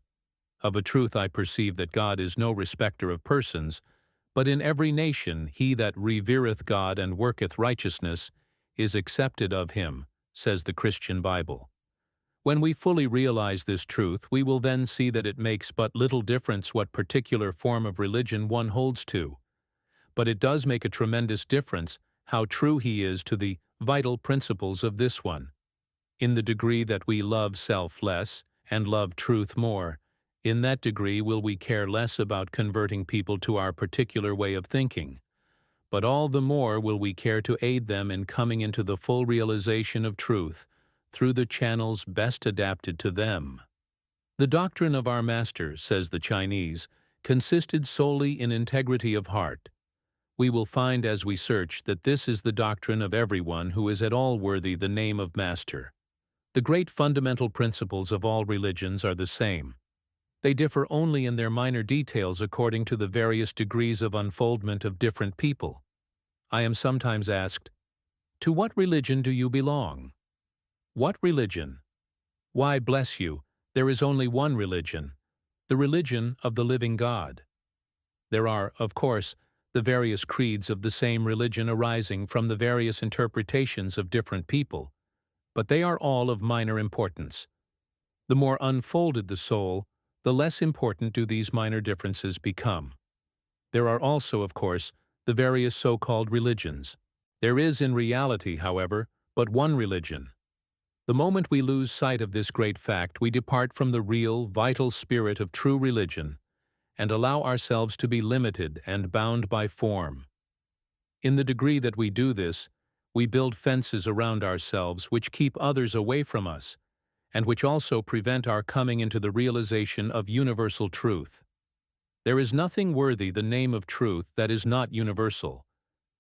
Of a truth I perceive that God is no respecter of persons, but in every nation he that revereth God and worketh righteousness is accepted of him, says the Christian Bible. When we fully realize this truth, we will then see that it makes but little difference what particular form of religion one holds to. But it does make a tremendous difference how true he is to the vital principles of this one. In the degree that we love self less and love truth more, in that degree will we care less about converting people to our particular way of thinking. But all the more will we care to aid them in coming into the full realization of truth through the channels best adapted to them. The doctrine of our Master, says the Chinese, consisted solely in integrity of heart. We will find as we search that this is the doctrine of everyone who is at all worthy the name of Master. The great fundamental principles of all religions are the same. They differ only in their minor details according to the various degrees of unfoldment of different people. I am sometimes asked, "To what religion do you belong?" What religion? Why, bless you, there is only one religion, the religion of the living God. There are, of course, the various creeds of the same religion arising from the various interpretations of different people, but they are all of minor importance. The more unfolded the soul, the less important do these minor differences become. There are also, of course, the various so-called religions. There is in reality, however, but one religion. The moment we lose sight of this great fact, we depart from the real, vital spirit of true religion and allow ourselves to be limited and bound by form. In the degree that we do this, we build fences around ourselves which keep others away from us, and which also prevent our coming into the realization of universal truth. There is nothing worthy the name of truth that is not universal.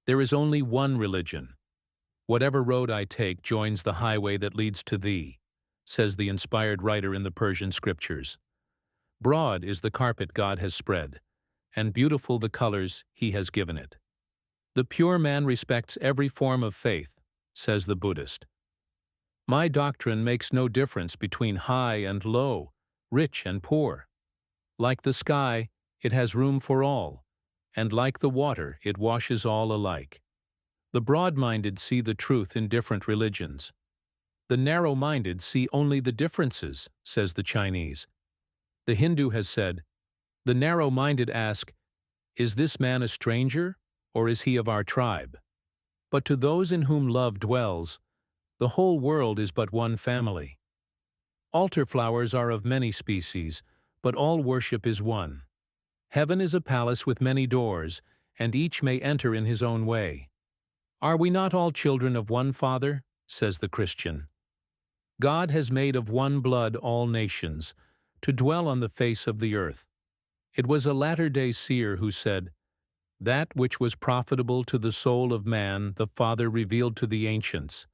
There is only one religion. Whatever road I take joins the highway that leads to thee, says the inspired writer in the Persian Scriptures. Broad is the carpet God has spread, and beautiful the colors he has given it. The pure man respects every form of faith, says the Buddhist. My doctrine makes no difference between high and low, rich and poor. Like the sky, it has room for all, and like the water, it washes all alike. The broad-minded see the truth in different religions. The narrow-minded see only the differences, says the Chinese. The Hindu has said, "The narrow-minded ask, is this man a stranger, or is he of our tribe? But to those in whom love dwells, the whole world is but one family. Altar flowers are of many species, but all worship is one. Heaven is a palace with many doors, and each may enter in his own way. Are we not all children of one Father?" says the Christian. God has made of one blood all nations, to dwell on the face of the earth. It was a latter-day seer who said, "That which was profitable to the soul of man the Father revealed to the ancients.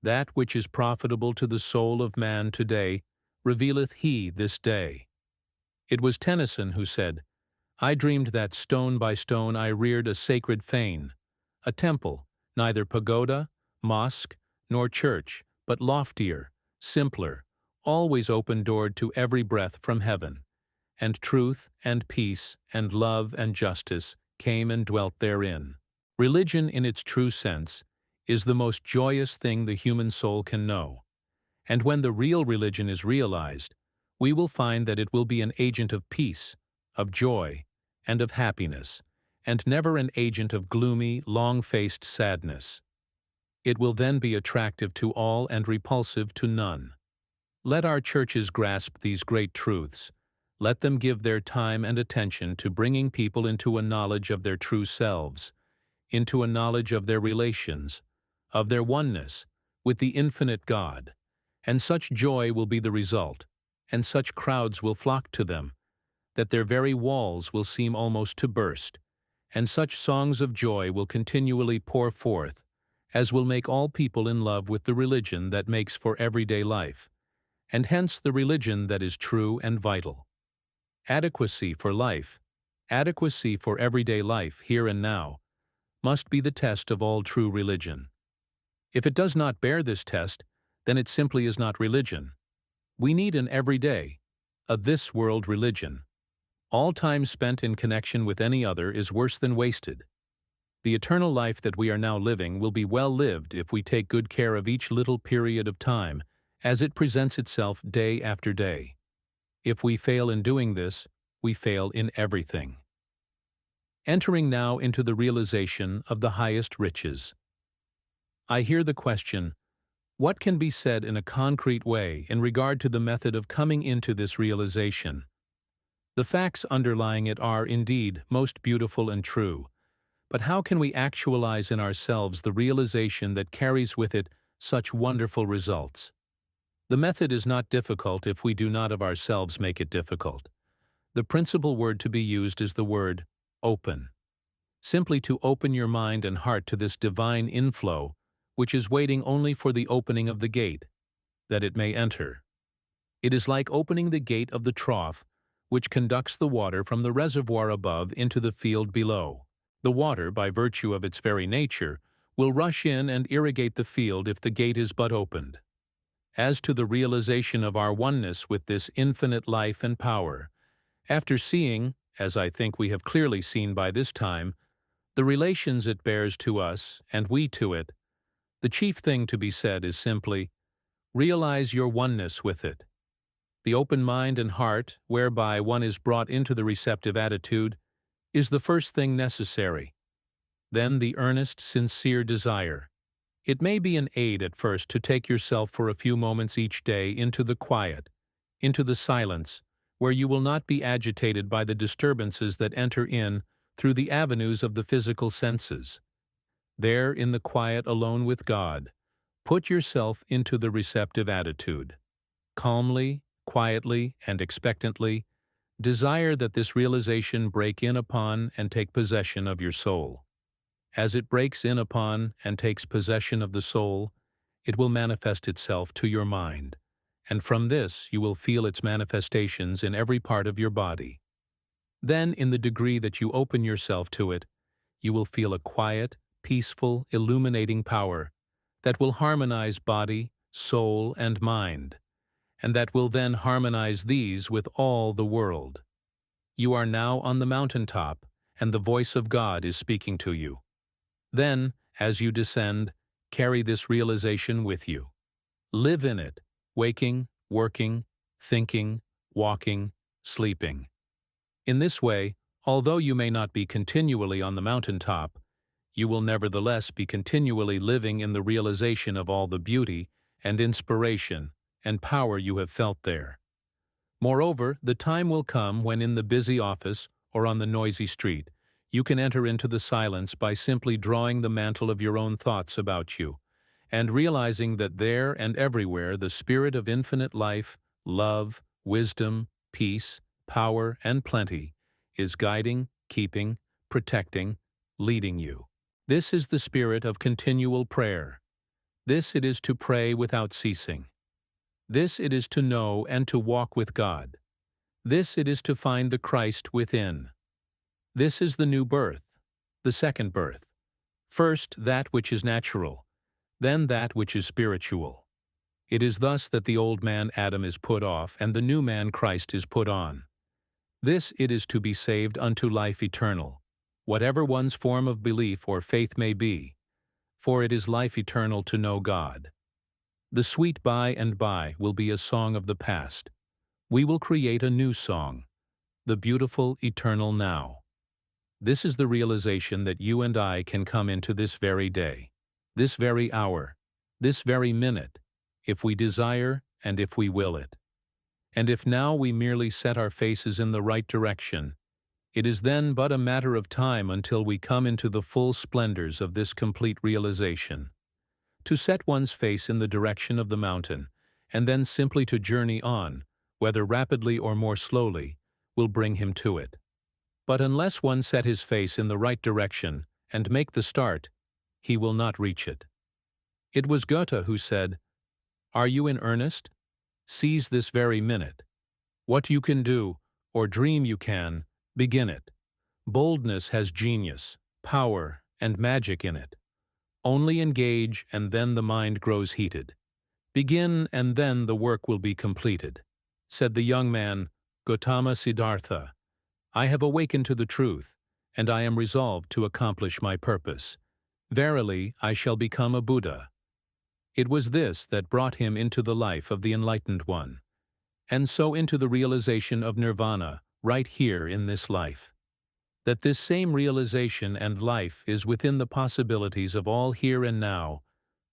That which is profitable to the soul of man today revealeth he this day." It was Tennyson who said, "I dreamed that stone by stone I reared a sacred fane, a temple, neither pagoda, mosque, nor church, but loftier, simpler, always open-doored to every breath from heaven. And truth and peace and love and justice came and dwelt therein." Religion in its true sense is the most joyous thing the human soul can know. And when the real religion is realized, we will find that it will be an agent of peace, of joy, and of happiness, and never an agent of gloomy, long-faced sadness. It will then be attractive to all and repulsive to none. Let our churches grasp these great truths. Let them give their time and attention to bringing people into a knowledge of their true selves, into a knowledge of their relations, of their oneness with the infinite God, and such joy will be the result, and such crowds will flock to them, that their very walls will seem almost to burst, and such songs of joy will continually pour forth, as will make all people in love with the religion that makes for everyday life, and hence the religion that is true and vital. Adequacy for life, adequacy for everyday life here and now, must be the test of all true religion. If it does not bear this test, then it simply is not religion. We need an everyday, a this-world religion. All time spent in connection with any other is worse than wasted. The eternal life that we are now living will be well lived if we take good care of each little period of time as it presents itself day after day. If we fail in doing this, we fail in everything. Entering now into the realization of the highest riches. I hear the question, what can be said in a concrete way in regard to the method of coming into this realization? The facts underlying it are, indeed, most beautiful and true, but how can we actualize in ourselves the realization that carries with it such wonderful results? The method is not difficult if we do not of ourselves make it difficult. The principal word to be used is the word open. Simply to open your mind and heart to this divine inflow, which is waiting only for the opening of the gate, that it may enter. It is like opening the gate of the trough, which conducts the water from the reservoir above into the field below. The water, by virtue of its very nature, will rush in and irrigate the field if the gate is but opened. As to the realization of our oneness with this infinite life and power, after seeing, as I think we have clearly seen by this time, the relations it bears to us and we to it, the chief thing to be said is simply, realize your oneness with it. The open mind and heart, whereby one is brought into the receptive attitude, is the first thing necessary. Then the earnest, sincere desire. It may be an aid at first to take yourself for a few moments each day into the quiet, into the silence, where you will not be agitated by the disturbances that enter in through the avenues of the physical senses. There, in the quiet alone with God, put yourself into the receptive attitude. Calmly, quietly, and expectantly, desire that this realization break in upon and take possession of your soul. As it breaks in upon and takes possession of the soul, it will manifest itself to your mind, and from this you will feel its manifestations in every part of your body. Then, in the degree that you open yourself to it, you will feel a quiet, peaceful, illuminating power that will harmonize body, soul, and mind, and that will then harmonize these with all the world. You are now on the mountaintop, and the voice of God is speaking to you. Then, as you descend, carry this realization with you. Live in it, waking, working, thinking, walking, sleeping. In this way, although you may not be continually on the mountaintop, you will nevertheless be continually living in the realization of all the beauty and inspiration and power you have felt there. Moreover, the time will come when in the busy office or on the noisy street, you can enter into the silence by simply drawing the mantle of your own thoughts about you, and realizing that there and everywhere the spirit of infinite life, love, wisdom, peace, power, and plenty is guiding, keeping, protecting, leading you. This is the spirit of continual prayer. This it is to pray without ceasing. This it is to know and to walk with God. This it is to find the Christ within. This is the new birth, the second birth. First that which is natural, then that which is spiritual. It is thus that the old man Adam is put off and the new man Christ is put on. This it is to be saved unto life eternal, whatever one's form of belief or faith may be, for it is life eternal to know God. The sweet by and by will be a song of the past. we will create a new song, the beautiful eternal now. This is the realization that you and I can come into this very day, this very hour, this very minute, if we desire and if we will it. And if now we merely set our faces in the right direction, it is then but a matter of time until we come into the full splendors of this complete realization. To set one's face in the direction of the mountain, and then simply to journey on, whether rapidly or more slowly, will bring him to it. But unless one set his face in the right direction and make the start, he will not reach it. It was Goethe who said, "Are you in earnest? Seize this very minute. What you can do, or dream you can, begin it. Boldness has genius, power, and magic in it. Only engage, and then the mind grows heated. Begin, and then the work will be completed." Said the young man, Gautama Siddhartha, "I have awakened to the truth, and I am resolved to accomplish my purpose. Verily, I shall become a Buddha." It was this that brought him into the life of the Enlightened One, and so into the realization of nirvana right here in this life. That this same realization and life is within the possibilities of all here and now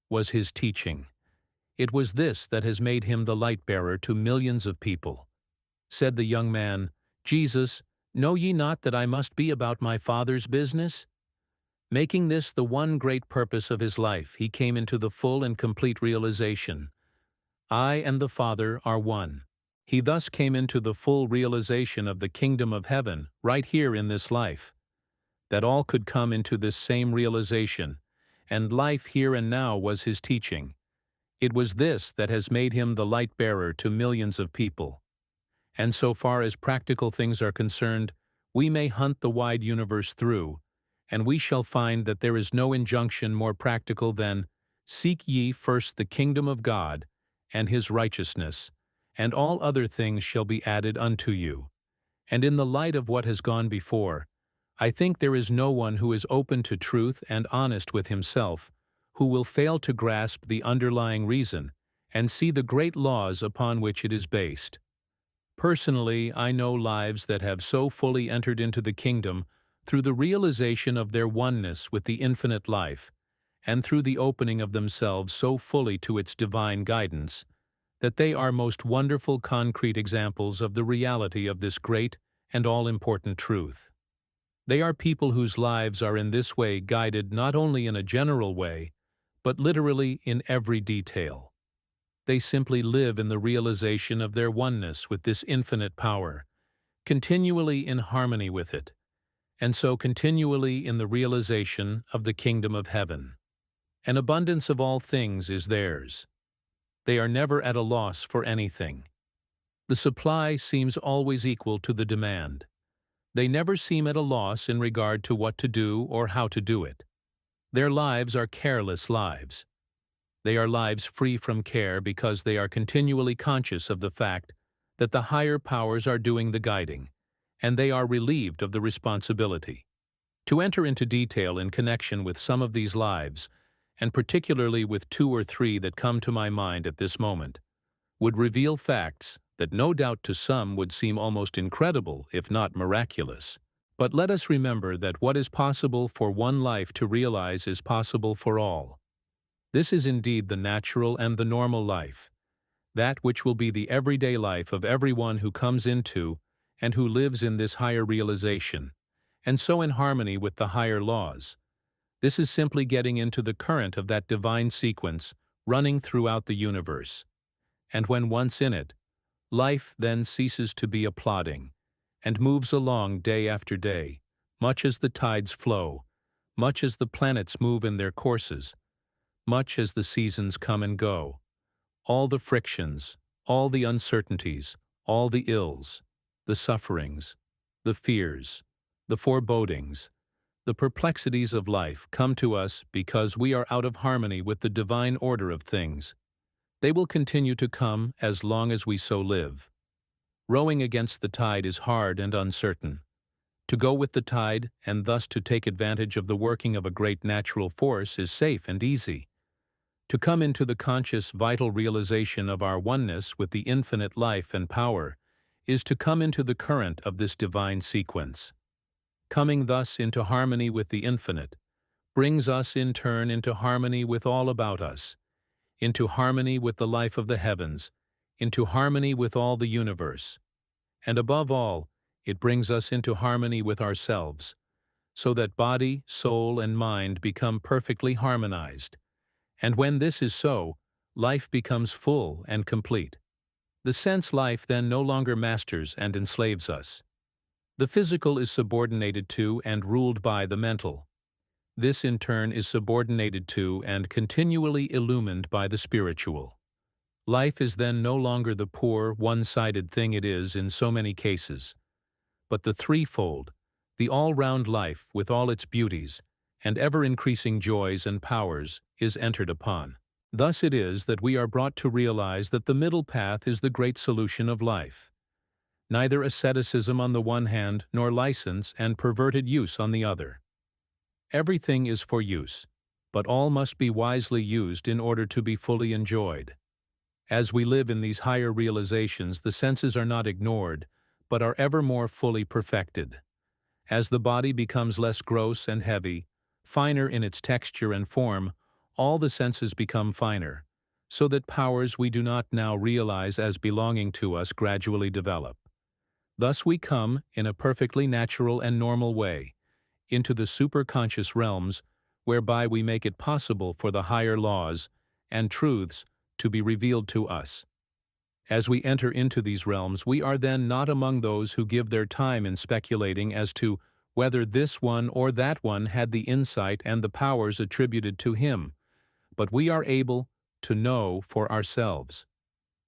was his teaching. It was this that has made him the light-bearer to millions of people. Said the young man, "Jesus, know ye not that I must be about my Father's business?" Making this the one great purpose of his life, he came into the full and complete realization, I and the Father are one. He thus came into the full realization of the kingdom of heaven right here in this life. That all could come into this same realization, and life here and now was his teaching. It was this that has made him the light-bearer to millions of people. And so far as practical things are concerned, we may hunt the wide universe through, and we shall find that there is no injunction more practical than, "Seek ye first the kingdom of God and his righteousness, and all other things shall be added unto you." And in the light of what has gone before, I think there is no one who is open to truth and honest with himself who will fail to grasp the underlying reason and see the great laws upon which it is based. Personally, I know lives that have so fully entered into the kingdom through the realization of their oneness with the infinite life, and through the opening of themselves so fully to its divine guidance, that they are most wonderful concrete examples of the reality of this great and all-important truth. They are people whose lives are in this way guided not only in a general way, but literally in every detail. They simply live in the realization of their oneness with this infinite power, continually in harmony with it, and so continually in the realization of the kingdom of heaven. An abundance of all things is theirs. They are never at a loss for anything. The supply seems always equal to the demand. They never seem at a loss in regard to what to do or how to do it. Their lives are careless lives. They are lives free from care because they are continually conscious of the fact that the higher powers are doing the guiding, and they are relieved of the responsibility. To enter into detail in connection with some of these lives, and particularly with 2 or 3 that come to my mind at this moment, would reveal facts that no doubt to some would seem almost incredible, if not miraculous. But let us remember that what is possible for one life to realize is possible for all. This is indeed the natural and the normal life, that which will be the everyday life of everyone who comes into and who lives in this higher realization, and so in harmony with the higher laws. This is simply getting into the current of that divine sequence running throughout the universe. And when once in it, life then ceases to be a plodding, and moves along day after day, much as the tides flow, much as the planets move in their courses, much as the seasons come and go. All the frictions, all the uncertainties, all the ills, the sufferings, the fears, the forebodings, the perplexities of life come to us because we are out of harmony with the divine order of things. They will continue to come as long as we so live. Rowing against the tide is hard and uncertain. To go with the tide and thus to take advantage of the working of a great natural force is safe and easy. To come into the conscious, vital realization of our oneness with the infinite life and power is to come into the current of this divine sequence. Coming thus into harmony with the infinite brings us in turn into harmony with all about us, into harmony with the life of the heavens, into harmony with all the universe. And above all, it brings us into harmony with ourselves, so that body, soul, and mind become perfectly harmonized. And when this is so, life becomes full and complete. The sense life then no longer masters and enslaves us. The physical is subordinated to and ruled by the mental. This in turn is subordinated to and continually illumined by the spiritual. Life is then no longer the poor, one-sided thing it is in so many cases, but the threefold, the all-round life with all its beauties and ever-increasing joys and powers is entered upon. Thus it is that we are brought to realize that the middle path is the great solution of life. Neither asceticism on the one hand nor license and perverted use on the other. Everything is for use, but all must be wisely used in order to be fully enjoyed. As we live in these higher realizations, the senses are not ignored, but are ever more fully perfected. As the body becomes less gross and heavy, finer in its texture and form, all the senses become finer, so that powers we do not now realize as belonging to us gradually develop. Thus we come, in a perfectly natural and normal way, into the superconscious realms, whereby we make it possible for the higher laws and truths to be revealed to us. As we enter into these realms, we are then not among those who give their time in speculating as to whether this one or that one had the insight and the powers attributed to him, but we are able to know for ourselves.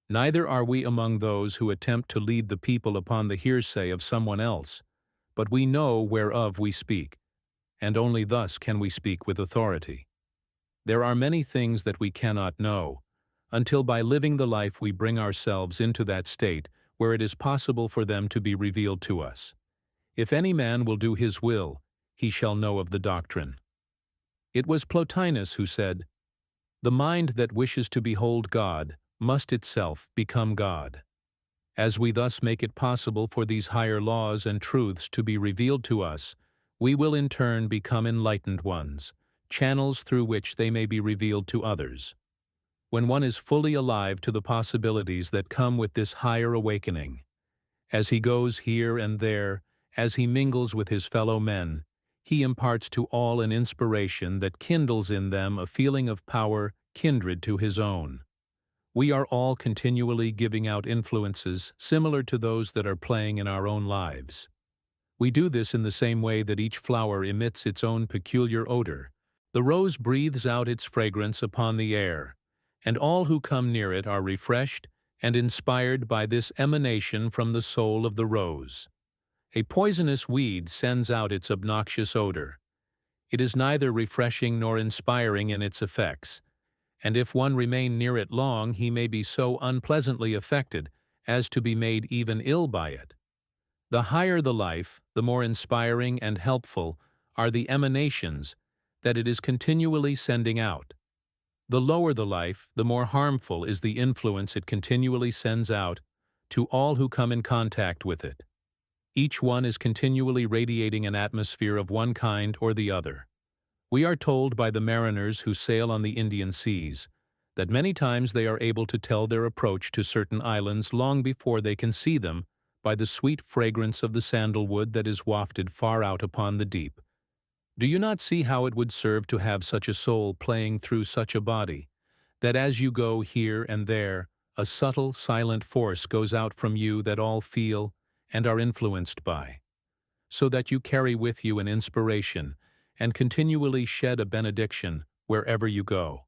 Neither are we among those who attempt to lead the people upon the hearsay of someone else, but we know whereof we speak, and only thus can we speak with authority. There are many things that we cannot know, until by living the life we bring ourselves into that state where it is possible for them to be revealed to us. If any man will do his will, he shall know of the doctrine. It was Plotinus who said, "The mind that wishes to behold God must itself become God." As we thus make it possible for these higher laws and truths to be revealed to us, we will in turn become enlightened ones, channels through which they may be revealed to others. When one is fully alive to the possibilities that come with this higher awakening, as he goes here and there, as he mingles with his fellow men, he imparts to all an inspiration that kindles in them a feeling of power kindred to his own. We are all continually giving out influences similar to those that are playing in our own lives. We do this in the same way that each flower emits its own peculiar odor. The rose breathes out its fragrance upon the air, and all who come near it are refreshed and inspired by this emanation from the soul of the rose. A poisonous weed sends out its obnoxious odor. It is neither refreshing nor inspiring in its effects, and if one remain near it long, he may be so unpleasantly affected as to be made even ill by it. The higher the life, the more inspiring and helpful are the emanations that it is continually sending out. The lower the life, the more harmful is the influence it continually sends out to all who come in contact with it. Each one is continually radiating an atmosphere of one kind or the other. We are told by the mariners who sail on the Indian seas that many times they are able to tell their approach to certain islands long before they can see them by the sweet fragrance of the sandalwood that is wafted far out upon the deep. Do you not see how it would serve to have such a soul playing through such a body, that as you go here and there, a subtle, silent force goes out from you that all feel and are influenced by, so that you carry with you an inspiration and continually shed a benediction wherever you go,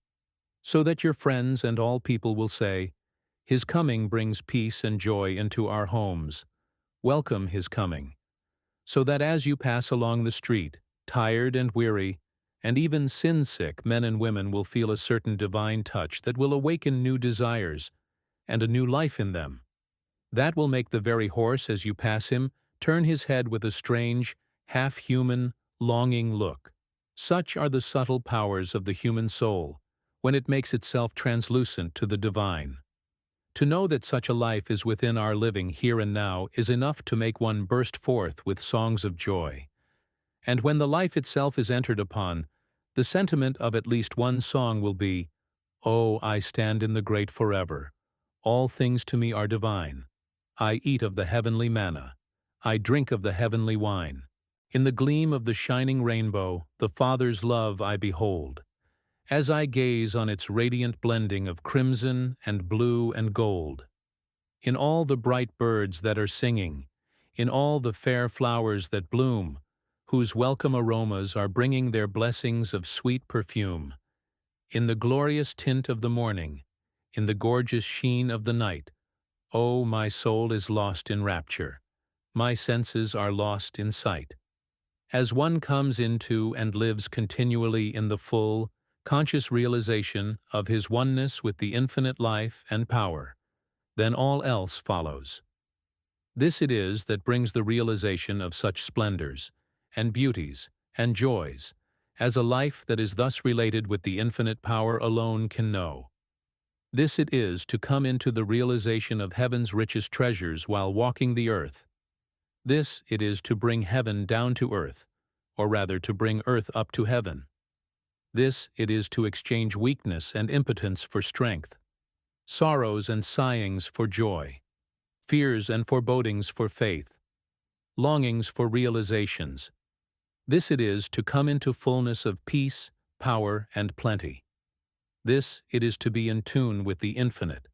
so that your friends and all people will say, "His coming brings peace and joy into our homes. Welcome his coming," so that as you pass along the street, tired and weary, and even sin-sick men and women will feel a certain divine touch that will awaken new desires and a new life in them. That will make the very horse, as you pass him, turn his head with a strange, half-human, longing look. Such are the subtle powers of the human soul when it makes itself translucent to the divine. To know that such a life is within our living here and now is enough to make one burst forth with songs of joy. And when the life itself is entered upon, the sentiment of at least one song will be, "Oh, I stand in the great forever. All things to me are divine. I eat of the heavenly manna. I drink of the heavenly wine. In the gleam of the shining rainbow, the Father's love I behold. As I gaze on its radiant blending of crimson and blue and gold. In all the bright birds that are singing, in all the fair flowers that bloom, whose welcome aromas are bringing their blessings of sweet perfume. In the glorious tint of the morning, in the gorgeous sheen of the night, oh, my soul is lost in rapture. My senses are lost in sight. As one comes into and lives continually in the full, conscious realization of his oneness with the infinite life and power, then all else follows. This it is that brings the realization of such splendors, and beauties, and joys, as a life that is thus related with the infinite power alone can know. This it is to come into the realization of heaven's richest treasures while walking the earth. This it is to bring heaven down to earth, or rather to bring earth up to heaven. This it is to exchange weakness and impotence for strength, sorrows and sighings for joy, fears and forebodings for faith, longings for realizations. This it is to come into fullness of peace, power, and plenty. This it is to be in tune with the infinite,